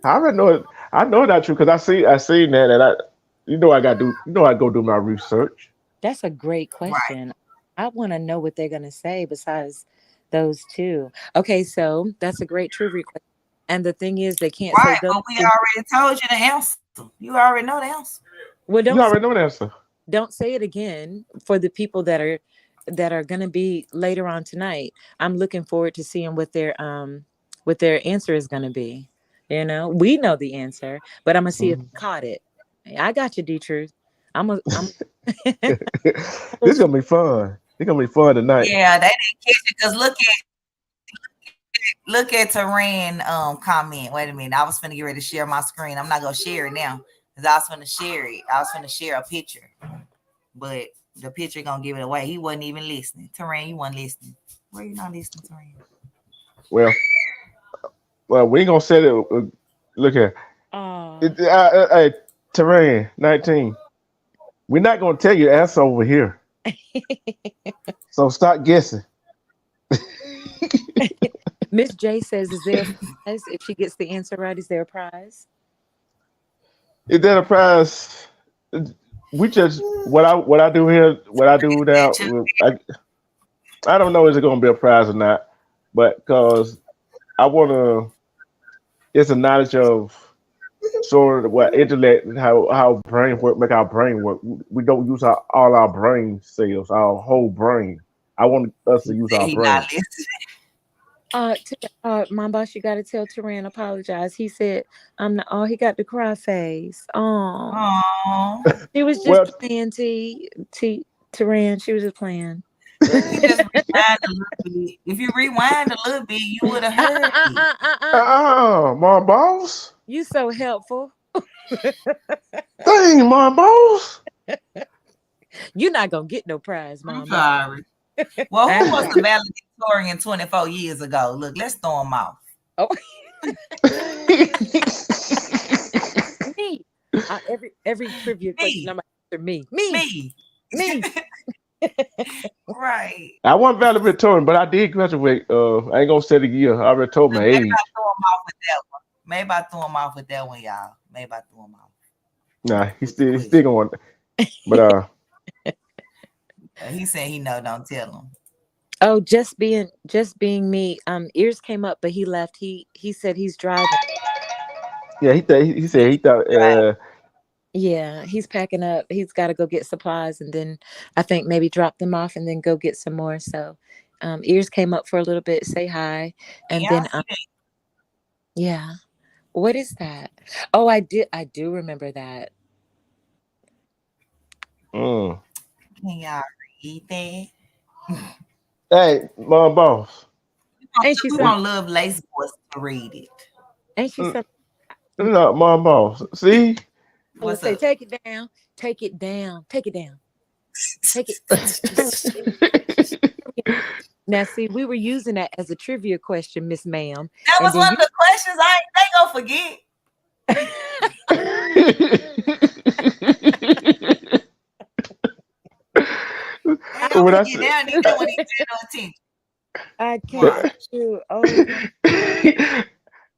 I already know it. I know it's not true because I seen that, and I go do my research. That's a great question. Right. I want to know what they're going to say besides those two. Okay, so that's a great trivia question. And the thing is, they can't say those. But we already told you the answer. You already know the answer. Well, you already know the answer. Don't say it again for the people that are going to be later on tonight. I'm looking forward to seeing what their answer is going to be. We know the answer, but I'm gonna see if you caught it. I got you, D-Truth. This is gonna be fun. It's gonna be fun tonight. Yeah, they didn't catch it because look at Taran comment. Wait a minute, I was finna get ready to share my screen. I'm not gonna share it now because I was finna share it. I was finna share a picture, but the picture gonna give it away. He wasn't even listening. Taran, you wasn't listening. Where you not listening, Taran? Well, we ain't gonna say it. Look here. Hey, Terrain 19. We're not gonna tell you the answer over here. So start guessing. Miss J says, "Is there a prize if she gets the answer right? Is there a prize?" Is there a prize? We just what I do here, what I do now. I don't know is it gonna be a prize or not, but because I want to. It's a knowledge of sort of what intellect and how brain work, make our brain work. We don't use all our brain cells, our whole brain. I want us to use our brain. My boss, you got to tell Teran apologize. He said I'm not. Oh, he got the cry face. Oh, Oh, she was just Well, playing. Teran, she was just playing. you just rewind a little bit. If you rewind a little bit, you would have heard it. my boss. You so helpful. Dang, my boss. You're not gonna get no prize, I'm Mama. sorry. Well, who was the valedictorian 24 years ago? Look, let's throw them off. Oh, me. Every trivia question, I'm answer me. Me. Right. I wasn't valedictorian, but I did graduate. I ain't gonna say the year. I already told my Maybe age. I threw him off with that one. Maybe I threw him off with that one, y'all. Maybe I threw him off. Nah, he's still going. But He said he know, don't tell him. Oh, just being me. Ears came up, but he left. He said he's driving. yeah, he said he thought. Yeah, he's packing up. He's got to go get supplies, and then I think maybe drop them off, and then go get some more. So, Ears came up for a little bit, say hi, and then yeah. What is that? Oh, I do remember that. Can y'all read that? Hey, my boss. Ain't she We want Love Lace Boys to read it. Ain't she something? No, my boss. See? What's Say, up? take it down. Take it down. Take it down. Take it. Now, see, we were using that as a trivia question, Miss Ma'am. That was one of the questions I ain't gonna forget. When I Get down, even when he paid no attention. I can't do. Oh,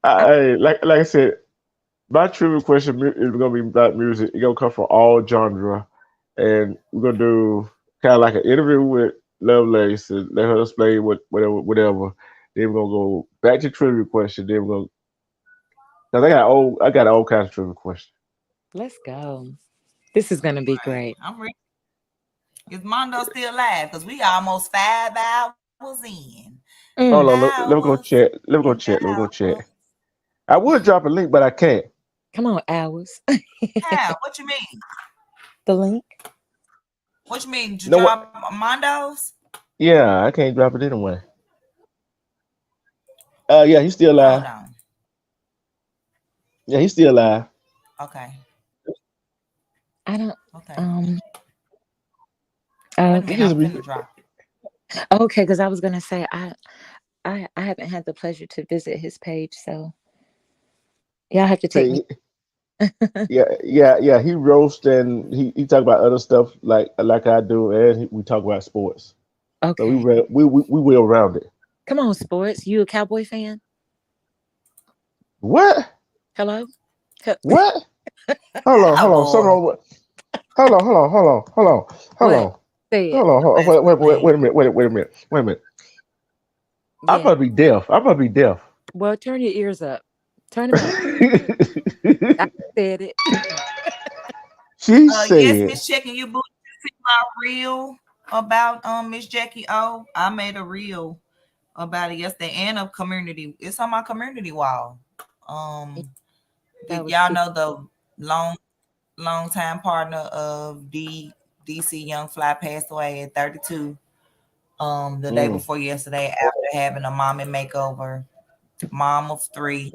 like I said, my trivia question is gonna be about music. It's gonna come from all genre, and we're gonna do kind of like an interview with Lovelace and let her explain whatever. Then we're gonna go back to trivia question. Then we're gonna, cause I got all kinds of trivia questions. let's go. This is gonna be great. I'm ready. Is Mondo still alive? Because we almost 5 hours in. Hold on, let me go Hours check. Let me go and check. Let me go check. hours. I would drop a link, but I can't. Come on, hours. How? What you mean? The link. What you mean? To You know what? drop Mondo's? Yeah, I can't drop it anyway. Yeah, he's still Hold alive. on. Yeah, he's still alive. Okay. I don't. Okay. Oh, Wait a okay. minute. I'm finna drop it. Okay, because I was gonna say I haven't had the pleasure to visit his page, so y'all have to take me. See, yeah. He roast and he talk about other stuff like I do, and we talk about sports. So Okay. we well rounded. Come on, sports. You a Cowboy fan? What? Hello? What? Hold on, hold on. Something Cowboy. wrong with. Hold on, hold on, hold on, hold on, hold What? on, Say it. hold on. Wait a minute. Wait a minute. I'm Yeah. gonna be deaf. I'm gonna be deaf. Well, turn your ears up. Turn them up. I said it. She Yes, said, Miss Jackie, you see my reel about Miss Jackie O. I made a reel about it yesterday and a community. It's on my community wall. That Did was y'all cute. know the long time partner of DC Young Fly passed away at 32? The day before yesterday after having a mommy makeover. Mom of 3.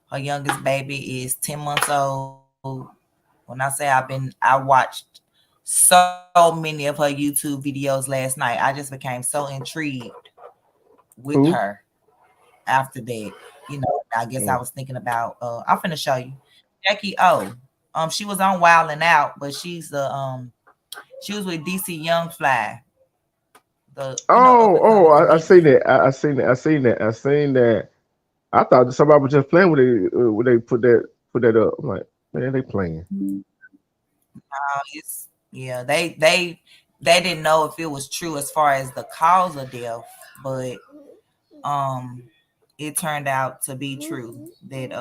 Her youngest baby is 10 months old. When I say I watched so many of her YouTube videos last night. I just became so intrigued with "Who? her after that. I guess I was thinking about I'm finna show you. Jackie O. She was on Wild and Out, but she was with DC Young Fly. Up and coming I seen comedian. it. I seen that. I thought somebody was just playing when they put that up. I'm like, man, they playing. They didn't know if it was true as far as the cause of death, but it turned out to be true that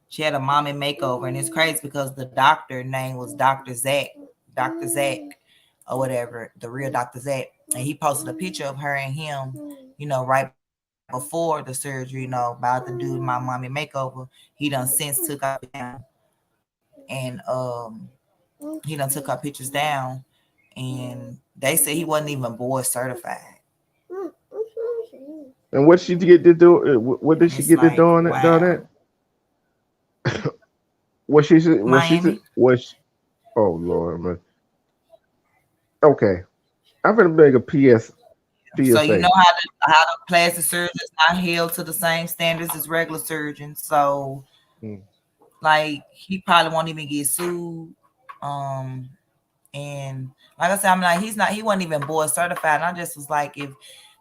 she had a mommy makeover, and it's crazy because the doctor name was Dr. Zach or whatever, the real Dr. Zach, and he posted a picture of her and him, right before the surgery, about to do my mommy makeover. He done since took our down, and he done took our pictures down, and they said he wasn't even board certified. And what she get to do? What did And she it's get to like, doing? Done wow, that? What she said? What she said? Miami. Was oh Lord, man. Okay, I'm gonna make a So you PSA. know how the plastic surgeons not held to the same standards as regular surgeons. So Mm, like he probably won't even get sued. Um, and like I said, I'm like he wasn't even board certified. And I just was like, if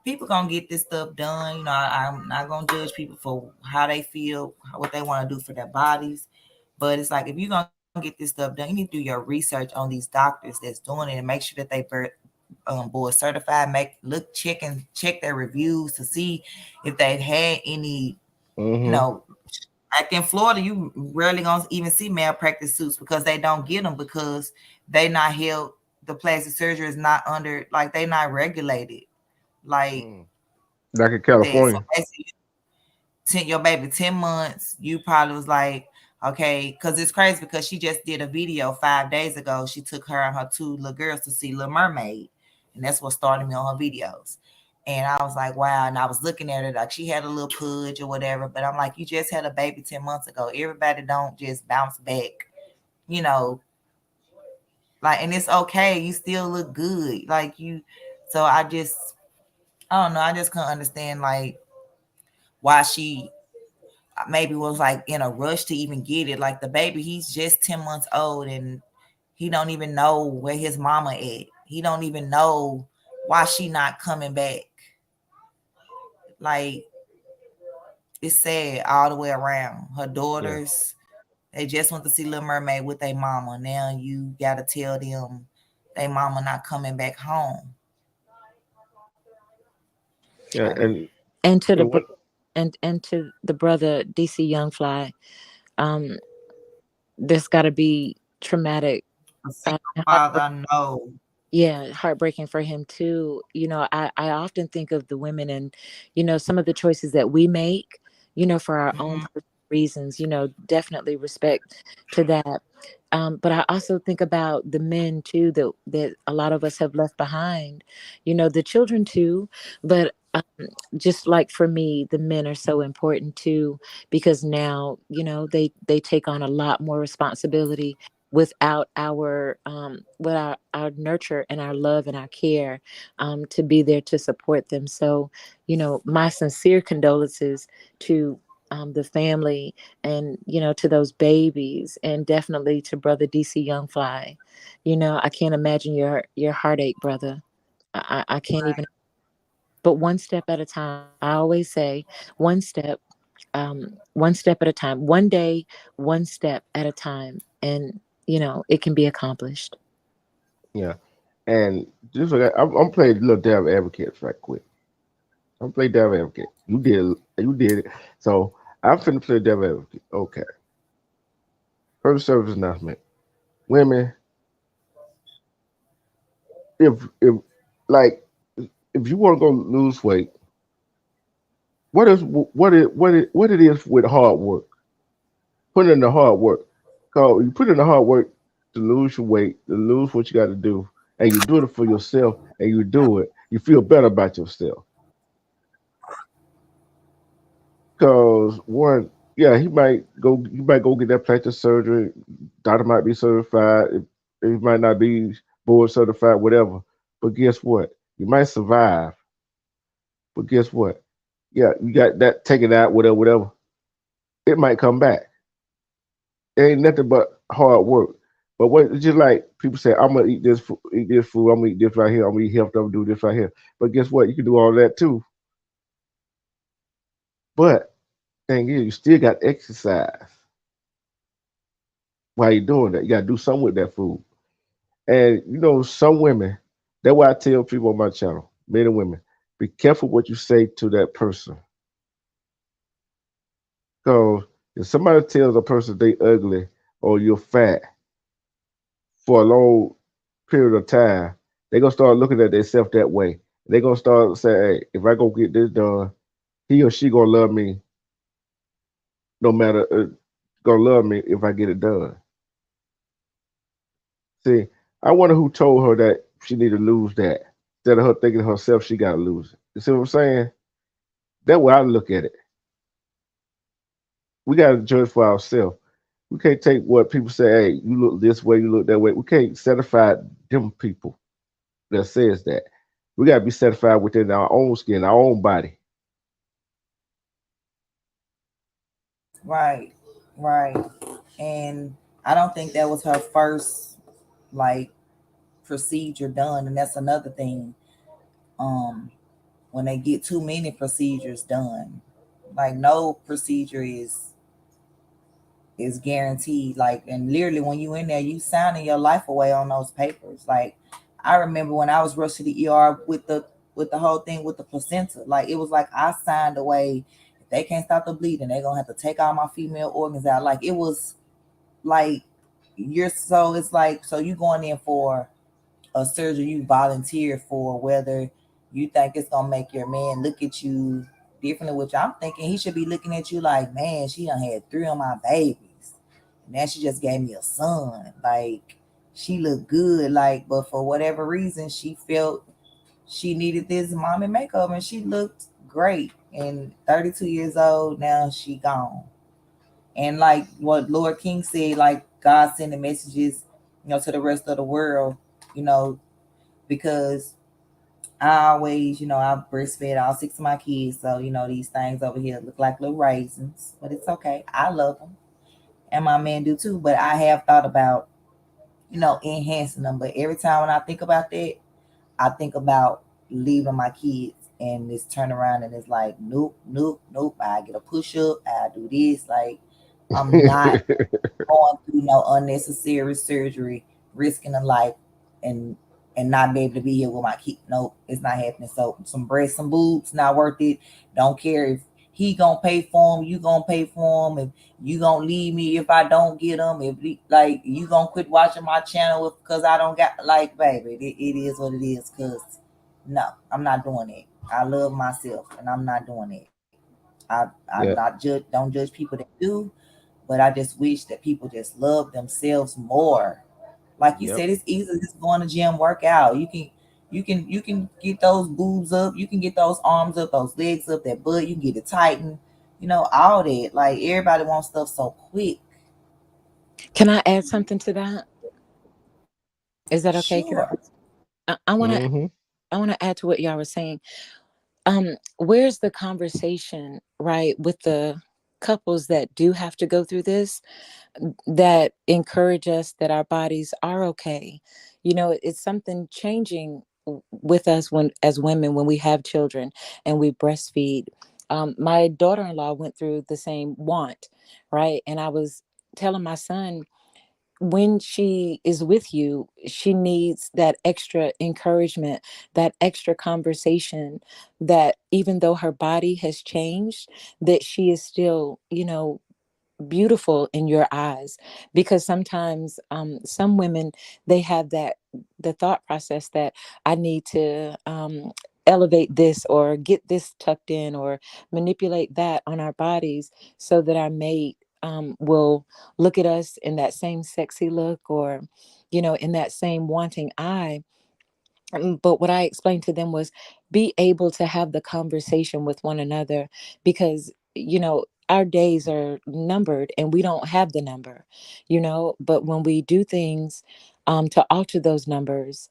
people gonna get this stuff done, I'm not gonna judge people for how they feel, what they want to do for their bodies. But it's like if you're gonna get this stuff done, you need to do your research on these doctors that's doing it and make sure that they board certified. Check their reviews to see if they've had any, you mm-hmm. know, like in Florida, you rarely gonna even see malpractice suits because they don't get them because they not held. The plastic surgery is not under, like they not regulated like Mm. Like in that. So California. basically, your baby 10 months, you probably was like, okay, because it's crazy because she just did a video 5 days ago. She took her and her two little girls to see Little Mermaid, and that's what started me on her videos. And I was like, wow. And I was looking at it like she had a little pudge or whatever. But I'm like, you just had a baby 10 months ago. Everybody don't just bounce back, you know, like, and it's okay. You still look good. Like you. So I don't know. I just couldn't understand like why she maybe was like in a rush to even get it. Like the baby, he's just 10 months old and he don't even know where his mama at. He don't even know why she not coming back. Like it's sad all the way around. Her Yeah, daughters, they just went to see Little Mermaid with their mama. Now you gotta tell them they mama not coming back home. yeah, And to the and bro- what? and to the brother DC Youngfly, um, there's got to be traumatic, A single heartbreak. father, no. Yeah, heartbreaking for him too. I often think of the women and, some of the choices that we make, for our own Mm-hmm. personal reasons, definitely respect to that. But I also think about the men too that a lot of us have left behind, the children too. But just like for me, the men are so important too, because now, they take on a lot more responsibility without our nurture and our love and our care, to be there to support them. So, my sincere condolences to the family, and to those babies, and definitely to brother DC Youngfly. I can't imagine your heartache, brother. I can't even. But one step at a time. I always say one step, one step at a time, one day, one step at a time, and it can be accomplished. Yeah, and just like I'm playing little devil advocate right quick. I'm playing devil advocate. You did it. So I'm finna play devil advocate. Okay. First service announcement. Women, if like if you want to go lose weight, what it is with hard work. Put in the hard work. Cause you put in the hard work to lose your weight, to lose what you got to do, and you do it for yourself, and you do it. You feel better about yourself. Cause one, yeah, he might go get that plastic surgery. Doctor might be certified. He might not be board certified, whatever. But guess what? You might survive. But guess what? Yeah, you got that taken out, whatever, whatever. It might come back. It ain't nothing but hard work. But what it's just like people say, I'm gonna eat this food, I'm gonna eat this right here, I'm gonna eat health, I'm gonna do this right here. But guess what? You can do all that too. But thing is, you still got to exercise while you're doing that. You gotta do something with that food. And some women, that's why I tell people on my channel, men and women, be careful what you say to that person. Because if somebody tells a person they ugly or you're fat for a long period of time, they're gonna start looking at themselves that way. They're gonna start saying, hey, if I go get this done, he or she gonna love me no matter gonna love me if I get it done. See, I wonder who told her that she need to lose that instead of her thinking herself she gotta lose it. You see what I'm saying? That's why I look at it. We gotta judge for ourselves. We can't take what people say. Hey, you look this way, you look that way. We can't certify them people that says that. We gotta be certified within our own skin, our own body. Right, right. And I don't think that was her first like procedure done, and that's another thing. Um, when they get too many procedures done, like no procedure is guaranteed. Like, and literally when you in there, you signing your life away on those papers. Like, I remember when I was rushed to the ER with the whole thing with the placenta. Like, it was like I signed away. If they can't stop the bleeding, they're gonna have to take all my female organs out. Like, it was like you're so it's like so you going in for a surgery you volunteered for, whether you think it's gonna make your man look at you differently, which I'm thinking he should be looking at you like, man, she done had 3 of my babies. And now she just gave me a son. Like she looked good, like, but for whatever reason she felt she needed this mommy makeup and she looked great. And 32 years old, now she gone. And like what Lord King said, like God sending messages, to the rest of the world, you know, because I always, I breastfed all 6 of my kids. So, these things over here look like little raisins, but it's okay. I love them. And my man do too. But I have thought about, enhancing them. But every time when I think about that, I think about leaving my kids and this turn around and it's like, nope, nope, nope. I get a push up. I do this. Like, I'm not going through no unnecessary surgery, risking a life, and not be able to be here with my kid. Nope, it's not happening. So some breasts, some boobs, not worth it. Don't care if he gonna pay for them, you gonna pay for them. If you gonna leave me if I don't get them, like you gonna quit watching my channel because I don't got like, baby, it is what it is. Cause no, I'm not doing it. I love myself, and I'm not doing it. I Yeah. not judge. Don't judge people that do, but I just wish that people just love themselves more. Like you Yep. said, it's easy just going to gym, work out. You can get those boobs up, you can get those arms up, those legs up, that butt, you can get it tightened, all that. Like everybody wants stuff so quick. Can I add something to that? Is that okay? Can Sure. I want to Hmm. I want to add to what y'all were saying. Where's the conversation, right, with the couples that do have to go through this, that encourage us that our bodies are okay? It's something changing with us when, as women, when we have children and we breastfeed. My daughter-in-law went through the same want, right? And I was telling my son, when she is with you, she needs that extra encouragement, that extra conversation, that even though her body has changed, that she is still, beautiful in your eyes. Because sometimes some women, they have that, the thought process that I need to elevate this or get this tucked in or manipulate that on our bodies so that our mate will look at us in that same sexy look, or in that same wanting eye. But what I explained to them was, be able to have the conversation with one another, because our days are numbered and we don't have the number. But when we do things to alter those numbers,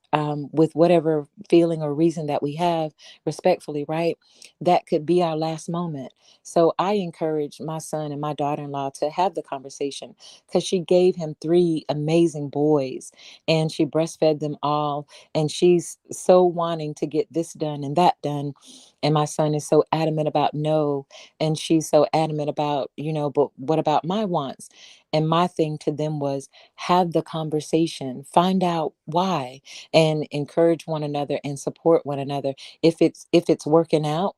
with whatever feeling or reason that we have, respectfully, right, that could be our last moment. So I encourage my son and my daughter-in-law to have the conversation, because she gave him 3 amazing boys and she breastfed them all, and she's so wanting to get this done and that done, and my son is so adamant about no, and she's so adamant about, but what about my wants? And my thing to them was, have the conversation, find out why, and encourage one another and support one another. If it's working out,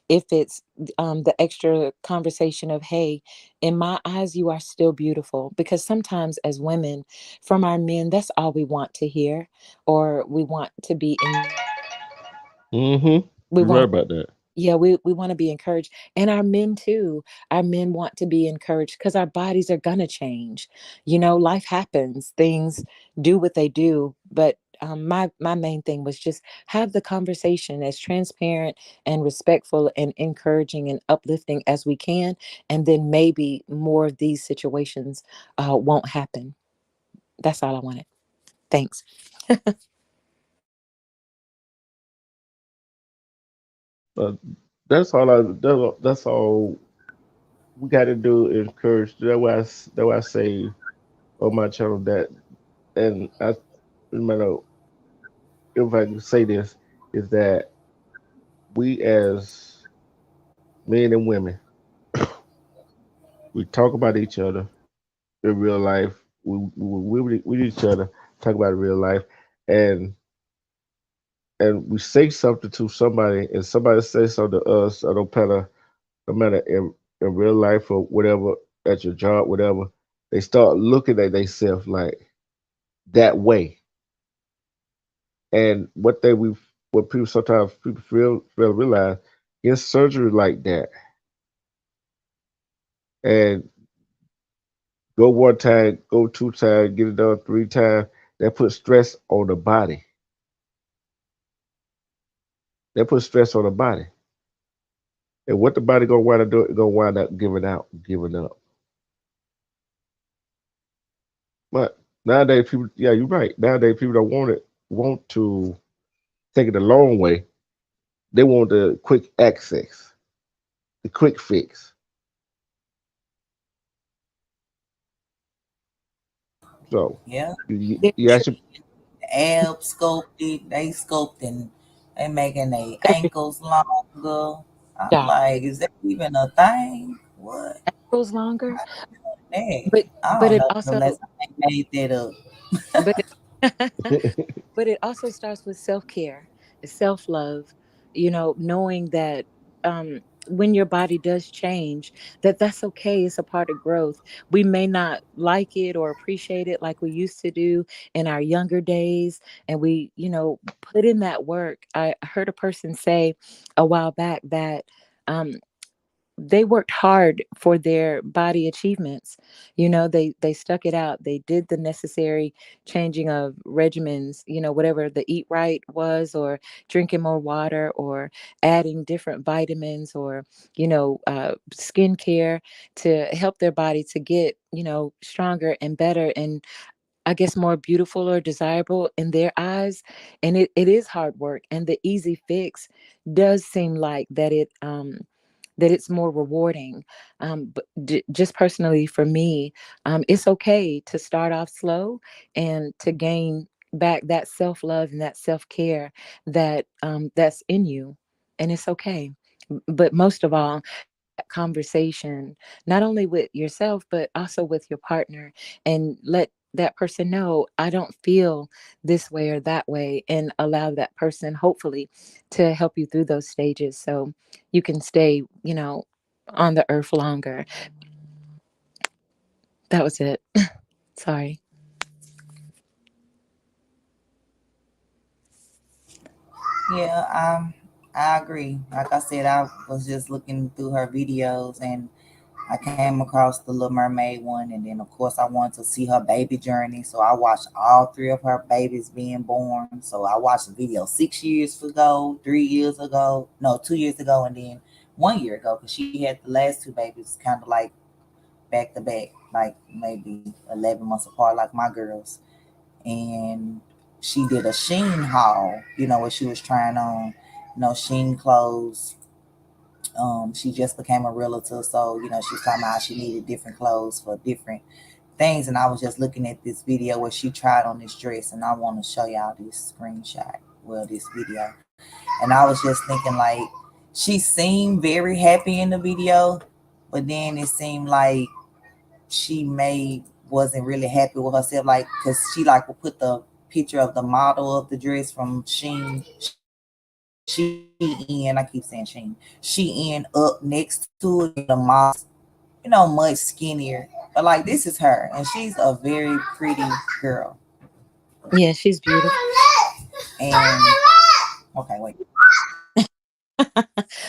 if it's the extra conversation of, hey, in my eyes you are still beautiful, because sometimes as women, from our men, that's all we want to hear, or we want to be in, Hmm. we You're right want about that. Yeah, we want to be encouraged. And our men too. Our men want to be encouraged because our bodies are gonna change. Life happens, things do what they do. But my main thing was just have the conversation as transparent and respectful and encouraging and uplifting as we can. And then maybe more of these situations won't happen. That's all I wanted. Thanks. Uh, that's all we got to do is encourage. That's why I say on my channel that, and I, no matter if I can say this, is that we as men and women, we talk about each other in real life. We each other talk about it in real life, and we say something to somebody, and somebody says something to us. I don't matter, no matter in real life or whatever, at your job, whatever. They start looking at themselves like that way, and what people sometimes people fail to realize, get surgery like that, and go one time, go two times, get it done three times. That puts stress on the body. That puts stress on the body. And what the body gonna wind up doing? Gonna wind up giving up. But nowadays, people, yeah, you're right. Nowadays, people don't want to take it the long way. They want the quick access, the quick fix. So Yeah. you actually Abs sculpted, they sculpting, they making their Every ankles longer. I'm job like, is that even a thing? What? goes longer, Hey, but I but don't it know unless also I made that up. but but it also starts with self-care, self-love, knowing that when your body does change, that's okay. It's a part of growth. We may not like it or appreciate it like we used to do in our younger days, and we put in that work. I heard a person say a while back that um they worked hard for their body achievements. They stuck it out. They did the necessary changing of regimens, whatever the eat right was, or drinking more water, or adding different vitamins, or skincare to help their body to get stronger and better, and I guess more beautiful or desirable in their eyes. And it is hard work, and the easy fix does seem like that it's more rewarding. But just personally for me, it's okay to start off slow and to gain back that self-love and that self-care that's in you. And it's okay. But most of all, that conversation, not only with yourself, but also with your partner, and let that person know, I don't feel this way or that way, and allow that person hopefully to help you through those stages so you can stay, on the earth longer. That was it. Sorry. Yeah, I agree. Like I said, I was just looking through her videos and I came across the Little Mermaid one, and then of course I wanted to see her baby journey. So I watched all three of her babies being born. So I watched the video 6 years ago, 3 years ago, no, 2 years ago, and then 1 year ago because she had the last two babies kind of like back to back, like maybe 11 months apart, like my girls. And she did a Sheen haul, where she was trying on, Sheen clothes. She just became a realtor, so she was talking about how she needed different clothes for different things. And I was just looking at this video where she tried on this dress, and I want to show y'all this screenshot, well, this video. And I was just thinking, like, she seemed very happy in the video, but then it seemed like she may wasn't really happy with herself, like, because she like will put the picture of the model of the dress from Shein. I keep saying Shein up next to it, the model, much skinnier. But like, this is her, and she's a very pretty girl. Yeah, she's beautiful. And okay, wait.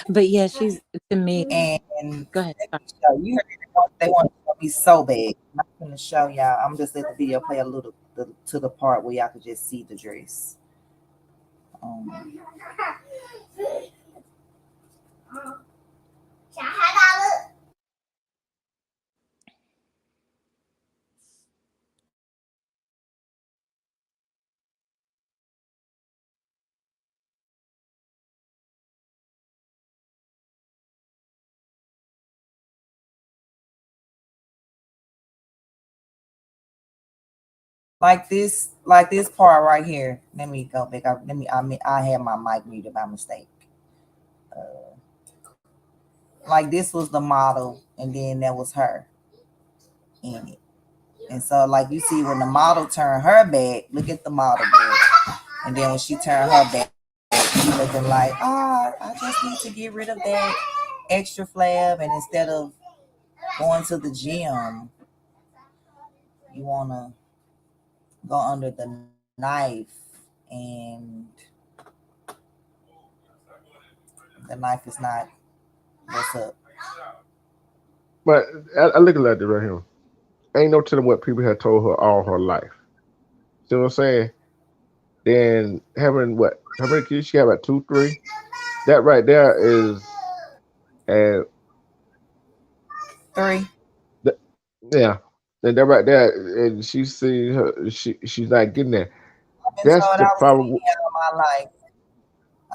But yeah, she's to me. And Go ahead. let me show you. They want to show me so bad. I'm not gonna show y'all. I'm just let the video play a little to the part where y'all could just see the dress. Um, like this part right here. Let me go back up. I had my mic muted by mistake. Uh, like this was the model, and then there was her in it. And so, like you see, when the model turned her back, look at the model back, and then when she turned her back, she looking like, I just need to get rid of that extra flab, and instead of going to the gym, you wanna go under the knife, and the knife is not what's up. But I look at it right here. Ain't no telling what people have told her all her life. See what I'm saying? Then having what? How many kids she got? About two, three. That right there is, and 3. yeah. And that right there, and she see her. She's not getting there. I've been That's told the I was problem. skinny all my life.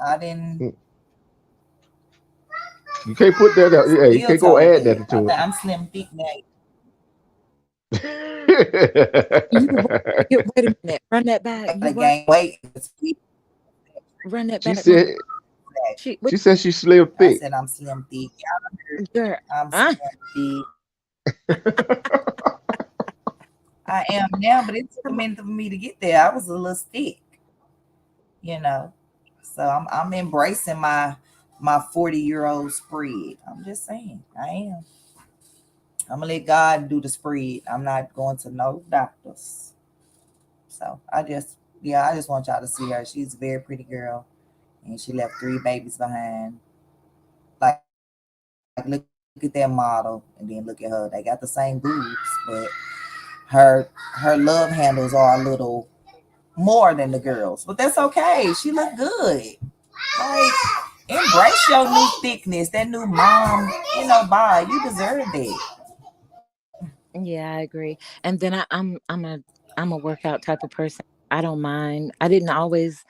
I didn't. You can't put that out. Yeah, you Still can't go told add that. that to I'm slim thick now. You it. wait a minute. Run that back. Got You to what? gain weight. Run that she back. Run. said. She what? She said she's slim I thick. said I'm slim thick. Girl. I'm Uh, slim thick. I am now, but it took a minute for me to get there. I was a little stick, you know. So I'm embracing my 40-year-old spread. I'm just saying, I am. I'm gonna let God do the spread. I'm not going to no doctors. So I just want y'all to see her. She's a very pretty girl, and she left 3 babies behind. Like look at that model, and then look at her. They got the same boobs, but her love handles are a little more than the girls, but that's okay. She look good. Like embrace your new thickness, that new mom, body. You deserve it. yeah, I agree. And then I'm a workout type of person. I don't mind. I didn't always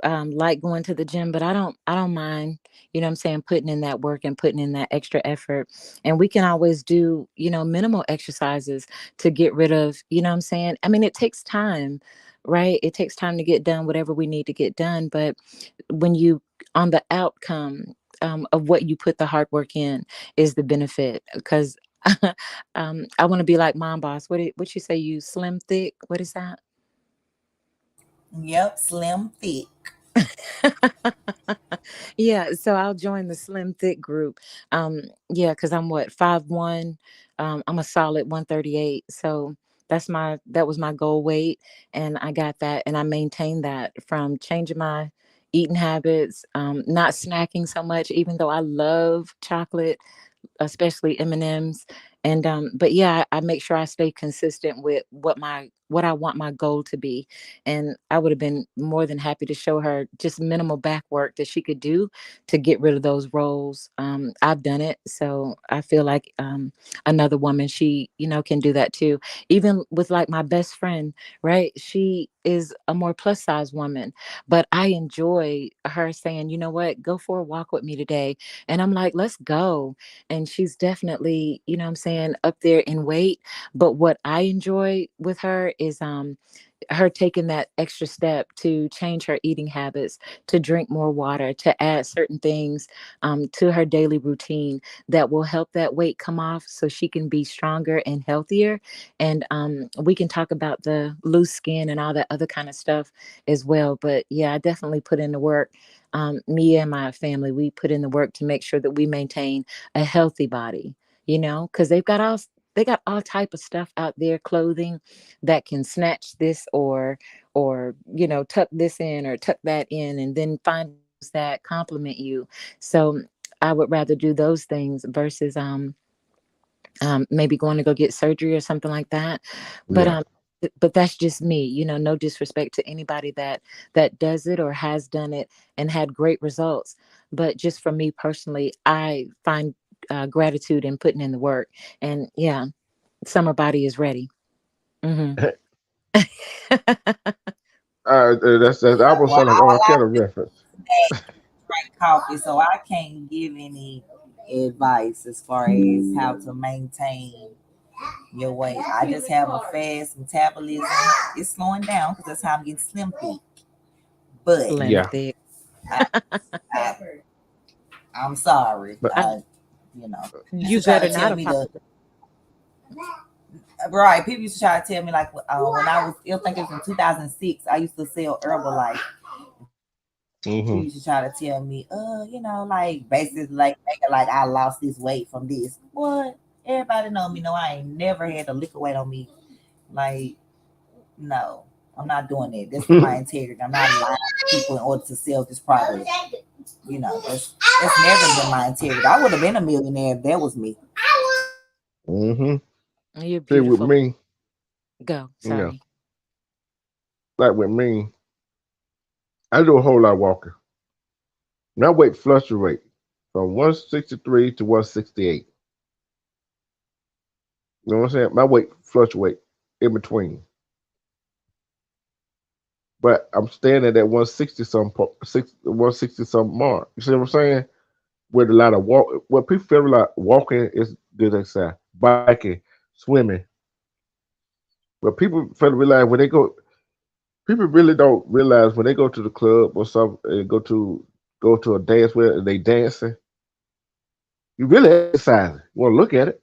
like going to the gym, but I don't mind, you know what I'm saying, putting in that work and putting in that extra effort. And we can always do, minimal exercises to get rid of, you know what I'm saying? I mean, it takes time, right? It takes time to get done whatever we need to get done. But when you on the outcome of what you put the hard work in is the benefit. Because I want to be like Mom Boss. What you say? You slim thick? What is that? Yep, slim thick. Yeah, so I'll join the slim thick group. Yeah, because I'm what 5'1". I'm a solid 138. So that was my goal weight, and I got that, and I maintained that from changing my eating habits, not snacking so much, even though I love chocolate, especially M&Ms. And but yeah, I make sure I stay consistent with what I want my goal to be. And I would have been more than happy to show her just minimal back work that she could do to get rid of those rolls. I've done it, so I feel like another woman, she can do that too. Even with like my best friend, right? She is a more plus size woman, but I enjoy her saying, you know what, go for a walk with me today. And I'm like, let's go. And she's definitely, you know what I'm saying, up there in weight. But what I enjoy with her is her taking that extra step to change her eating habits, to drink more water, to add certain things to her daily routine that will help that weight come off so she can be stronger and healthier. And we can talk about the loose skin and all that other kind of stuff as well. But yeah, I definitely put in the work. Me and my family, we put in the work to make sure that we maintain a healthy body, because they got all type of stuff out there, clothing that can snatch this or tuck this in or tuck that in and then find that compliment you. So I would rather do those things versus maybe going to go get surgery or something like that. But Yeah. but that's just me, no disrespect to anybody that does it or has done it and had great results. But just for me personally, I find gratitude in putting in the work. And yeah, summer body is ready. Hmm. That's almost Well, sound like all R. I Kelly do reference. is drink coffee, so I can't give any advice as far as how to maintain your weight. I just have a fast metabolism. It's slowing down because that's how I'm getting slim thick. But Slim Yeah. thick. I, I, I'm sorry. But I, Used you to try better to not tell me apologize. to right. People used to try to tell me like when I was, I think it was in 2006. I used to sell Herbalife. People hmm used to try to tell me, like basically like making like I lost this weight from this. What? Everybody know me. No, I ain't never had a liquor weight on me. Like, no, I'm not doing it. That's my integrity. I'm not lying to people in order to sell this product. That's never been my integrity. I would have been a millionaire if that was me. hmm You're See, with beautiful. me, Go. you know, Sorry. like with me, I do a whole lot of walking. My weight fluctuates from 163 to 168. You know what I'm saying? My weight fluctuates in between. But I'm staying at that 160 some 160 some mark. You see what I'm saying? With a lot of walk, what people feel like walking is good exercise, biking, swimming. But people fail to realize when they go, people really don't realize when they go to the club or some go to a dance where they dancing. You really exercising. You want to look at it.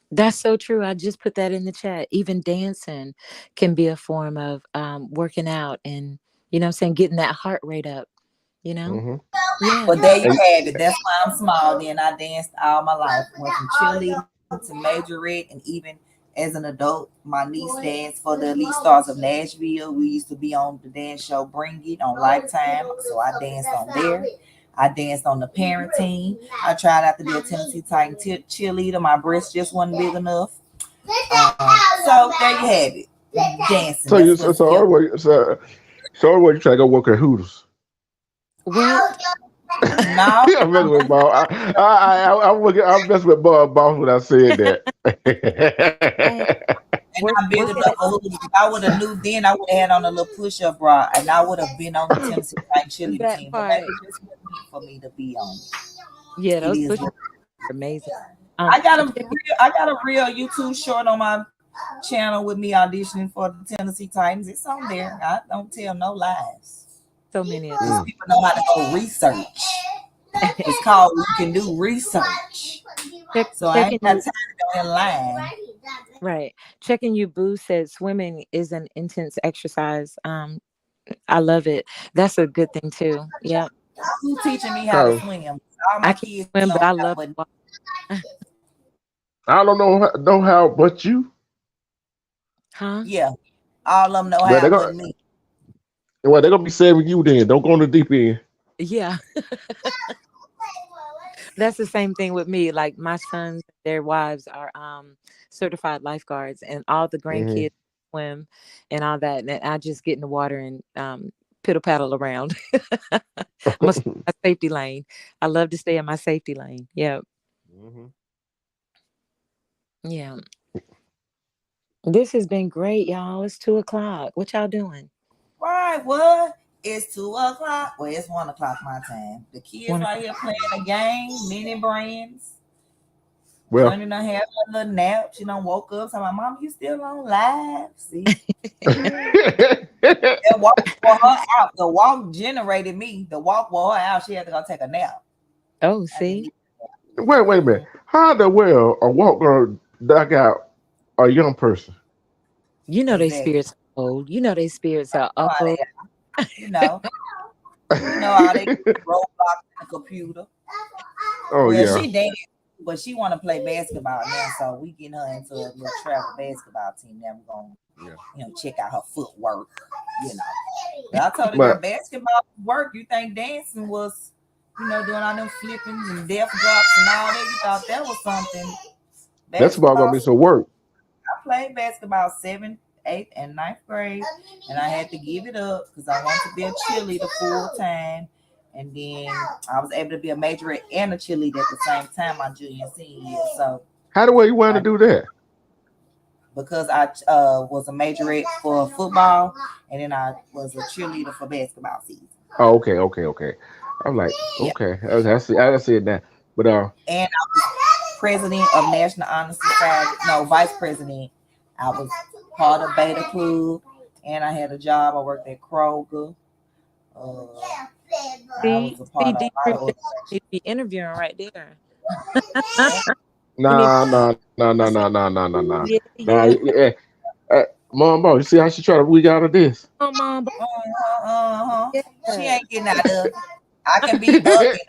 That's so true. I just put that in the chat. Even dancing can be a form of working out and, what I'm saying, getting that heart rate up, you know? hmm Yeah. But there you And, have it. That's why I'm small. Then I danced all my life. Went from cheerleading to majorette, and even as an adult, my niece danced for the Elite Stars of Nashville. We used to be on the dance show Bring It on Lifetime, so I danced on there. I danced on the parent team. I tried out to be a Tennessee Titan cheerleader. My breast just wasn't big enough. So there you have it. Dancing. so you That's so what's so kept. always you try to go work at Hooters. What? No, I'm messing with Bob. I'm messing with Bob when I said Hey, that. and I'm big working enough at for Hooters. If I would have knew then, I would have had on a little push-up bra, and I would have been on the Tennessee Titan cheerleading that team. But maybe part. it just wasn't meant for me to be on. Yeah, It those is. push are amazing. I got a Check it- real, I got a real YouTube short on my channel with me auditioning for the Tennessee Titans. It's on there. I don't tell no lies. so many of Because them. Mm. people know how to go research. It's called you can do research. So I Checking ain't got you. time to go in line. Right. Checking you, Boo said swimming is an intense exercise. I love it. That's a good thing too. Yep. Who's teaching me how to Cause swim? All I my can't kids swim, know but I how, love but water. I don't know how but you, Huh? yeah, all of them know but how but me. they're gonna be saving you then. Don't go on the deep end. Yeah. That's the same thing with me. Like my sons, their wives are certified lifeguards and all the hmm grandkids swim and all that. And I just get in the water and piddle paddle around. I'm a my safety lane. I love to stay in my safety lane. Yeah. hmm Yeah. This has been great, y'all. It's 2 o'clock. What y'all doing? Right, what? It's 2 o'clock. Well, it's 1 o'clock my time. The kids One right o'clock. here playing a game, mini brands. Well, Journey done had a little nap. She done woke up. So my mom, you still on live? See, that walk wore her out. The walk generated me. The walk wore her out. She had to go take a nap. Oh, I didn't see? need wait a minute. that. How the well a walk gonna duck out a young person? You know they Exactly. spirits are old. You know they spirits are Know how old. they are. You know, how they roadblock in the computer. Oh Well, yeah. she danced, but she want to play basketball now, so we getting her into a little travel basketball team. Now we're gonna, Yeah. check out her footwork. You know, But I told the girl But basketball work. You think dancing was, doing all them flippings and death drops and all that? You thought that was something. basketball gonna Basketball, be some work. I played basketball seventh, eighth, and ninth grade, and I had to give it up because I wanted to be a cheerleader full time. And then I was able to be a majorette and a cheerleader at the same time my junior and senior year. So How the way you want to I, do that? because I was a majorette for football, and then I was a cheerleader for basketball season. Oh, okay, okay, okay. I'm like, Yeah, okay, I see it now. But and I was president of National Honor Society. No, vice president. I was part of Beta Club, and I had a job. I worked at Kroger. Uh, I was See, a see, part of a lot Dietrich, of that organizations. need to be interviewing right there. You need, nah. yeah, Nah, yeah. Mom, boy, you see how she try to wig out of this? Come on, but Uh-huh. She yeah. ain't getting out of it. I can be the interview,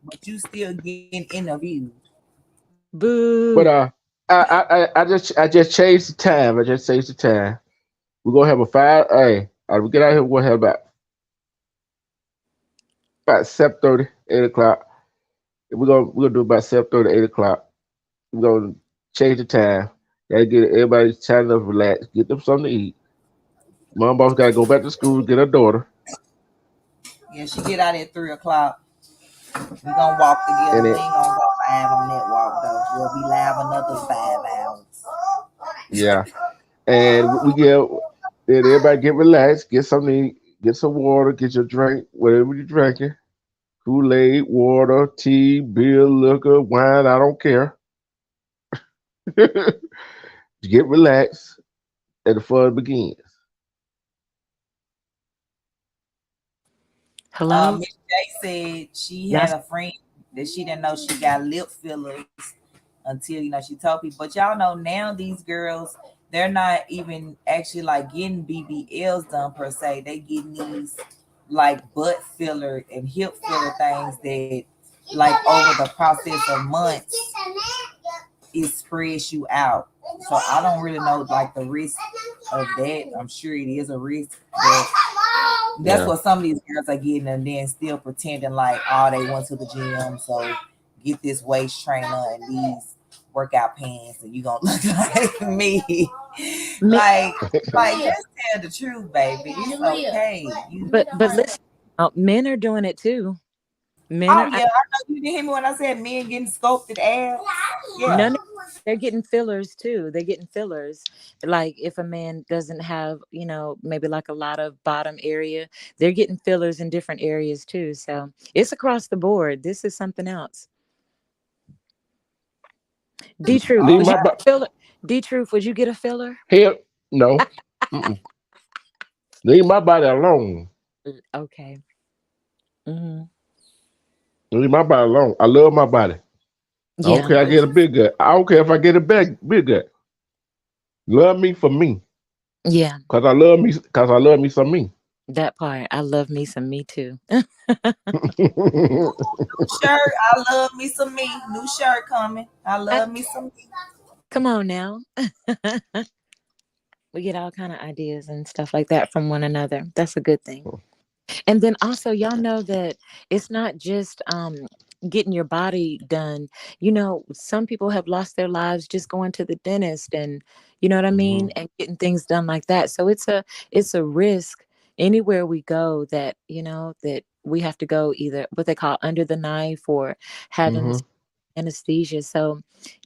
but you still getting interviewed. But Boo. I just changed the time. I just changed the time. We're gonna have a five. Hey, we get out here. We're gonna have about 7:30, 8 o'clock. We're gonna do about 7:30, 8 o'clock. We're gonna change the time. Gotta get everybody time to relax, get them something to eat. Mom boss gotta go back to school, get her daughter, Yeah, she get out at 3 o'clock. We gonna walk together. and We then ain't gonna go live on that walk though. We'll be live another 5 hours. yeah, and we get then everybody get relaxed, get something to eat, get some water, get your drink, whatever you're drinking, Kool Aid, water, tea, beer, liquor, wine. I don't care. Get relaxed, and the fun begins. Hello? Miss J said she Y'all, had a friend that she didn't know she got lip fillers until she told people. But y'all know now these girls, they're not even actually like getting BBLs done per se. They getting these like butt filler and hip filler things that like over the process of months it spreads you out. So I don't really know like the risk of that. I'm sure it is a risk, but that's Yeah, what some of these girls are getting, and then still pretending like, oh, they went to the gym, so get this waist trainer and these workout pants, and you gonna look like me. me, Like, just tell the truth, baby. It's okay. but listen, men are doing it too. Men Oh are, yeah, I know you didn't hear me when I said men getting sculpted abs. Yeah. none of they're getting fillers too. They're getting fillers. Like if a man doesn't have, maybe like a lot of bottom area, they're getting fillers in different areas too. So it's across the board. This is something else. D Truth, Oh leave would you my yeah. butt. filler? D Truth, would you get a filler? Hell, no. Mm-mm. Leave my body alone. Okay. Hmm. Leave my body alone. I love my body. I don't Yeah. care. I But get a you big gut. I don't care if I get a big gut. Love me for me, Yeah. cause I love me. Cause I love me some me. That part. I love me some me too. shirt, I love me some me. New shirt coming. I I, love me some me. come on now. We get all kind of ideas and stuff like that from one another. That's a good thing. And then also, y'all know that it's not just getting your body done. Some people have lost their lives just going to the dentist, and you know what I mean, Hmm. and getting things done like that. So it's a risk anywhere we go that that we have to go either what they call under the knife or having Hmm. anesthesia. So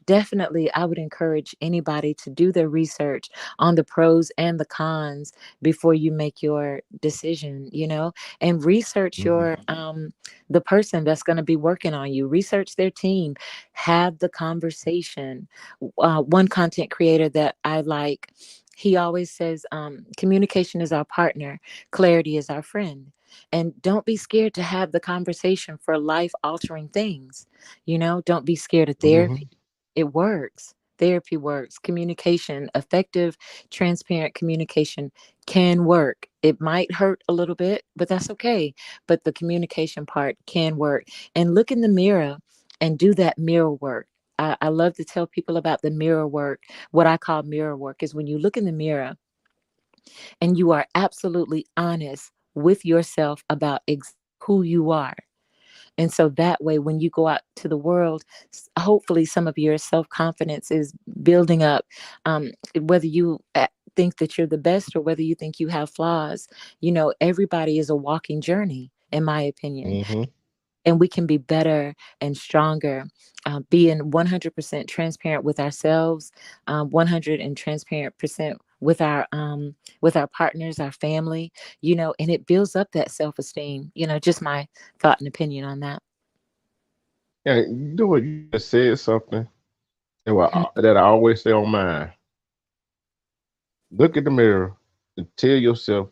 definitely I would encourage anybody to do their research on the pros and the cons before you make your decision, and research Hmm. your the person that's going to be working on you. Research their team, have the conversation. One content creator that I like, he always says communication is our partner, clarity is our friend. And don't be scared to have the conversation for life altering things. Don't be scared of Hmm. therapy. It works. Therapy works. Communication, effective, transparent communication can work. It might hurt a little bit, but that's okay. But the communication part can work. And look in the mirror and do that mirror work. I love to tell people about the mirror work. What I call mirror work is when you look in the mirror and you are absolutely honest with yourself about who you are. And so that way, when you go out to the world, hopefully some of your self confidence is building up. Whether you think that you're the best or whether you think you have flaws, everybody is a walking journey, in my opinion. Mm-hmm. And we can be better and stronger, being 100% transparent with ourselves, 100 and transparent percent with our partners, our family, and it builds up that self-esteem. Just my thought and opinion on that. Yeah, you know what? You just said something Mhm. that I always say on mine. Look in the mirror and tell yourself,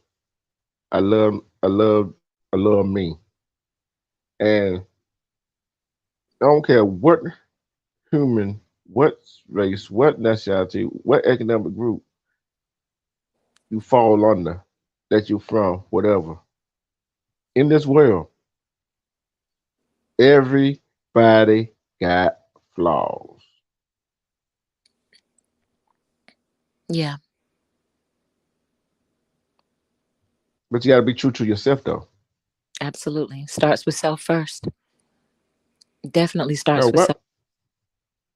I love, I love, I love me. And I don't care what human, what race, what nationality, what economic group you fall under, that you're from, whatever. In this world, everybody got flaws. Yeah, But you got to be true to yourself, though. absolutely. Starts with self first. Definitely Now, starts with self.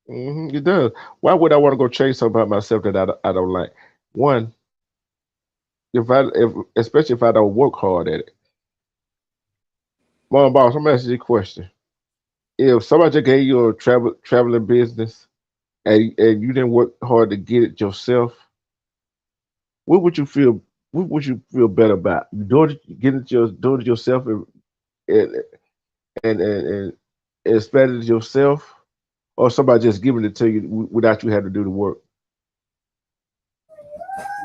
what? It does. Why would I want to go change something about myself that I don't like? One, if especially if I don't work hard at it. Mom, boss, I'm asking you a question. If somebody just gave you a traveling business and you didn't work hard to get it yourself, what would you feel? What would you feel better about doing it yourself and and expand it yourself, or somebody just giving it to you without you having to do the work?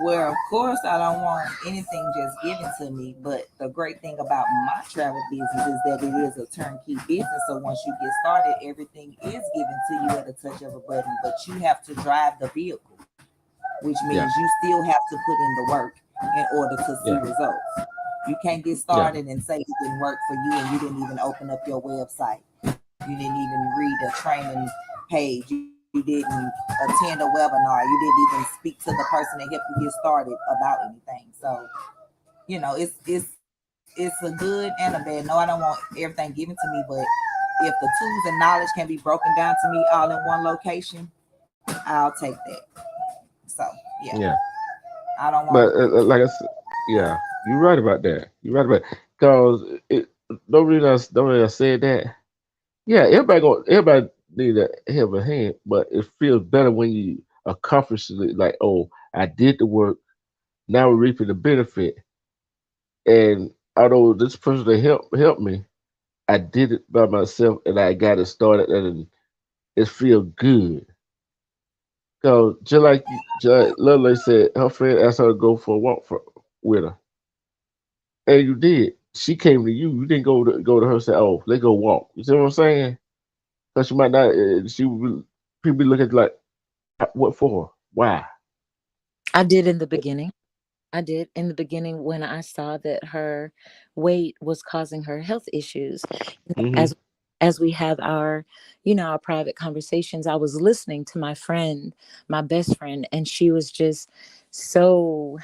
Well, of course, I don't want anything just given to me. But the great thing about my travel business is that it is a turnkey business. So once you get started, everything is given to you at a touch of a button. But you have to drive the vehicle, which means Yeah, you still have to put in the work in order to see yeah, results. You can't get yeah. started and say it didn't work for you and you didn't even open up your website. You didn't even read a training page. You didn't attend a webinar. You didn't even speak to the person that helped you get started about anything. So, it's a good and a bad. No, I don't want everything given to me, but if the tools and knowledge can be broken down to me all in one location, I'll take that. So, yeah, Yeah. I don't want. But like I said, yeah, you're right about that. You're right about because it. Don't really I said that. Yeah, everybody need a help a hand, but it feels better when you accomplish it. Like, oh, I did the work. Now we're reaping the benefit. And although this person that helped me, I did it by myself, and I got it started, and it feels good. Cause just like Lily said, her friend asked her to go for a walk with her, and you did. She came to you. You didn't go to her and say, "Oh, let's go walk." You see what I'm saying? Because she might not. People be looking like, "What for? Why?" I did in the beginning. I did in the beginning when I saw that her weight was causing her health issues. Hmm. As we have our private conversations, I was listening to my friend, my best friend, and she was just so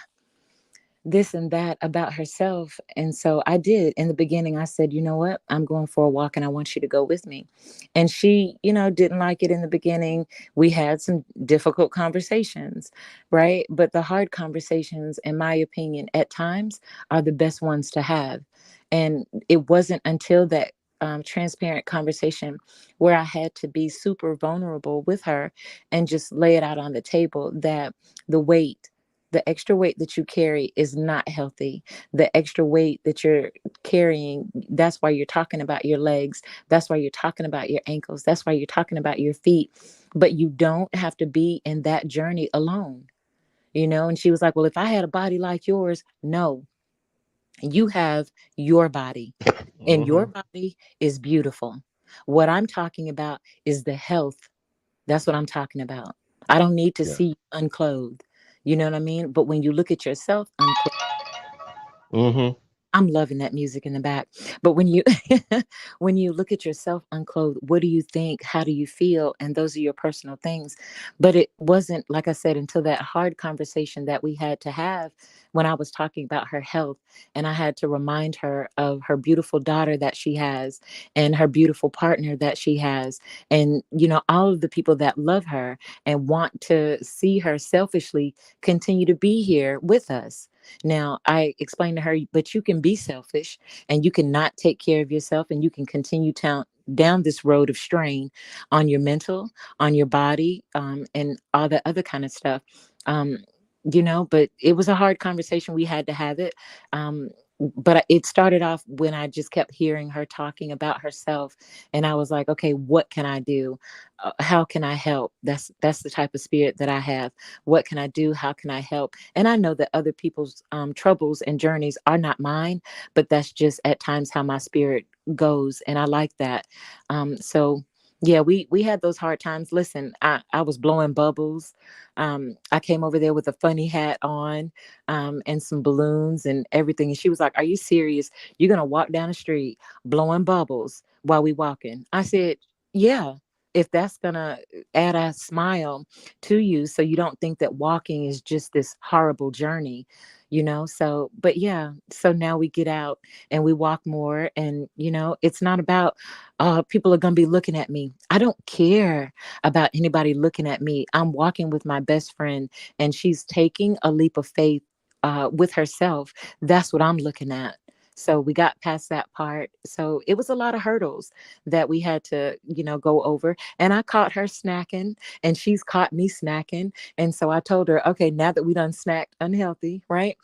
this and that about herself. And so I did in the beginning. I said, you know what? I'm going for a walk and I want you to go with me. And she, didn't like it in the beginning. We had some difficult conversations, right? But the hard conversations, in my opinion, at times are the best ones to have. And it wasn't until that transparent conversation where I had to be super vulnerable with her and just lay it out on the table that the weight, the extra weight that you carry is not healthy. The extra weight that you're carrying, that's why you're talking about your legs. That's why you're talking about your ankles. That's why you're talking about your feet. But you don't have to be in that journey alone. And she was like, well, if I had a body like yours, no, you have your body, and your Hmm. body is beautiful. What I'm talking about is the health. That's what I'm talking about. I don't need to Yeah. see you unclothed. You know what I mean? But when you look at yourself unclothed, Hmm. I'm loving that music in the back. But when you when you look at yourself unclothed, what do you think? How do you feel? And those are your personal things. But it wasn't, like I said, until that hard conversation that we had to have when I was talking about her health, and I had to remind her of her beautiful daughter that she has, and her beautiful partner that she has, and all of the people that love her and want to see her selfishly continue to be here with us. Now, I explained to her, but you can be selfish and you can not take care of yourself, and you can continue down this road of strain on your mental, on your body, and all that other kind of stuff. Um, but it was a hard conversation. We had to have it. But it started off when I just kept hearing her talking about herself, and I was like, okay, what can I do? How can I help? That's the type of spirit that I have. What can I do? How can I help? And I know that other people's troubles and journeys are not mine, but that's just at times how my spirit goes, and I like that. So yeah, we had those hard times. Listen, I was blowing bubbles. I came over there with a funny hat on, and some balloons and everything. And she was like, "Are you serious? You're gonna walk down the street blowing bubbles while we walking?" I said, "Yeah, if that's gonna add a smile to you, so you don't think that walking is just this horrible journey." So, but yeah, so now we get out and we walk more, and it's not about people are going to be looking at me. I don't care about anybody looking at me. I'm walking with my best friend, and she's taking a leap of faith with herself. That's what I'm looking at. So we got past that part. So it was a lot of hurdles that we had to, go over. And I caught her snacking, and she's caught me snacking. And so I told her, okay, now that we done snacked unhealthy, right?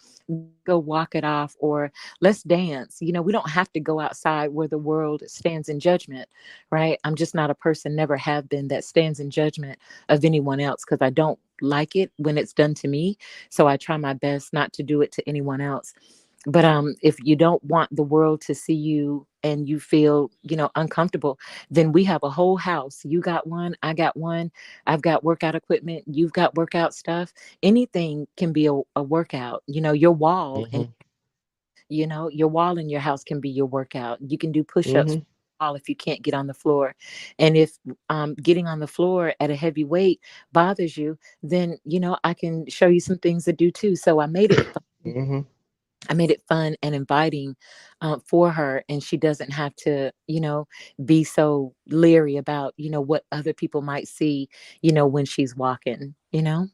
Go walk it off, or let's dance. We don't have to go outside where the world stands in judgment, right? I'm just not a person, never have been, that stands in judgment of anyone else, because I don't like it when it's done to me. So I try my best not to do it to anyone else. But if you don't want the world to see you and you feel, uncomfortable, then we have a whole house. You got one, I got one. I've got workout equipment, you've got workout stuff. Anything can be a workout. Your wall, and Mm-hmm. your wall in your house can be your workout. You can do push-ups Mm-hmm. all if you can't get on the floor. And if getting on the floor at a heavy weight bothers you, then I can show you some things to do too. So Mm-hmm. I made it fun and inviting for her, and she doesn't have to, be so leery about, what other people might see, when she's walking, Yeah.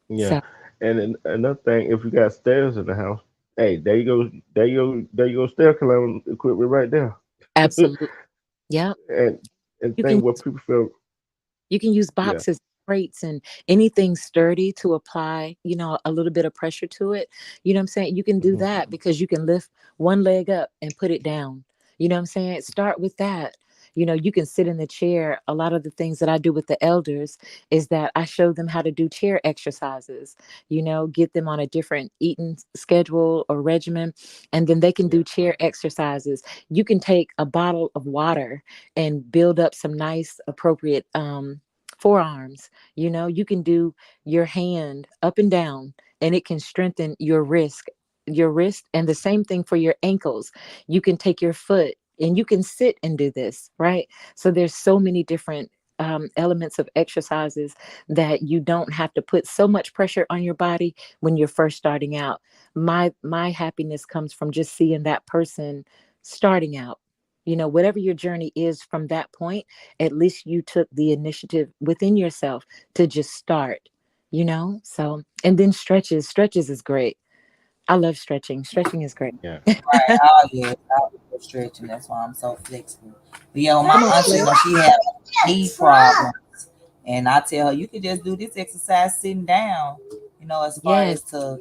So And then another thing, if you got stairs in the house, hey, there you go, there you go, there you go, stair climbing equipment right there. absolutely, yeah. and and You can think what people feel. You can use Yeah. boxes, crates, and anything sturdy to apply, a little bit of pressure to it. You know what I'm saying? You can do Mm-hmm. that because you can lift one leg up and put it down. You know what I'm saying? Start with that. You can sit in the chair. A lot of the things that I do with the elders is that I show them how to do chair exercises, get them on a different eating schedule or regimen, and then they can Yeah. do chair exercises. You can take a bottle of water and build up some nice, appropriate forearms. You can do your hand up and down, and it can strengthen your wrist, and the same thing for your ankles. You can take your foot and you can sit and do this, right? So there's so many different elements of exercises that you don't have to put so much pressure on your body when you're first starting out. My happiness comes from just seeing that person starting out. Whatever your journey is from that point, at least you took the initiative within yourself to just start. And then stretches is great. I love stretching is great. Yeah. Right. Oh yeah, I love stretching. That's why I'm so flexible. But yeah, my Come on, auntie, Slay. she had knee problems, and I tell her you can just do this exercise sitting down. As far Yes, as to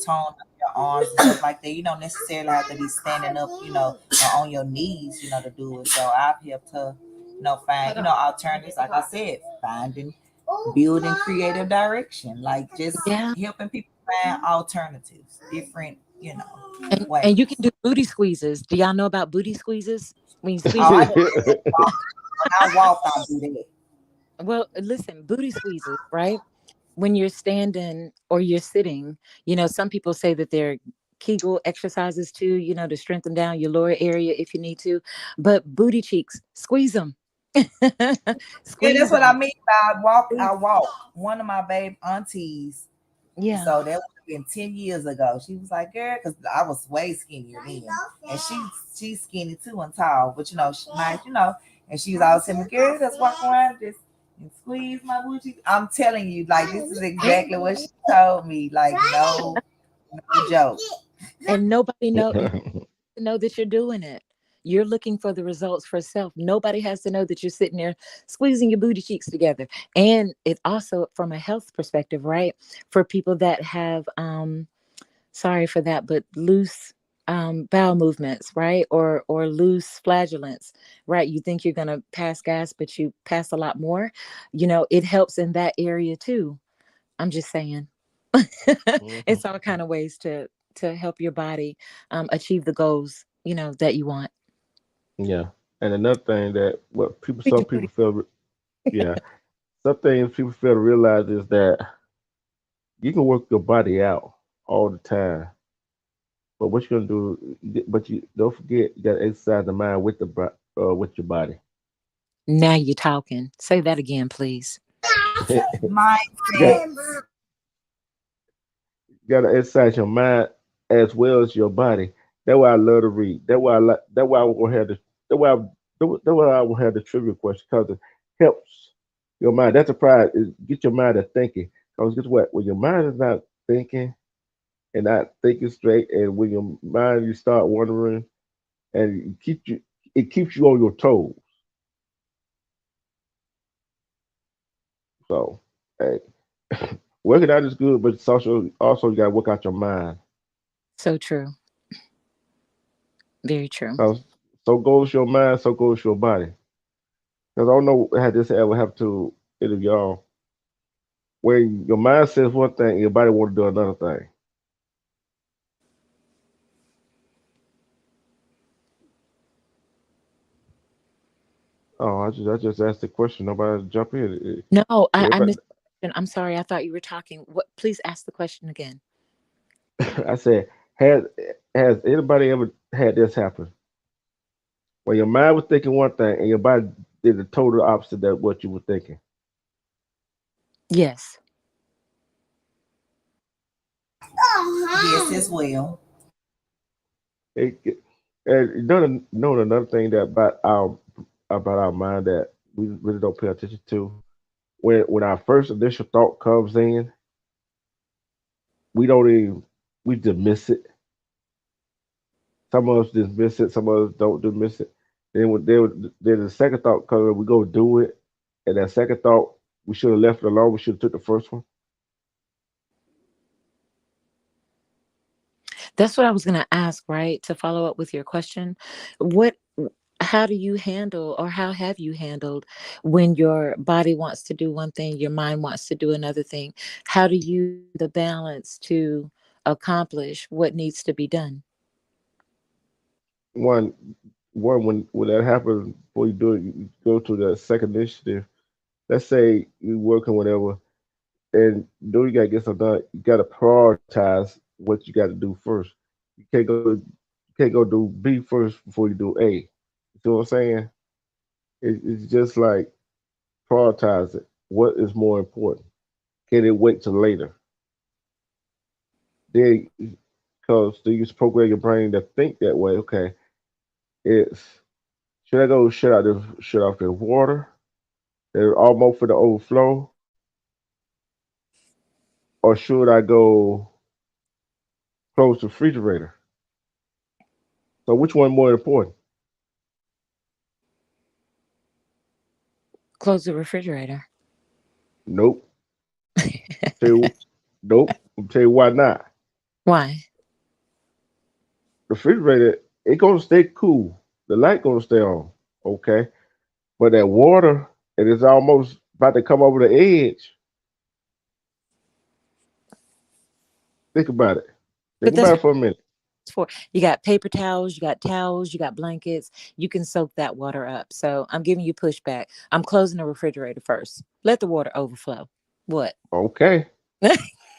tone up your arms and stuff like that. You don't necessarily have to be standing up, or on your knees, to do it. So I've helped her, find alternatives. Like I said, finding, building creative direction, like just yeah. helping people find alternatives, different, And you can ways. do booty squeezes. Do y'all know about booty squeezes? When you Oh, squeeze your I butt. just when I walk, I do that. Well, listen, booty squeezes, right? When you're standing or you're sitting, some people say that they're Kegel exercises too, to strengthen down your lower area if you need to. But booty cheeks, squeeze them. Yeah, Squeeze that's what I them. mean by walk. I walk. One of my babe aunties. Yeah. So that would have been 10 years ago. She was like, "Girl," because I was way skinnier then, and she's skinny too and tall, but she's nice, And she's always telling me, "Girl, just walk around this and squeeze my booty." I'm telling you, like this is exactly what she told me. Like no joke. And nobody know that you're doing it. You're looking for the results for self. Nobody has to know that you're sitting there squeezing your booty cheeks together. And it also, from a health perspective, right? For people that have sorry for that, but loose bowel movements, right? Or loose flagellants, right? You think you're gonna pass gas, but you pass a lot more. It helps in that area too. I'm just saying. Mhm. It's all kind of ways to help your body achieve the goals, that you want. Yeah. And another thing that what people, Squeeze some your people booty. feel, yeah, some things people fail to realize is that you can work your body out all the time, but what you're gonna do, but you don't forget you got to exercise the mind with with your body. Now you're talking. Say that again, please. You got Mindset. you got to exercise your mind as well as your body. That's why I love to read. That's why I like. That's why I will have the. That's why. That's why I will have the trivia question because it helps your mind. That's a prize. Is get your mind to thinking. Because guess what? When your mind is not thinking and not thinking straight, and when your mind you start wondering, and it keeps you on your toes. So, hey, working out is good, but it's also you got to work out your mind. So true. Very true. 'Cause so goes your mind, so goes your body. Because I don't know had this ever happened to any of y'all, where your mind says one thing, and your body want to do another thing. Oh, I just asked the question. Nobody jump in. No, I Everybody, missed the question. I'm sorry. I thought you were talking. What? Please ask the question again. I said, has anybody ever had this happen? Where your mind was thinking one thing, and your body did the total opposite of what you were thinking. Yes. Yes, as well. And know another thing that about our mind that we really don't pay attention to. When our first initial thought comes in, we don't even we dismiss it. Some of us dismiss it, some of us don't dismiss it. Then the second thought comes, we go do it, and that second thought we should have left it alone. We should have took the first one. That's what I was going to ask, right? To follow up with your question. What how do you handle, or how have you handled, when your body wants to do one thing, your mind wants to do another thing? How do you find the balance to accomplish what needs to be done? One one when that happens before you do it, you go to the second initiative. Let's say you working whatever, and do you gotta get something done. You gotta prioritize what you gotta do first. You can't go do B first before you do A. You see what I'm saying? It's just like prioritize it. What is more important? Can it wait till later? Then, because you just program your brain to think that way. Okay, it's should I go shut off the water? They're almost for the overflow, or should I go close the refrigerator? So which one more important? Close the refrigerator. Nope. Tell you, nope. I'll tell you why not. Why? The refrigerator, it gonna stay cool. The light gonna stay on. Okay. But that water, it is almost about to come over the edge. Think about it. Think But that's about it what for a minute. it's for. You got paper towels, you got towels, you got blankets. You can soak that water up. So I'm giving you pushback. I'm closing the refrigerator first. Let the water overflow. What? Okay.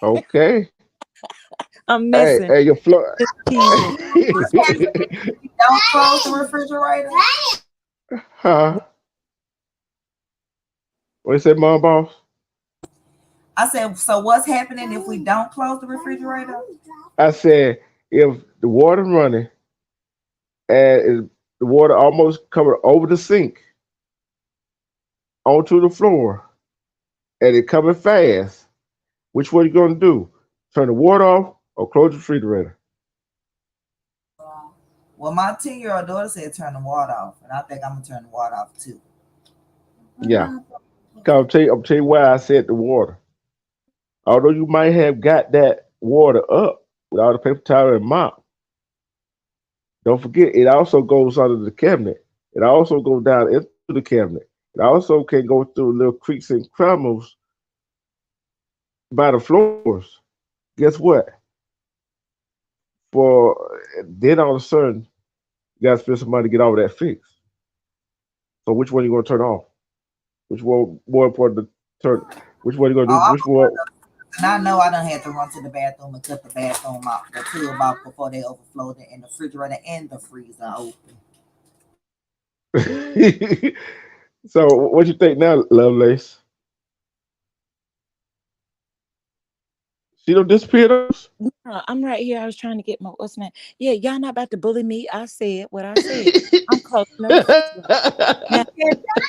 Okay. I'm Hey, messing. hey, your floor. Just teasing. Just teasing. Don't close the refrigerator. Huh? What you say, Mom Boss? I said, so what's happening if we don't close the refrigerator? I said, if the water running and the water almost covered over the sink onto the floor and it coming fast, which one you gonna do? Turn the water off or close the refrigerator? Well, my 10-year-old daughter said turn the water off, and I think I'm gonna turn the water off too. Yeah. Cause I'm tell you why I said the water. Although you might have got that water up with all the paper towel and mop, don't forget it also goes under the cabinet. It also goes down into the cabinet. It also can go through little creaks and crumbles by the floors. Guess what? For then all of a sudden you gotta spend some money to get all of that fixed. So which one you gonna turn off? Which one more important to turn? Which one you gonna do? Oh, Which one? and I know I done had to run to the bathroom and cut the bathroom out, the tub out before they overflowed it, and the refrigerator and the freezer open. So what you think now, Lovelace? She don't disappear those? No, I'm right here. I was trying to get my what's name. Yeah, y'all not about to bully me. I said what I said. I'm closing the refrigerator. Now,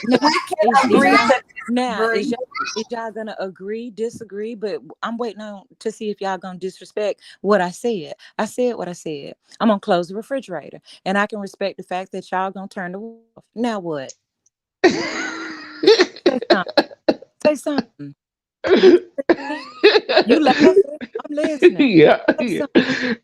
now We is, can is agree y'all to now disagree. is y'all gonna agree, disagree? But I'm waiting on to see if y'all gonna disrespect what I said. I said what I said. I'm gonna close the refrigerator, and I can respect the fact that y'all gonna turn the water off. Now what? Say something. Say something. You laughing? I'm listening. Yeah, Say yeah. something.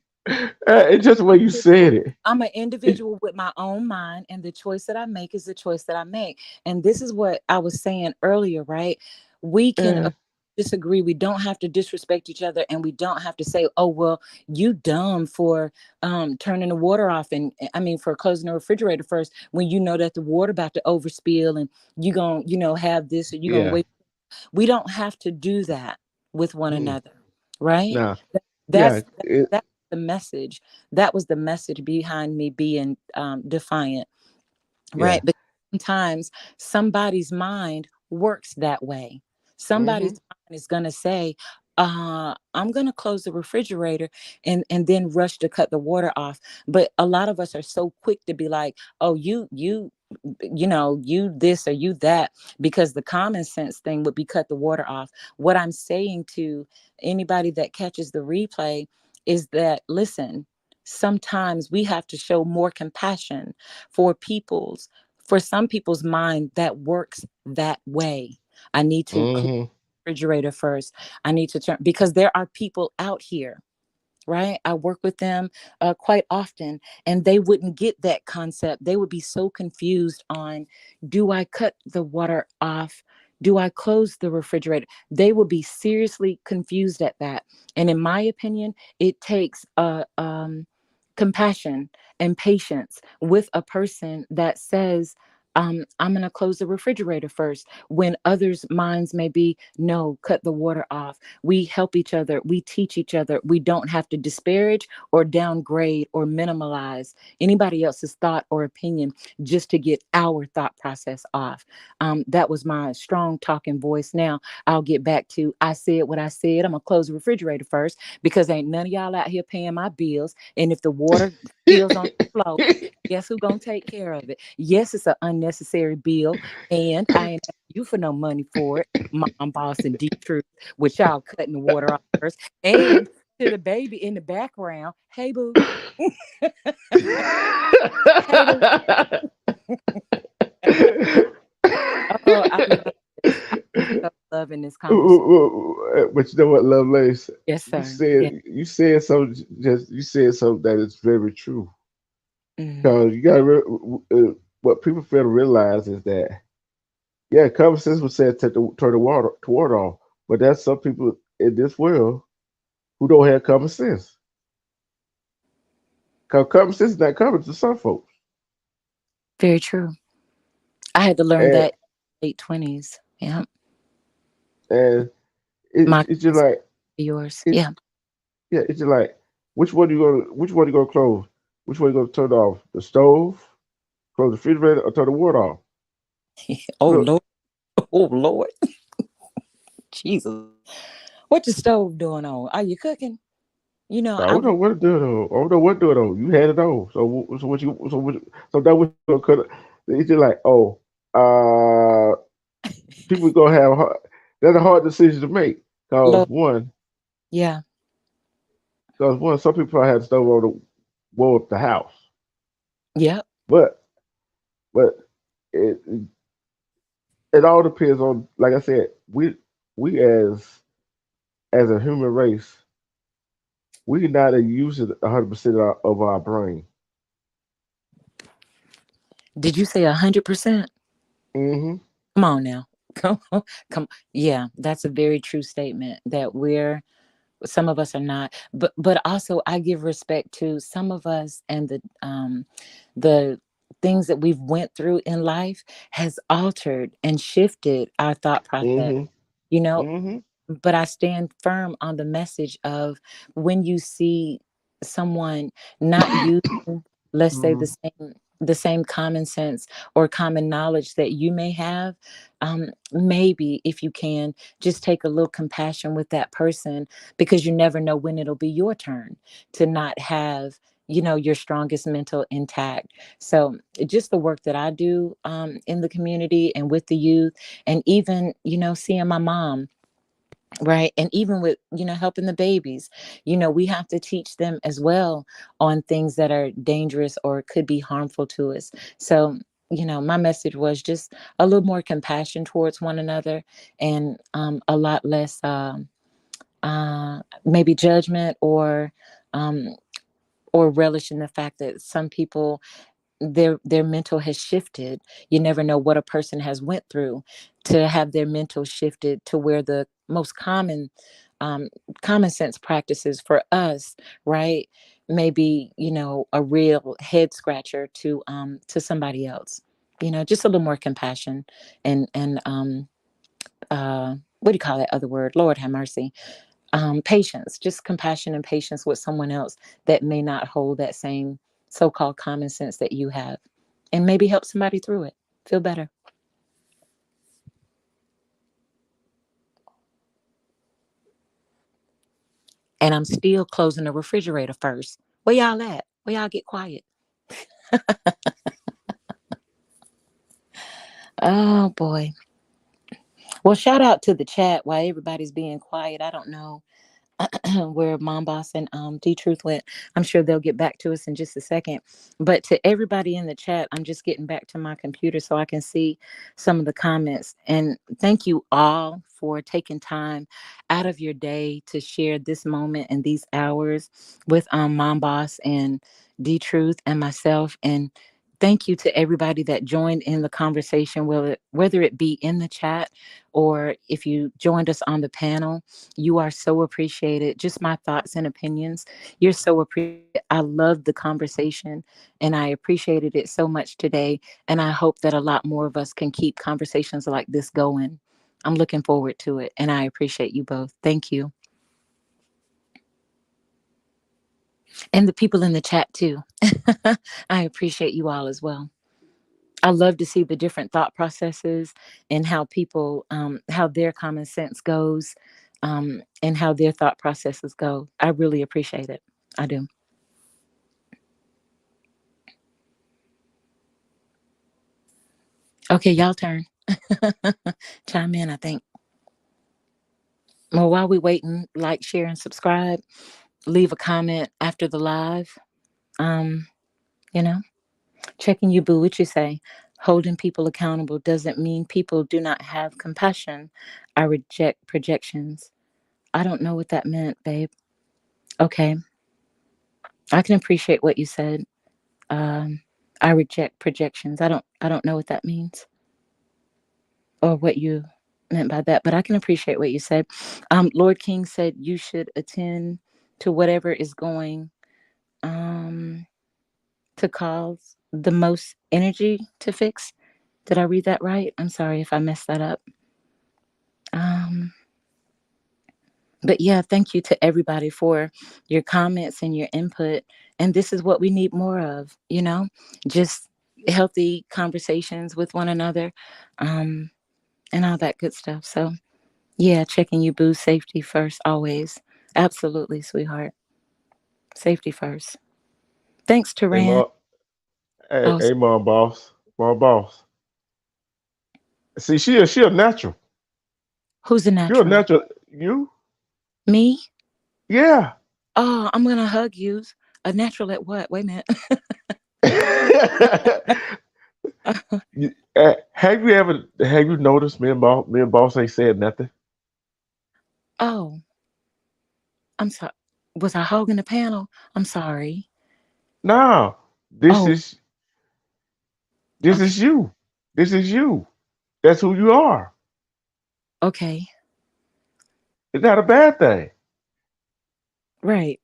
It's just the way you said it. I'm an individual with my own mind, and the choice that I make is the choice that I make. And this is what I was saying earlier, right? We can Uh, disagree. We don't have to disrespect each other, and we don't have to say, "Oh, well, you dumb for turning the water off," and I mean for closing the refrigerator first when you know that the water about to overspill, and you gonna have this, or you gonna yeah. wait. We don't have to do that with one Mm. another, right? Nah. Yeah. That's that's the message. That was the message behind me being defiant, right? Yeah. Because sometimes somebody's mind works that way. Somebody's Hmm. mind is gonna say, I'm gonna close the refrigerator and then rush to cut the water off. But a lot of us are so quick to be like, oh, you this or you that, because the common sense thing would be cut the water off. What I'm saying to anybody that catches the replay is that, listen, sometimes we have to show more compassion for some people's mind that works that way. I need to close Hmm. the refrigerator first. I need to turn, because there are people out here, right? I work with them quite often, and they wouldn't get that concept. They would be so confused on, do I cut the water off? Do I close the refrigerator? They would be seriously confused at that. And in my opinion, it takes compassion and patience with a person that says, I'm going to close the refrigerator first, when others' minds may be, no, cut the water off. We help each other. We teach each other. We don't have to disparage or downgrade or minimalize anybody else's thought or opinion just to get our thought process off. That was my strong talking voice. Now I'll get back to, I said what I said. I'm going to close the refrigerator first, because ain't none of y'all out here paying my bills. And if the water spills on the floor, guess who gonna take care of it? Yes, it's an unnecessary bill, and I ain't asking you for no money for it, Mom, Boss, and Deep Truth, with y'all cutting the water off first. And to the baby in the background, hey boo, hey boo. Oh, I love this. I'm so loving this conversation. But you know what, Lovelace? Yes, You sir. Yeah. said you said something. Just you said something that is very true. Mm, Because you got what people fail to realize is that, yeah, common sense was said to turn the water off, but there's some people in this world who don't have common sense. Because common sense is not common to some folks, very true. I had to learn and that late 20s. Yeah. and My it's just like yours. it, Yeah. yeah, it's just like Which one you gonna close? Which one you gonna turn off? The stove, close the refrigerator, or turn the water off? Oh Look, Lord. Oh Lord. Jesus. What your stove doing on? Are you cooking? You know, I I don't know what to do though. I don't know what to do though. You had it on. So that was you gonna cut. It's just like, oh, uh, people gonna have hard, that's a hard decision to make. Cause Lord. one, Yeah. some people probably had the stove on the wall of the house, Yep. but but it it all depends on, like I said, we as a human race, we not use it 100% of our brain. Did you say 100%? Hmm. Come on now. Come on. Come. Yeah, that's a very true statement that some of us are not, but also I give respect to some of us, and the things that we've went through in life has altered and shifted our thought process, Hmm. you know. Hmm. But I stand firm on the message of when you see someone not using, let's say, Hmm. the same common sense or common knowledge that you may have, maybe if you can just take a little compassion with that person, because you never know when it'll be your turn to not have, your strongest mental intact. So just the work that I do in the community and with the youth, and even seeing my mom, right, and even with helping the babies, we have to teach them as well on things that are dangerous or could be harmful to us. So my message was just a little more compassion towards one another, and a lot less maybe judgment um, or relish in the fact that some people, their mental has shifted. You never know what a person has went through to have their mental shifted to where the most um, common sense practices for us, right, maybe a real head scratcher to somebody else. Just a little more compassion, and what do you call that other word? Lord have mercy. Patience, just compassion and patience with someone else that may not hold that same so-called common sense that you have, and maybe help somebody through it, feel better. And I'm still closing the refrigerator first. Where y'all at? Where y'all get quiet? Oh boy. Well, shout out to the chat while everybody's being quiet. I don't know where Mom Boss and D Truth went. I'm sure they'll get back to us in just a second. But to everybody in the chat, I'm just getting back to my computer so I can see some of the comments. And thank you all for taking time out of your day to share this moment and these hours with Mom Boss and D Truth and myself. And thank you to everybody that joined in the conversation, whether it be in the chat or if you joined us on the panel. You are so appreciated. Just my thoughts and opinions. You're so appreciated. I love the conversation and I appreciated it so much today. And I hope that a lot more of us can keep conversations like this going. I'm looking forward to it. And I appreciate you both. Thank you. And the people in the chat too. I appreciate you all as well. I love to see the different thought processes and how people, how their common sense goes, and how their thought processes go. I really appreciate it. I do. Okay, y'all turn. Chime in, I think. Well, while we waiting, like, share, and subscribe. Leave a comment after the live. Um, you know, checking you, boo. What you say? Holding people accountable doesn't mean people do not have compassion. I reject projections. I don't know what that meant, babe. Okay, I can appreciate what you said. Um, I reject projections. I don't know what that means or what you meant by that, but I can appreciate what you said. Lord King said you should attend to whatever is going um, to cause the most energy to fix. Did I read that right? I'm sorry if I messed that up. Um, But yeah, thank you to everybody for your comments and your input. And this is what we need more of, just healthy conversations with one another, um, and all that good stuff. So yeah, checking you, boo. Safety first, always. Absolutely, sweetheart. Safety first. Thanks, Hey, Taran. mom. Hey, Oh, hey, mom, boss. Mom, boss. See, she a natural. who's a You're a natural? natural. You? Me? Yeah. Oh, I'm gonna hug you. A natural at what? Wait a minute. Have you noticed me and boss ain't said nothing? Oh, I'm sorry. Was I hogging the panel? I'm sorry. No. This Oh, is this okay. is you. This is you. That's who you are. Okay. It's not a bad thing. Right.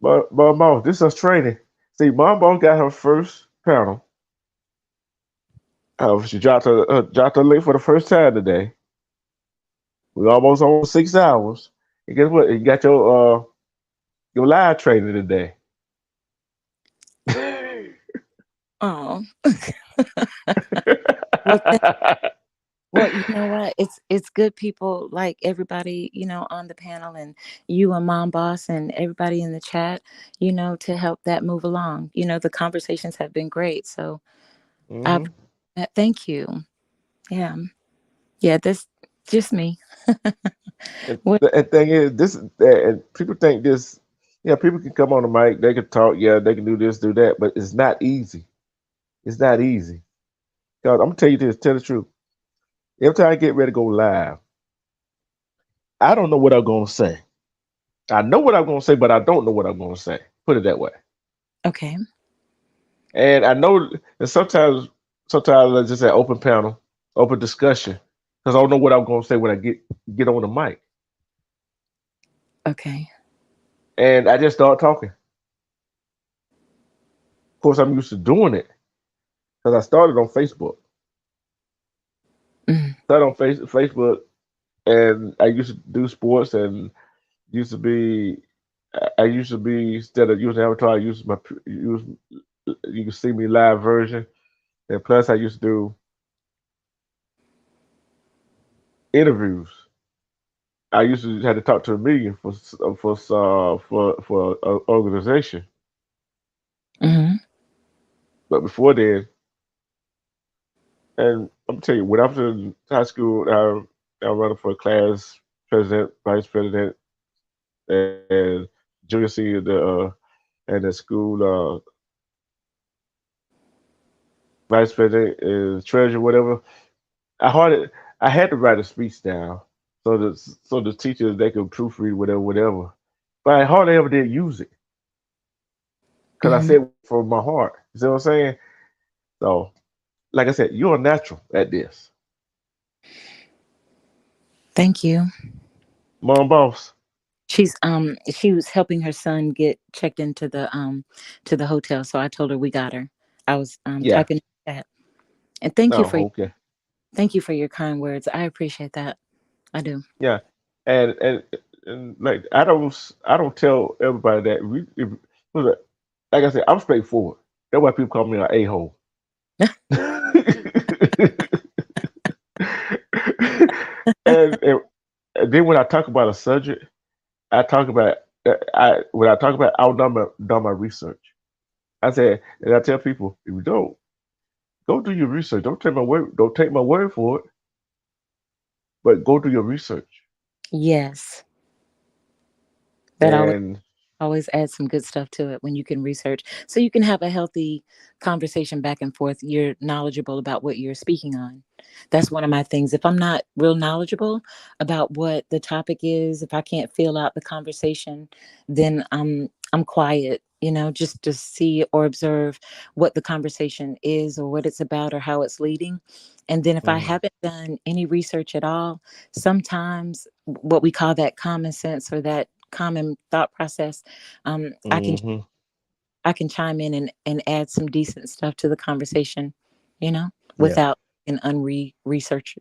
But boss, this is training. See, mom boss got her first panel. She dropped her link for the first time today. We're almost on 6 hours. And guess what? You got your live training today. Oh. Well, well, you know what? It's good people like everybody, on the panel, and you and Mom Boss and everybody in the chat, to help that move along. The conversations have been great. So I hmm appreciate that. Thank you. Yeah. Yeah, that's just me. And What the thing is, and people think this. Yeah, people can come on the mic, they can talk, yeah, they can do this, do that, but it's not easy. It's not easy. God, I'm gonna tell you this, tell the truth. Every time I get ready to go live, I don't know what I'm gonna say. I know what I'm gonna say, but I don't know what I'm gonna say. Put it that way. okay. And I know that sometimes I just say open panel, open discussion, because I don't know what I'm gonna say when I get on the mic, Okay. and I just start talking. Of course, I'm used to doing it because I started on Facebook. Mm, Started on Facebook, and I used to do sports, and used to be. I used to be instead of using avatar, I used my use. You can see me live version, and plus I used to do interviews. I used to have to talk to a million for an organization. mm-hmm. But before then, and I'm telling you, when I was in high school, I running for class president, vice president, and junior senior and the school vice president and treasurer, whatever. I hardly I had to write a speech down so the teachers they could proofread whatever. But I hardly ever did use it because I Mm-hmm. said it from my heart. You see what I'm saying? So, like I said, you're a natural at this, Thank you. mom boss. She was helping her son get checked into the hotel. So I told her we got her. I was Yeah. typing in that. And No. Okay. thank you for your kind words. I appreciate that. I do. Yeah. And like I don't tell everybody that like I said, I'm straightforward. That's why people call me an a-hole. and, and then when I talk about a subject, I talk about I when I talk about I've done my research. I said, and I tell people, if you don't, go do your research. Don't take my word for it, but go do your research. Yes. That And always add some good stuff to it when you can research, so you can have a healthy conversation back and forth. You're knowledgeable about what you're speaking on. That's one of my things. If I'm not real knowledgeable about what the topic is, if I can't feel out the conversation, then I'm quiet, just to see or observe what the conversation is or what it's about or how it's leading. And then if I mhm, haven't done any research at all, sometimes what we call that common sense or that common thought process, um, I can mhm, I can chime in and add some decent stuff to the conversation, yeah. without an unre researched.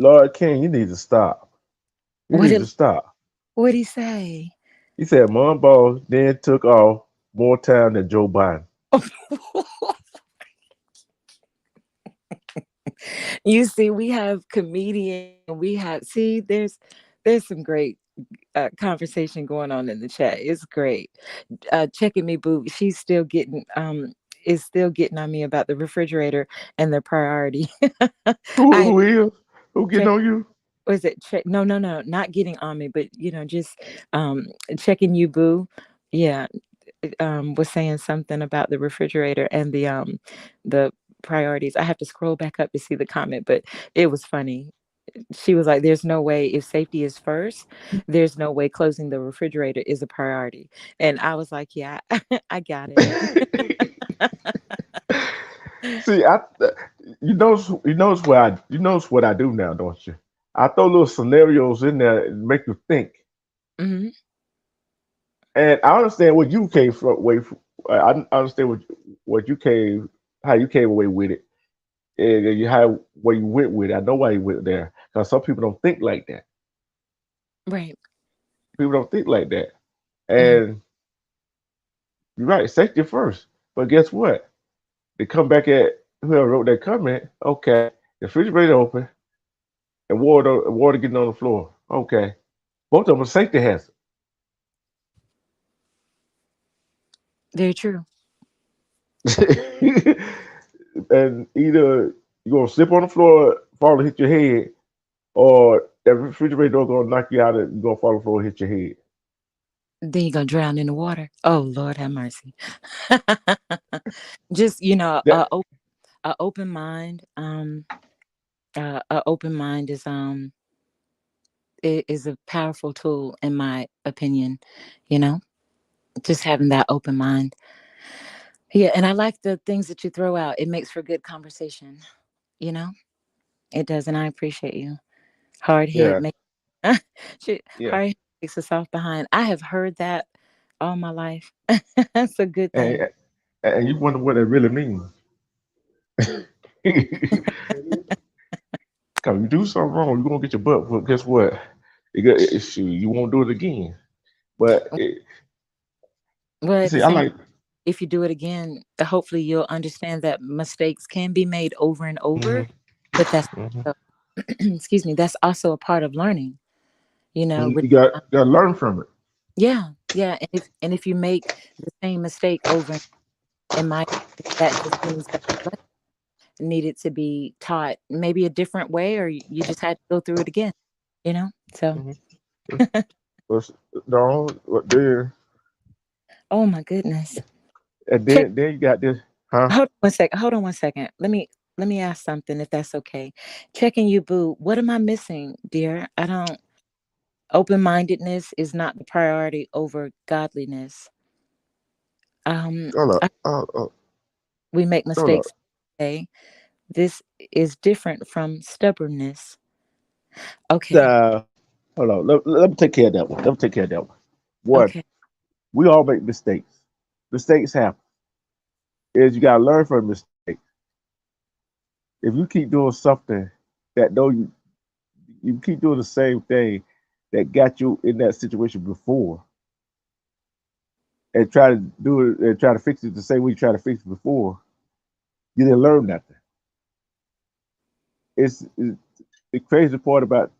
Lord King, you need to stop. You What need did to stop. what he say? He said Mumbo then took off more time than Joe Biden. You see, we have comedian. We have see. There's some great conversation going on in the chat. It's great. Checking me, boo. She's still getting is still getting on me about the refrigerator and the priority. Who I who is? Who getting check. on you? Was it check? No, no, no, not getting on me, but just um checking you, boo. Yeah, was saying something about the refrigerator and the priorities. I have to scroll back up to see the comment, but it was funny. She was like, there's no way, if safety is first, there's no way closing the refrigerator is a priority. And I was like, yeah, I got it. See, you notice what I do now, don't you? I throw little scenarios in there and make you think. Hmm. And I understand what you came from. I understand what you came, how you came away with it, and you how where you went with it. I know why you went there because some people don't think like that. Right. People don't think like that, Hmm. and you're right. Safety first, but guess what? They come back at whoever wrote that comment. Okay, the refrigerator open and water getting on the floor. Okay, both of them are safety hazard. Very true. And either you're gonna slip on the floor, fall and hit your head, or that refrigerator door gonna knock you out and you're gonna fall on the floor and hit your head. Then you gonna drown in the water. Oh Lord, have mercy. Just That a open mind. A open mind is a powerful tool in my opinion. You know, just having that open mind. Yeah, and I like the things that you throw out. It makes for good conversation. You know, it does, and I appreciate you. Hard head yeah, make shit, yeah. hard head makes a soft behind. I have heard that all my life. That's a good thing. And and you wonder what that really means. Cause you do something wrong, you're gonna get your butt whooped. Guess what? Shoot, you won't do it again. But Well, at the see, I same, like. if you do it again, hopefully you'll understand that mistakes can be made over and over, Hmm. but that's Hmm. also, excuse me, that's also a part of learning. You With got to learn from it. yeah, yeah, and if you make the same mistake over, in my that just means that lesson needed to be taught maybe a different way, or you just had to go through it again. So Hmm. But no, but then oh my goodness. and Check. then you got this, huh? Hold on one second. Let me ask something if that's okay. Checking you, boo. What am I missing, dear? I don't. Open mindedness is not the priority over godliness. Hold I, up, we make hold up. mistakes. Okay, this is different from stubbornness. Okay, Uh, Hold on. Let me take care of that one. Let me take care of that one. One, okay. we all make mistakes. Mistakes happen. Is you gotta learn from mistakes. If you keep doing something that though you keep doing the same thing that got you in that situation before, and try to do it and try to fix it the same way you try to fix it before, you didn't learn nothing. It's the crazy part about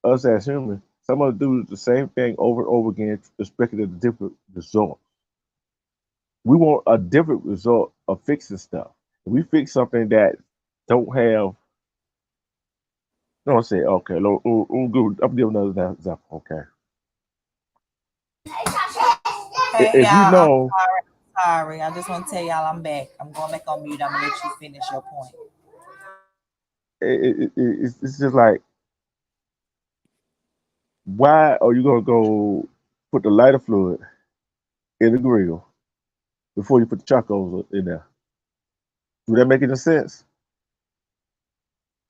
us as humans. Some of us do the same thing over and over again, expecting a different result. We want a different result of fixing stuff. If we fix something that don't have, no, say okay. I'm giving another example. Okay, Hey if you y'all, I'm know, sorry. Sorry. I just want to tell y'all I'm back. I'm going back on mute. I'm gonna let you finish your point. it's just like, why are you gonna go put the lighter fluid in the grill before you put the charcoal in there? Do that make any sense?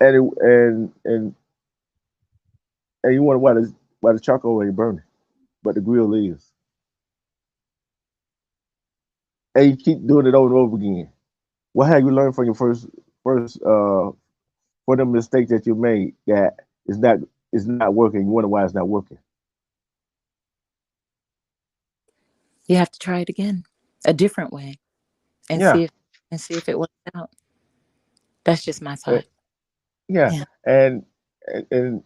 And you wonder why the charcoal ain't burning, but the grill is, and you keep doing it over and over again. What have you learned from your first for the mistakes that you made that is not working. You wonder why it's not working. You have to try it again, a different way, and Yeah, see if it works out. That's just my uh, thought. yeah, Yeah. and and and,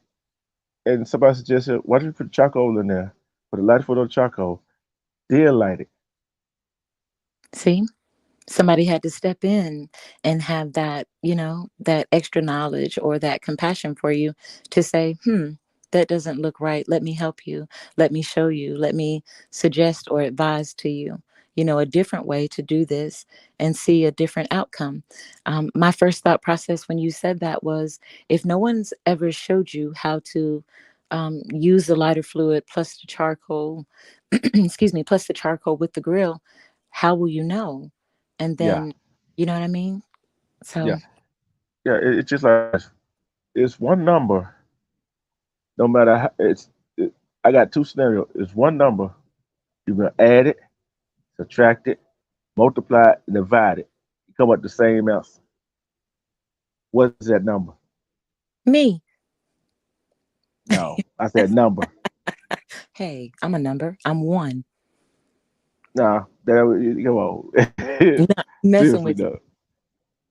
and somebody suggested, why don't you put charcoal in there? Put a light foot on charcoal, then light it. See? Somebody had to step in and have that, that extra knowledge or that compassion for you to say, that doesn't look right. Let me help you. Let me show you. Let me suggest or advise to you, a different way to do this and see a different outcome. My first thought process when you said that was, if no one's ever showed you how to use the lighter fluid plus the charcoal, excuse me, plus the charcoal with the grill, how will you know? And Yeah, then, you know what I mean? So yeah, yeah. It's just like it's one number. No matter how I got two scenarios. It's one number. You're gonna add it, subtract it, multiply it, and divide it. You come up with the same answer. What's that number? me, No, I said number. hey, I'm a number. I'm one. No, that come on. Not messing Seriously with you.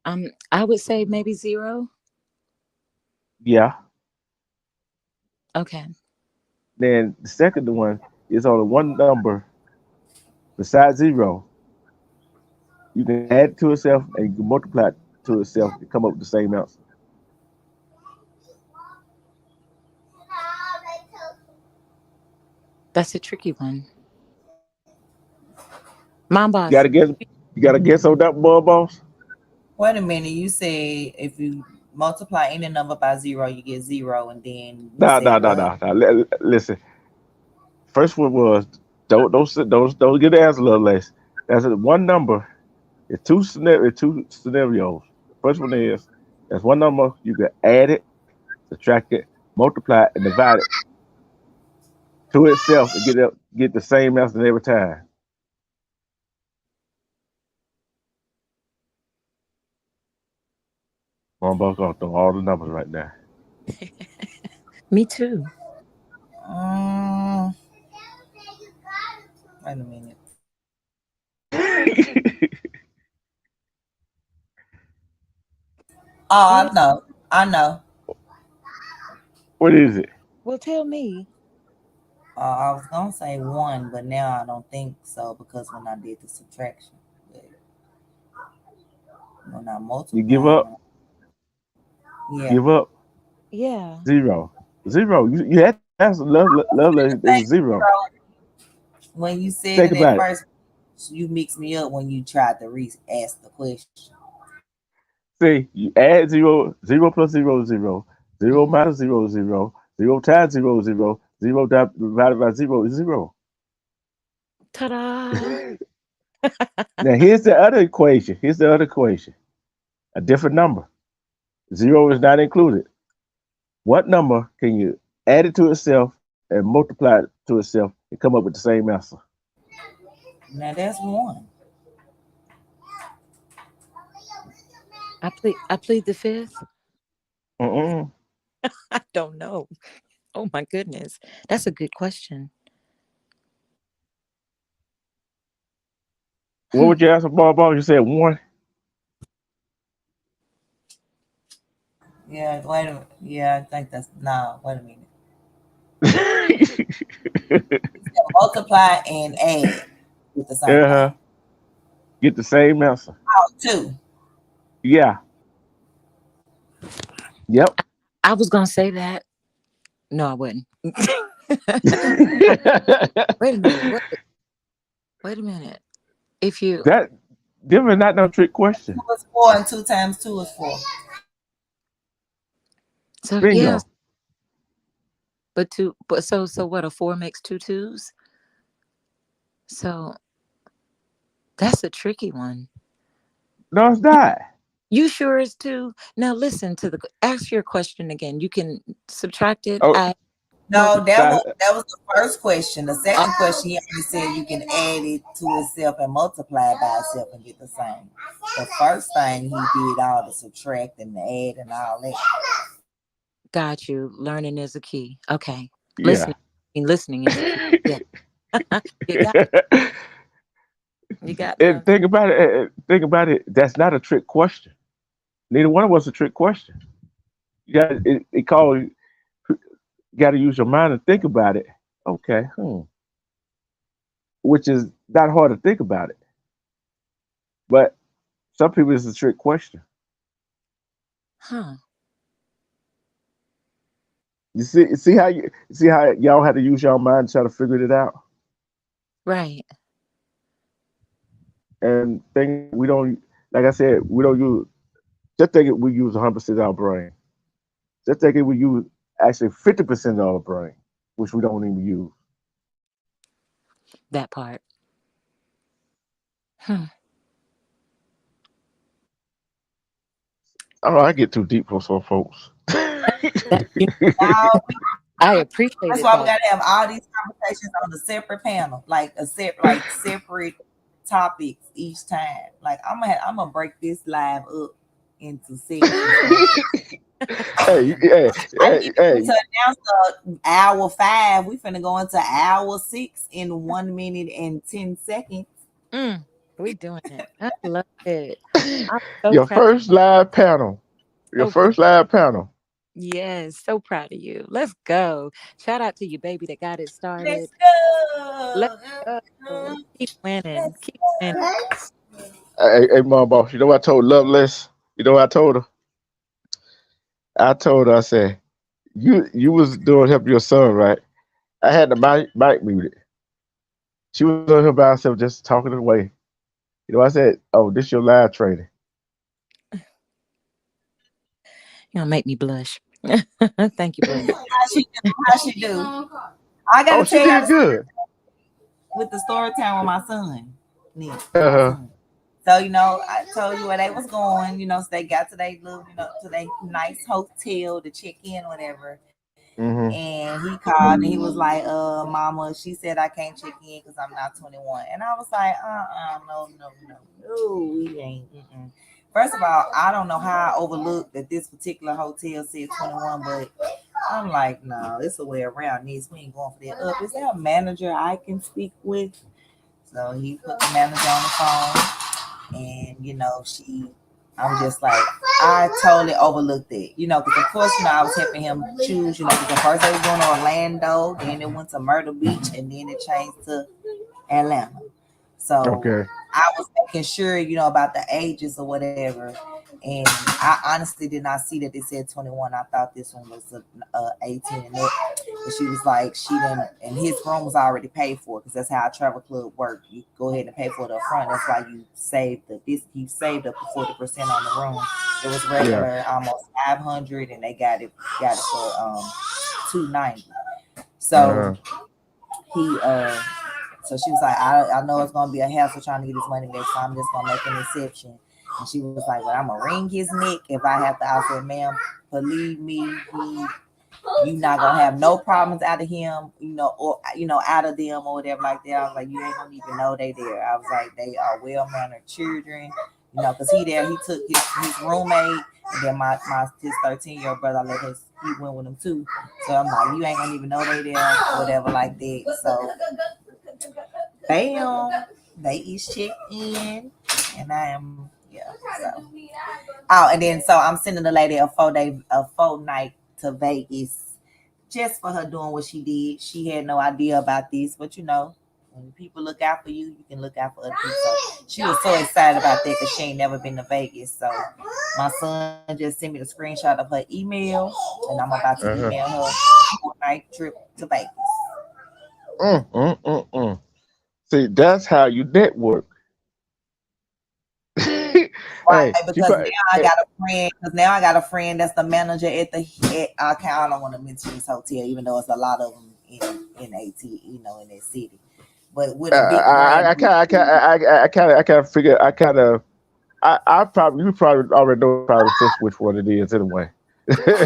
though. I would say maybe zero. Yeah. Okay. Then the second one is only one number besides zero. You can add it to itself and you can multiply it to itself to come up with the same answer. That's a tricky one. Mom You boss. gotta guess. You gotta guess on that, boss. Wait a minute. You say if you multiply any number by zero, you get zero, and then you Nah, said nah, nah, what? nah, nah. Listen. First one was don't get the answer, little less. That's one number. Two scenarios. The first one is that's one number. You can add it, subtract it, multiply it, and divide it to itself and get the same answer every time. One buck off through all the numbers right now. Me too. Um, Wait a minute. Oh, What? I know. I know. What is it? Well, tell me. I was gonna say one, but now I don't think so because when I did the subtraction, but when I You give multiply, up? yeah. Give up? Yeah. Zero. Zero. You had to answer love it was zero. When you said Think it at about it. first, you mixed me up when you tried to ask the question. See, you add zero, zero plus zero is zero, zero Hmm. minus zero is zero, zero times zero is zero, divided by zero is zero. Ta-da. Now here's the other equation. Here's the other equation. A different number. Zero is not included. What number can you add it to itself and multiply it to itself and come up with the same answer? Now that's one. I plead the fifth. Mm-mm. I don't know. Oh my goodness. That's a good question. What Hmm. would you answer, ball? You said one. Yeah, wait a minute. Yeah, I think that's no. Wait a minute. Multiply and add with the same Uh-huh. thing. Get the same answer. Oh, two. Yeah. Yep. I was gonna say that. No, I wouldn't. Wait a minute. Wait a minute. If you That them is not no trick question. Two is four, and two times two is four. so yeah, Bingo. but so what, a four makes two twos? So that's a tricky one. No, it's not. You sure is too. Now listen to ask your question again. You can subtract it, Oh, add. No, that was the first question. The second question, he already said you can add it to itself and multiply it by itself and get the same. The first thing he did all the subtract and the add and all that. Got you. Learning is a key. Okay. Yeah. Listening. Listening is a key. Yeah. you got you got And them. think about it. Think about it. That's not a trick question. Neither one of us a trick question. You got it called. Got to use your mind and think about it. Okay. Which is not hard to think about it, but some people it's a trick question. Huh. You see how y'all had to use your mind to try to figure it out. Right. And think we don't, like I said, we don't use. Just think we use 100% of our brain. Just think we use actually 50% of our brain, which we don't even use. That part. Hmm. I don't know. I get too deep for some folks. That, you Now, I appreciate that's it why we though. gotta have all these conversations on a separate panel, like separate topics each time. Like I'm gonna break this live up into sections. Hey, hey, I didn't hey, even hey. get to announce hour 5. We finna go into hour 6 in 1 minute and 10 seconds. We doing it. I love it. I'm so Your proud. first live panel. Your So proud. first live panel. Yes, so proud of you. Let's go. Shout out to you, baby, that got it started. Let's go. Let's go. Keep winning. Let's Keep winning. Hey, mom, boss. You know what I told Loveless? You know what I told her? I told her. I said, you was doing help your son, right? I had the mic muted. She was on her by herself, just talking away. You know, I said, "Oh, this your live training." You're gonna make me blush. Thank you, baby. How she do? How she do? I Oh, gotta she tell y'all did the story good. with the story time with my son, Nick, my Uh-huh. son. So I told you where they was going. So they got to their little, to their nice hotel to check in, whatever. Mm-hmm. And he called and he was like, "Mama, she said I can't check in because I'm not 21." And I was like, no, we ain't. Mm-mm. First of all, I don't know how I overlooked that this particular hotel said 21, but I'm like, no, it's a way around this. We ain't going for that. Is there a manager I can speak with? So he put the manager on the phone, and I'm just like, I totally overlooked it, because of course, I was helping him choose, because the first they was going to Orlando, then it went to Myrtle Beach, and then it changed to Atlanta. So Okay. I was making sure, about the ages or whatever. And I honestly did not see that it said 21. I thought this one was 18 and up. But she was like, she didn't, and his room was already paid for because that's how a travel club works. You go ahead and pay for it up front. That's why you you saved up to 40% on the room. It was Yeah. regular almost 500, and they got it for 290. So Uh-huh. he so she was like, I know it's gonna be a hassle trying to get his money back, so I'm just gonna make an exception. And she was like, well, I'm gonna ring his neck if I have to. I said, ma'am, believe me, you not gonna have no problems out of him, or out of them or whatever like that. I was like, you ain't gonna even know they there. I was like, they are well mannered children, because he took his roommate, and then his 13-year-old brother, he went with him too. So I'm like, you ain't gonna even know they there or whatever like that. So bam, they each checked in, and I am So. Oh, and then so I'm sending the lady a 4-night to Vegas just for her doing what she did. She had no idea about this, but when people look out for you, you can look out for other people. So she was so excited about that because she ain't never been to Vegas. So my son just sent me the screenshot of her email, and I'm about to Uh-huh. email her a 4-night trip to Vegas. Mm. See, that's how you network. Right, Hey, she because probably. now I got a friend that's the manager I don't want to mention this hotel, even though it's a lot of them in AT, in that city. But with a big brand, I kind of figure. I probably you probably already know probably which one it is anyway.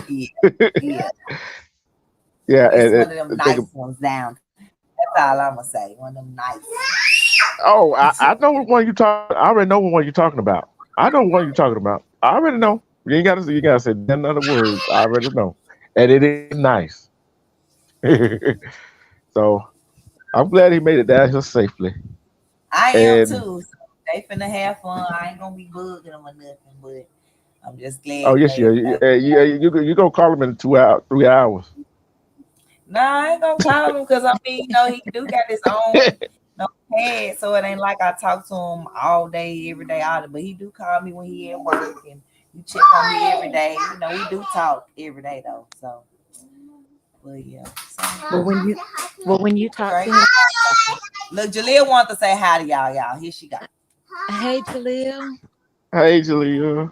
yeah, yeah. Yeah, It's one of them and nice ones down. That's all I'm gonna say. One of them nice. oh, I know what one you talk. I already know what one you're talking about. I know what you're talking about. I already know. You gotta say another words. I already know, and it is nice. So I'm glad he made it down here safely. I am And too. So they finna have fun. I ain't gonna be bugging them or nothing, but I'm just glad oh he yes, made yeah, it back. you gonna call him in 2 hours, 3 hours. Nah, I ain't gonna call him because I mean, he do got his own pad, so it ain't like I talk to him all day, every day, all day. But he do call me when he at work and he check on me every day. We do talk every day though. So, but yeah, Well, so when you well when you talk great. to him, Look, Jaleel wants to say hi to y'all. Y'all, here she go. hey Jaleel, Hey, Jalea.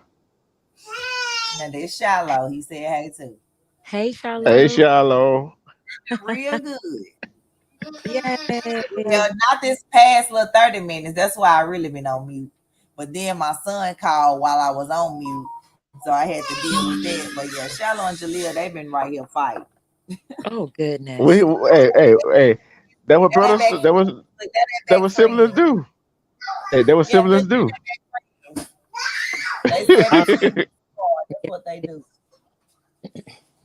Now this Shiloh. He said hey too. hey Hey, Shiloh, Shallow. Real good. yay! Well, not this past little 30 minutes. That's why I really been on mute. But then my son called while I was on mute. So I had to deal with that. But yeah, Shiloh and Jaleel, they've been right here fighting. Oh We, goodness. hey. That what That ain't brothers. back That was look, that ain't that back what siblings friends. do. Hey, that what Yeah, siblings just do. they say Oh, between that's what they do.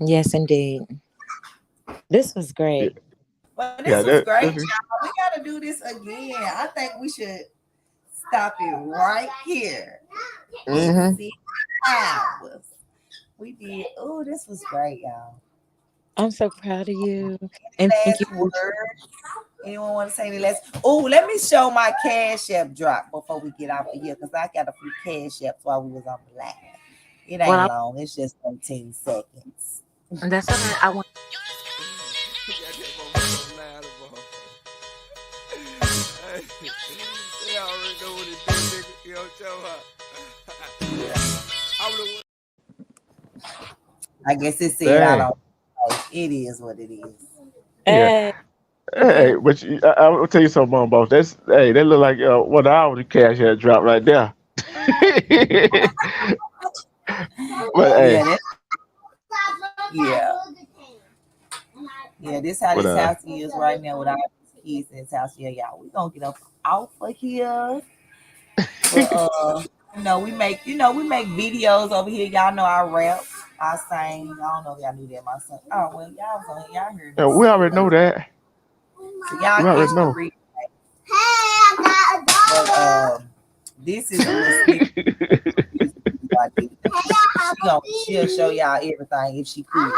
yes, indeed. This was yeah, great. But this yeah, was great, that's y'all. We gotta do this again. I think we should stop it right here at mm-hmm. 6 hours. We did. Oh, this was great, y'all. I'm so proud of you, and thank you. Last word. Anyone want to say any last? Oh, let me show my cash app drop before we get off of here because I got a few cash apps while we was on the live. It ain't Well, long. It's just 13 seconds. that's all right. I want. They already know what it do, nigga. You know what I guess it said I Dang. don't know. It is what it is. Yeah. Hey, Hey, but I will tell you something, Mom Boss. Hey, that look like 1 hour the cash had dropped right there. But hey, Yeah, yeah. Yeah, this how but this house is right now with all these kids in this house. Yeah, y'all. We gonna get up off of here. But we make videos over here. Y'all know I rap, I sing. I don't know if y'all knew that my son. Oh well, y'all was on here. Y'all heard me we sing. already know that. So y'all We already catch the know. replay. But this is a little snippet. I did. She'll show y'all everything if she could.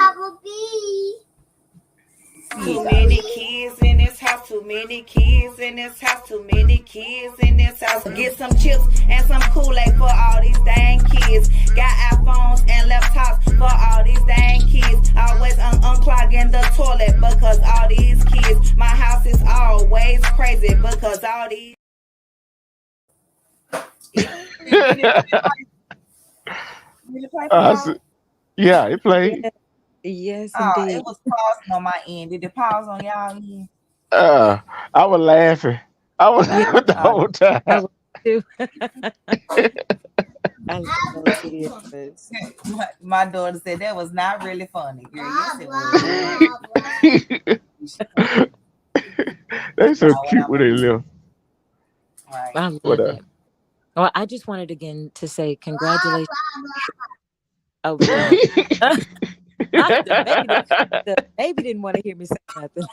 Too many kids in this house, too many kids in this house, too many kids in this house. Get some chips and some Kool-Aid for all these dang kids. Got iPhones and laptops for all these dang kids. Always unclogging the toilet because all these kids. My house is always crazy because all these. Did it play for I y'all? see. Yeah, it played. yeah, yes, It indeed. was pausing on my end. Did it pause on y'all end? Uh, I was laughing. I was Yeah, laughing the Uh, whole time. I was too. I love videos. my daughter said that was not really funny, girl. Yes, it was. They so What cute I'm when they live. right. I But love it. Well, I just wanted again to say congratulations. Oh, dog. The baby didn't want to hear me say nothing.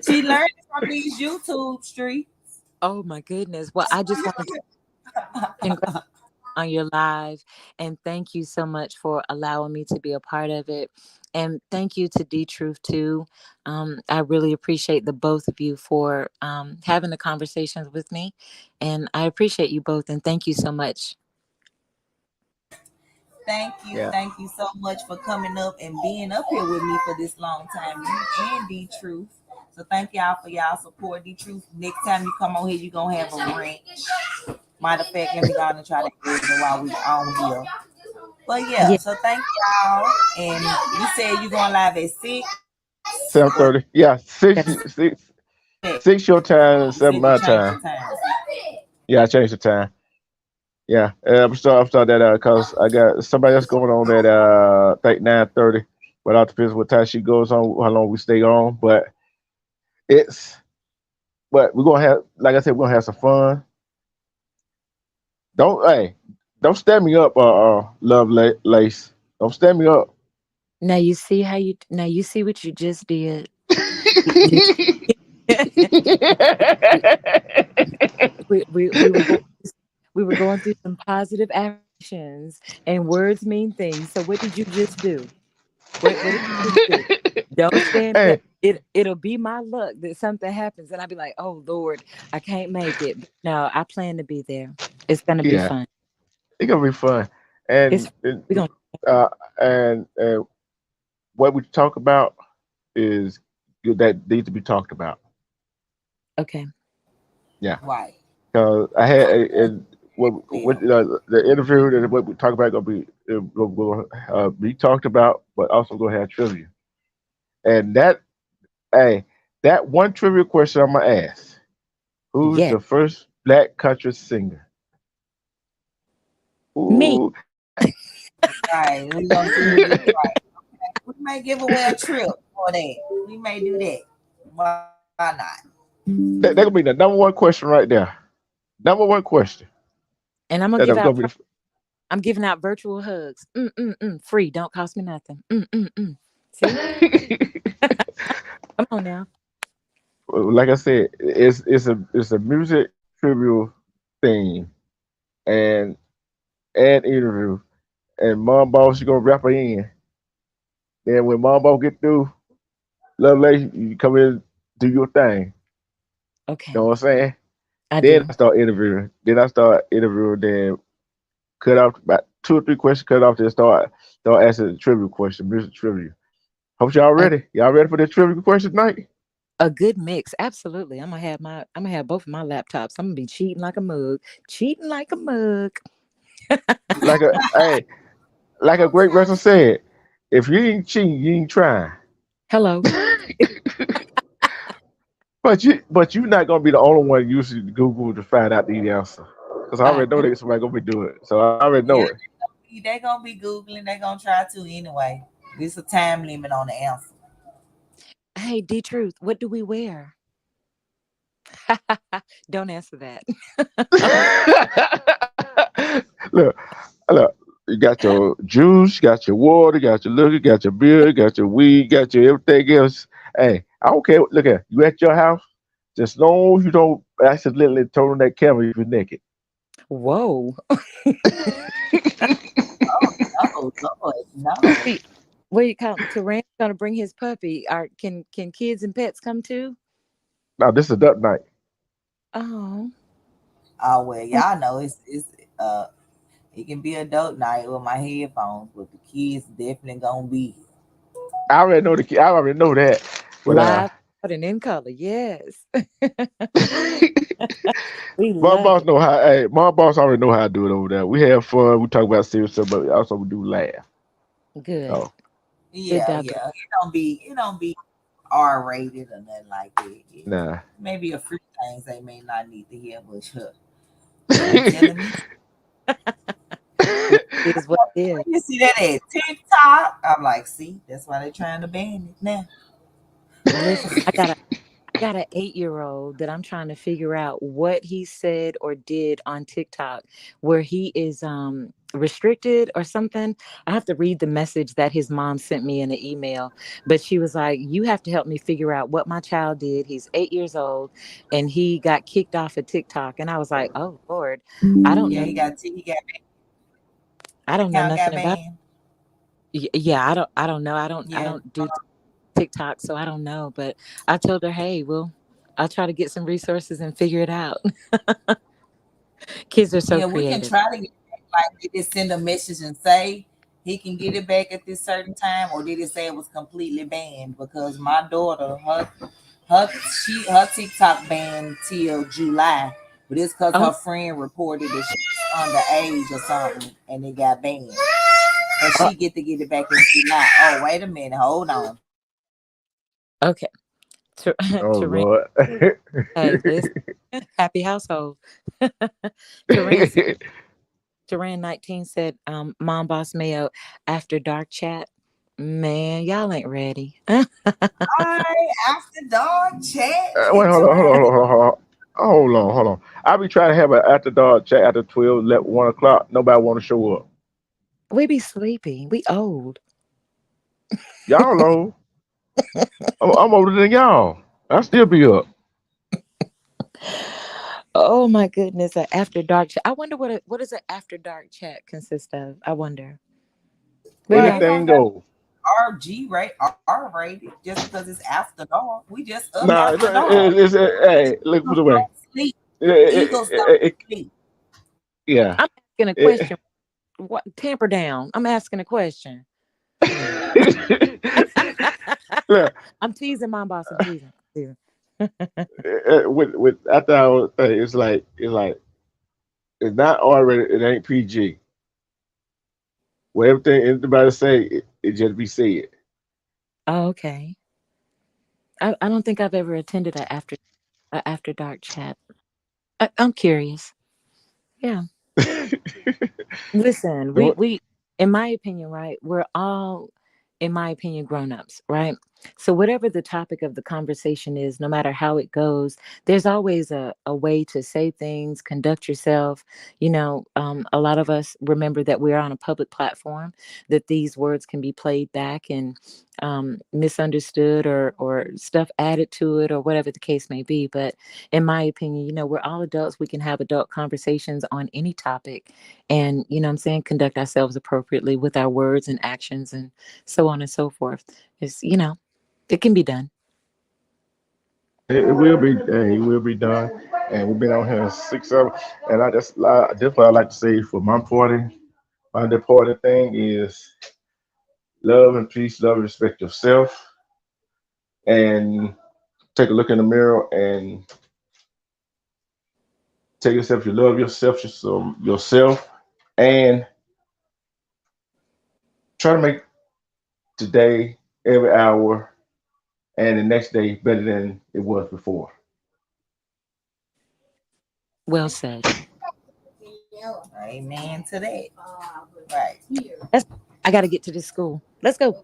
She learned it from these YouTube streets. Oh my goodness. Well, I just wanted to congratulate on your live and thank you so much for allowing me to be a part of it. And thank you to D Truth too. I really appreciate the both of you for having the conversations with me. And I appreciate you both and thank you so much. Yeah. Thank you so much for coming up and being up here with me for this long time. You and D Truth. So thank y'all for y'all support, D Truth. Next time you come on here, you're gonna have a rant. Matter of fact, let me go on and try to get it while we on here. But yeah, Yeah. so thank y'all. And you said you're going live at 6 or 7:30. Yeah, Yes. 6 your time and you said 7 you my changed the time. time. Yeah, I changed the time. Yeah, I'm start that because I got somebody else going on at I think 9:30. But it depends what time she goes on, how long we stay on. It's but we're gonna have, like I said, we're gonna have some fun. Don't hey, don't stand me up, Lace. Don't stand me up. Now you see what you just did. You- we were going through some positive affirmations, and words mean things. So what did you just do? What did you just do? Don't stand me up. Hey, It'll be my luck that something happens and I'll be like, oh Lord, I can't make it. But no, I plan to be there. It's gonna be yeah, fun. it's gonna be fun. It's And we're gonna uh, and what we talk about is good, that needs to be talked about. okay. Yeah, Right. because I had and what Will. the interview that what we talk about gonna be will be talked about, but also gonna have trivia. And hey, that one trivia question I'm gonna ask: who's Yeah. the first black country singer? Me. Ooh, Right. We're gonna see who get it right. We may give away a trip for that. We may do that. Why not? that gonna be the number one question right there. Number one question. And I'm gonna That give gonna out be I'm giving out virtual hugs. Free. Don't cost me nothing. See? the. Come on now. Like I said, it's a music tribute thing and interview. And Mom Boss, you gonna wrap her in. Then when Mom Boss get through, Love Lady, you come in, do your thing. You Okay. know what I'm saying? I Then do. I start interviewing. Then cut off about 2 or 3 questions, cut off, then start asking the trivia question, music trivia. Hope y'all A, ready. Y'all ready for the trivia question tonight? a good mix. Absolutely. I'm gonna have both of my laptops. I'm gonna be cheating like a mug. Cheating like a mug. Like a hey, like a great wrestler said, if you ain't cheating, you ain't trying. Hello. But you're not gonna be the only one using Google to find out the answer. Because I I already know that somebody gonna be doing it. So I already Yeah, know it. they gonna be googling. They gonna try to anyway. There's a time limit on the answer. Hey, D Truth, what do we wear? Don't answer that. look, look, you got your juice, you got your water, you got your liquor, you got your beer, you got your weed, you got your everything else. Hey, I don't care. Look at you at your house. Just as long as you don't accidentally turn on that camera if you're naked. Whoa. Oh Lord, no. Wait, what you call Terrence gonna bring his puppy? Can kids and pets come too? Now this is duck night. Oh. Oh well, y'all know it's uh it can be adult night with my headphones, but the kids definitely gonna be I already know that. But Live out and in color. Yes. We my love boss it. know how. Hey, my boss already know how to do it over there. We have fun. We talk about serious stuff, but also we do laugh. Good. So Good yeah, dog. yeah. It don't be R rated or nothing like that. nah. Maybe a few things they may not need to hear, but sure. They ain't telling me. It is what it is. You see that at TikTok? I'm like, see, that's why they're trying to ban it now. Listen, I got an 8-year-old that I'm trying to figure out what he said or did on TikTok where he is restricted or something. I have to read the message that his mom sent me in an email, but she was like, "You have to help me figure out what my child did. He's 8 years old and he got kicked off of TikTok." And I was like, "Oh Lord, I don't Yeah, know he got I don't know account got nothing about banned. yeah, I don't know. I Yeah. don't do TikTok, so I don't know, but I told her, "Hey, well, I'll try to get some resources and figure it out." Kids are so Yeah, we can creative. try to get back, like did it send a message and say he can get it back at this certain time, or did it say it was completely banned? Because my daughter, her TikTok banned till July, but it's because Oh, her friend reported that she was underage or something and it got banned. But oh, she get it back in July. Oh, wait a minute, hold on. okay. Oh Terrain, Lord. hey, listen, happy household. Terrain, Duran 19 said, Mom Boss Mayo, after dark chat. Man, y'all ain't ready. All right, after dog chat. Wait, hold on. I be trying to have an after dark chat after 12, 1 o'clock. Nobody want to show up. We be sleepy. We old. Y'all old. I'm older than y'all. I still be up. Oh my goodness, an after dark chat. I wonder what does an after dark chat consist of? I wonder. Anything goes. R rated just because it's after dark. We just up Nah, after dark. hey, look the way. Eagles don't sleep. Yeah. I'm asking a question. What? Tamper down. I'm asking a question. I'm teasing, Mom Boss. I'm teasing. With after hour thing, it's like it's not R-rated. It ain't PG. Well, everything anybody say, it just be said. Oh, okay. I don't think I've ever attended a after dark chat. I'm curious. Yeah. Listen, we in my opinion, right? We're all, in my opinion, grown-ups, right? So whatever the topic of the conversation is, no matter how it goes, there's always a way to say things, conduct yourself. A lot of us remember that we're on a public platform, that these words can be played back and misunderstood or stuff added to it or whatever the case may be. But in my opinion, we're all adults. We can have adult conversations on any topic and, what I'm saying, conduct ourselves appropriately with our words and actions and so on and so forth. It's, it can be done. It will be. It will be done. And we've been on here 6 hours. And that's what I like to say for my party. My important thing is love and peace, love and respect yourself, and take a look in the mirror and tell yourself you love yourself, and try to make today, every hour, and the next day better than it was before. Well said. Amen to that. Right. I got to get to this school. Let's go.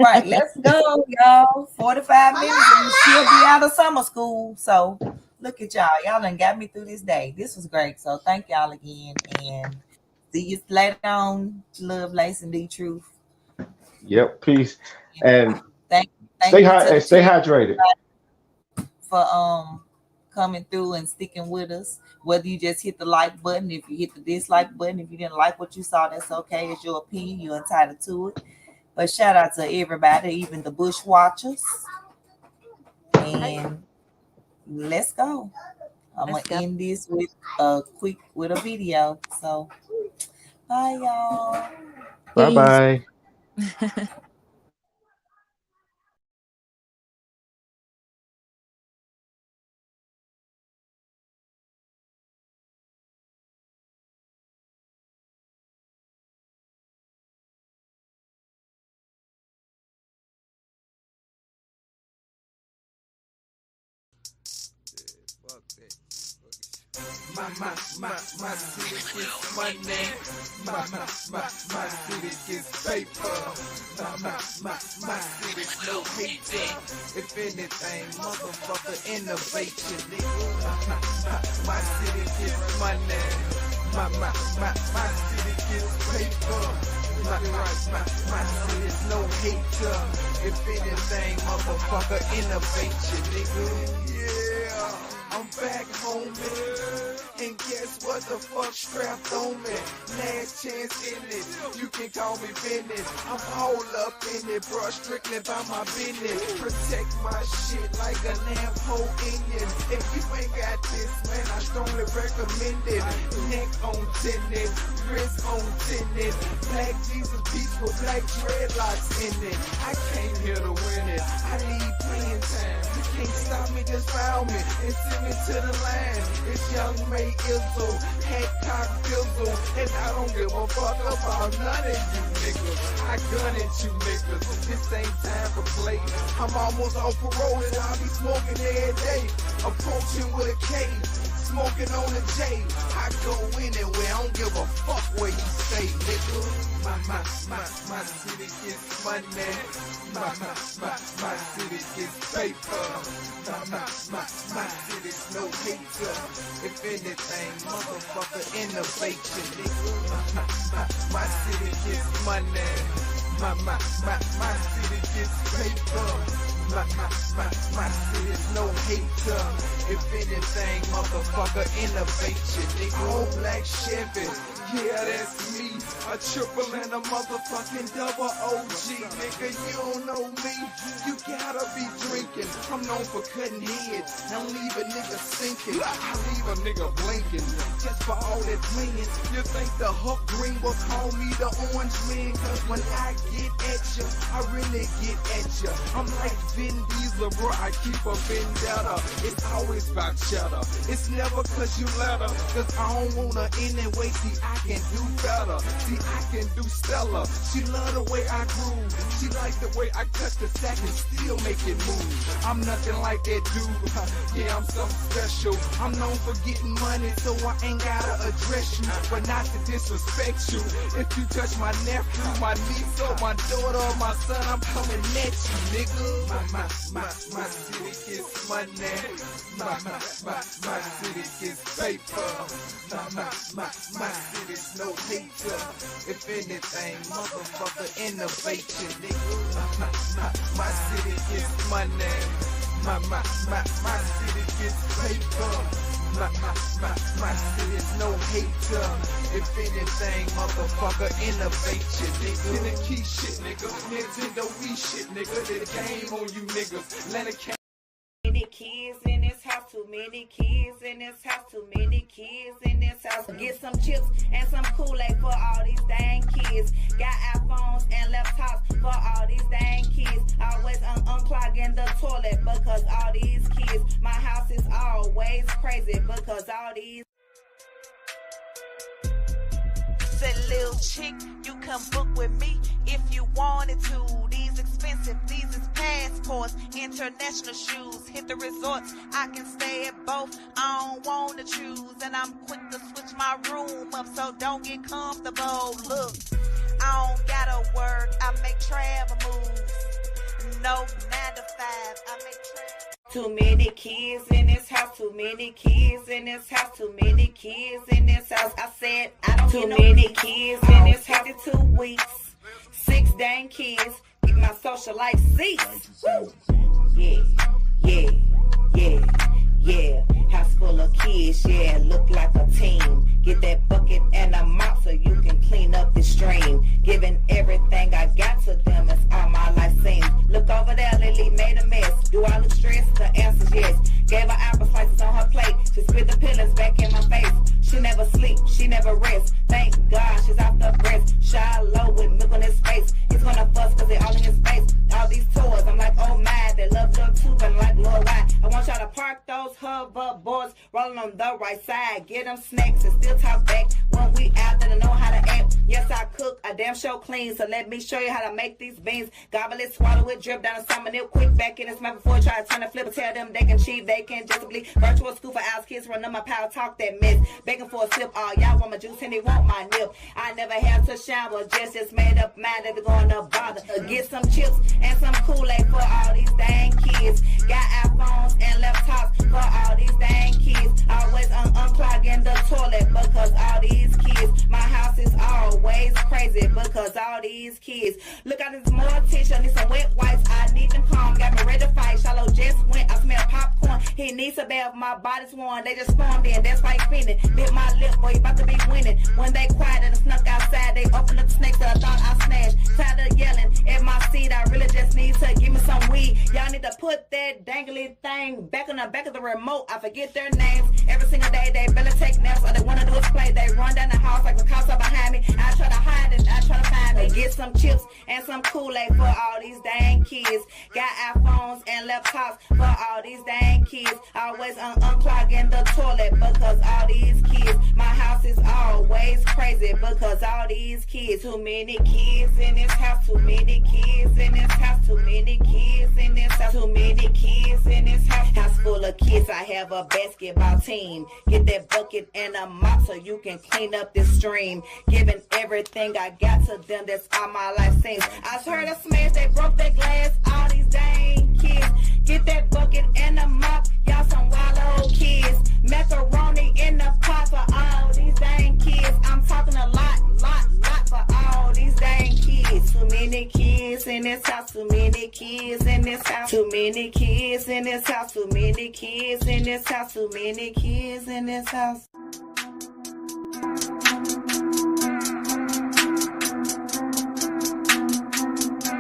Right, let's go, y'all. 45 minutes and she'll be out of summer school. So look at y'all. Y'all done got me through this day. This was great. So thank y'all again. And see you later on. Love, Lace, and D-Truth. Yep, peace. And thank stay hydrated. For coming through and sticking with us. Whether you just hit the like button, if you hit the dislike button, if you didn't like what you saw, that's okay. It's your opinion. You're entitled to it. But shout out to everybody, even the bush watchers. And let's go. I'm going to end this with a video. So, bye, y'all. Bye-bye. My city gets money. My city gets paper. My city's no hater. If anything, motherfucker, innovation. My city gets money. My city gets paper. My city's no hater. If anything, motherfucker, innovation, nigga. Yeah, I'm back home. And guess what the fuck strapped on me? Last chance in it, you can call me business. I'm all up in it, bro, strictly by my business. Protect my shit like a lamp hole Indian. If you ain't got this, man, I strongly recommend it. Neck on tennis, wrist on tennis. Black Jesus beats with black dreadlocks in it. I came here to win it, I need playing time. You can't stop me, just foul me and send me to the line. It's Young May Izzle, Hancock Dizzle, and I don't give a fuck about none of you niggas. I gun at you niggas, this ain't time for play. I'm almost off parole and I'll be smoking every day. Approaching with a K, smoking on the J. I go anywhere, I don't give a fuck where you stay, nigga. My city gets money. My city gets paper. My city's no hater. If anything, motherfucker, innovation, nigga. My city gets money. My city gets paper. My city's no hater. If anything, motherfucker, innovation, nigga. Old black Chevy, yeah, that's me. A triple and a motherfucking double OG, nigga. You don't know me, you gotta be drinking. I'm known for cutting heads, I leave a nigga sinking. I leave a nigga blinking, just for all that blinging. You think the Hook Green will call me the Orange Man? Cause when I get at you, I really get at you. I'm like Vin Diesel, bro, I keep a vendetta. It's always about cheddar, it's never cause you let her. Cause I don't wanna anyway, see I can do better. See I can do stellar, she love the way I groove. She like the way I cut the sack and still make it move. I'm nothing like that dude, yeah I'm something special. I'm known for getting money so I ain't gotta address you. But not to disrespect you, if you touch my nephew, my niece or my daughter or my son, I'm coming at you, nigga. My city gets money. My city gets paper. My city's no hater. If anything, motherfucker, innovation, nigga. My city gets money. My city gets paper. My city's no hater. If anything, motherfucker, innovation, nigga. In the key shit, nigga. Nintendo Wii shit, nigga. The game on you niggas. Let it count. Many kids in this house, too many kids in this house, too many kids in this house. Get some chips and some Kool-Aid for all these dang kids. Got iPhones and laptops for all these dang kids. Always unclogging the toilet because all these kids. My house is always crazy because all these. Said little chick, you come book with me if you wanted to. These expensive, these is passports, international shoes. Hit the resorts, I can stay at both. I don't want to choose, and I'm quick to switch my room up, so don't get comfortable. Look, I don't gotta work, I make travel moves. No 9 to 5, I make travel. Too many kids in this house, too many kids in this house, too many kids in this house. I said I don't too many kids in this house. 52 weeks, 6 dang kids. Get my social life cease. Yeah. House full of kids, yeah, look like a team. Get that bucket and a mop so you can clean up the stream. Giving everything I got to them, it's all my life seems. Look over there, Lily made a mess. Do I look stressed? The answer's yes. Gave her apple slices on her plate. She spit the pillars back in my face. She never sleep, she never rests. Thank God she's out the breast. Shallow with milk on his face. He's gonna fuss cause they all in his face. All these toys, I'm like, oh my, they love them too, but I'm like, Lord, why? I want y'all to park those hoverboards, rolling on the right side. Get them snacks and still talk back. When we out there to know how to act. Yes, I cook, I damn sure clean. So let me show you how to make these beans. Gobble it, swallow it, drip down the salmon, it quick back in his mouth before I try to turn the flip. Tell them they can cheat, they can just bleed. Virtual school for ours, kids run on my power, talk that mess. Begging for a sip, all y'all want my juice and they want my nip. I never had to shower, just made up mind that they're gonna bother. Get some chips and some Kool-Aid for all these dang kids. Got iPhones and laptops for all these dang kids. Always unclogging the toilet because all these kids. My house is always crazy because all these kids. Look, I need more tissue, I need some wet wipes, I need them calm. Got me ready to fight, Shallow just went, I smell popcorn. He needs a bath, my body's warm. They just stormed in, that's why he's spinning. Bit my lip, boy, about to be winning. When they quiet and snuck outside, they opened up the snakes that I thought I snatched. Tired of yelling at my seat, I really just need to give me some weed. Y'all need to put that dangly thing back on the back of the remote. I forget their names. Every single day they barely take naps. All they want to do is play. They run down the house like the cops are behind me. I try to hide and I try to find me. Get some chips and some Kool-Aid for all these dang kids. Got iPhones and laptops for all these dang kids. Always unclogging the toilet because all these kids. My house is always crazy because all these kids. Too many kids in this house. Too many kids in this house. Too many kids in this house. Too many kids in this house. House full of the kids, I have a basketball team. Get that bucket and a mop so you can clean up this stream. Giving everything I got to them, that's all my life seems. I heard a smash, they broke their glass, all these dang kids. Get that bucket and a mop, y'all some wild old kids. Macaroni in the pot for all these dang kids. I'm talking a lot for all these dang kids. Too many kids in this house, too many kids in this house. Too many kids in this house, too many kids in this house, too many kids in this house.